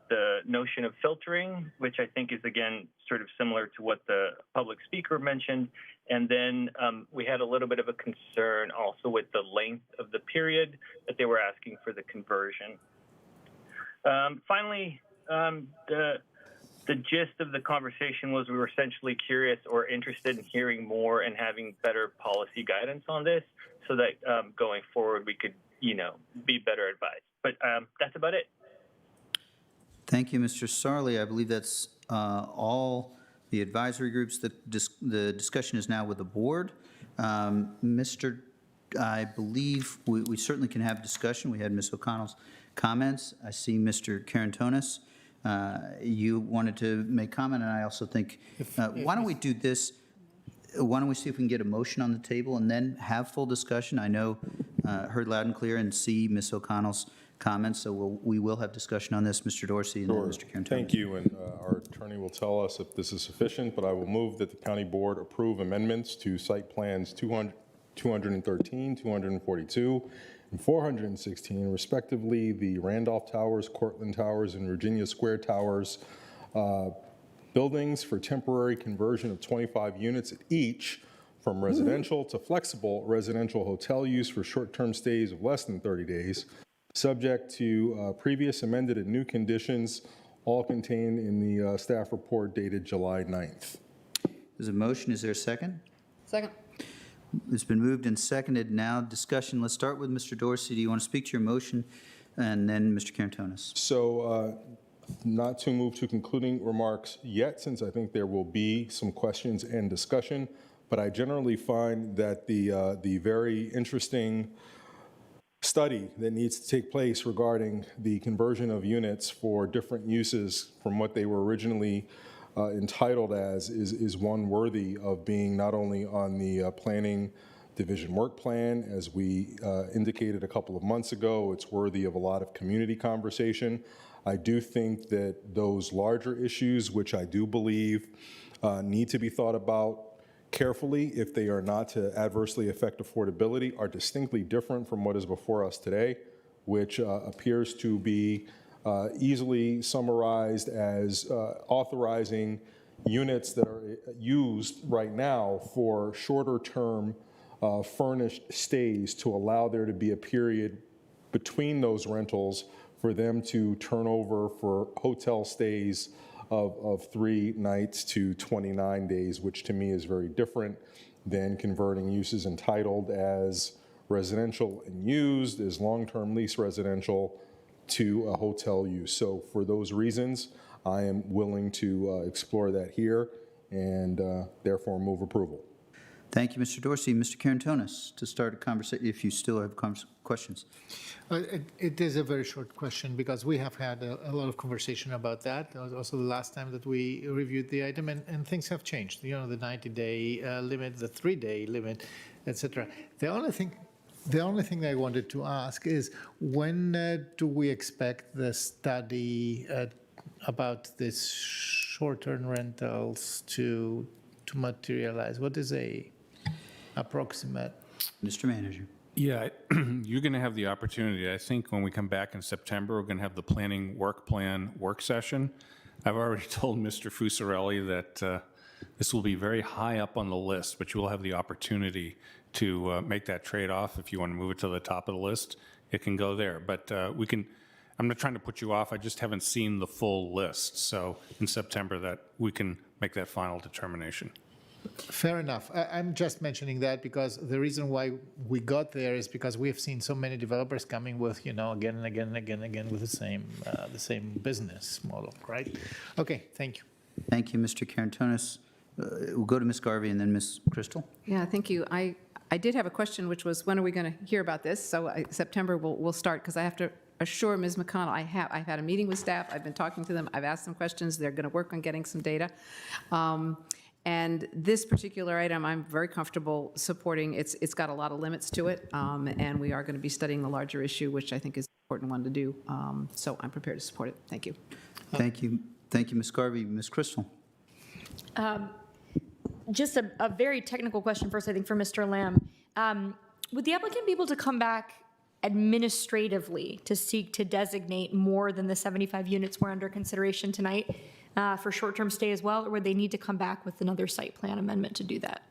the notion of filtering, which I think is, again, sort of similar to what the public speaker mentioned. And then we had a little bit of a concern also with the length of the period that they were asking for the conversion. Finally, the gist of the conversation was we were essentially curious or interested in hearing more and having better policy guidance on this so that going forward we could, be better advised. But that's about it. Thank you, Mr. Sarley. I believe that's all the advisory groups. The discussion is now with the board. I believe we certainly can have discussion. We had Ms. O'Connell's comments. I see Mr. Carantonis. You wanted to make comment, and I also think, why don't we do this? Why don't we see if we can get a motion on the table and then have full discussion? I know, heard loud and clear and see Ms. O'Connell's comments, so we will have discussion on this. Mr. Dorsey and then Mr. Carantonis. Thank you, and our attorney will tell us if this is sufficient, but I will move that the county board approve amendments to site plans 213, 242, and 416, respectively, the Randolph Towers, Cortland Towers, and Virginia Square Towers buildings for temporary conversion of 25 units each from residential to flexible residential hotel use for short-term stays of less than 30 days, subject to previous amended and new conditions, all contained in the staff report dated July 9th. There's a motion. Is there a second? Second. It's been moved and seconded. Now discussion. Let's start with Mr. Dorsey. Do you want to speak to your motion? And then Mr. Carantonis. So not to move to concluding remarks yet, since I think there will be some questions and discussion, but I generally find that the very interesting study that needs to take place regarding the conversion of units for different uses from what they were originally entitled as is one worthy of being not only on the planning division work plan, as we indicated a couple of months ago. It's worthy of a lot of community conversation. I do think that those larger issues, which I do believe need to be thought about carefully if they are not to adversely affect affordability, are distinctly different from what is before us today, which appears to be easily summarized as authorizing units that are used right now for shorter term furnished stays to allow there to be a period between those rentals for them to turn over for hotel stays of 3 nights to 29 days, which to me is very different than converting uses entitled as residential and used as long-term lease residential to a hotel use. So for those reasons, I am willing to explore that here and therefore move approval. Thank you, Mr. Dorsey. Mr. Carantonis, to start a conversation, if you still have questions. It is a very short question because we have had a lot of conversation about that. That was also the last time that we reviewed the item, and things have changed. The 90-day limit, the 3-day limit, etc. The only thing I wanted to ask is when do we expect the study about this short-term rentals to materialize? What is a approximate? Mr. Manager. Yeah, you're going to have the opportunity. I think when we come back in September, we're going to have the planning work plan work session. I've already told Mr. Fusarelli that this will be very high up on the list, but you will have the opportunity to make that trade-off. If you want to move it to the top of the list, it can go there. But we can, I'm not trying to put you off, I just haven't seen the full list. So in September that we can make that final determination. Fair enough. I'm just mentioning that because the reason why we got there is because we have seen so many developers coming with, again and again and again and again with the same business model, right? Okay, thank you. Thank you, Mr. Karantonis. We'll go to Ms. Garvey and then Ms. Crystal. Yeah, thank you. I did have a question, which was when are we going to hear about this? So September we'll start, because I have to assure Ms. McConnell I've had a meeting with staff. I've been talking to them. I've asked them questions. They're going to work on getting some data. And this particular item, I'm very comfortable supporting. It's got a lot of limits to it, and we are going to be studying the larger issue, which I think is an important one to do. So I'm prepared to support it. Thank you. Thank you. Thank you, Ms. Garvey. Ms. Crystal. Just a very technical question first, I think, for Mr. Lamb. Would the applicant be able to come back administratively to seek to designate more than the 75 units we're under consideration tonight for short-term stay as well, or would they need to come back with another site plan amendment to do that?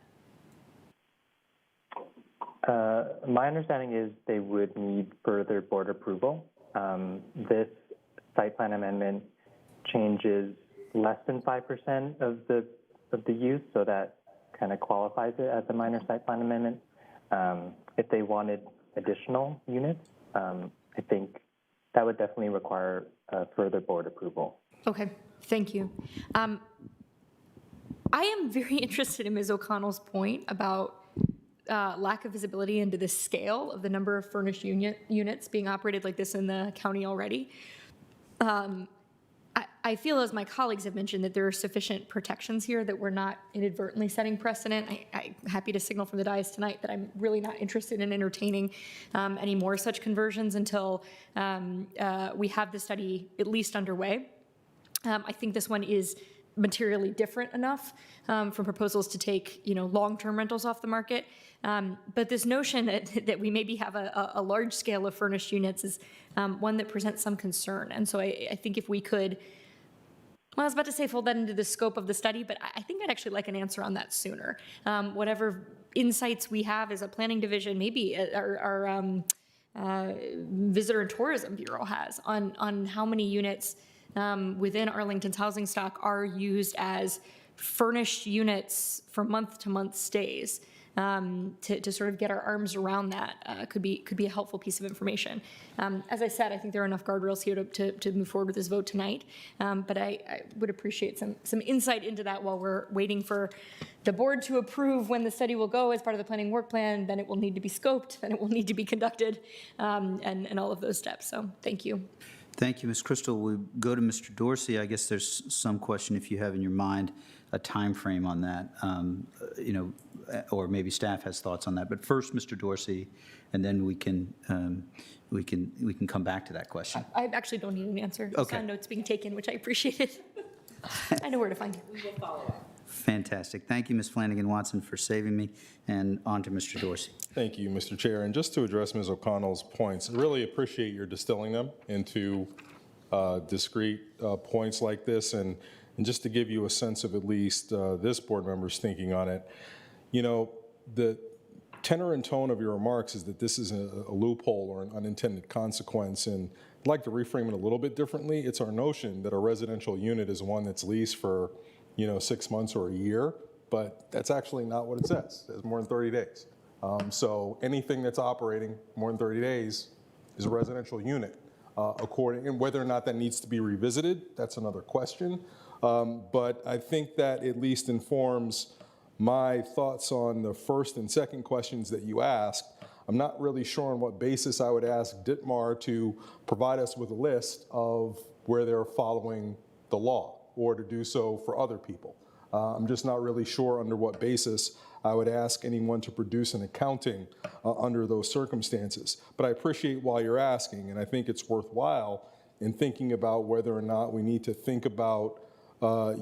My understanding is they would need further board approval. This site plan amendment changes less than 5% of the use, so that kind of qualifies it as a minor site plan amendment. If they wanted additional units, I think that would definitely require further board approval. Okay, thank you. I am very interested in Ms. O'Connell's point about lack of visibility into the scale of the number of furnished units being operated like this in the county already. I feel, as my colleagues have mentioned, that there are sufficient protections here that we're not inadvertently setting precedent. I'm happy to signal from the dais tonight that I'm really not interested in entertaining any more such conversions until we have the study at least underway. I think this one is materially different enough from proposals to take long-term rentals off the market. But this notion that we maybe have a large scale of furnished units is one that presents some concern. And so I think if we could, well, I was about to say fold that into the scope of the study, but I think I'd actually like an answer on that sooner. Whatever insights we have as a planning division, maybe our Visitor and Tourism Bureau has on how many units within Arlington's housing stock are used as furnished units for month-to-month stays. To sort of get our arms around that could be a helpful piece of information. As I said, I think there are enough guardrails here to move forward with this vote tonight, but I would appreciate some insight into that while we're waiting for the board to approve when the study will go as part of the planning work plan. Then it will need to be scoped, then it will need to be conducted, and all of those steps. So thank you. Thank you, Ms. Crystal. We go to Mr. Dorsey. I guess there's some question, if you have in your mind a time frame on that, or maybe staff has thoughts on that. But first, Mr. Dorsey, and then we can come back to that question. I actually don't need an answer. Okay. I saw notes being taken, which I appreciated. I know where to find you. We will follow up. Fantastic. Thank you, Ms. Flanagan-Watson, for saving me. And on to Mr. Dorsey. Thank you, Mr. Chair. And just to address Ms. O'Connell's points, I really appreciate your distilling them into discrete points like this. And just to give you a sense of at least this board member's thinking on it, the tenor and tone of your remarks is that this is a loophole or an unintended consequence. And I'd like to reframe it a little bit differently. It's our notion that a residential unit is one that's leased for 6 months or a year, but that's actually not what it says. It's more than 30 days. So anything that's operating more than 30 days is a residential unit. And whether or not that needs to be revisited, that's another question. But I think that at least informs my thoughts on the first and second questions that you asked. I'm not really sure on what basis I would ask Ditmar to provide us with a list of where they're following the law, or to do so for other people. I'm just not really sure under what basis I would ask anyone to produce an accounting under those circumstances. But I appreciate why you're asking, and I think it's worthwhile in thinking about whether or not we need to think about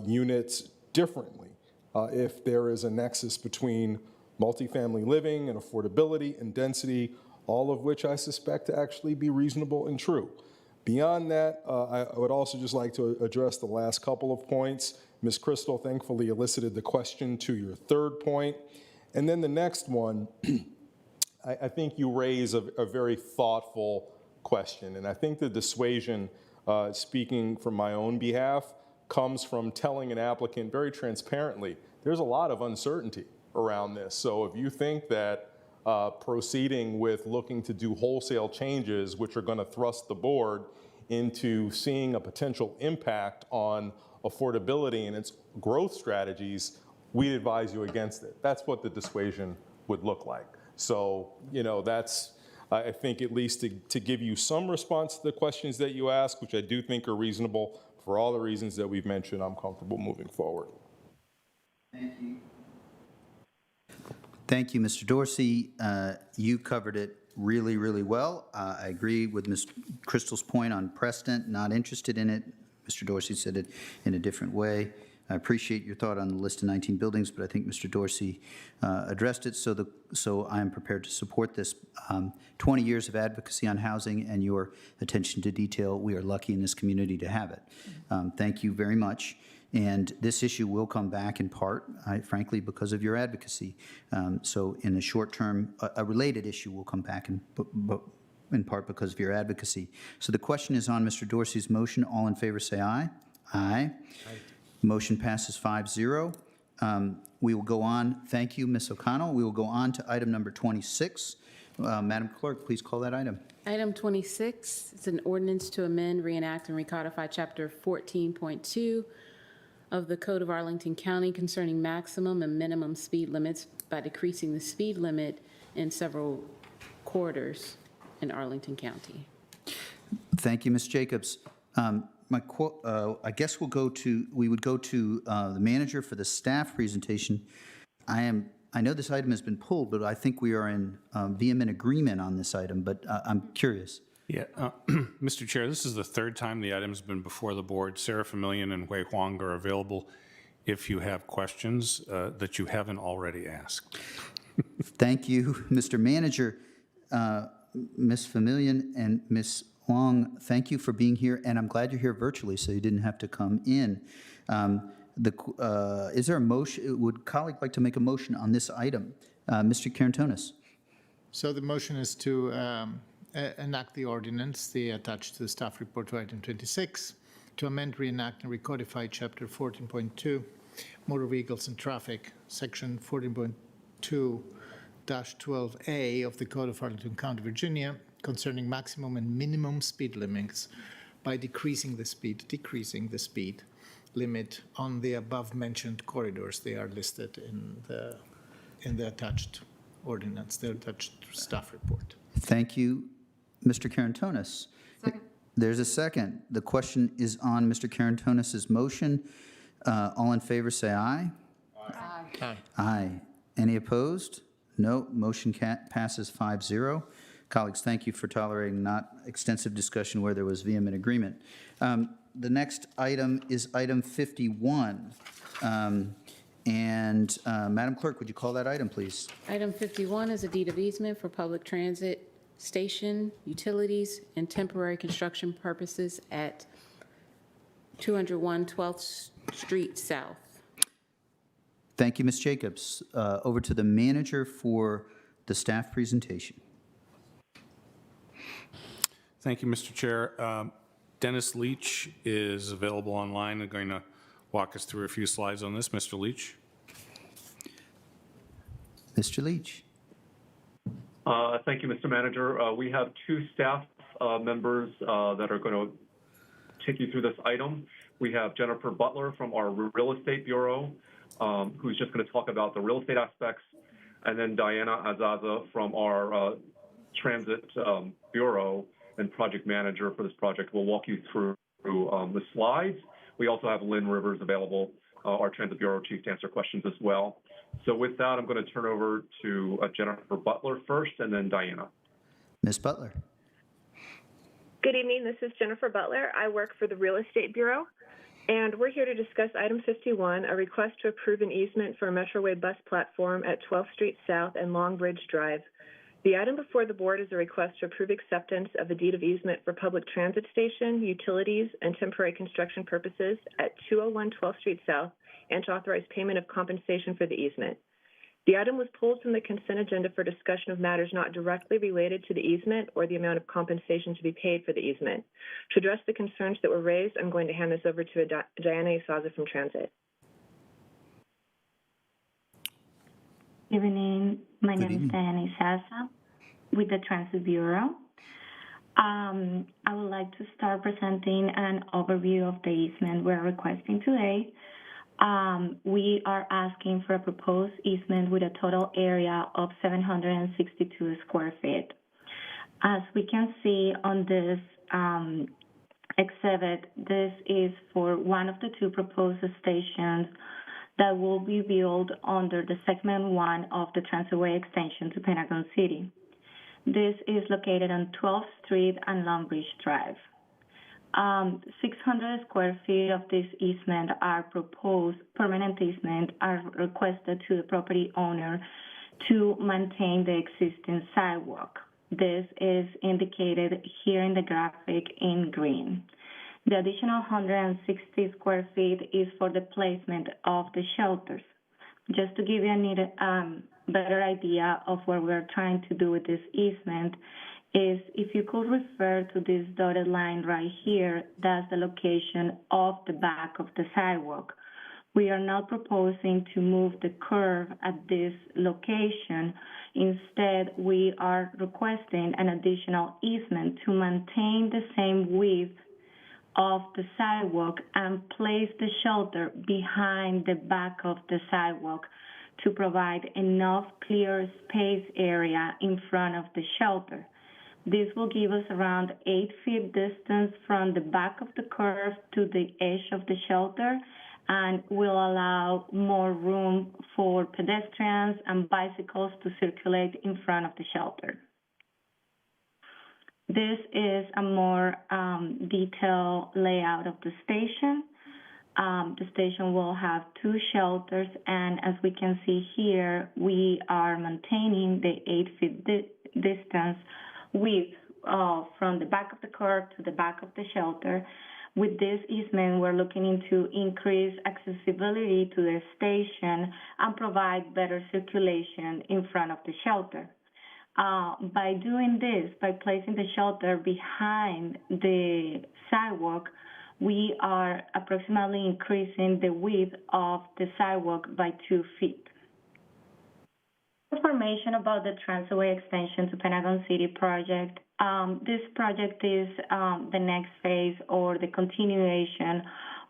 units differently if there is a nexus between multifamily living and affordability and density, all of which I suspect to actually be reasonable and true. Beyond that, I would also just like to address the last couple of points. Ms. Crystal thankfully elicited the question to your third point. And then the next one, I think you raise a very thoughtful question. And I think the dissuasion, speaking from my own behalf, comes from telling an applicant very transparently, there's a lot of uncertainty around this. So if you think that proceeding with looking to do wholesale changes, which are going to thrust the board into seeing a potential impact on affordability and its growth strategies, we'd advise you against it. That's what the dissuasion would look like. So, that's, I think, at least to give you some response to the questions that you ask, which I do think are reasonable. For all the reasons that we've mentioned, I'm comfortable moving forward. Thank you. Thank you, Mr. Dorsey. You covered it really, really well. I agree with Ms. Crystal's point on precedent, not interested in it. Mr. Dorsey said it in a different way. I appreciate your thought on the list of 19 buildings, but I think Mr. Dorsey addressed it, so I am prepared to support this. 20 years of advocacy on housing and your attention to detail, we are lucky in this community to have it. Thank you very much. And this issue will come back in part, frankly, because of your advocacy. So in the short term, a related issue will come back in part because of your advocacy. So the question is on Mr. Dorsey's motion. All in favor say aye. Aye. Aye. Motion passes 5-0. We will go on. Thank you, Ms. O'Connell. We will go on to item number 26. Madam Clerk, please call that item. Item 26 is an ordinance to amend, reenact, and recodify Chapter 14.2 of the Code of Arlington County concerning maximum and minimum speed limits by decreasing the speed limit in several corridors in Arlington County. Thank you, Ms. Jacobs. I guess we would go to the manager for the staff presentation. I know this item has been pulled, but I think we are in vehement agreement on this item, but I'm curious. Yeah, Mr. Chair, this is the third time the item's been before the board. Sarah Famillion and Hui Huang are available if you have questions that you haven't already asked. Thank you, Mr. Manager. Ms. Famillion and Ms. Huang, thank you for being here, and I'm glad you're here virtually, so you didn't have to come in. Is there a motion? Would a colleague like to make a motion on this item? Mr. Karantonis. So the motion is to enact the ordinance, attached to the staff report to item 26, to amend, reenact, and recodify Chapter 14.2, Motor Vehicles and Traffic, Section 14.2-12A of the Code of Arlington County, Virginia, concerning maximum and minimum speed limits by decreasing the speed limit on the above-mentioned corridors. They are listed in the attached ordinance, the attached staff report. Thank you, Mr. Karantonis. Second. There's a second. The question is on Mr. Karantonis' motion. All in favor say aye. Aye. Aye. Aye. Any opposed? No. Motion passes 5-0. Colleagues, thank you for tolerating not extensive discussion where there was vehement agreement. The next item is item 51. Madam Clerk, would you call that item, please? Item 51 is a deed of easement for public transit station, utilities, and temporary construction purposes at 201 12th Street South. Thank you, Ms. Jacobs. Over to the manager for the staff presentation. Thank you, Mr. Chair. Dennis Leach is available online and going to walk us through a few slides on this. Mr. Leach. Mr. Leach. Thank you, Mr. Manager. We have two staff members that are going to take you through this item. We have Jennifer Butler from our Real Estate Bureau, who's just going to talk about the real estate aspects, and then Diana Azaza from our Transit Bureau and project manager for this project will walk you through the slides. We also have Lynn Rivers available, our Transit Bureau chief, to answer questions as well. So with that, I'm going to turn over to Jennifer Butler first, and then Diana. Ms. Butler. Good evening. This is Jennifer Butler. I work for the Real Estate Bureau, and we're here to discuss item 51, a request to approve an easement for a Metroway bus platform at 12th Street South and Long Bridge Drive. The item before the board is a request to approve acceptance of a deed of easement for public transit station, utilities, and temporary construction purposes at 201 12th Street South, and to authorize payment of compensation for the easement. The item was pulled from the consent agenda for discussion of matters not directly related to the easement or the amount of compensation to be paid for the easement. To address the concerns that were raised, I'm going to hand this over to Diana Isaza from Transit. Good evening. My name is Diana Isaza with the Transit Bureau. I would like to start presenting an overview of the easement we're requesting today. We are asking for a proposed easement with a total area of 762 square feet. As we can see on this exhibit, this is for one of the two proposed stations that will be built under the segment 1 of the Transitway extension to Pentagon City. This is located on 12th Street and Long Beach Drive. 600 square feet of this easement are proposed, permanent easement are requested to the property owner to maintain the existing sidewalk. This is indicated here in the graphic in green. The additional 160 square feet is for the placement of the shelters. Just to give you a better idea of what we're trying to do with this easement is if you could refer to this dotted line right here, that's the location of the back of the sidewalk. We are not proposing to move the curve at this location. Instead, we are requesting an additional easement to maintain the same width of the sidewalk and place the shelter behind the back of the sidewalk to provide enough clear space area in front of the shelter. This will give us around 8 feet distance from the back of the curve to the edge of the shelter and will allow more room for pedestrians and bicycles to circulate in front of the shelter. This is a more detailed layout of the station. The station will have 2 shelters, and as we can see here, we are maintaining the 8 feet distance width from the back of the curb to the back of the shelter. With this easement, we're looking into increase accessibility to the station and provide better circulation in front of the shelter. By doing this, by placing the shelter behind the sidewalk, we are approximately increasing the width of the sidewalk by 2 feet. Information about the Transitway extension to Pentagon City project. This project is the next phase or the continuation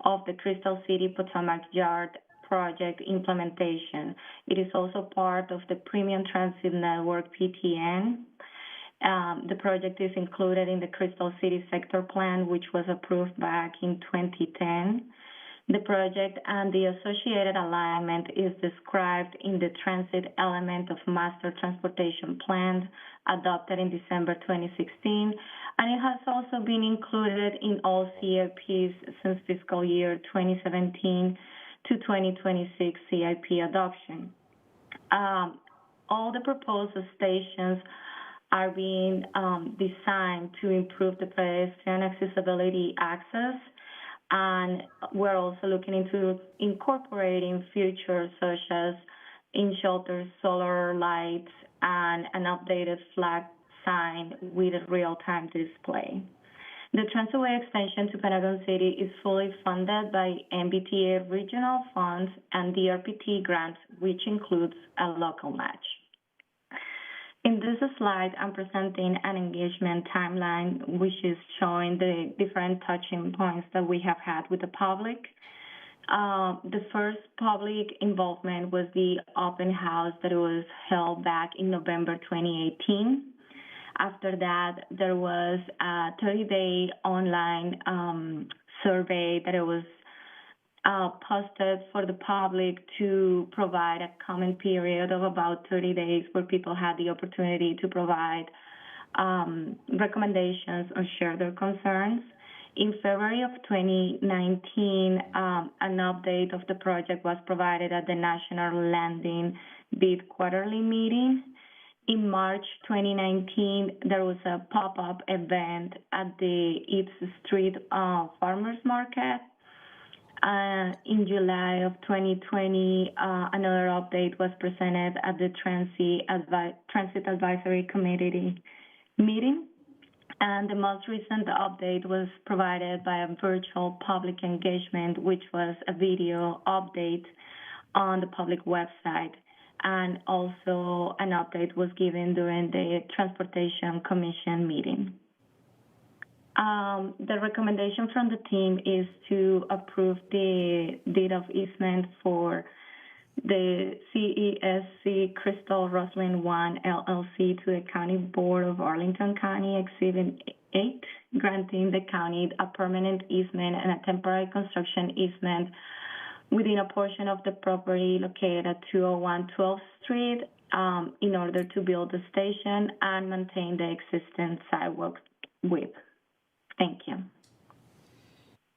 of the Crystal City Potomac Yard project implementation. It is also part of the Premium Transit Network, PTN. The project is included in the Crystal City Sector Plan, which was approved back in 2010. The project and the associated alignment is described in the transit element of Master Transportation Plan adopted in December 2016, and it has also been included in all CIPs since fiscal year 2017 to 2026 CIP adoption. All the proposed stations are being designed to improve the pedestrian accessibility access, and we're also looking into incorporating features such as in-shelter solar lights and an updated flag sign with a real-time display. The Transitway extension to Pentagon City is fully funded by MBTA regional funds and DRPT grants, which includes a local match. In this slide, I'm presenting an engagement timeline, which is showing the different touching points that we have had with the public. The first public involvement was the open house that was held back in November 2018. After that, there was a 30-day online survey that it was posted for the public to provide a comment period of about 30 days where people had the opportunity to provide recommendations or share their concerns. In February of 2019, an update of the project was provided at the National Landing Bid Quarterly Meeting. In March 2019, there was a pop-up event at the East Street Farmers Market. In July of 2020, another update was presented at the Transit Advisory Committee meeting. And the most recent update was provided by a virtual public engagement, which was a video update on the public website. And also an update was given during the Transportation Commission meeting. The recommendation from the team is to approve the deed of easement for the CESC Crystal Roslyn 1 LLC to the County Board of Arlington County Exhibit 8, granting the county a permanent easement and a temporary construction easement within a portion of the property located at 201 12th Street in order to build the station and maintain the existing sidewalk width. Thank you.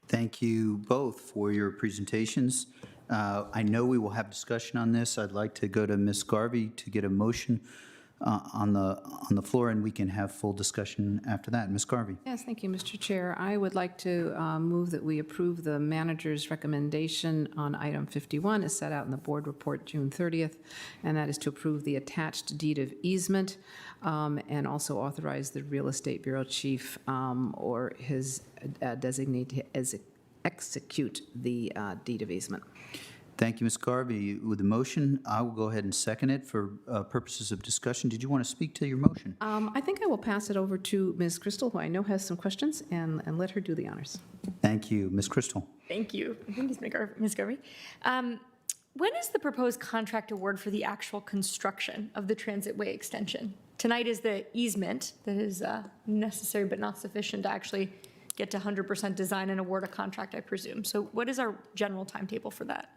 Thank you both for your presentations. I know we will have discussion on this. I'd like to go to Ms. Garvey to get a motion on the floor, and we can have full discussion after that. Ms. Garvey. Yes, thank you, Mr. Chair. I would like to move that we approve the manager's recommendation on item 51 as set out in the board report June 30th, and that is to approve the attached deed of easement and also authorize the real estate bureau chief or his designee to execute the deed of easement. Thank you, Ms. Garvey. With the motion, I will go ahead and second it for purposes of discussion. Did you want to speak to your motion? I think I will pass it over to Ms. Crystal, who I know has some questions, and let her do the honors. Thank you. Ms. Crystal. Thank you. Thank you, Ms. Garvey. When is the proposed contract award for the actual construction of the transitway extension? Tonight is the easement that is necessary but not sufficient to actually get to 100% design and award a contract, I presume. So what is our general timetable for that?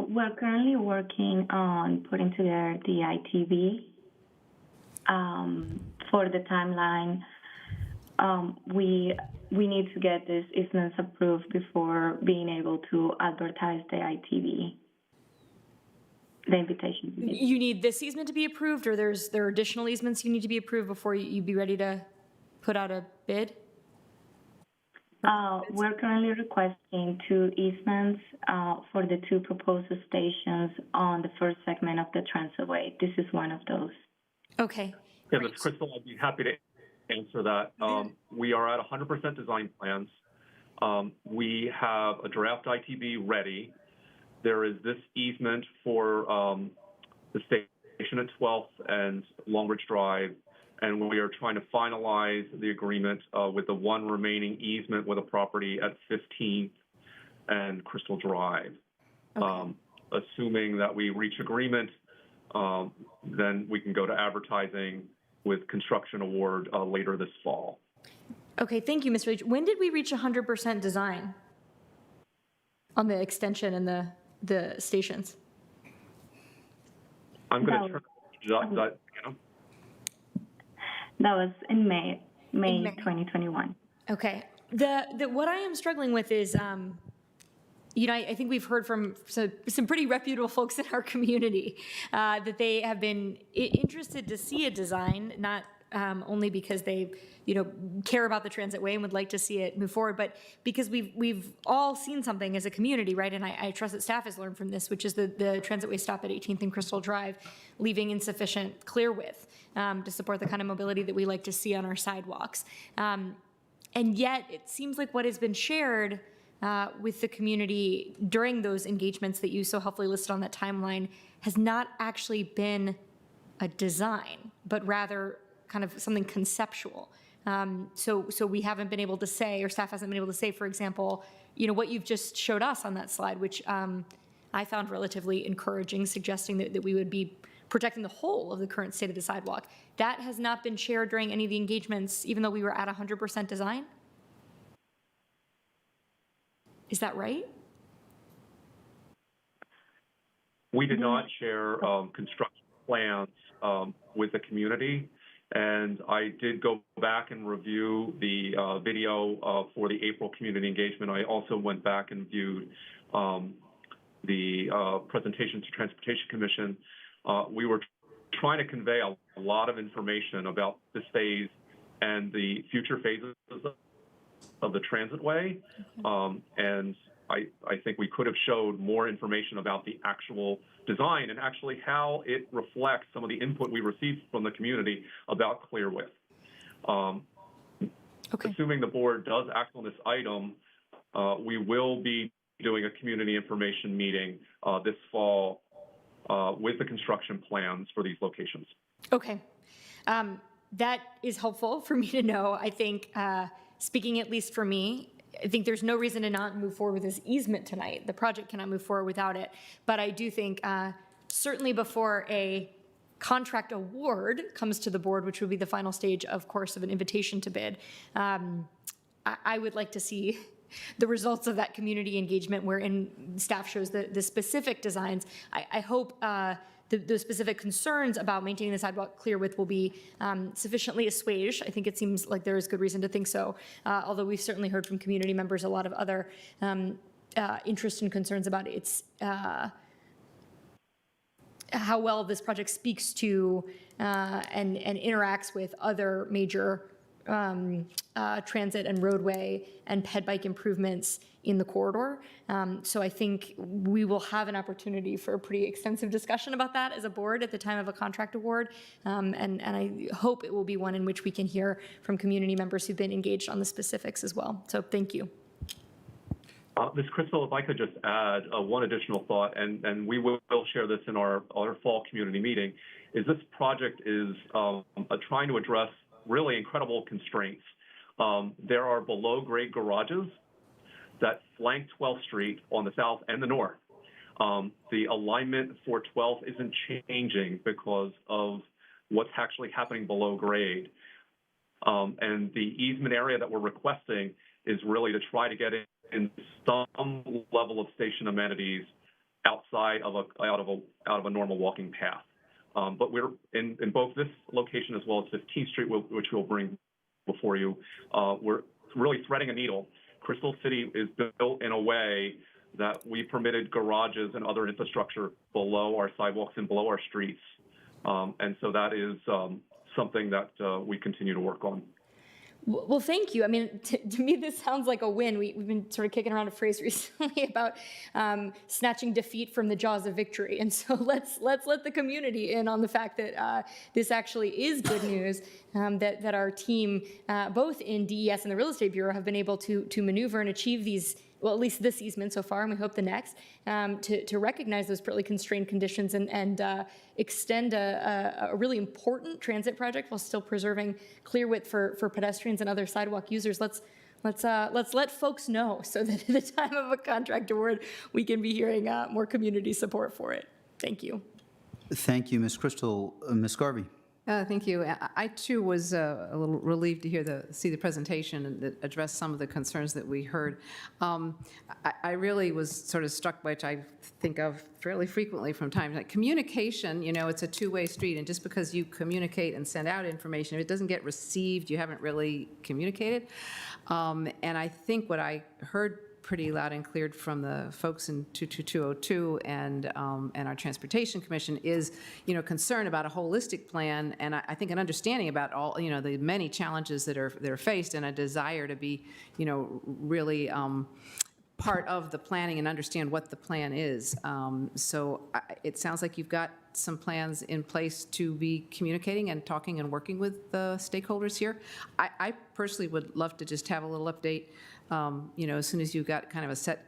We're currently working on putting together the ITV. For the timeline, we need to get this easements approved before being able to advertise the ITV, the invitation. You need this easement to be approved, or there are additional easements you need to be approved before you'd be ready to put out a bid? We're currently requesting 2 easements for the 2 proposed stations on the first segment of the transitway. This is one of those. Okay. Yeah, Ms. Crystal, I'd be happy to answer that. We are at 100% design plans. We have a draft ITB ready. There is this easement for the station at 12th and Long Ridge Drive, and we are trying to finalize the agreement with the one remaining easement with a property at 15th and Crystal Drive. Okay. Assuming that we reach agreement, then we can go to advertising with construction award later this fall. Okay, thank you, Mr. Leach. When did we reach 100% design on the extension and the stations? I'm going to turn That was in May 2021. Okay. What I am struggling with is, I think we've heard from some pretty reputable folks in our community that they have been interested to see a design, not only because they, care about the transitway and would like to see it move forward, but because we've all seen something as a community, right? And I trust that staff has learned from this, which is the transitway stop at 18th and Crystal Drive, leaving insufficient clear width to support the kind of mobility that we like to see on our sidewalks. And yet, it seems like what has been shared with the community during those engagements that you so helpfully listed on that timeline has not actually been a design, but rather kind of something conceptual. So we haven't been able to say, or staff hasn't been able to say, for example, what you've just showed us on that slide, which I found relatively encouraging, suggesting that we would be protecting the whole of the current state of the sidewalk. That has not been shared during any of the engagements, even though we were at 100% design? Is that right? We did not share construction plans with the community. And I did go back and review the video for the April community engagement. I also went back and viewed the presentation to Transportation Commission. We were trying to convey a lot of information about this phase and the future phases of the transitway. And I think we could have showed more information about the actual design and actually how it reflects some of the input we received from the community about clear width. Assuming the board does act on this item, we will be doing a community information meeting this fall with the construction plans for these locations. Okay. That is helpful for me to know. I think, speaking at least for me, I think there's no reason to not move forward with this easement tonight. The project cannot move forward without it. But I do think certainly before a contract award comes to the board, which would be the final stage, of course, of an invitation to bid, I would like to see the results of that community engagement wherein staff shows the specific designs. I hope the specific concerns about maintaining the sidewalk clear width will be sufficiently assuaged. I think it seems like there is good reason to think so, although we've certainly heard from community members a lot of other interest and concerns about its how well this project speaks to and interacts with other major transit and roadway and ped bike improvements in the corridor. So I think we will have an opportunity for a pretty extensive discussion about that as a board at the time of a contract award. And I hope it will be one in which we can hear from community members who've been engaged on the specifics as well. So thank you. Ms. Crystal, if I could just add one additional thought, and we will share this in our fall community meeting, is this project is trying to address really incredible constraints. There are below-grade garages that flank 12th Street on the south and the north. The alignment for 12th isn't changing because of what's actually happening below grade. And the easement area that we're requesting is really to try to get in some level of station amenities outside of a normal walking path. But we're in both this location as well as 15th Street, which we'll bring before you. We're really threading a needle. Crystal City is built in a way that we permitted garages and other infrastructure below our sidewalks and below our streets. And so that is something that we continue to work on. Well, thank you. I mean, to me, this sounds like a win. We've been sort of kicking around a phrase recently about snatching defeat from the jaws of victory. And so let's let the community in on the fact that this actually is good news, that our team, both in DES and the Real Estate Bureau, have been able to maneuver and achieve these, well, at least this easement so far, and we hope the next, to recognize those pretty constrained conditions and extend a really important transit project while still preserving clear width for pedestrians and other sidewalk users. Let's let folks know so that at the time of a contract award, we can be hearing more community support for it. Thank you. Thank you, Ms. Crystal. Ms. Garvey. Thank you. I too was a little relieved to see the presentation and that addressed some of the concerns that we heard. I really was sort of struck by, which I think of fairly frequently from time to time. Communication, it's a two-way street, and just because you communicate and send out information, if it doesn't get received, you haven't really communicated. And I think what I heard pretty loud and clear from the folks in 22202 and our Transportation Commission is, concern about a holistic plan, and I think an understanding about all, the many challenges that are faced, and a desire to be, really part of the planning and understand what the plan is. So it sounds like you've got some plans in place to be communicating and talking and working with the stakeholders here. I personally would love to just have a little update, as soon as you've got kind of a set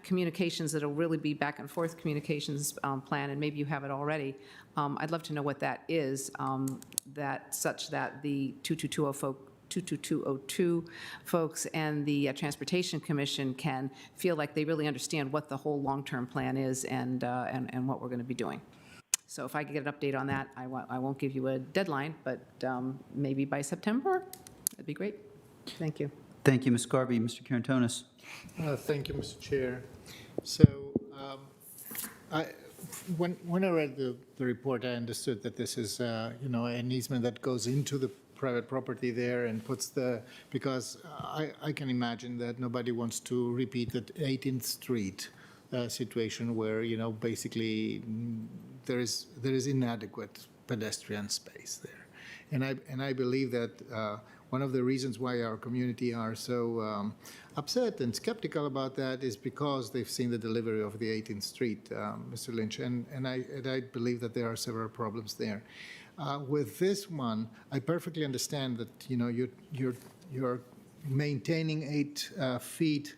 communications that'll really be back and forth communications plan, and maybe you have it already. I'd love to know what that is, such that the 22202 folks and the Transportation Commission can feel like they really understand what the whole long-term plan is and what we're going to be doing. So if I could get an update on that, I won't give you a deadline, but maybe by September, that'd be great. Thank you. Thank you, Ms. Garvey. Mr. Karantonis. Thank you, Mr. Chair. So when I read the report, I understood that this is, an easement that goes into the private property there and puts because I can imagine that nobody wants to repeat that 18th Street situation where, basically there is inadequate pedestrian space there. And I believe that one of the reasons why our community are so upset and skeptical about that is because they've seen the delivery of the 18th Street, Mr. Lynch, and I believe that there are several problems there. With this one, I perfectly understand that you're maintaining 8 feet.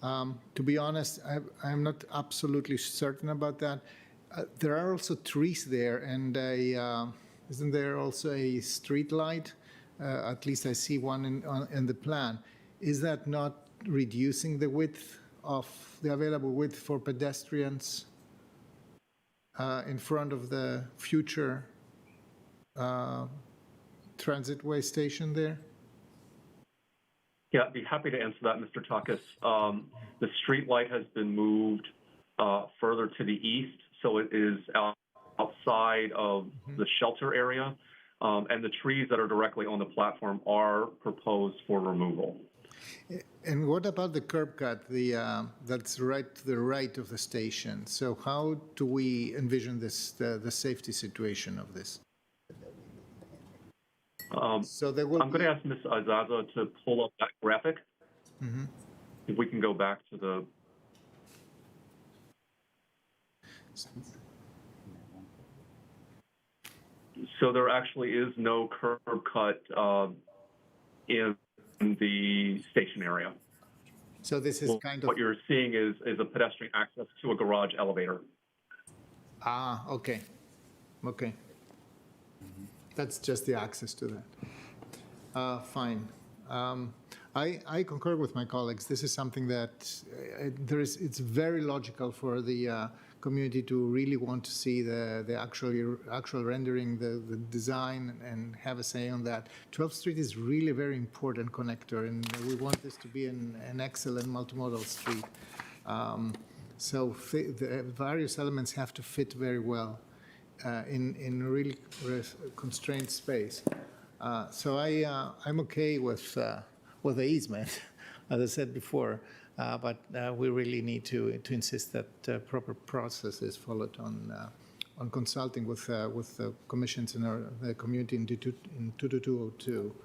To be honest, I'm not absolutely certain about that. There are also trees there, and isn't there also a street light? At least I see one in the plan. Is that not reducing the width of the available width for pedestrians in front of the future transitway station there? Yeah, I'd be happy to answer that, Mr. Takis. The street light has been moved further to the east, so it is outside of the shelter area, and the trees that are directly on the platform are proposed for removal. And what about the curb cut, that's right to the right of the station? So how do we envision this, the safety situation of this? So there will I'm going to ask Ms. Azaza to pull up that graphic. Mm-hmm. If we can go back to the... So there actually is no curb cut in the station area. So this is kind of... What you're seeing is a pedestrian access to a garage elevator. Ah, okay. Okay. That's just the access to that. Fine. I concur with my colleagues. This is something that it's very logical for the community to really want to see the actual rendering, the design, and have a say on that. 12th Street is really a very important connector, and we want this to be an excellent multimodal street. So the various elements have to fit very well in really constrained space. So I'm okay with the easement, as I said before, but we really need to insist that proper process is followed on consulting with the commissions in the community in 22202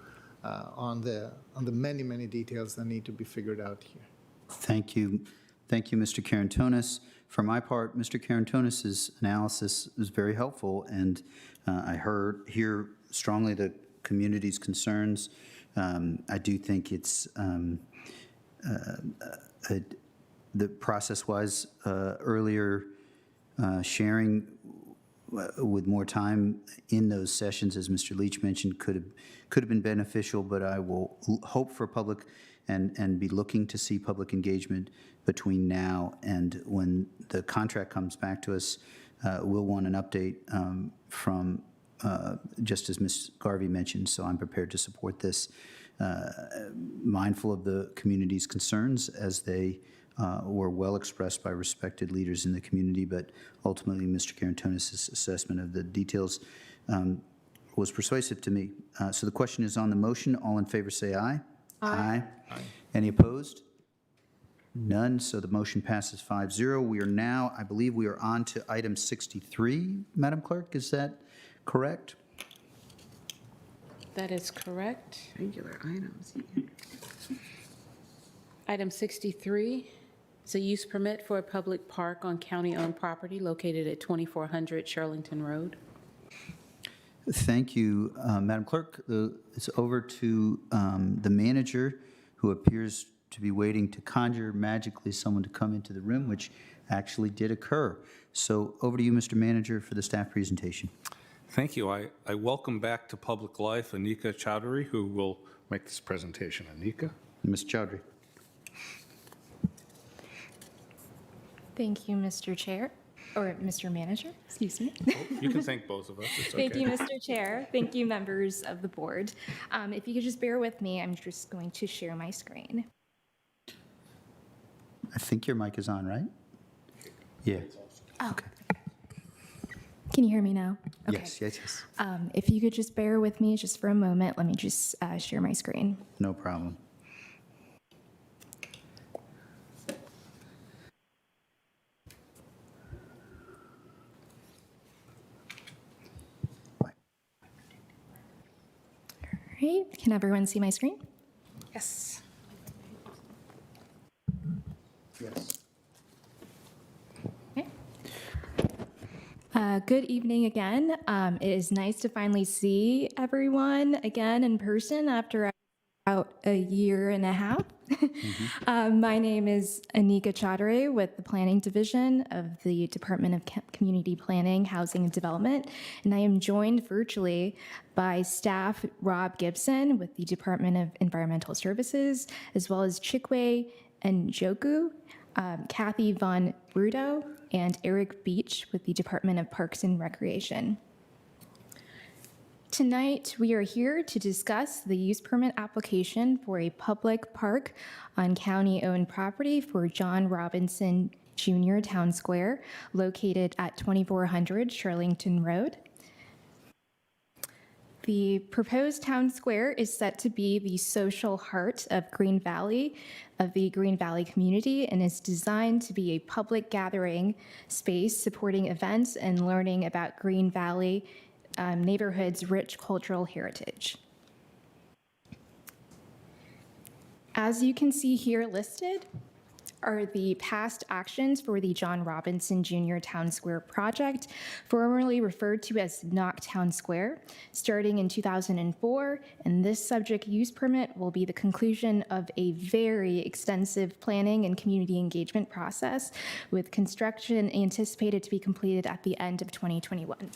on the many details that need to be figured out here. Thank you. Thank you, Mr. Karantonis. For my part, Mr. Karantonis' analysis was very helpful, and I hear strongly the community's concerns. I do think it's the process-wise earlier sharing with more time in those sessions, as Mr. Leach mentioned, could have been beneficial, but I will hope for public and be looking to see public engagement between now and when the contract comes back to us. We'll want an update from, just as Ms. Garvey mentioned, so I'm prepared to support this, mindful of the community's concerns as they were well expressed by respected leaders in the community, but ultimately Mr. Karantonis' assessment of the details was persuasive to me. So the question is on the motion. All in favor say aye. Aye. Aye. Any opposed? None, so the motion passes 5-0. We are now, I believe we are on to item 63, Madam Clerk, is that correct? That is correct. Regular items. Item 63 is a use permit for a public park on county-owned property located at 2400 Shirlington Road. Thank you, Madam Clerk. It's over to the manager, who appears to be waiting to conjure magically someone to come into the room, which actually did occur. So over to you, Mr. Manager, for the staff presentation. Thank you. I welcome back to public life Anika Chowdhury, who will make this presentation. Anika? Ms. Chowdhury. Thank you, Mr. Chair, or Mr. Manager, excuse me. Oh, you can thank both of us. It's okay. Thank you, Mr. Chair. Thank you, members of the board. If you could just bear with me, I'm just going to share my screen. I think your mic is on, right? Yeah. Oh. Okay. Can you hear me now? Okay. Yes. If you could just bear with me just for a moment, let me just share my screen. No problem. All right, can everyone see my screen? Yes. Yes. Good evening again. It is nice to finally see everyone again in person after about a year and a half. My name is Anika Chaudhary with the Planning Division of the Department of Community Planning, Housing and Development, and I am joined virtually by staff Rob Gibson with the Department of Environmental Services, as well as Chikwe and Joku, Kathy Von Brudo, and Eric Beach with the Department of Parks and Recreation. Tonight, we are here to discuss the use permit application for a public park on county-owned property for John Robinson Jr. Town Square, located at 2400 Shirlington Road. The proposed town square is set to be the social heart of Green Valley, of the Green Valley community, and is designed to be a public gathering space supporting events and learning about Green Valley neighborhood's rich cultural heritage. As you can see here listed are the past actions for the John Robinson Jr. Town Square project, formerly referred to as Knock Town Square, starting in 2004, and this subject use permit will be the conclusion of a very extensive planning and community engagement process, with construction anticipated to be completed at the end of 2021.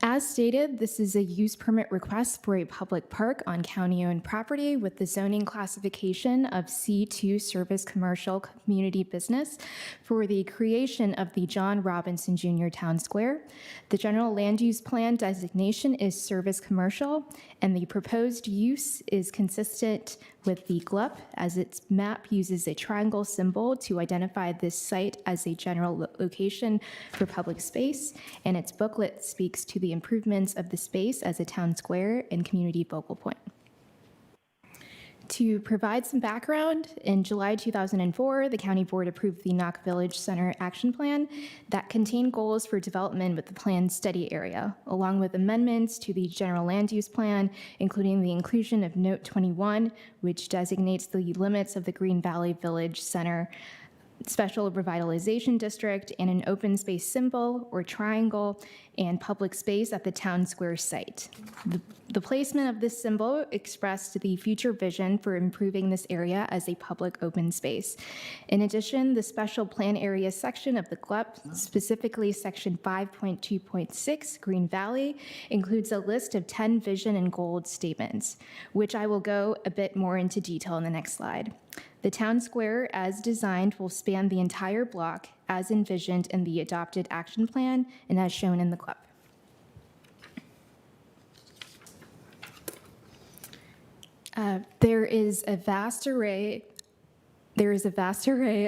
As stated, this is a use permit request for a public park on county-owned property with the zoning classification of C2 Service Commercial Community Business for the creation of the John Robinson Jr. Town Square. The general land use plan designation is Service Commercial, and the proposed use is consistent with the GLUP, as its map uses a triangle symbol to identify this site as a general location for public space, and its booklet speaks to the improvements of the space as a town square and community focal point. To provide some background, in July 2004, the County Board approved the Knock Village Center Action Plan that contained goals for development with the planned study area, along with amendments to the General Land Use Plan, including the inclusion of Note 21, which designates the limits of the Green Valley Village Center Special Revitalization District, and an open space symbol or triangle and public space at the town square site. The placement of this symbol expressed the future vision for improving this area as a public open space. In addition, the special plan area section of the GLUP, specifically section 5.2.6 Green Valley, includes a list of 10 vision and goal statements, which I will go a bit more into detail in the next slide. The town square, as designed, will span the entire block as envisioned in the adopted action plan and as shown in the GLUP. There is a vast array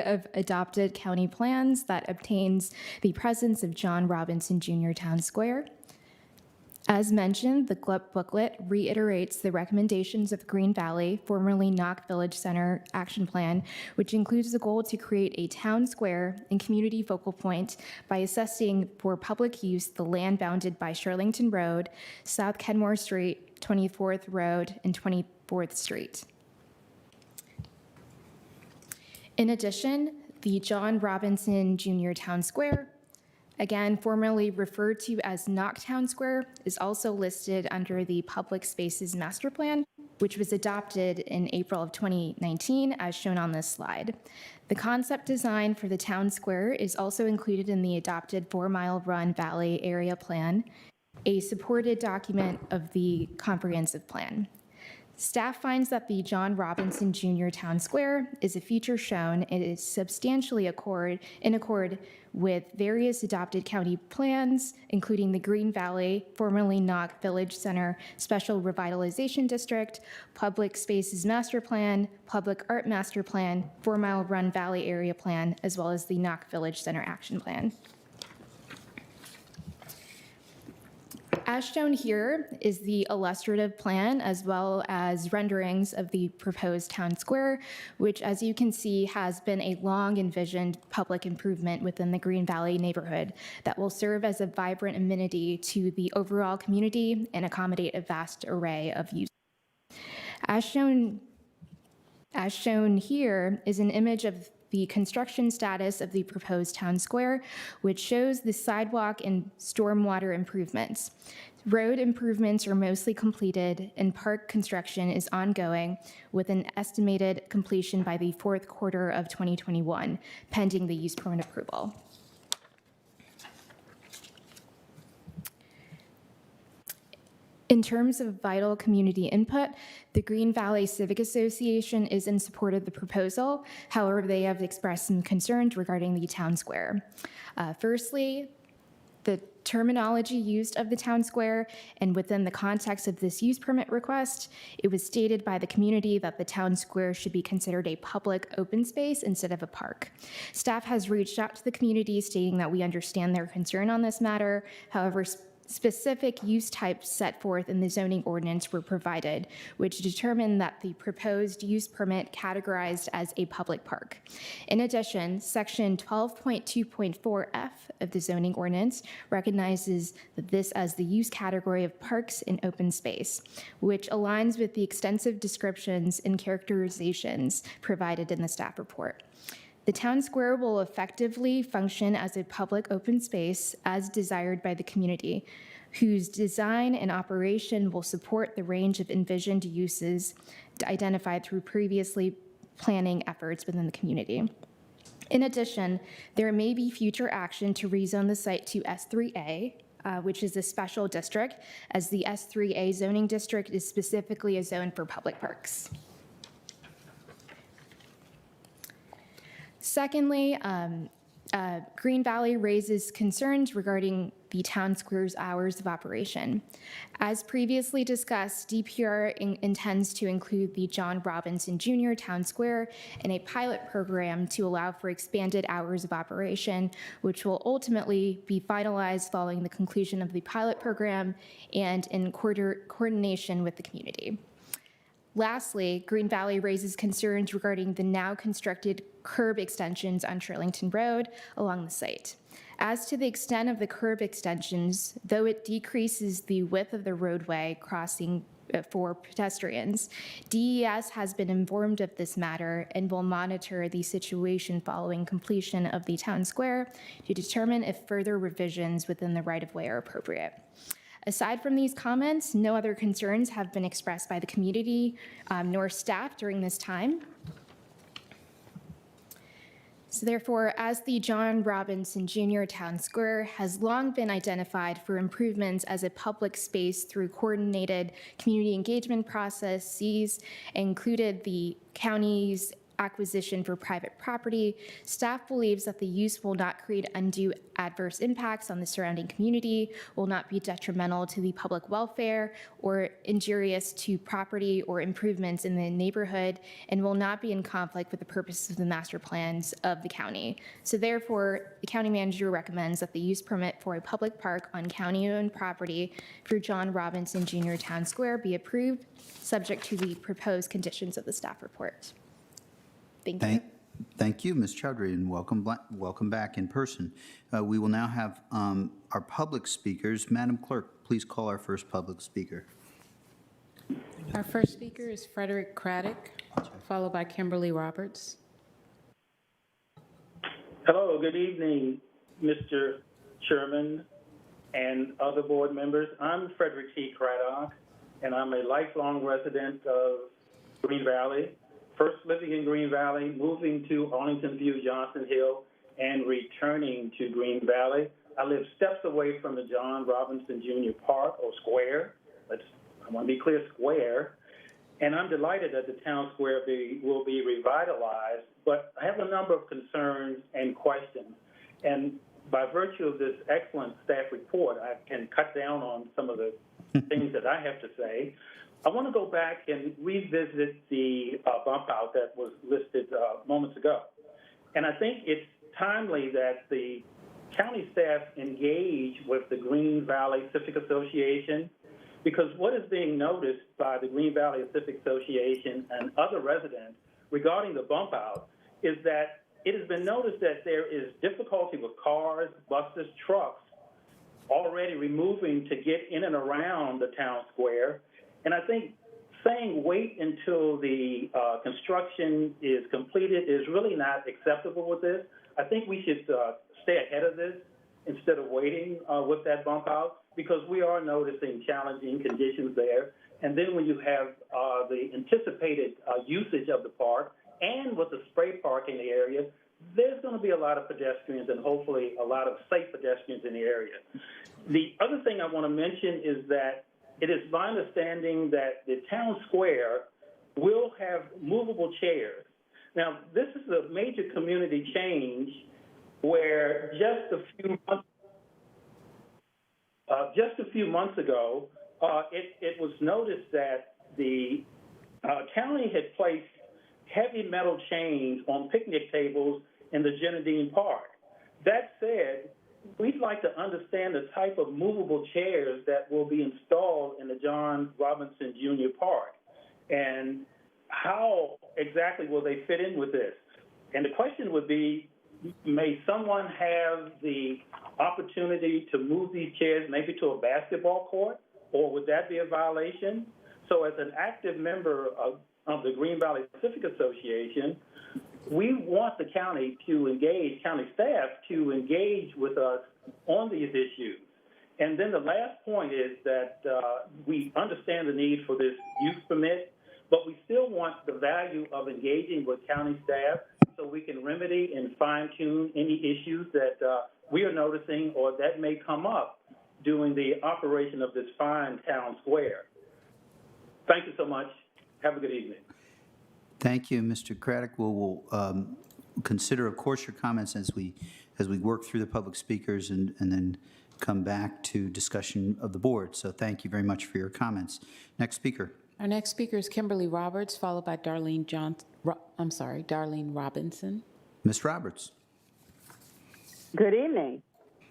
of adopted county plans that obtains the presence of John Robinson Jr. Town Square. As mentioned, the GLUP booklet reiterates the recommendations of Green Valley, formerly Knock Village Center Action Plan, which includes the goal to create a town square and community focal point by assessing for public use the land bounded by Shirlington Road, South Kenmore Street, 24th Road, and 24th Street. In addition, the John Robinson Jr. Town Square, again formerly referred to as Knock Town Square, is also listed under the Public Spaces Master Plan, which was adopted in April of 2019, as shown on this slide. The concept design for the town square is also included in the adopted 4 Mile Run Valley Area Plan, a supported document of the comprehensive plan. Staff finds that the John Robinson Jr. Town Square is a feature shown. It is substantially in accord with various adopted county plans, including the Green Valley, formerly Knock Village Center Special Revitalization District, Public Spaces Master Plan, Public Art Master Plan, 4 Mile Run Valley Area Plan, as well as the Knock Village Center Action Plan. As shown here is the illustrative plan as well as renderings of the proposed town square, which, as you can see, has been a long envisioned public improvement within the Green Valley neighborhood that will serve as a vibrant amenity to the overall community and accommodate a vast array of uses. As shown here is an image of the construction status of the proposed town square, which shows the sidewalk and stormwater improvements. Road improvements are mostly completed and park construction is ongoing with an estimated completion by the fourth quarter of 2021, pending the use permit approval. In terms of vital community input, the Green Valley Civic Association is in support of the proposal. However, they have expressed some concerns regarding the town square. Firstly, the terminology used of the town square, and within the context of this use permit request, it was stated by the community that the town square should be considered a public open space instead of a park. Staff has reached out to the community stating that we understand their concern on this matter. However, specific use types set forth in the zoning ordinance were provided, which determined that the proposed use permit categorized as a public park. In addition, section 12.2.4F of the zoning ordinance recognizes this as the use category of parks in open space, which aligns with the extensive descriptions and characterizations provided in the staff report. The town square will effectively function as a public open space as desired by the community, whose design and operation will support the range of envisioned uses identified through previously planning efforts within the community. In addition, there may be future action to rezone the site to S3A, which is a special district, as the S3A zoning district is specifically a zone for public parks. Secondly, Green Valley raises concerns regarding the town square's hours of operation. As previously discussed, DPR intends to include the John Robinson Jr. Town Square in a pilot program to allow for expanded hours of operation, which will ultimately be finalized following the conclusion of the pilot program and in coordination with the community. Lastly, Green Valley raises concerns regarding the now constructed curb extensions on Arlington Road along the site. As to the extent of the curb extensions, though it decreases the width of the roadway crossing for pedestrians, DES has been informed of this matter and will monitor the situation following completion of the town square to determine if further revisions within the right-of-way are appropriate. Aside from these comments, no other concerns have been expressed by the community nor staff during this time. So therefore, as the John Robinson Jr. Town Square has long been identified for improvements as a public space through coordinated community engagement processes, included the county's acquisition for private property, staff believes that the use will not create undue adverse impacts on the surrounding community, will not be detrimental to the public welfare or injurious to property or improvements in the neighborhood, and will not be in conflict with the purposes of the master plans of the county. So therefore, the county manager recommends that the use permit for a public park on county-owned property for John Robinson Jr. Town Square be approved, subject to the proposed conditions of the staff report. Thank you. Thank you, Ms. Chowdhury, and welcome back in person. We will now have our public speakers. Madam Clerk, please call our first public speaker. Our first speaker is Frederick Craddock, followed by Kimberly Roberts. Hello, good evening, Mr. Chairman and other board members. I'm Frederick T. Craddock, and I'm a lifelong resident of Green Valley. First living in Green Valley, moving to Arlington View, Johnson Hill, and returning to Green Valley. I live steps away from the John Robinson Jr. Park or Square. I want to be clear, Square. And I'm delighted that the town square will be revitalized, but I have a number of concerns and questions. And by virtue of this excellent staff report, I can cut down on some of the things that I have to say. I want to go back and revisit the bump out that was listed moments ago. And I think it's timely that the county staff engage with the Green Valley Civic Association, because what is being noticed by the Green Valley Civic Association and other residents regarding the bump out is that it has been noticed that there is difficulty with cars, buses, trucks already removing to get in and around the town square. And I think saying wait until the construction is completed is really not acceptable with this. I think we should stay ahead of this instead of waiting with that bump out, because we are noticing challenging conditions there. And then when you have the anticipated usage of the park and with the spray park in the area, there's going to be a lot of pedestrians and hopefully a lot of safe pedestrians in the area. The other thing I want to mention is that it is my understanding that the town square will have movable chairs. Now, this is a major community change where just a few months ago, it was noticed that the county had placed heavy metal chains on picnic tables in the Grenadine Park. That said, we'd like to understand the type of movable chairs that will be installed in the John Robinson Jr. Park, and how exactly will they fit in with this? And the question would be, may someone have the opportunity to move these chairs maybe to a basketball court, or would that be a violation? So as an active member of the Green Valley Civic Association, we want the county to engage, county staff to engage with us on these issues. And then the last point is that we understand the need for this use permit, but we still want the value of engaging with county staff so we can remedy and fine-tune any issues that we are noticing or that may come up during the operation of this fine town square. Thank you so much. Have a good evening. Thank you, Mr. Craddock. We'll consider, of course, your comments as we work through the public speakers and then come back to discussion of the board. So thank you very much for your comments. Next speaker. Our next speaker is Kimberly Roberts, followed by Darlene Robinson. Ms. Roberts. Good evening.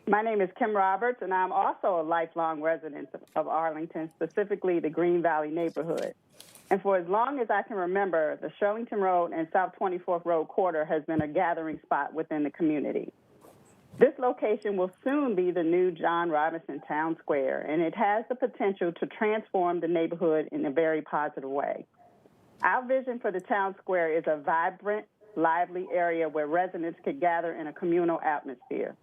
My name is Kim Roberts, and I'm also a lifelong resident of Arlington, specifically the Green Valley neighborhood. And for as long as I can remember, the Shirlington Road and South 24th Road corridor has been a gathering spot within the community. This location will soon be the new John Robinson Town Square, and it has the potential to transform the neighborhood in a very positive way. Our vision for the town square is a vibrant, lively area where residents could gather in a communal atmosphere.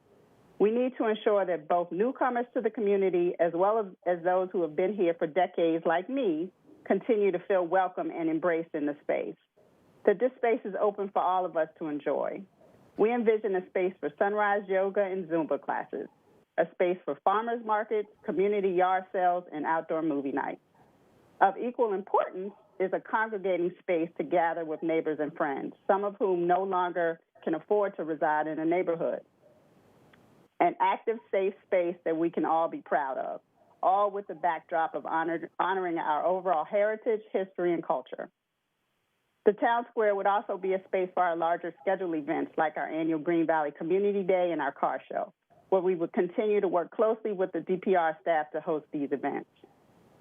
We need to ensure that both newcomers to the community, as well as those who have been here for decades like me, continue to feel welcome and embraced in the space. That this space is open for all of us to enjoy. We envision a space for sunrise yoga and Zumba classes, a space for farmers markets, community yard sales, and outdoor movie nights. Of equal importance is a congregating space to gather with neighbors and friends, some of whom no longer can afford to reside in a neighborhood. An active, safe space that we can all be proud of, all with the backdrop of honoring our overall heritage, history, and culture. The town square would also be a space for our larger scheduled events like our annual Green Valley Community Day and our car show, where we would continue to work closely with the DPR staff to host these events.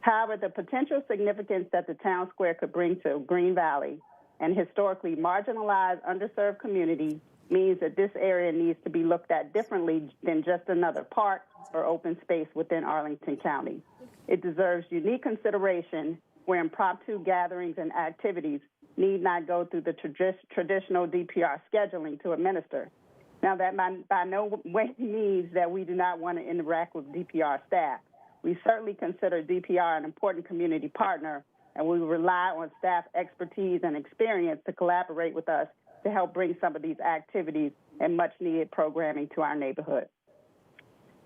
However, the potential significance that the town square could bring to Green Valley and historically marginalized, underserved communities means that this area needs to be looked at differently than just another park or open space within Arlington County. It deserves unique consideration where impromptu gatherings and activities need not go through the traditional DPR scheduling to administer. Now, that by no way means that we do not want to interact with DPR staff. We certainly consider DPR an important community partner, and we rely on staff expertise and experience to collaborate with us to help bring some of these activities and much-needed programming to our neighborhood.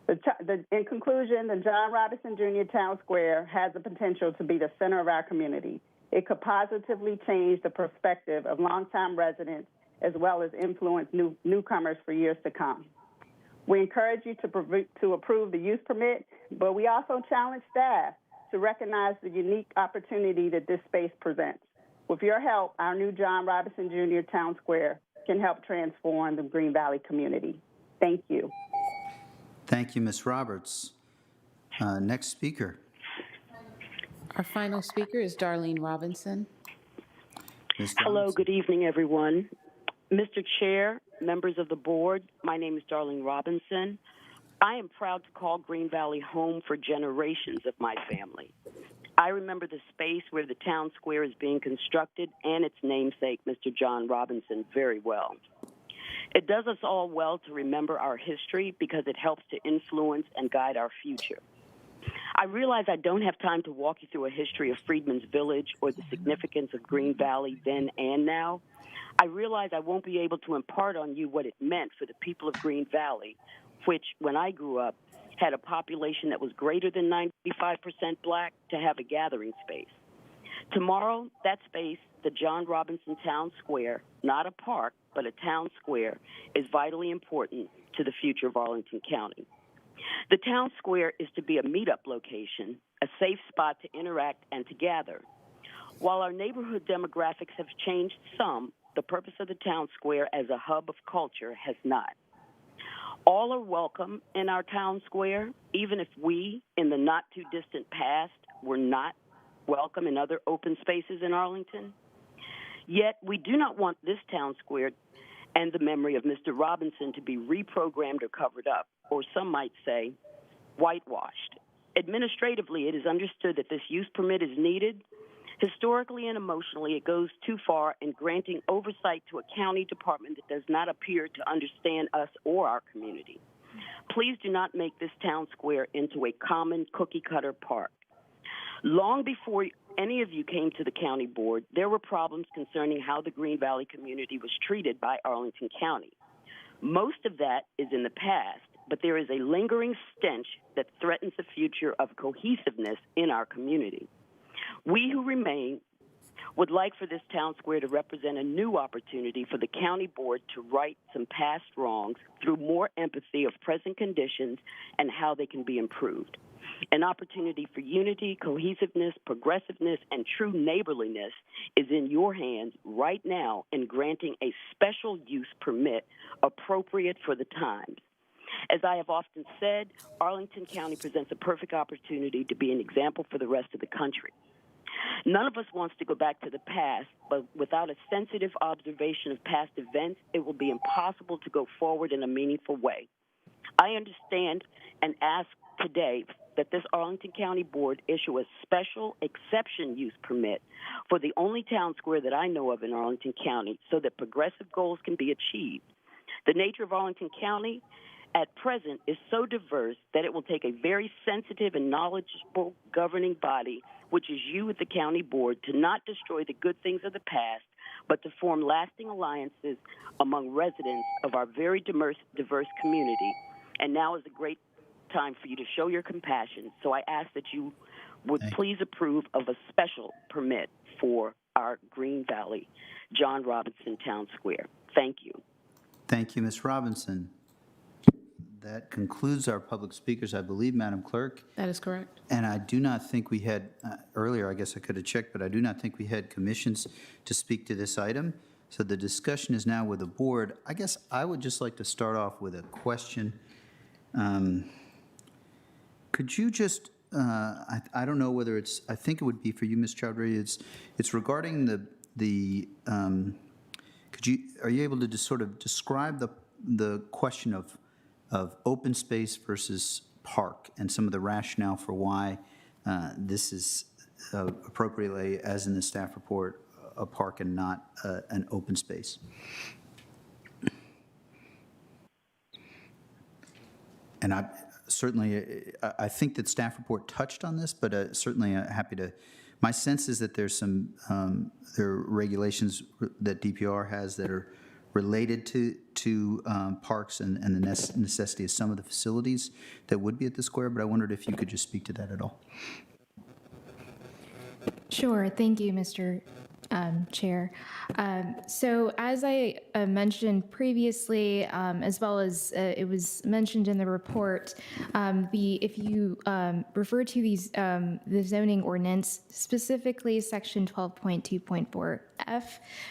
In conclusion, the John Robinson Jr. Town Square has the potential to be the center of our community. It could positively change the perspective of longtime residents as well as influence newcomers for years to come. We encourage you to approve the use permit, but we also challenge staff to recognize the unique opportunity that this space presents. With your help, our new John Robinson Jr. Town Square can help transform the Green Valley community. Thank you. Thank you, Ms. Roberts. Next speaker. Our final speaker is Darlene Robinson. Ms. Hello, Robinson. good evening, everyone. Mr. Chair, members of the board, my name is Darlene Robinson. I am proud to call Green Valley home for generations of my family. I remember the space where the town square is being constructed and its namesake, Mr. John Robinson, very well. It does us all well to remember our history because it helps to influence and guide our future. I realize I don't have time to walk you through a history of Freedman's Village or the significance of Green Valley then and now. I realize I won't be able to impart on you what it meant for the people of Green Valley, which, when I grew up, had a population that was greater than 95% black, to have a gathering space. Tomorrow, that space, the John Robinson Town Square, not a park, but a town square, is vitally important to the future of Arlington County. The town square is to be a meetup location, a safe spot to interact and to gather. While our neighborhood demographics have changed some, the purpose of the town square as a hub of culture has not. All are welcome in our town square, even if we, in the not-too-distant past, were not welcome in other open spaces in Arlington. Yet, we do not want this town square and the memory of Mr. Robinson to be reprogrammed or covered up, or some might say, whitewashed. Administratively, it is understood that this use permit is needed. Historically and emotionally, it goes too far in granting oversight to a county department that does not appear to understand us or our community. Please do not make this town square into a common cookie-cutter park. Long before any of you came to the county board, there were problems concerning how the Green Valley community was treated by Arlington County. Most of that is in the past, but there is a lingering stench that threatens the future of cohesiveness in our community. We who remain would like for this town square to represent a new opportunity for the county board to right some past wrongs through more empathy of present conditions and how they can be improved. An opportunity for unity, cohesiveness, progressiveness, and true neighborliness is in your hands right now in granting a special use permit appropriate for the times. As I have often said, Arlington County presents a perfect opportunity to be an example for the rest of the country. None of us wants to go back to the past, but without a sensitive observation of past events, it will be impossible to go forward in a meaningful way. I understand and ask today that this Arlington County Board issue a special exception use permit for the only town square that I know of in Arlington County so that progressive goals can be achieved. The nature of Arlington County at present is so diverse that it will take a very sensitive and knowledgeable governing body, which is you at the county board, to not destroy the good things of the past, but to form lasting alliances among residents of our very diverse community. And now is a great time for you to show your compassion. So I ask that you would please approve of a special permit for our Green Valley John Robinson Town Square. Thank you. Thank you, Ms. Robinson. That concludes our public speakers, I believe, Madam Clerk. That is correct. And I do not think we had, earlier, I guess I could have checked, but I do not think we had commissions to speak to this item. So the discussion is now with the board. I guess I would just like to start off with a question. Could you just, I don't know whether it's, I think it would be for you, Ms. Chowdhury, it's regarding are you able to just sort of describe the question of open space versus park and some of the rationale for why this is appropriately, as in the staff report, a park and not an open space? And I think that staff report touched on this, but certainly happy to. My sense is that there's some there are regulations that DPR has that are related to parks and the necessity of some of the facilities that would be at the square, but I wondered if you could just speak to that at all. Sure, thank you, Mr. Chair. So as I mentioned previously, as well as it was mentioned in the report, if you refer to these the zoning ordinance, specifically section 12.2.4F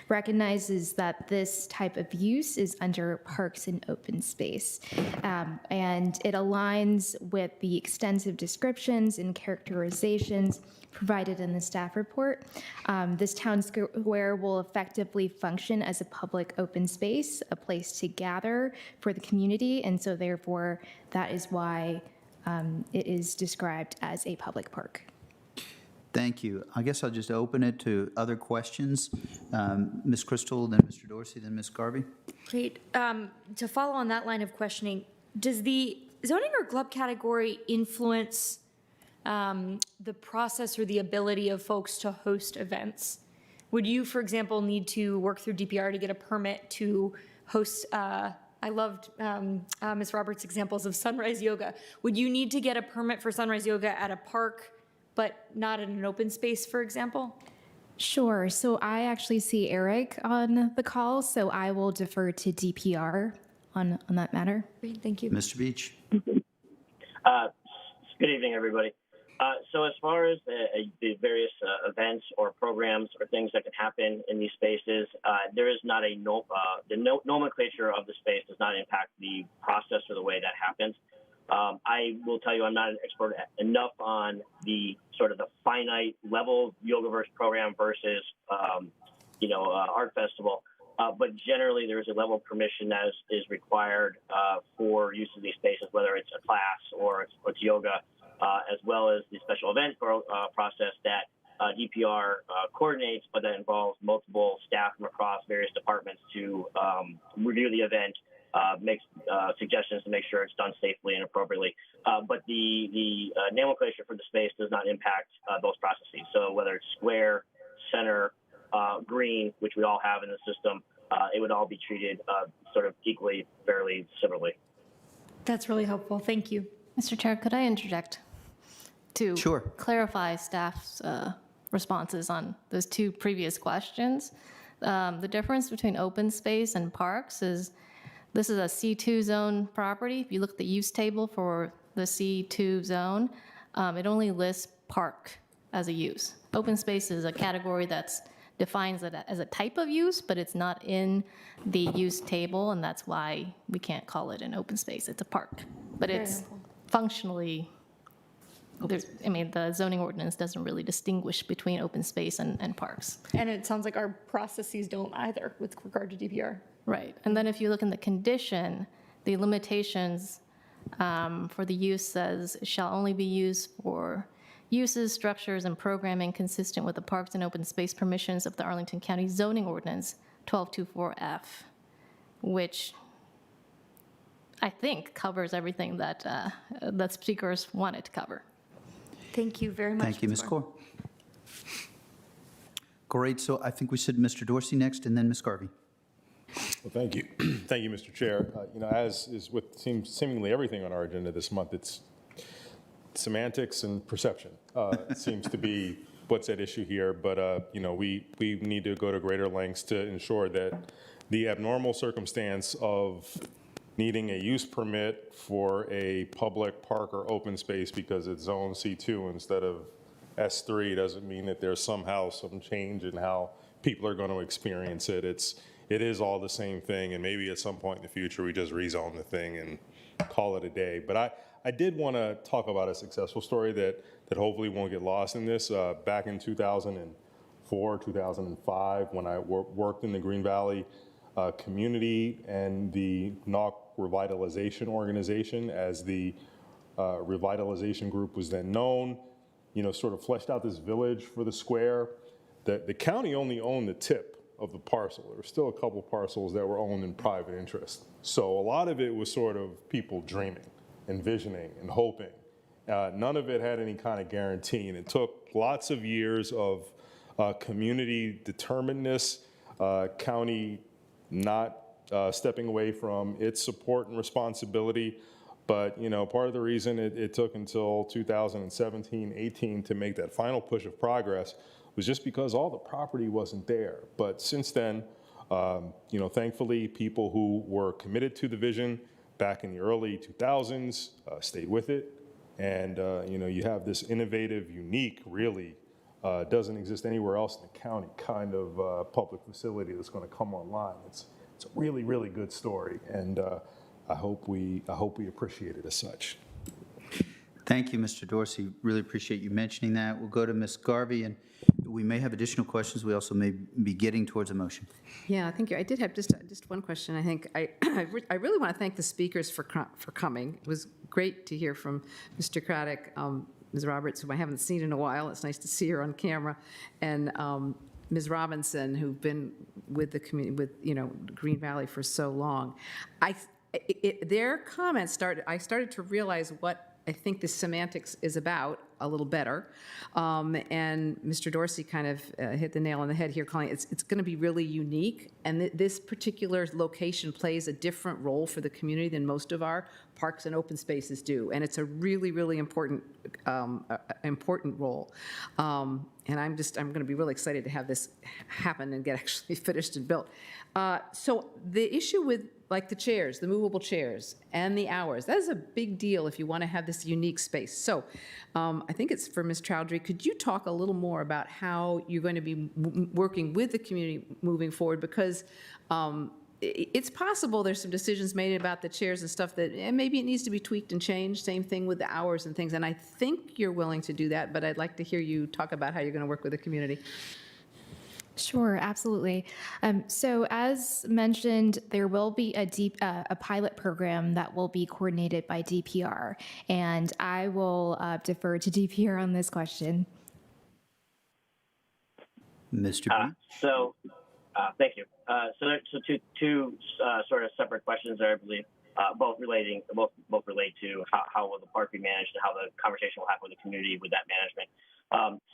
recognizes that this type of use is under parks and open space, and it aligns with the extensive descriptions and characterizations provided in the staff report. This town square will effectively function as a public open space, a place to gather for the community, and so therefore that is why it is described as a public park. Thank you. I guess I'll just open it to other questions. Ms. Crystal, then Mr. Dorsey, then Ms. Garvey. Great. To follow on that line of questioning, does the zoning or club category influence the process or the ability of folks to host events? Would you, for example, need to work through DPR to get a permit to host, I loved Ms. Roberts' examples of sunrise yoga. Would you need to get a permit for sunrise yoga at a park, but not in an open space, for example? Sure. So I actually see Eric on the call, so I will defer to DPR on that matter. Great, thank you. Mr. Beach. Good evening, everybody. So as far as the various events or programs or things that can happen in these spaces, there is not the nomenclature of the space does not impact the process or the way that happens. I will tell you I'm not an expert enough on the sort of the finite level yogaverse program versus, art festival. But generally, there is a level of permission that is required for use of these spaces, whether it's a class or it's yoga, as well as the special event process that DPR coordinates, but that involves multiple staff from across various departments to review the event, make suggestions to make sure it's done safely and appropriately. But the nomenclature for the space does not impact those processes. So whether it's square, center, green, which we all have in the system, it would all be treated sort of equally, fairly, similarly. That's really helpful. Thank you. Mr. Chair, could I interject to Sure. clarify staff's responses on those two previous questions? The difference between open space and parks is this is a C2 zone property. If you look at the use table for the C2 zone, it only lists park as a use. Open space is a category that's defines it as a type of use, but it's not in the use table, and that's why we can't call it an open space. It's a park, but Very it's helpful. functionally, the zoning ordinance doesn't really distinguish between open space and parks. And it sounds like our processes don't either with regard to DPR. Right, and then if you look in the condition, the limitations for the use says it shall only be used for uses, structures, and programming consistent with the parks and open space permissions of the Arlington County Zoning Ordinance 1224F, which I think covers everything that that speakers wanted to cover. Thank you very much. Thank you, Ms. Kaur. Great. So I think we said Mr. Dorsey next, and then Ms. Garvey. Well, thank you. Thank you, Mr. Chair. As is with seemingly everything on our agenda this month, it's semantics and perception seems to be what's at issue here. But, we need to go to greater lengths to ensure that the abnormal circumstance of needing a use permit for a public park or open space because it's zone C2 instead of S3 doesn't mean that there's somehow some change in how people are going to experience it. It is all the same thing, and maybe at some point in the future we just rezone the thing and call it a day. But I did want to talk about a successful story that hopefully won't get lost in this. Back in 2004, 2005, when I worked in the Green Valley community and the NOC Revitalization Organization, as the revitalization group was then known, sort of fleshed out this village for the square. The county only owned the tip of the parcel. There were still a couple parcels that were owned in private interest. So a lot of it was sort of people dreaming, envisioning, and hoping. None of it had any kind of guarantee, and it took lots of years of community determinedness, county not stepping away from its support and responsibility. But, part of the reason it took until 2017, 18 to make that final push of progress was just because all the property wasn't there. But since then, thankfully, people who were committed to the vision back in the early 2000s stayed with it. And, you have this innovative, unique, really doesn't exist anywhere else in the county kind of public facility that's going to come online. It's a really, really good story. And I hope we appreciate it as such. Thank you, Mr. Dorsey. Really appreciate you mentioning that. We'll go to Ms. Garvey, and we may have additional questions. We also may be getting towards a motion. Yeah, thank you. I did have just one question. I think I really want to thank the speakers for coming. It was great to hear from Mr. Craddock, Ms. Roberts, whom I haven't seen in a while. It's nice to see her on camera, and Ms. Robinson, who've been with the community, with Green Valley for so long. Their comments I started to realize what I think the semantics is about a little better. And Mr. Dorsey kind of hit the nail on the head here, calling it's going to be really unique. And this particular location plays a different role for the community than most of our parks and open spaces do. And it's a really, really important role. And I'm going to be really excited to have this happen and get actually finished and built. So the issue with the chairs, the movable chairs, and the hours, that is a big deal if you want to have this unique space. So I think it's for Ms. Chowdhury. Could you talk a little more about how you're going to be working with the community moving forward? Because it's possible there's some decisions made about the chairs and stuff that maybe it needs to be tweaked and changed. Same thing with the hours and things. And I think you're willing to do that, but I'd like to hear you talk about how you're going to work with the community. Sure, absolutely. So as mentioned, there will be a pilot program that will be coordinated by DPR, and I will defer to DPR on this question. Mr. B? Thank you. So two sort of separate questions there, I believe, both relate to how will the park be managed and how the conversation will happen with the community with that management.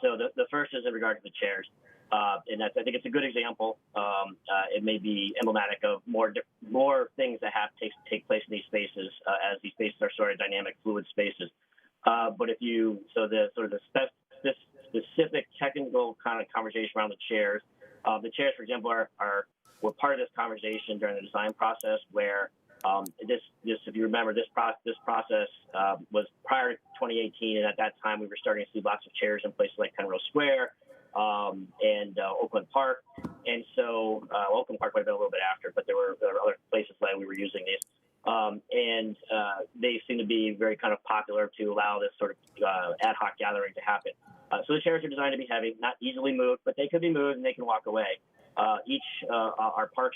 So the first is in regard to the chairs. And I think it's a good example. It may be emblematic of more things that have to take place in these spaces as these spaces are sort of dynamic, fluid spaces. But the specific technical kind of conversation around the chairs, for example, were part of this conversation during the design process where if you remember, this process was prior to 2018, and at that time we were starting to see lots of chairs in places like Penrose Square and Oakland Park, and so Oakland Park might have been a little bit after, but there were other places that we were using these, and they seem to be very kind of popular to allow this sort of ad hoc gathering to happen. So the chairs are designed to be heavy, not easily moved, but they could be moved and they can walk away. Our park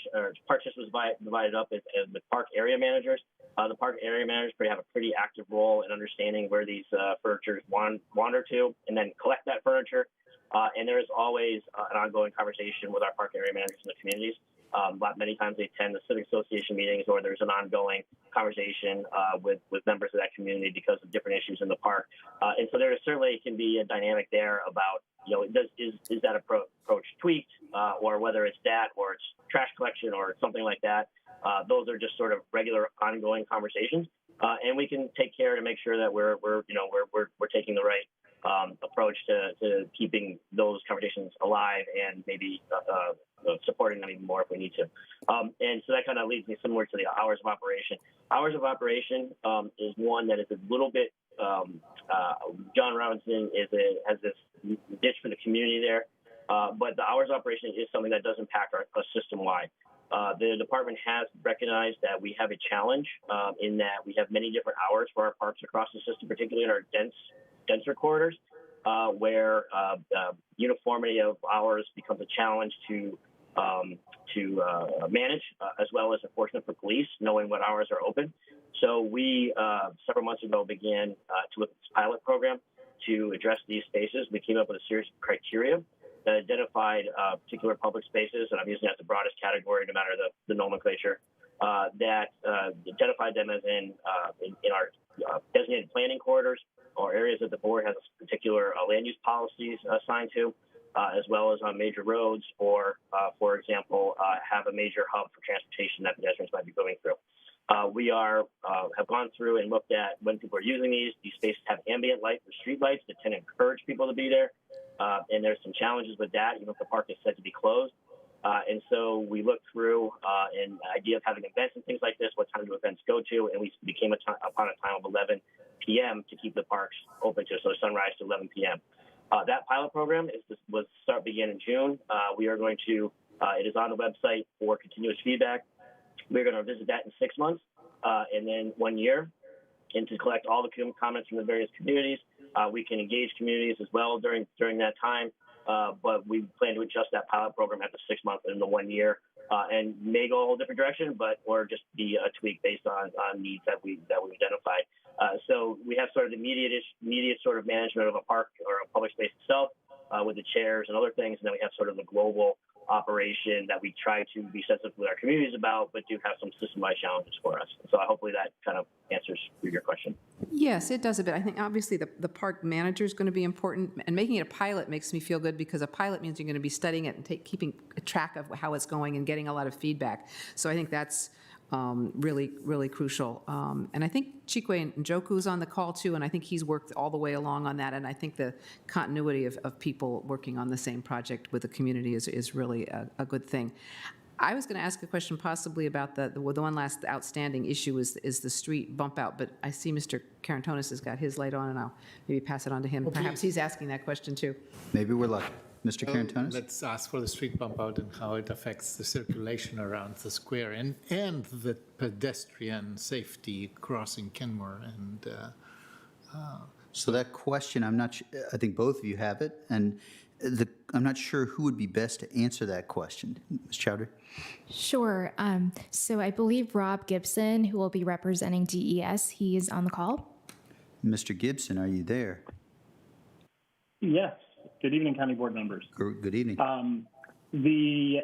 system was divided up with park area managers. The park area managers have a pretty active role in understanding where these furnitures wander to, and then collect that furniture. And there is always an ongoing conversation with our park area managers in the communities. Many times they attend the civic association meetings, or there's an ongoing conversation with members of that community because of different issues in the park. And so there certainly can be a dynamic there about, is that approach tweaked, or whether it's that, or it's trash collection, or something like that. Those are just sort of regular, ongoing conversations, and we can take care to make sure that we're taking the right approach to keeping those conversations alive and maybe supporting them even more if we need to. And so that kind of leads me similar to the hours of operation. Hours of operation is one that is a little bit. John Robinson has this ditch for the community there, but the hours of operation is something that does impact our system-wide. The department has recognized that we have a challenge in that we have many different hours for our parks across the system, particularly in our denser corridors, where uniformity of hours becomes a challenge to manage, as well as enforcement for police, knowing what hours are open. So we, several months ago, began to look at this pilot program to address these spaces. We came up with a series of criteria that identified particular public spaces, and I'm using that as the broadest category, no matter the nomenclature, that identified them as in our designated planning corridors, or areas that the board has particular land use policies assigned to, as well as on major roads, or, for example, have a major hub for transportation that pedestrians might be going through. We have gone through and looked at when people are using these spaces have ambient light or street lights that tend to encourage people to be there. and there's some challenges with that, even if the park is said to be closed. And so we looked through an idea of having events and things like this, what time do events go to, and we became upon a time of 11 p.m. to keep the parks open to, so sunrise to 11 p.m. That pilot program began in June. We are going to, it is on the website for continuous feedback. We're going to visit that in 6 months and then 1 year, and to collect all the comments from the various communities. We can engage communities as well during that time, but we plan to adjust that pilot program at the 6 month and the 1 year, and may go a whole different direction, or just be a tweak based on needs that we've identified. So we have sort of the immediate sort of management of a park or a public space itself with the chairs and other things, and then we have sort of the global operation that we try to be sensitive with our communities about, but do have some system-wide challenges for us. So hopefully that kind of answers your question. Yes, it does a bit. I think obviously the park manager is going to be important, and making it a pilot makes me feel good because a pilot means you're going to be studying it and keeping track of how it's going and getting a lot of feedback. So I think that's really, really crucial. And I think Chikwe and Njoku's on the call too, and I think he's worked all the way along on that. And I think the continuity of people working on the same project with the community is really a good thing. I was going to ask a question possibly about the one last outstanding issue is the street bump out, but I see Mr. Karantonis has got his light on, and I'll maybe pass it on to him. Perhaps he's asking that question too. Maybe we're lucky. Mr. Karantonis? Let's ask for the street bump out and how it affects the circulation around the square and the pedestrian safety crossing Kenmore. And so that question, I think both of you have it, and I'm not sure who would be best to answer that question. Ms. Chowdhury? Sure. So I believe Rob Gibson, who will be representing DES, he is on the call. Mr. Gibson, are you there? Yes. Good evening, County Board members. Good evening. The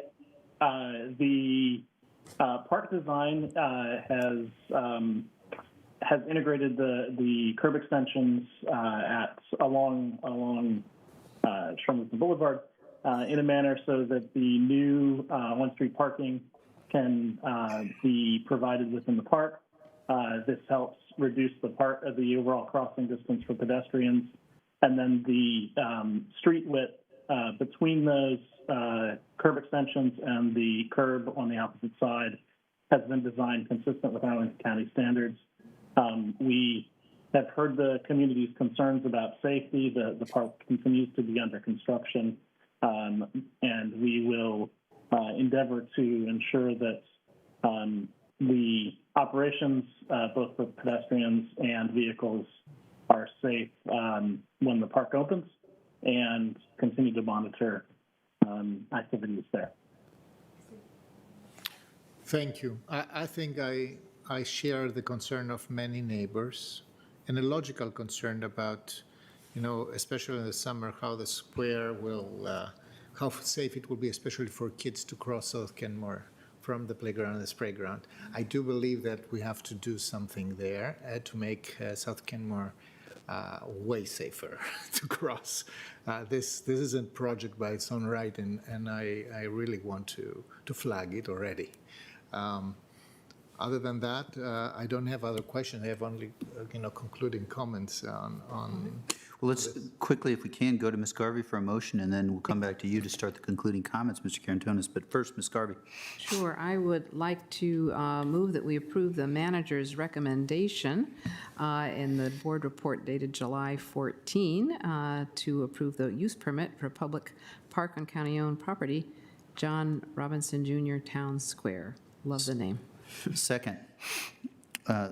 park design has integrated the curb extensions along Sherman Boulevard in a manner so that the new on-street parking can be provided within the park. This helps reduce the overall crossing distance for pedestrians. And then the street width between those curb extensions and the curb on the opposite side has been designed consistent with Arlington County standards. We have heard the community's concerns about safety. The park continues to be under construction, and we will endeavor to ensure that the operations, both for pedestrians and vehicles, are safe when the park opens, and continue to monitor activities there. Thank you. I think I share the concern of many neighbors and a logical concern about, especially in the summer, how the square will, how safe it will be, especially for kids to cross South Kenmore from the playground and the sprayground. Ground. I do believe that we have to do something there to make South Kenmore way safer to cross. This is a project by its own right, and I really want to flag it already. Other than that, I don't have other questions. I have only concluding comments on. Well, let's quickly, if we can, go to Ms. Garvey for a motion, and then we'll come back to you to start the concluding comments, Mr. Karantonis. But first, Ms. Garvey. Sure. I would like to move that we approve the manager's recommendation in the board report dated July 14 to approve the use permit for a public park on county-owned property, John Robinson Jr. Town Square. Love the name. Second.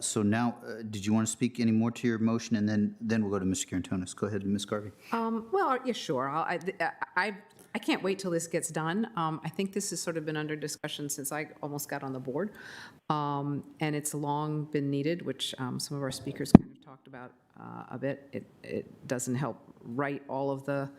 So now, did you want to speak any more to your motion, and then we'll go to Mr. Karantonis. Go ahead, Ms. Garvey. Well, yeah, sure. I can't wait till this gets done. I think this has sort of been under discussion since I almost got on the board, and it's long been needed, which some of our speakers kind of talked about a bit. It doesn't help right all of the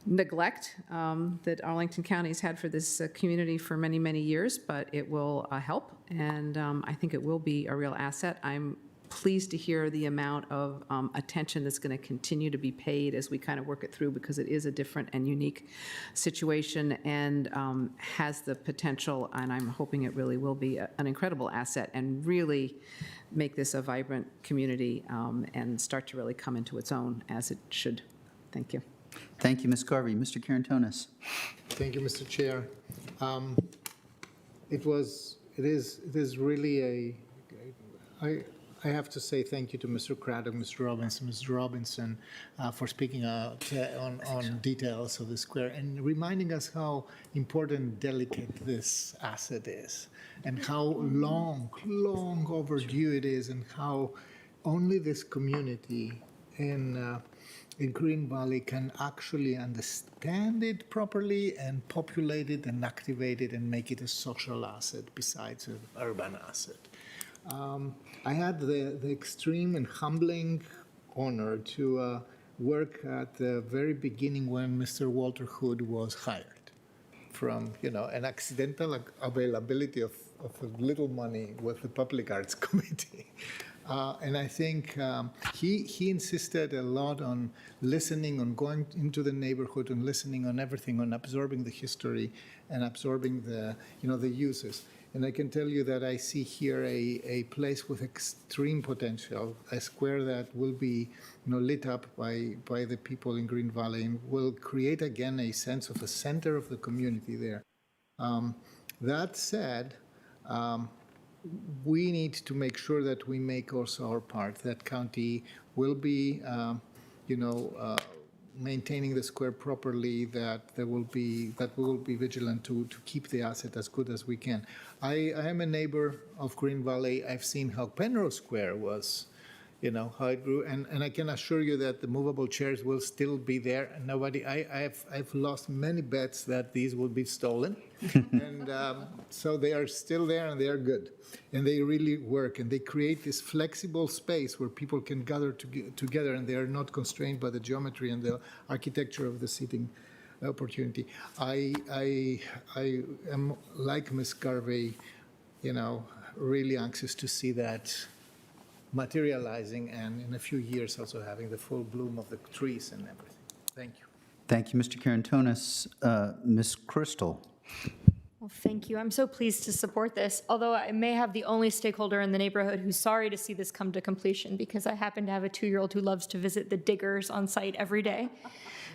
neglect that Arlington County has had for this community for many, many years, but it will help, and I think it will be a real asset. I'm pleased to hear the amount of attention that's going to continue to be paid as we kind of work it through, because it is a different and unique situation and has the potential, and I'm hoping it really will be an incredible asset and really make this a vibrant community and start to really come into its own as it should. Thank you. Thank you, Ms. Garvey. Mr. Karantonis. Thank you, Mr. Chair. It is really I have to say thank you to Mr. Craddock, Mr. Robinson, for speaking out on details of the square and reminding us how important and delicate this asset is and how long overdue it is and how only this community in Green Valley can actually understand it properly and populate it and activate it and make it a social asset besides an urban asset. I had the extreme and humbling honor to work at the very beginning when Mr. Walter Hood was hired from, an accidental availability of a little money with the Public Arts Committee. And I think he insisted a lot on listening, on going into the neighborhood and listening on everything, on absorbing the history and absorbing the uses. And I can tell you that I see here a place with extreme potential, a square that will be lit up by the people in Green Valley and will create again a sense of a center of the community there. That said, we need to make sure that we make also our part. That county will be, maintaining the square properly. That we will be vigilant to keep the asset as good as we can. I am a neighbor of Green Valley. I've seen how Penrose Square was, how it grew, and I can assure you that the movable chairs will still be there. And I've lost many bets that these will be stolen, and so they are still there and they are good, and they really work, and they create this flexible space where people can gather together, and they are not constrained by the geometry and the architecture of the seating opportunity. I am like Ms. Garvey, really anxious to see that materializing, and in a few years also having the full bloom of the trees and everything. Thank you. Thank you, Mr. Karantonis. Ms. Crystal. Well, thank you. I'm so pleased to support this, although I may have the only stakeholder in the neighborhood who's sorry to see this come to completion, because I happen to have a 2-year-old who loves to visit the diggers on site every day.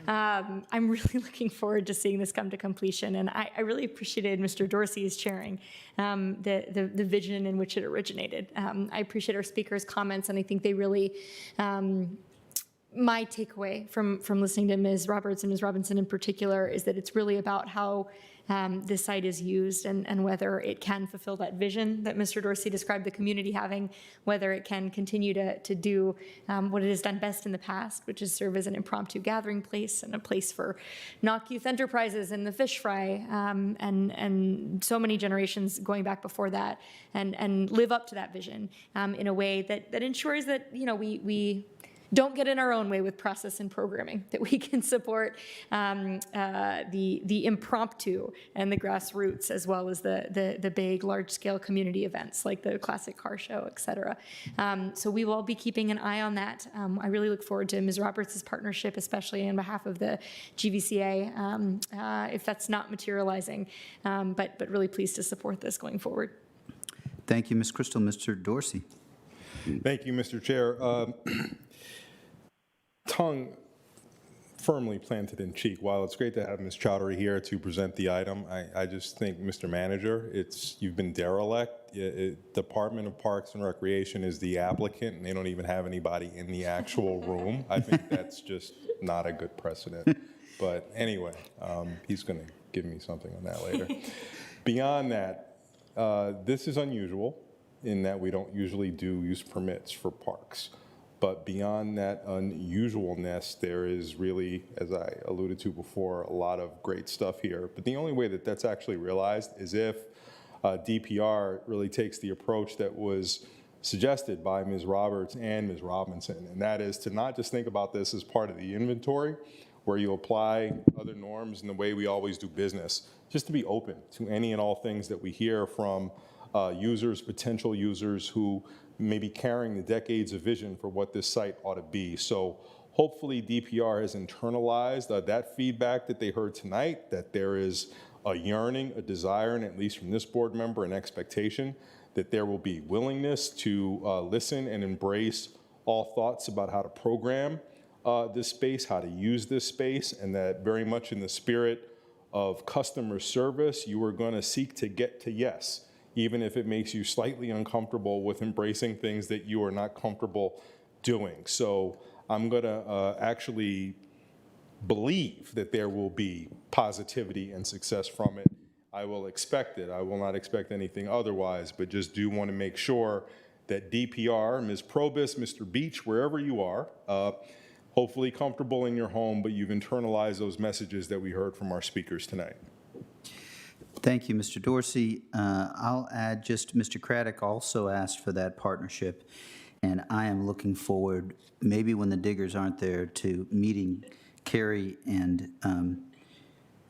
I'm really looking forward to seeing this come to completion, and I really appreciated Mr. Dorsey's sharing the vision in which it originated. I appreciate our speakers' comments, and I think they really, my takeaway from listening to Ms. Roberts and Ms. Robinson in particular is that it's really about how this site is used and whether it can fulfill that vision that Mr. Dorsey described the community having, whether it can continue to do what it has done best in the past, which is serve as an impromptu gathering place and a place for Knock Youth Enterprises and the fish fry and so many generations going back before that, and live up to that vision in a way that ensures that we don't get in our own way with process and programming, that we can support the impromptu and the grassroots, as well as the big, large-scale community events like the classic car show, et cetera. So we will be keeping an eye on that. I really look forward to Ms. Roberts' partnership, especially on behalf of the GVCA, if that's not materializing, but really pleased to support this going forward. Thank you, Ms. Crystal. Mr. Dorsey. Thank you, Mr. Chair. Tongue firmly planted in cheek. While it's great to have Ms. Chowdhury here to present the item, I just think, Mr. Manager, you've been derelict. Department of Parks and Recreation is the applicant, and they don't even have anybody in the actual room. I think that's just not a good precedent. But anyway, he's going to give me something on that later. Beyond that, this is unusual in that we don't usually do use permits for parks. But beyond that unusualness, there is really, as I alluded to before, a lot of great stuff here. But the only way that that's actually realized is if DPR really takes the approach that was suggested by Ms. Roberts and Ms. Robinson, and that is to not just think about this as part of the inventory, where you apply other norms in the way we always do business, just to be open to any and all things that we hear from users, potential users who may be carrying the decades of vision for what this site ought to be. So hopefully DPR has internalized that feedback that they heard tonight, that there is a yearning, a desire, and at least from this board member, an expectation that there will be willingness to listen and embrace all thoughts about how to program this space, how to use this space, and that very much in the spirit of customer service, you are going to seek to get to yes, even if it makes you slightly uncomfortable with embracing things that you are not comfortable doing. So I'm going to actually believe that there will be positivity and success from it. I will expect it. I will not expect anything otherwise, but just do want to make sure that DPR, Ms. Probus, Mr. Beach, wherever you are, hopefully comfortable in your home, but you've internalized those messages that we heard from our speakers tonight. Thank you, Mr. Dorsey. I'll add just Mr. Craddock also asked for that partnership, and I am looking forward, maybe when the diggers aren't there, to meeting Carrie and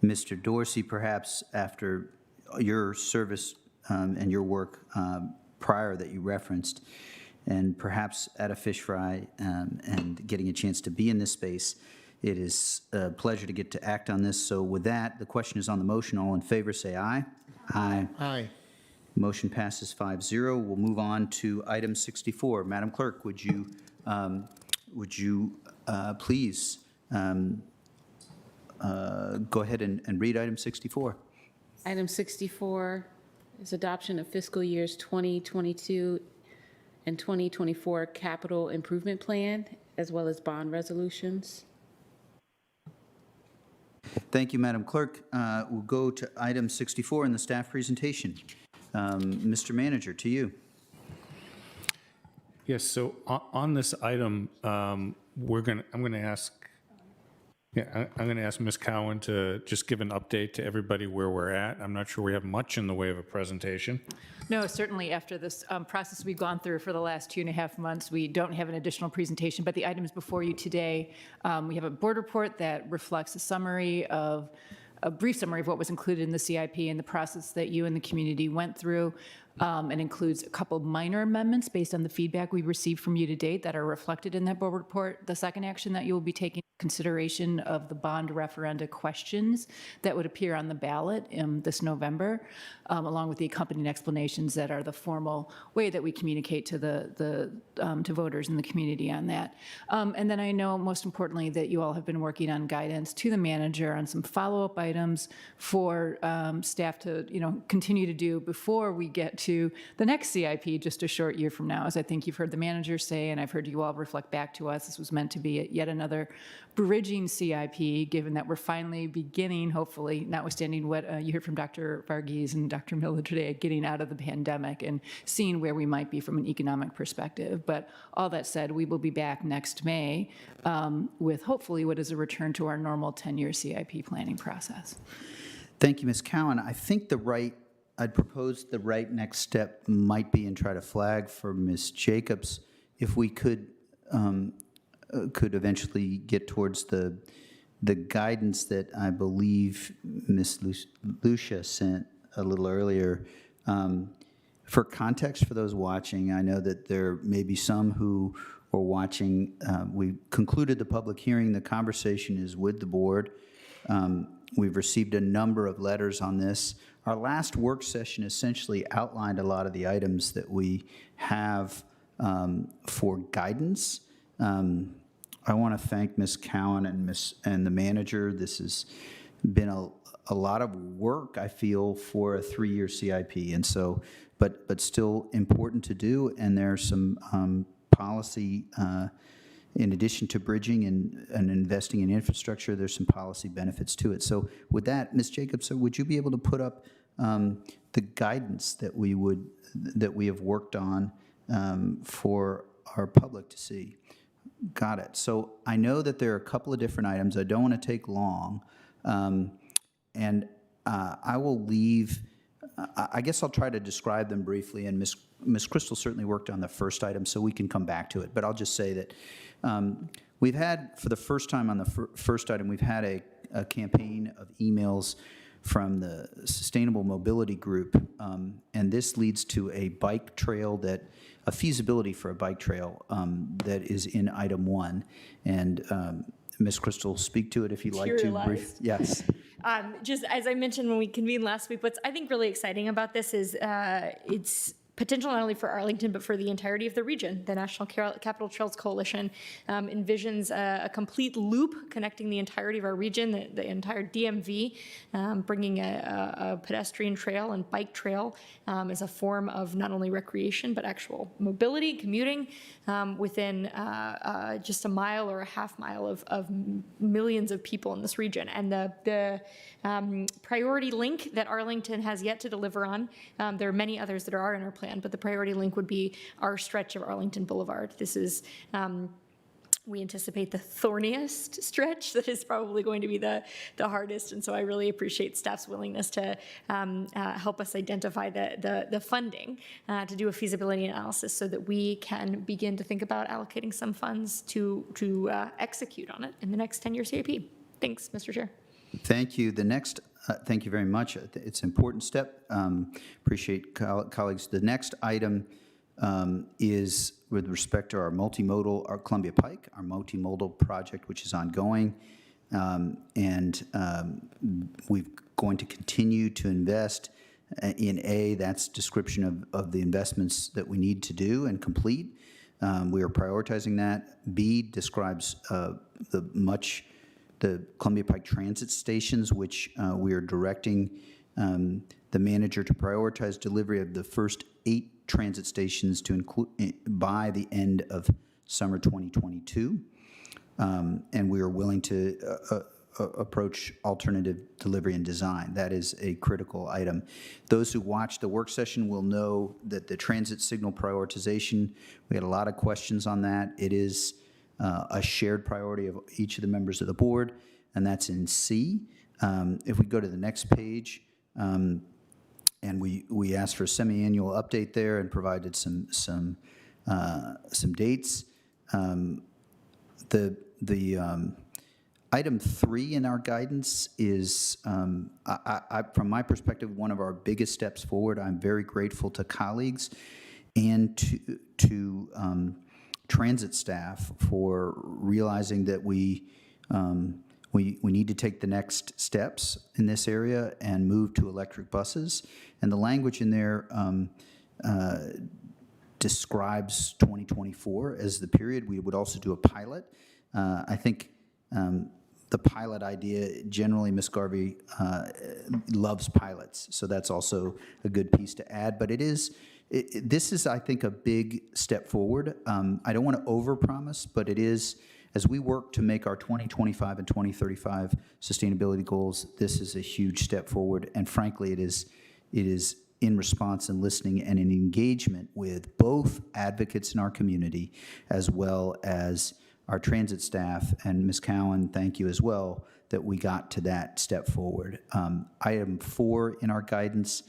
Mr. Dorsey, perhaps after your service and your work prior that you referenced, and perhaps at a fish fry and getting a chance to be in this space. It is a pleasure to get to act on this. So with that, the question is on the motion. All in favor, say aye. Aye. Aye. Motion passes 5-0. We'll move on to item 64. Madam Clerk, would you please go ahead and read item 64? Item 64 is adoption of fiscal years 2022 and 2024 capital improvement plan, as well as bond resolutions. Thank you, Madam Clerk. We'll go to item 64 in the staff presentation. Mr. Manager, to you. Yes, so on this item, I'm going to ask Ms. Cowan to just give an update to everybody where we're at. I'm not sure we have much in the way of a presentation. No, certainly after this process we've gone through for the last 2.5 months, we don't have an additional presentation, but the items before you today, we have a board report that reflects a brief summary of what was included in the CIP and the process that you and the community went through, and includes a couple minor amendments based on the feedback we received from you to date that are reflected in that board report. The second action that you will be taking consideration of the bond referenda questions that would appear on the ballot this November, along with the accompanying explanations that are the formal way that we communicate to to voters in the community on that. And then I know, most importantly, that you all have been working on guidance to the manager on some follow-up items for staff to continue to do before we get to the next CIP just a short year from now. As I think you've heard the manager say, and I've heard you all reflect back to us, this was meant to be yet another bridging CIP, given that we're finally beginning, hopefully, notwithstanding what you heard from Dr. Varghese and Dr. Miller today, getting out of the pandemic and seeing where we might be from an economic perspective. But all that said, we will be back next May with hopefully what is a return to our normal 10-year CIP planning process. Thank you, Ms. Cowan. I think I'd propose the right next step might be and try to flag for Ms. Jacobs if we could eventually get towards the guidance that I believe Ms. Lucia sent a little earlier. For context for those watching, I know that there may be some who are watching. We concluded the public hearing. The conversation is with the board. We've received a number of letters on this. Our last work session essentially outlined a lot of the items that we have for guidance. I want to thank Ms. Cowan and the manager. This has been a lot of work, I feel, for a 3-year CIP, and so, but still important to do. And there's some policy, in addition to bridging and investing in infrastructure, there's some policy benefits to it. So with that, Ms. Jacobs, would you be able to put up the guidance that we have worked on for our public to see? Got it. So I know that there are a couple of different items. I don't want to take long. And I will leave, I guess I'll try to describe them briefly, and Ms. Crystal certainly worked on the first item, so we can come back to it. But I'll just say that we've had, for the first time on the first item, we've had a campaign of emails from the Sustainable Mobility Group, and this leads to a bike trail a feasibility for a bike trail that is in item 1. And Ms. Crystal, speak to it if you'd like to. Yes. Just as I mentioned when we convened last week, what's I think really exciting about this is potential not only for Arlington, but for the entirety of the region. The National Capital Trails Coalition envisions a complete loop connecting the entirety of our region, the entire DMV, bringing a pedestrian trail and bike trail as a form of not only recreation, but actual mobility, commuting within just a mile or a half mile of millions of people in this region. And the priority link that Arlington has yet to deliver on, there are many others that are in our plan, but the priority link would be our stretch of Arlington Boulevard. This is, we anticipate, the thorniest stretch that is probably going to be the hardest, and so I really appreciate staff's willingness to help us identify the funding to do a feasibility analysis so that we can begin to think about allocating some funds to execute on it in the next 10-year CIP. Thanks, Mr. Chair. Thank you. The next, thank you very much. It's an important step. Appreciate colleagues. The next item is with respect to our multimodal, our Columbia Pike, our multimodal project, which is ongoing. And we're going to continue to invest in A, that's description of the investments that we need to do and complete. We are prioritizing that. B describes the Columbia Pike transit stations, which we are directing the manager to prioritize delivery of the first 8 transit stations to include by the end of summer 2022. And we are willing to approach alternative delivery and design. That is a critical item. Those who watched the work session will know that the transit signal prioritization, we had a lot of questions on that. It is a shared priority of each of the members of the board, and that's in C. If we go to the next page, and we asked for a semi-annual update there and provided some dates. Item 3 in our guidance is, from my perspective, one of our biggest steps forward. I'm very grateful to colleagues and to transit staff for realizing that we need to take the next steps in this area and move to electric buses. And the language in there describes 2024 as the period. We would also do a pilot. I think the pilot idea, generally, Ms. Garvey loves pilots, so that's also a good piece to add. But this is, I think, a big step forward. I don't want to overpromise, but it is, as we work to make our 2025 and 2035 sustainability goals, this is a huge step forward. And frankly, it is in response and listening and in engagement with both advocates in our community as well as our transit staff. And Ms. Cowan, thank you as well that we got to that step forward. Item 4 in our guidance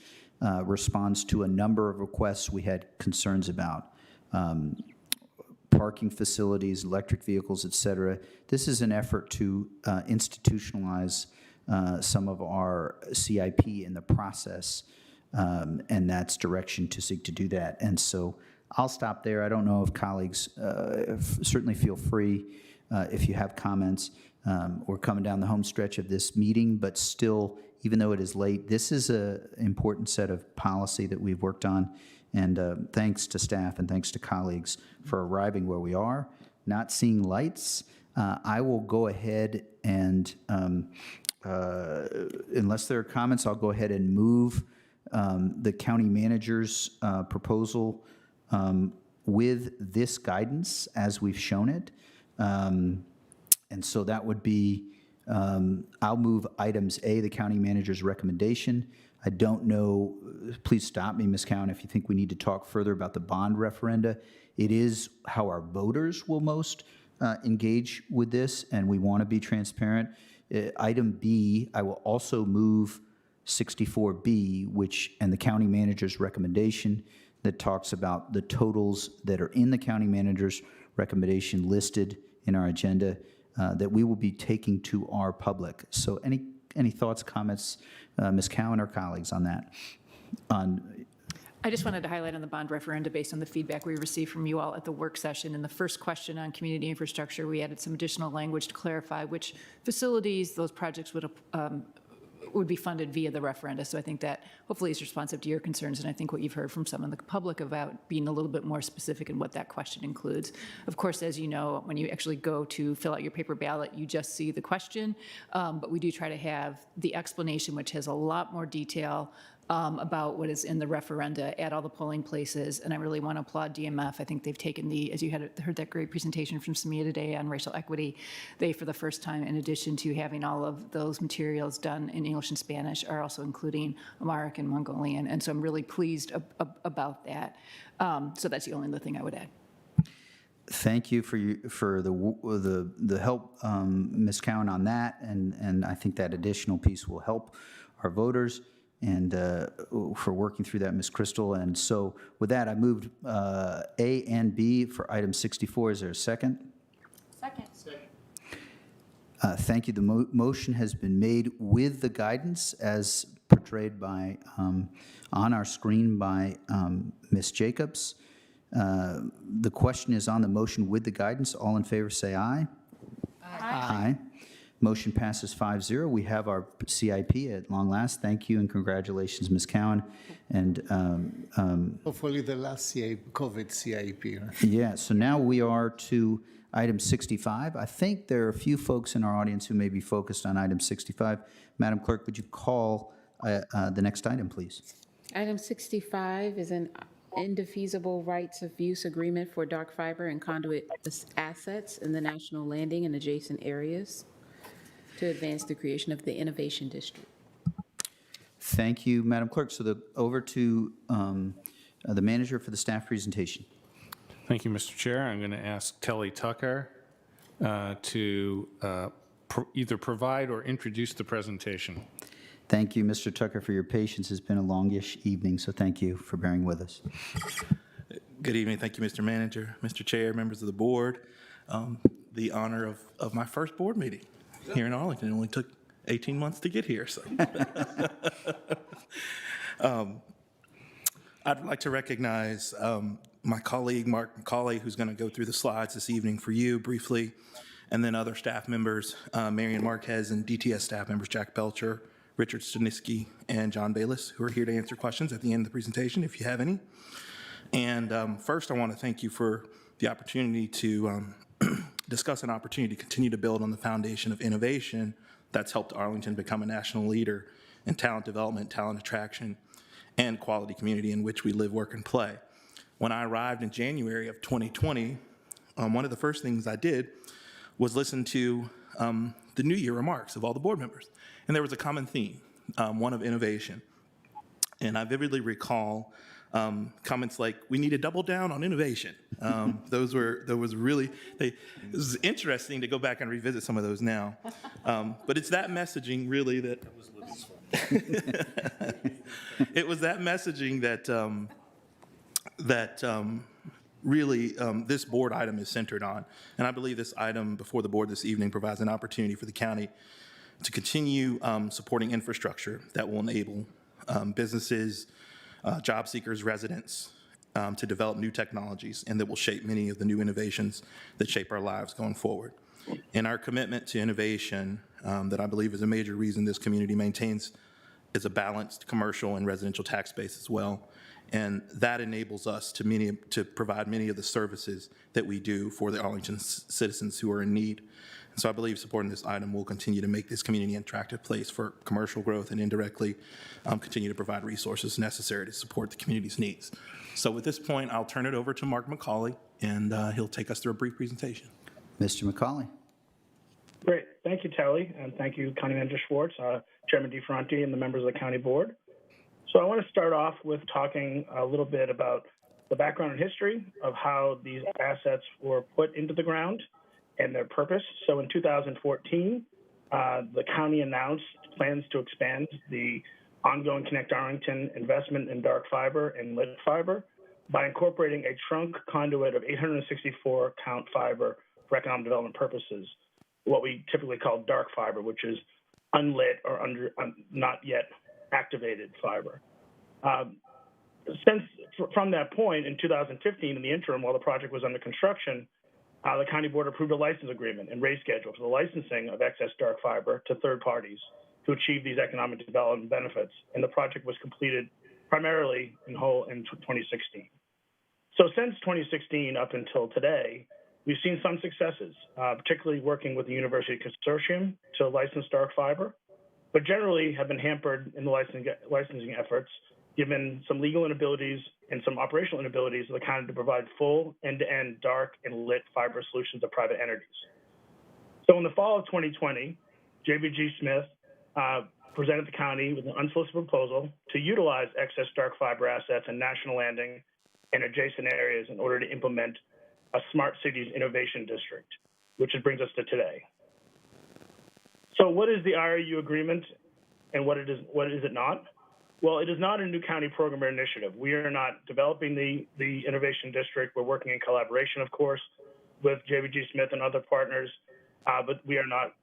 responds to a number of requests we had concerns about. Parking facilities, electric vehicles, et cetera. This is an effort to institutionalize some of our CIP in the process, and that's direction to seek to do that. And so I'll stop there. I don't know if colleagues, certainly feel free if you have comments. We're coming down the home stretch of this meeting, but still, even though it is late, this is an important set of policy that we've worked on. And thanks to staff and thanks to colleagues for arriving where we are, not seeing lights. I will go ahead and, unless there are comments, I'll go ahead and move the county manager's proposal with this guidance as we've shown it. And so that would be, I'll move items A, the county manager's recommendation. I don't know, please stop me, Ms. Cowan, if you think we need to talk further about the bond referenda. It is how our voters will most engage with this, and we want to be transparent. Item B, I will also move 64B, and the county manager's recommendation that talks about the totals that are in the county manager's recommendation listed in our agenda that we will be taking to our public. So any thoughts, comments, Ms. Cowan or colleagues on that? I just wanted to highlight on the bond referenda based on the feedback we received from you all at the work session. In the first question on community infrastructure, we added some additional language to clarify which facilities those projects would be funded via the referenda. So I think that hopefully is responsive to your concerns, and I think what you've heard from some of the public about being a little bit more specific in what that question includes. Of course, as you know, when you actually go to fill out your paper ballot, you just see the question, but we do try to have the explanation, which has a lot more detail about what is in the referenda at all the polling places. And I really want to applaud DMF. I think they've taken as you heard that great presentation from Samia today on racial equity, they, for the first time, in addition to having all of those materials done in English and Spanish, are also including Amharic and Mongolian. And so I'm really pleased about that. So that's the only other thing I would add. Thank you for the help, Ms. Cowan, on that, and I think that additional piece will help our voters, and for working through that, Ms. Crystal. And so with that, I moved A and B for item 64. Is there a second? Second. Thank you. The motion has been made with the guidance as portrayed by on our screen by Ms. Jacobs. The question is on the motion with the guidance. All in favor say aye. Aye. Motion passes 5-0. We have our CIP at long last. Thank you and congratulations, Ms. Cowan. And Hopefully the last COVID CIP. Right? yeah, so now we are to item 65. I think there are a few folks in our audience who may be focused on item 65. Madam Clerk, would you call the next item, please? Item 65 is an indefeasible rights of use agreement for dark fiber and conduit assets in the National Landing and adjacent areas to advance the creation of the Innovation District. Thank you, Madam Clerk. So over to the manager for the staff presentation. Thank you, Mr. Chair. I'm going to ask Telly Tucker to either provide or introduce the presentation. Thank you, Mr. Tucker, for your patience. It's been a longish evening, so thank you for bearing with us. Good evening. Thank you, Mr. Manager, Mr. Chair, members of the board. The honor of my first board meeting here in Arlington. It only took 18 months to get here. So, I'd like to recognize my colleague, Mark McCauley, who's going to go through the slides this evening for you briefly, and then other staff members, Marion Marquez, and DTS staff members, Jack Belcher, Richard Staniski, and John Bayless, who are here to answer questions at the end of the presentation, if you have any. And first, I want to thank you for the opportunity to discuss an opportunity to continue to build on the foundation of innovation that's helped Arlington become a national leader in talent development, talent attraction, and quality community in which we live, work, and play. When I arrived in January of 2020, one of the first things I did was listen to the New Year remarks of all the board members. And there was a common theme, one of innovation. And I vividly recall comments like, we need to double down on innovation. It was interesting to go back and revisit some of those now. But it's that messaging really that, it was that messaging that really this board item is centered on. And I believe this item before the board this evening provides an opportunity for the county to continue supporting infrastructure that will enable businesses, job seekers, residents to develop new technologies and that will shape many of the new innovations that shape our lives going forward. And our commitment to innovation that I believe is a major reason this community maintains is a balanced commercial and residential tax base as well. And that enables us to provide many of the services that we do for the Arlington citizens who are in need. And so I believe supporting this item will continue to make this community an attractive place for commercial growth and indirectly continue to provide resources necessary to support the community's needs. So at this point, I'll turn it over to Mark McCauley, and he'll take us through a brief presentation. Mr. McCauley. Great. Thank you, Telly, and thank you, County Manager Schwartz, Chairman DeFronti, and the members of the County Board. So I want to start off with talking a little bit about the background and history of how these assets were put into the ground and their purpose. So in 2014, the county announced plans to expand the ongoing Connect Arlington investment in dark fiber and lit fiber by incorporating a trunk conduit of 864 count fiber for economic development purposes, what we typically call dark fiber, which is unlit or not yet activated fiber. From that point in 2015, in the interim, while the project was under construction, the County Board approved a license agreement and rate schedule for the licensing of excess dark fiber to third parties to achieve these economic development benefits, and the project was completed primarily in whole in 2016. So since 2016 up until today, we've seen some successes, particularly working with the University Consortium to license dark fiber, but generally have been hampered in the licensing efforts, given some legal inabilities and some operational inabilities of the county to provide full end-to-end dark and lit fiber solutions to private entities. So in the fall of 2020, JBG Smith presented the county with an unsolicited proposal to utilize excess dark fiber assets in National Landing and adjacent areas in order to implement a Smart Cities Innovation District, which brings us to today. So what is the IRU agreement and what is it not? Well, it is not a new county program or initiative. We are not developing the Innovation District. We're working in collaboration, of course, with JBG Smith and other partners, but we are not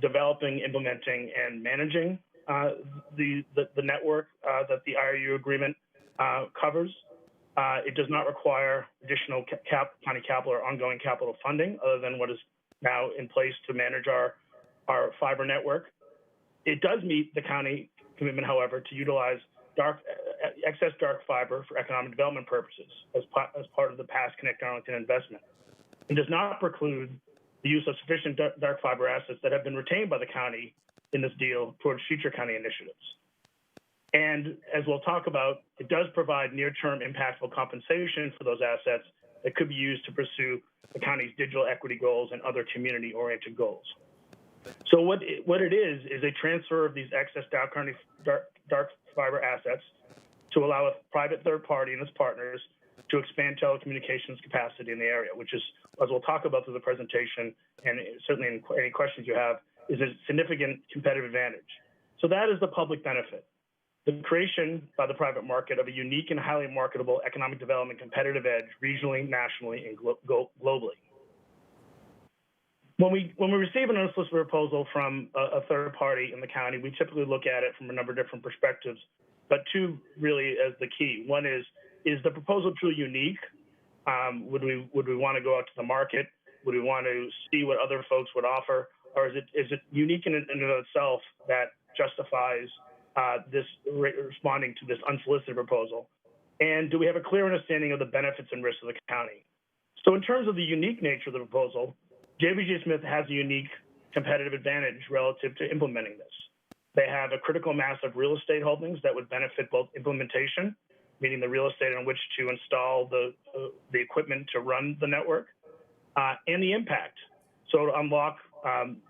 developing, implementing, and managing the network that the IRU agreement covers. It does not require additional county capital or ongoing capital funding other than what is now in place to manage our fiber network. It does meet the county commitment, however, to utilize excess dark fiber for economic development purposes as part of the past Connect Arlington investment. It does not preclude the use of sufficient dark fiber assets that have been retained by the county in this deal towards future county initiatives. And as we'll talk about, it does provide near-term impactful compensation for those assets that could be used to pursue the county's digital equity goals and other community-oriented goals. So what it is a transfer of these excess dark fiber assets to allow a private third party and its partners to expand telecommunications capacity in the area, which is, as we'll talk about through the presentation, and certainly in any questions you have, is a significant competitive advantage. So that is the public benefit. The creation by the private market of a unique and highly marketable economic development competitive edge regionally, nationally, and globally. When we receive an unsolicited proposal from a third party in the county, we typically look at it from a number of different perspectives, but two really as the key. One is the proposal truly unique? Would we want to go out to the market? Would we want to see what other folks would offer? Or is it unique in and of itself that justifies this responding to this unsolicited proposal? And do we have a clear understanding of the benefits and risks of the county? So in terms of the unique nature of the proposal, JBG Smith has a unique competitive advantage relative to implementing this. They have a critical mass of real estate holdings that would benefit both implementation, meaning the real estate on which to install the equipment to run the network, and the impact. So to unlock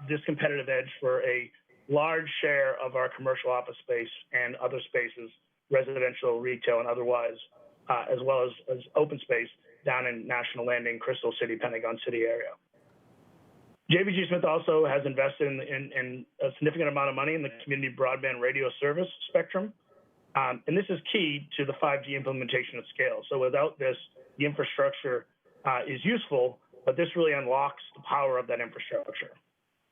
this competitive edge for a large share of our commercial office space and other spaces, residential, retail, and otherwise, as well as open space down in National Landing, Crystal City, Pentagon City area. JBG Smith also has invested in a significant amount of money in the community broadband radio service spectrum. And this is key to the 5G implementation at scale. So without this, the infrastructure is useful, but this really unlocks the power of that infrastructure.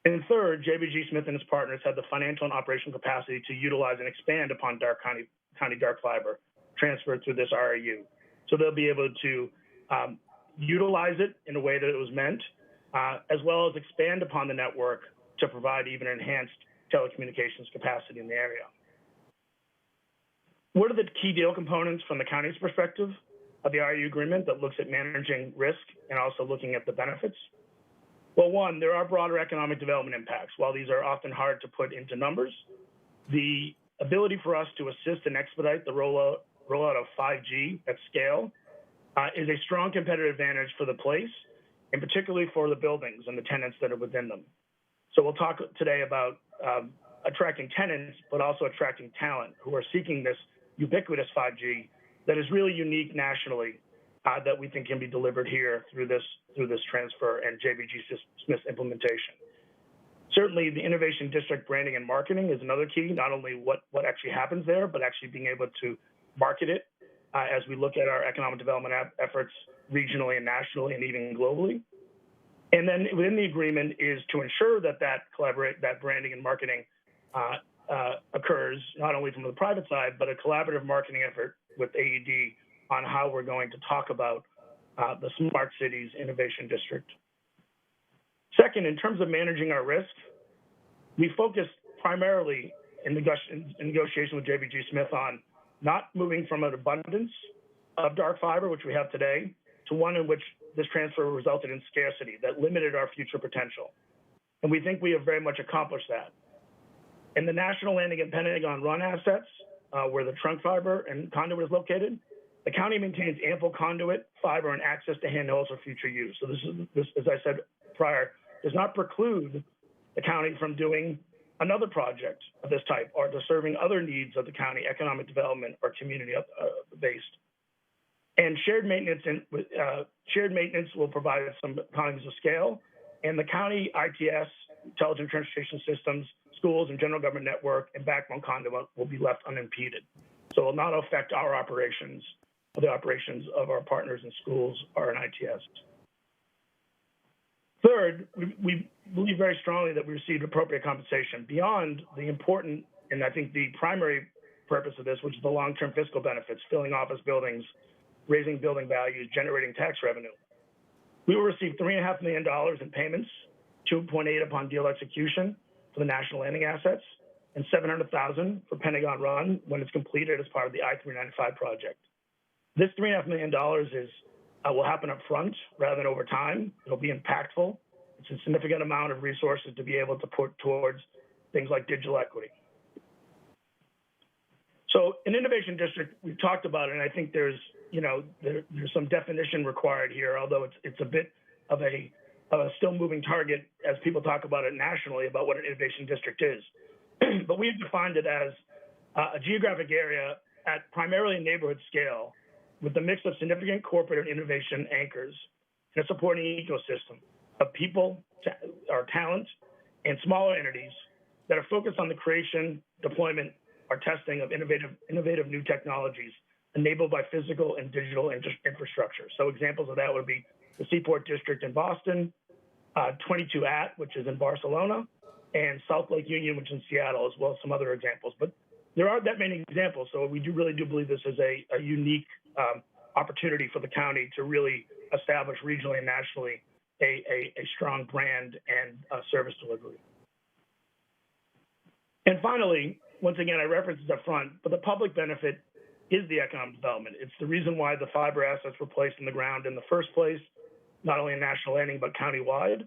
And third, JBG Smith and its partners have the financial and operational capacity to utilize and expand upon county dark fiber transferred through this RAU. So they'll be able to utilize it in a way that it was meant, as well as expand upon the network to provide even enhanced telecommunications capacity in the area. What are the key deal components from the county's perspective of the RAU agreement that looks at managing risk and also looking at the benefits? Well, one, there are broader economic development impacts. While these are often hard to put into numbers, the ability for us to assist and expedite the rollout of 5G at scale is a strong competitive advantage for the place, and particularly for the buildings and the tenants that are within them. So we'll talk today about attracting tenants, but also attracting talent who are seeking this ubiquitous 5G that is really unique nationally, that we think can be delivered here through this transfer and JBG Smith's implementation. Certainly, the Innovation District branding and marketing is another key, not only what actually happens there, but actually being able to market it as we look at our economic development efforts regionally and nationally and even globally. And then within the agreement is to ensure that that branding and marketing occurs, not only from the private side, but a collaborative marketing effort with AED on how we're going to talk about the Smart Cities Innovation District. Second, in terms of managing our risk, we focused primarily in negotiation with JBG Smith on not moving from an abundance of dark fiber, which we have today, to one in which this transfer resulted in scarcity that limited our future potential. And we think we have very much accomplished that. In the National Landing and Pentagon Run assets, where the trunk fiber and conduit is located, the county maintains ample conduit, fiber, and access to handhelds for future use. So this, as I said prior, does not preclude the county from doing another project of this type or to serving other needs of the county, economic development or community based. And shared maintenance will provide some economies of scale. And the county ITS, Intelligent Transportation Systems, schools and general government network and backbone conduit will be left unimpeded. So it will not affect our operations or the operations of our partners in schools or in ITS. Third, we believe very strongly that we received appropriate compensation beyond the important, and I think the primary purpose of this, which is the long-term fiscal benefits, filling office buildings, raising building values, generating tax revenue. We will receive $3.5 million in payments, 2.8 upon deal execution for the National Landing assets, and $700,000 for Pentagon Run when it's completed as part of the I-395 project. This $3.5 million will happen up front rather than over time. It'll be impactful. It's a significant amount of resources to be able to put towards things like digital equity. So an innovation district, we've talked about it, and I think there's some definition required here, although it's a bit of a still moving target as people talk about it nationally about what an innovation district is. But we've defined it as a geographic area at primarily a neighborhood scale with a mix of significant corporate and innovation anchors and a supporting ecosystem of people or talent and smaller entities that are focused on the creation, deployment, or testing of innovative new technologies enabled by physical and digital infrastructure. So examples of that would be the Seaport District in Boston, 22 At, which is in Barcelona, and South Lake Union, which is in Seattle, as well as some other examples. But there aren't that many examples, so we really do believe this is a unique opportunity for the county to really establish regionally and nationally a strong brand and service delivery. And finally, once again, I referenced this up front, but the public benefit is the economic development. It's the reason why the fiber assets were placed in the ground in the first place, not only in National Landing, but countywide.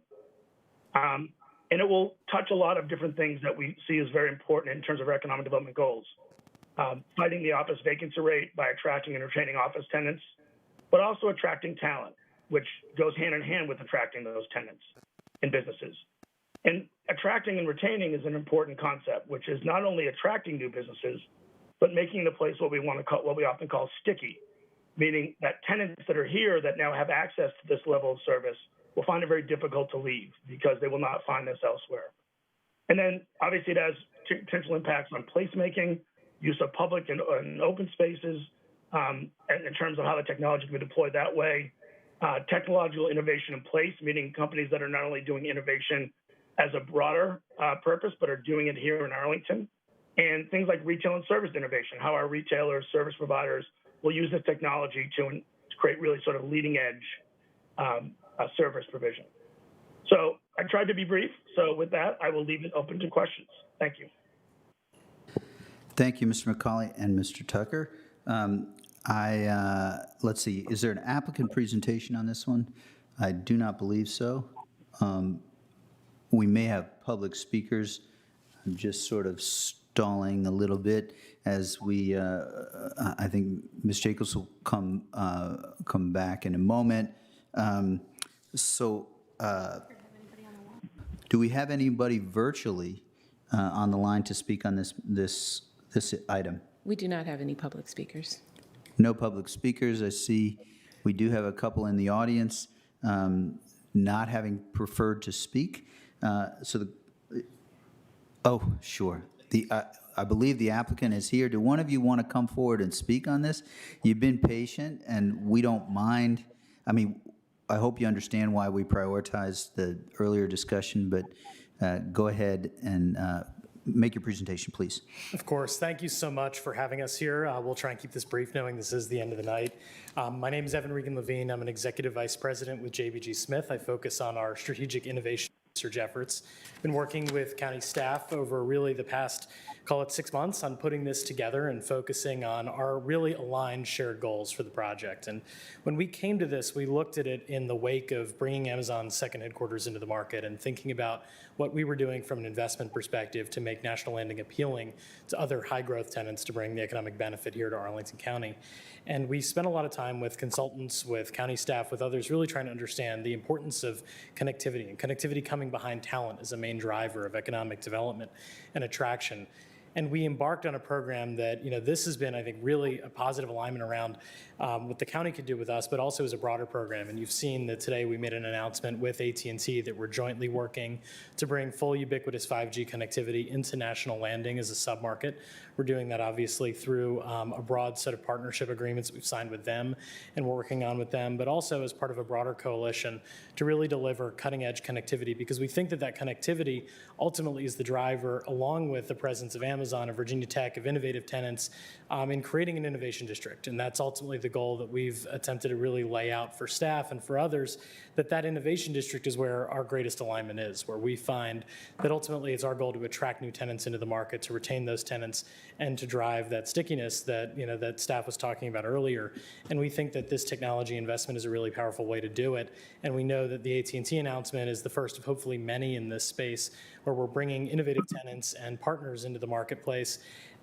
And it will touch a lot of different things that we see as very important in terms of our economic development goals. Fighting the office vacancy rate by attracting and retaining office tenants, but also attracting talent, which goes hand in hand with attracting those tenants and businesses. And attracting and retaining is an important concept, which is not only attracting new businesses, but making the place what we often call sticky, meaning that tenants that are here that now have access to this level of service will find it very difficult to leave because they will not find this elsewhere. And then obviously it has potential impacts on placemaking, use of public and open spaces, and in terms of how the technology can be deployed that way. Technological innovation in place, meaning companies that are not only doing innovation as a broader purpose, but are doing it here in Arlington. And things like retail and service innovation, how our retailers, service providers will use this technology to create really sort of leading edge service provision. So I tried to be brief. So with that, I will leave it open to questions. Thank you. Thank you, Mr. McCauley and Mr. Tucker. Let's see, is there an applicant presentation on this one? I do not believe so. We may have public speakers. I'm just sort of stalling a little bit as we, I think Ms. Jacobs will come back in a moment. Do we have anybody virtually on the line to speak on this item? We do not have any public speakers. No public speakers. I see we do have a couple in the audience not having preferred to speak. Oh, sure. I believe the applicant is here. Do one of you want to come forward and speak on this? You've been patient, and we don't mind. I mean, I hope you understand why we prioritized the earlier discussion, but go ahead and make your presentation, please. Of course. Thank you so much for having us here. We'll try and keep this brief, knowing this is the end of the night. My name is Evan Regan-Levine. I'm an executive vice president with JBG Smith. I focus on our strategic innovation research efforts. Been working with county staff over really the past, call it 6 months, on putting this together and focusing on our really aligned shared goals for the project. And when we came to this, we looked at it in the wake of bringing Amazon's second headquarters into the market and thinking about what we were doing from an investment perspective to make National Landing appealing to other high-growth tenants to bring the economic benefit here to Arlington County. And we spent a lot of time with consultants, with county staff, with others, really trying to understand the importance of connectivity, and connectivity coming behind talent as a main driver of economic development and attraction. And we embarked on a program that, this has been, I think, really a positive alignment around what the county could do with us, but also as a broader program. And you've seen that today we made an announcement with AT&T that we're jointly working to bring full ubiquitous 5G connectivity into National Landing as a submarket. We're doing that obviously through a broad set of partnership agreements that we've signed with them and we're working on with them, but also as part of a broader coalition to really deliver cutting-edge connectivity, because we think that that connectivity ultimately is the driver, along with the presence of Amazon and Virginia Tech, of innovative tenants in creating an innovation district. And that's ultimately the goal that we've attempted to really lay out for staff and for others, that innovation district is where our greatest alignment is, where we find that ultimately it's our goal to attract new tenants into the market, to retain those tenants, and to drive that stickiness that, that staff was talking about earlier. And we think that this technology investment is a really powerful way to do it. And we know that the AT&T announcement is the first of hopefully many in this space, where we're bringing innovative tenants and partners into the marketplace.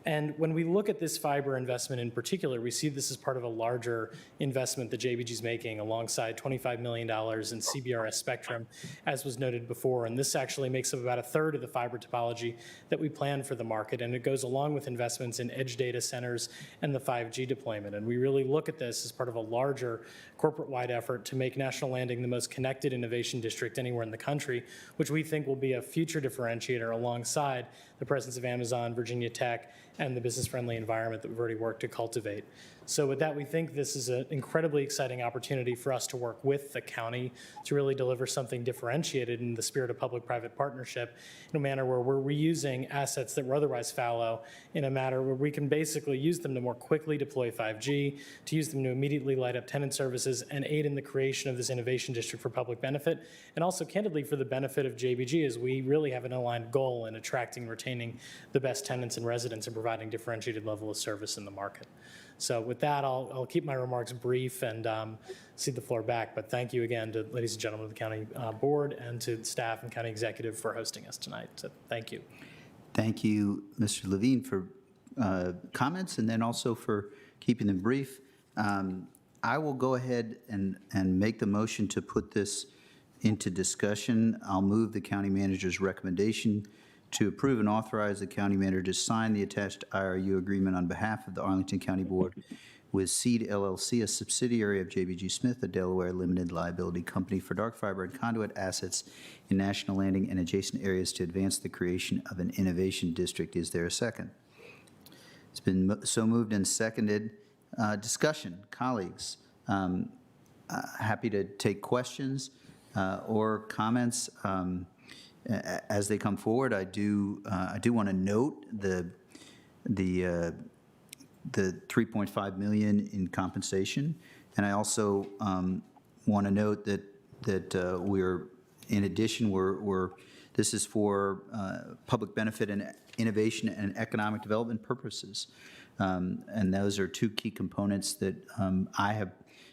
And when we look at this fiber investment in particular, we see this as part of a larger investment that JBG is making alongside $25 million in CBRS spectrum, as was noted before. And this actually makes up about a third of the fiber topology that we plan for the market. And it goes along with investments in edge data centers and the 5G deployment. And we really look at this as part of a larger corporate-wide effort to make National Landing the most connected innovation district anywhere in the country, which we think will be a future differentiator alongside the presence of Amazon, Virginia Tech, and the business-friendly environment that we've already worked to cultivate. So with that, we think this is an incredibly exciting opportunity for us to work with the county to really deliver something differentiated in the spirit of public-private partnership, in a manner where we're reusing assets that were otherwise fallow, in a manner where we can basically use them to more quickly deploy 5G, to use them to immediately light up tenant services and aid in the creation of this innovation district for public benefit, and also candidly for the benefit of JBG, as we really have an aligned goal in attracting and retaining the best tenants and residents and providing differentiated level of service in the market. So with that, I'll keep my remarks brief and cede the floor back. But thank you again to ladies and gentlemen of the county board and to staff and county executive for hosting us tonight. So thank you. Thank you, Mr. Levine, for comments and then also for keeping them brief. I will go ahead and make the motion to put this into discussion. I'll move the county manager's recommendation to approve and authorize the county manager to sign the attached IRU agreement on behalf of the Arlington County Board with Seed LLC, a subsidiary of JBG Smith, a Delaware limited liability company, for dark fiber and conduit assets in National Landing and adjacent areas to advance the creation of an innovation district. Is there a second? It's been so moved and seconded. Discussion, colleagues. Happy to take questions or comments as they come forward. I do want to note the $3.5 million in compensation, and I also want to note that we're, in addition, this is for public benefit and innovation and economic development purposes, and those are two key components that I have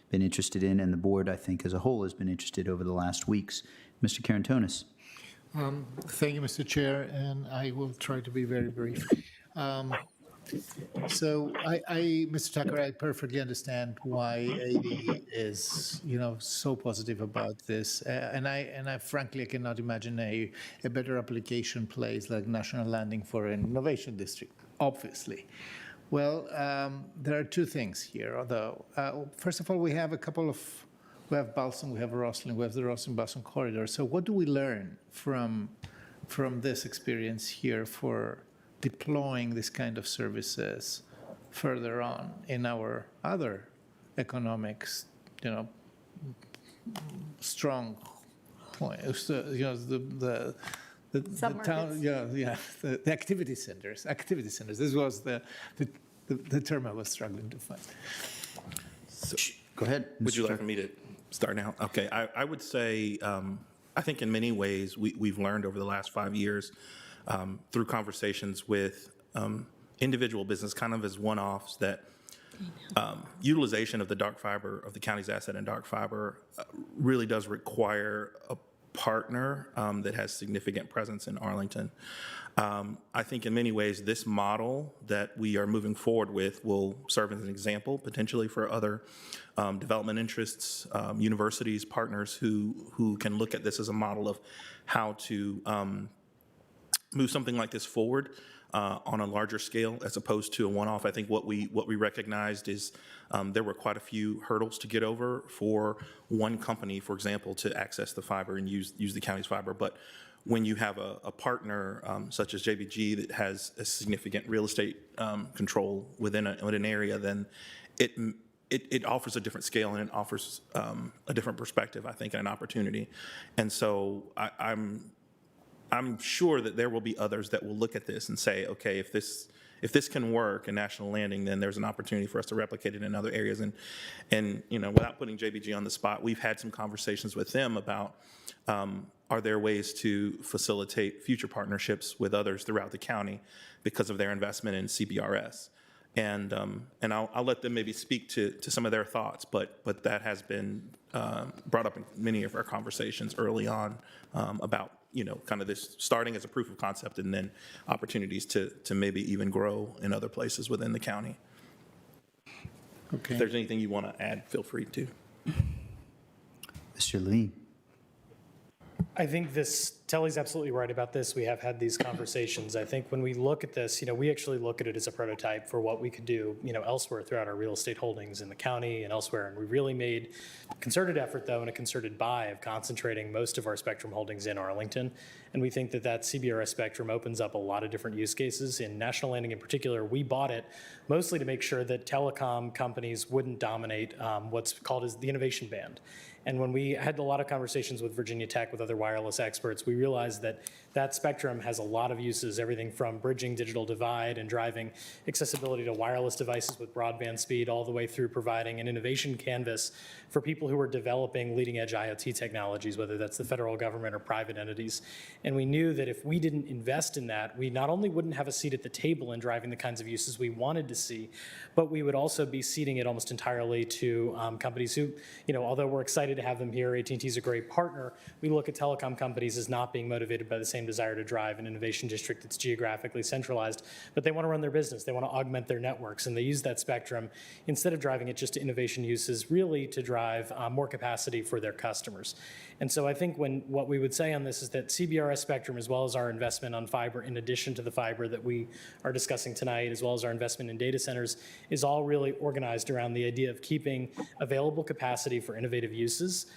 been interested in, and the board, I think, as a whole, has been interested over the last weeks. Mr. Karantonis. Thank you, Mr. Chair, and I will try to be very brief. So Mr. Tucker, I perfectly understand why AD is, so positive about this, and I frankly cannot imagine a better application place like National Landing for an innovation district, obviously. Well, there are two things here, although. First of all, we have Balsam, we have Rosslyn, we have the Rosslyn-Balsam corridor. So what do we learn from this experience here for deploying this kind of services further on in our other economics, strong point, the town, the activity centers. This was the term I was struggling to find. So, go ahead. Would you like me to start now? Okay, I would say I think in many ways we've learned over the last 5 years through conversations with individual business, kind of as one-offs, that utilization of the dark fiber, of the county's asset in dark fiber, really does require a partner that has significant presence in Arlington. I think in many ways this model that we are moving forward with will serve as an example potentially for other development interests, universities, partners who can look at this as a model of how to move something like this forward on a larger scale as opposed to a one-off. I think what we recognized is there were quite a few hurdles to get over for one company, for example, to access the fiber and use the county's fiber. But when you have a partner such as JBG that has a significant real estate control within an area, then it offers a different scale and it offers a different perspective, I think, and an opportunity. And so I'm sure that there will be others that will look at this and say, okay, if this can work in National Landing, then there's an opportunity for us to replicate it in other areas. And you know, without putting JBG on the spot, we've had some conversations with them about are there ways to facilitate future partnerships with others throughout the county because of their investment in CBRS. And I'll let them maybe speak to some of their thoughts, but that has been brought up in many of our conversations early on about, you know, kind of this starting as a proof of concept and then opportunities to maybe even grow in other places within the county. Okay. If there's anything you want to add, feel free to. Mr. Lee. I think Telly's absolutely right about this. We have had these conversations. I think when we look at this, you know, we actually look at it as a prototype for what we could do, you know, elsewhere throughout our real estate holdings in the county and elsewhere. And we really made a concerted effort, though, and a concerted buy of concentrating most of our spectrum holdings in Arlington. And we think that CBRS spectrum opens up a lot of different use cases. In National Landing in particular, we bought it mostly to make sure that telecom companies wouldn't dominate what's called as the innovation band. And when we had a lot of conversations with Virginia Tech, with other wireless experts, we realized that spectrum has a lot of uses, everything from bridging digital divide and driving accessibility to wireless devices with broadband speed, all the way through providing an innovation canvas for people who are developing leading edge IoT technologies, whether that's the federal government or private entities. And we knew that if we didn't invest in that, we not only wouldn't have a seat at the table in driving the kinds of uses we wanted to see, but we would also be ceding it almost entirely to companies who, you know, although we're excited to have them here, AT&T is a great partner, we look at telecom companies as not being motivated by the same desire to drive an innovation district that's geographically centralized, but they want to run their business, they want to augment their networks, and they use that spectrum, instead of driving it just to innovation uses, really to drive more capacity for their customers. And so I think what we would say on this is that CBRS spectrum, as well as our investment on fiber, in addition to the fiber that we are discussing tonight, as well as our investment in data centers, is all really organized around the idea of keeping available capacity for innovative uses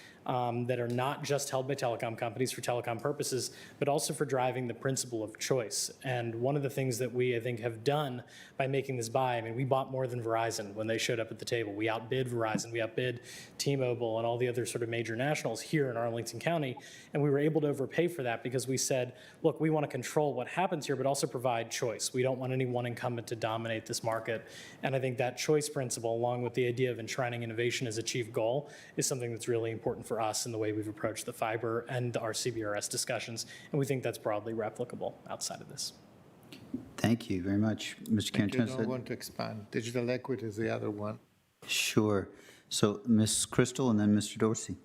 that are not just held by telecom companies for telecom purposes, but also for driving the principle of choice. And one of the things that we, I think, have done by making this buy, I mean, we bought more than Verizon when they showed up at the table. We outbid Verizon, we outbid T-Mobile and all the other sort of major nationals here in Arlington County, and we were able to overpay for that because we said, look, we want to control what happens here, but also provide choice. We don't want any one incumbent to dominate this market. And I think that choice principle, along with the idea of enshrining innovation as a chief goal, is something that's really important for us in the way we've approached the fiber and our CBRS discussions, and we think that's broadly replicable outside of this. Thank you very much. Mr. Thank you. I Cantona. want to expand. Digital equity is the other one. Sure. So Ms. Crystal and then Mr. Dorsey.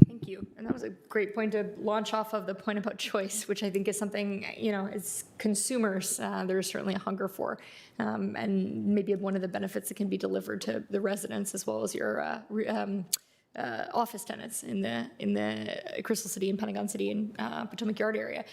Thank you. And that was a great point to launch off of, the point about choice, which I think is something, you know, as consumers, there is certainly a hunger for, and maybe one of the benefits that can be delivered to the residents as well as your office tenants in the Crystal City and Pentagon City and Potomac Yard area.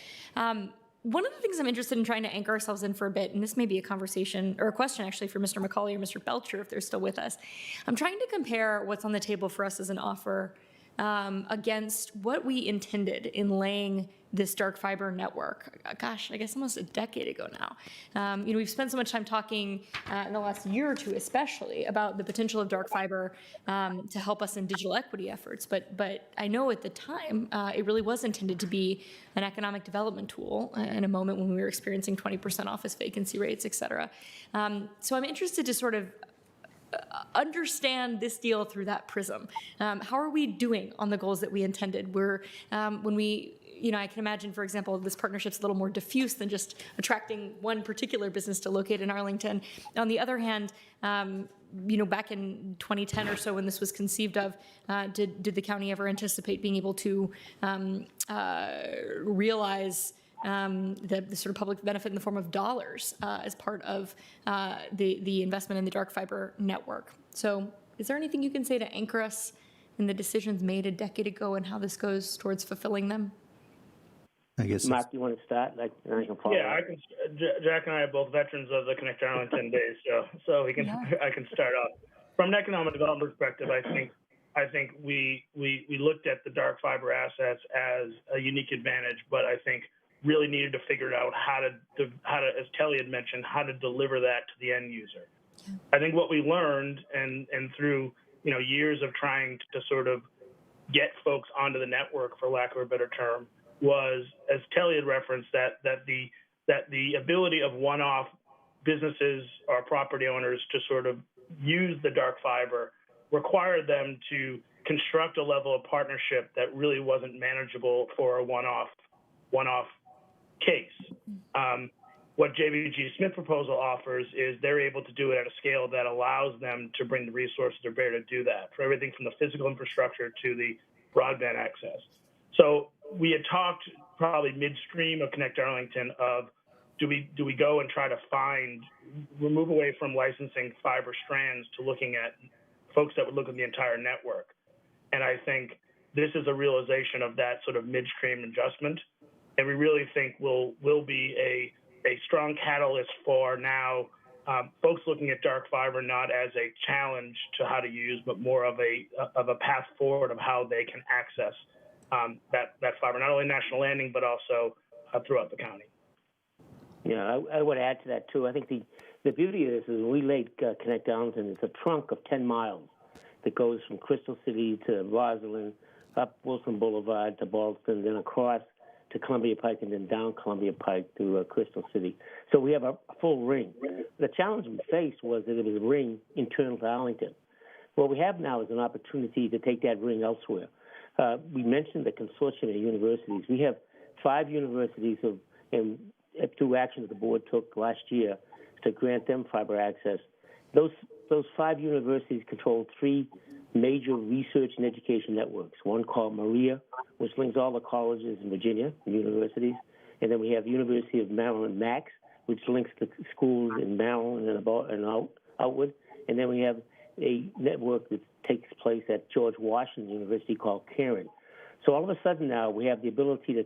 One of the things I'm interested in trying to anchor ourselves in for a bit, and this may be a conversation or a question actually for Mr. McCauley or Mr. Belcher if they're still with us. I'm trying to compare what's on the table for us as an offer against what we intended in laying this dark fiber network. Gosh, I guess almost a decade ago now. You know, we've spent so much time talking in the last year or two, especially about the potential of dark fiber to help us in digital equity efforts. But I know at the time it really was intended to be an economic development tool in a moment when we were experiencing 20% office vacancy rates, et cetera. So I'm interested to sort of understand this deal through that prism. How are we doing on the goals that we intended? When we, I can imagine, for example, this partnership's a little more diffuse than just attracting one particular business to locate in Arlington. On the other hand, back in 2010 or so when this was conceived of, did the county ever anticipate being able to realize the sort of public benefit in the form of dollars as part of the investment in the dark fiber network? So is there anything you can say to anchor us in the decisions made a decade ago and how this goes towards fulfilling them? I guess. Mark, you want to start? I can follow. Yeah, I can. Jack and I are both veterans of the Connect Arlington days, so we can. Yeah. I can start off from an economic development perspective. I think we looked at the dark fiber assets as a unique advantage, but I think really needed to figure out how to, as Kelly had mentioned, how to deliver that to the end user. Yeah. I think what we learned, and through years of trying to sort of get folks onto the network, for lack of a better term, was, as Kelly had referenced, that the ability of one-off businesses or property owners to sort of use the dark fiber required them to construct a level of partnership that really wasn't manageable for a one-off case. What JBG Smith proposal offers is they're able to do it at a scale that allows them to bring the resources to bear to do that, for everything from the physical infrastructure to the broadband access. So we had talked probably midstream of Connect Arlington of do we go and try to move away from licensing fiber strands to looking at folks that would look at the entire network. And I think this is a realization of that sort of midstream adjustment. And we really think will be a strong catalyst for now folks looking at dark fiber not as a challenge to how to use, but more of a path forward of how they can access that fiber, not only National Landing, but also throughout the county. Yeah, I would add to that, too. I think the beauty of this is when we laid Connect Arlington, it's a trunk of 10 miles that goes from Crystal City to Rosslyn, up Wilson Boulevard to Ballston, then across to Columbia Pike, and then down Columbia Pike to Crystal City. So we have a full ring. The challenge we faced was that it was a ring internal to Arlington. What we have now is an opportunity to take that ring elsewhere. We mentioned the consortium of universities. We have 5 universities and through actions the board took last year to grant them fiber access. Those 5 universities control 3 major research and education networks. One called Maria, which links all the colleges in Virginia, the universities. And then we have University of Maryland Max, which links the schools in Maryland and outward. And then we have a network that takes place at George Washington University called Karen. So all of a sudden now we have the ability to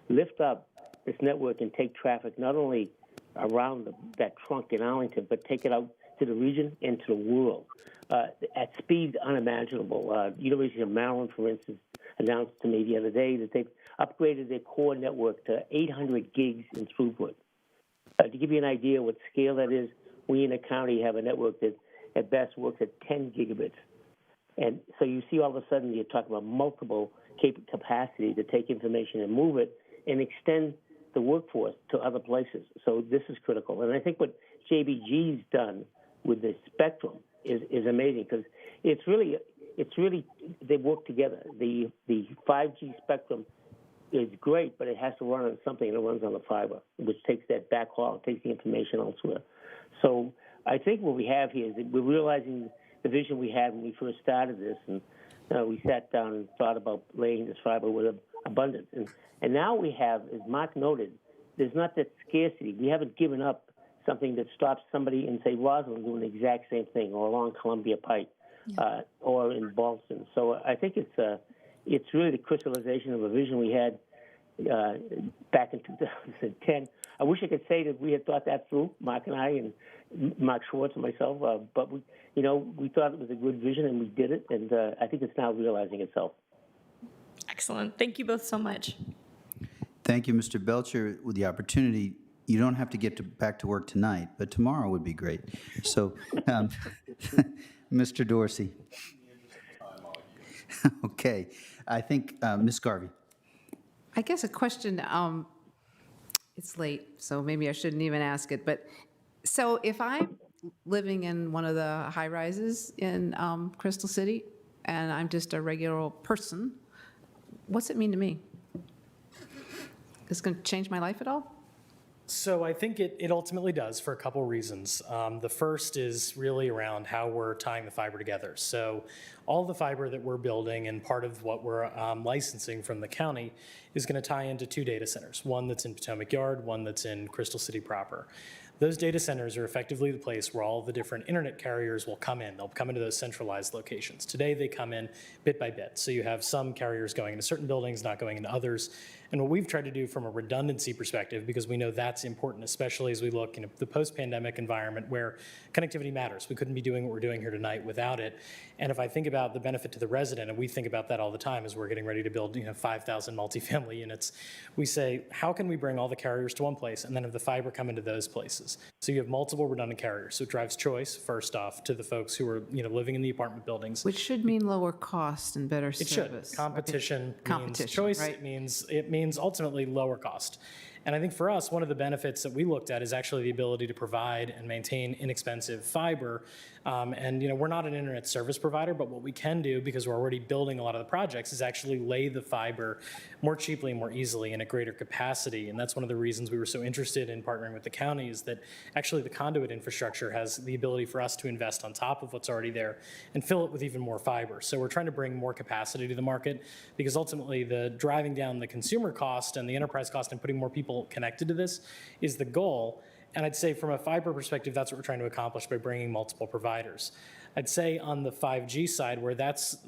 lift up this network and take traffic not only around that trunk in Arlington, but take it out to the region and to the world at speeds unimaginable. University of Maryland, for instance, announced to me the other day that they've upgraded their core network to 800 gigs in throughput. To give you an idea what scale that is, we in the county have a network that at best works at 10 gigabits. And so you see all of a sudden you're talking about multiple capacity to take information and move it and extend the workforce to other places. So this is critical. And I think what JBG's done with the spectrum is amazing because it's really they work together. The 5G spectrum is great, but it has to run on something that runs on the fiber, which takes that backhaul, takes the information elsewhere. So I think what we have here is that we're realizing the vision we had when we first started this, and we sat down and thought about laying this fiber with abundance. And now we have, as Mark noted, there's not that scarcity. We haven't given up something that stops somebody in, say, Rosslyn doing the exact same thing, or along Columbia Pike, or in Ballston. So I think it's really the crystallization of a vision we had back in 2010. I wish I could say that we had thought that through, Mark and I, and Mark Schwartz and myself, but we thought it was a good vision and we did it, and I think it's now realizing itself. Excellent. Thank you both so much. Thank you, Mr. Belcher. With the opportunity, you don't have to get back to work tonight, but tomorrow would be great. So, Mr. Dorsey. Okay. I think Ms. Garvey. I guess a question, it's late, so maybe I shouldn't even ask it, but so if I'm living in one of the high-rises in Crystal City, and I'm just a regular person. What's it mean to me? Is it going to change my life at all? So I think it ultimately does for a couple reasons. The first is really around how we're tying the fiber together. So all the fiber that we're building and part of what we're licensing from the county is going to tie into 2 data centers, one that's in Potomac Yard, one that's in Crystal City proper. Those data centers are effectively the place where all the different internet carriers will come in. They'll come into those centralized locations. Today, they come in bit by bit. So you have some carriers going into certain buildings, not going into others. And what we've tried to do from a redundancy perspective, because we know that's important, especially as we look in the post-pandemic environment where connectivity matters. We couldn't be doing what we're doing here tonight without it. And if I think about the benefit to the resident, and we think about that all the time as we're getting ready to build 5,000 multifamily units, we say, how can we bring all the carriers to one place and then have the fiber come into those places? So you have multiple redundant carriers. So it drives choice, first off, to the folks who are living in the apartment buildings. Which should mean lower cost and better It service. should. Competition means Competition, choice. right. It means ultimately lower cost. And I think for us, one of the benefits that we looked at is actually the ability to provide and maintain inexpensive fiber. We're not an internet service provider, but what we can do, because we're already building a lot of the projects, is actually lay the fiber more cheaply and more easily in a greater capacity. And that's one of the reasons we were so interested in partnering with the county, is that actually the conduit infrastructure has the ability for us to invest on top of what's already there and fill it with even more fiber. So we're trying to bring more capacity to the market, because ultimately the driving down the consumer cost and the enterprise cost and putting more people connected to this is the goal. And I'd say from a fiber perspective, that's what we're trying to accomplish by bringing multiple providers. I'd say on the 5G side, where that's,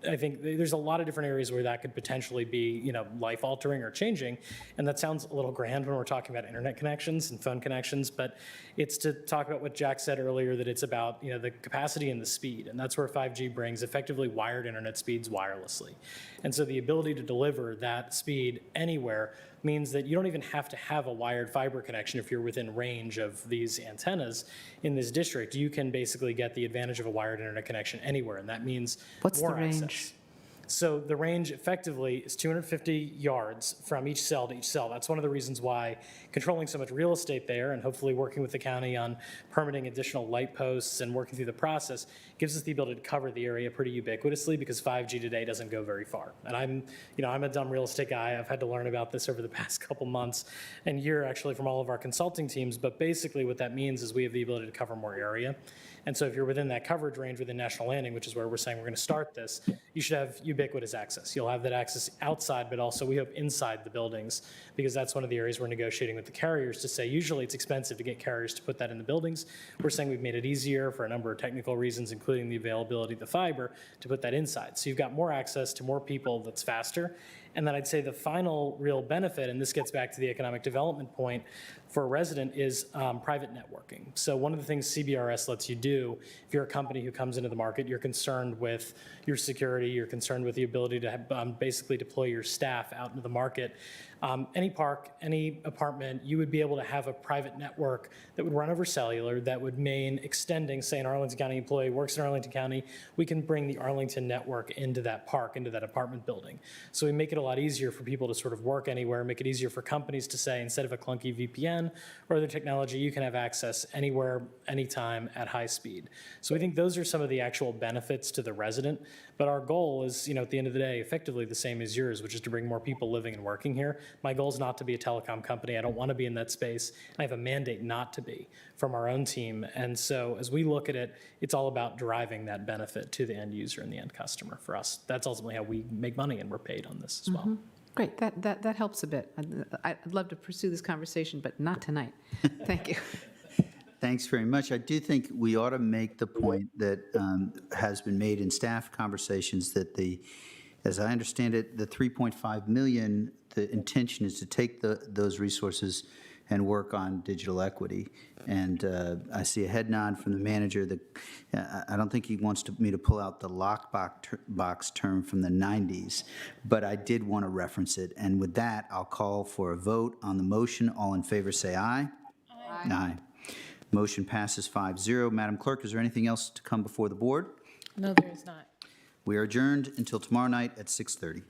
I think there's a lot of different areas where that could potentially be, life-altering or changing. And that sounds a little grand when we're talking about internet connections and phone connections, but it's to talk about what Jack said earlier, that it's about, the capacity and the speed. And that's where 5G brings effectively wired internet speeds wirelessly. And so the ability to deliver that speed anywhere means that you don't even have to have a wired fiber connection if you're within range of these antennas in this district. You can basically get the advantage of a wired internet connection anywhere, and that means What's more the range? access. So the range effectively is 250 yards from each cell to each cell. That's one of the reasons why controlling so much real estate there and hopefully working with the county on permitting additional light posts and working through the process gives us the ability to cover the area pretty ubiquitously, because 5G today doesn't go very far. And I'm a dumb real estate guy. I've had to learn about this over the past couple months and year actually from all of our consulting teams. But basically what that means is we have the ability to cover more area. And so if you're within that coverage range within National Landing, which is where we're saying we're going to start this, you should have ubiquitous access. You'll have that access outside, but also we hope inside the buildings, because that's one of the areas we're negotiating with the carriers to say usually it's expensive to get carriers to put that in the buildings. We're saying we've made it easier for a number of technical reasons, including the availability of the fiber, to put that inside. So you've got more access to more people that's faster. And then I'd say the final real benefit, and this gets back to the economic development point for a resident, is private networking. So one of the things CBRS lets you do, if you're a company who comes into the market, you're concerned with your security, you're concerned with the ability to have, basically deploy your staff out into the market. Any park, any apartment, you would be able to have a private network that would run over cellular that would mean extending, say an Arlington County employee works in Arlington County, we can bring the Arlington network into that park, into that apartment building. So we make it a lot easier for people to sort of work anywhere, make it easier for companies to say, instead of a clunky VPN or other technology, you can have access anywhere, anytime at high speed. So we think those are some of the actual benefits to the resident. But our goal is, at the end of the day, effectively the same as yours, which is to bring more people living and working here. My goal is not to be a telecom company. I don't want to be in that space. And I have a mandate not to be from our own team. And so as we look at it, it's all about driving that benefit to the end user and the end customer for us. That's ultimately how we make money, and we're paid on this as well. Great, that helps a bit. I'd love to pursue this conversation, but not tonight. Thank you. Thanks very much. I do think we ought to make the point that has been made in staff conversations that as I understand it, the 3.5 million, the intention is to take those resources and work on digital equity. And I see a head nod from the manager that I don't think he wants me to pull out the lockbox term from the 90s, but I did want to reference it. And with that, I'll call for a vote on the motion. All in favor say aye. Aye. Aye. Motion passes 5-0. Madam Clerk, is there anything else to come before the board? No, there is not. We are adjourned until tomorrow night at 6:30.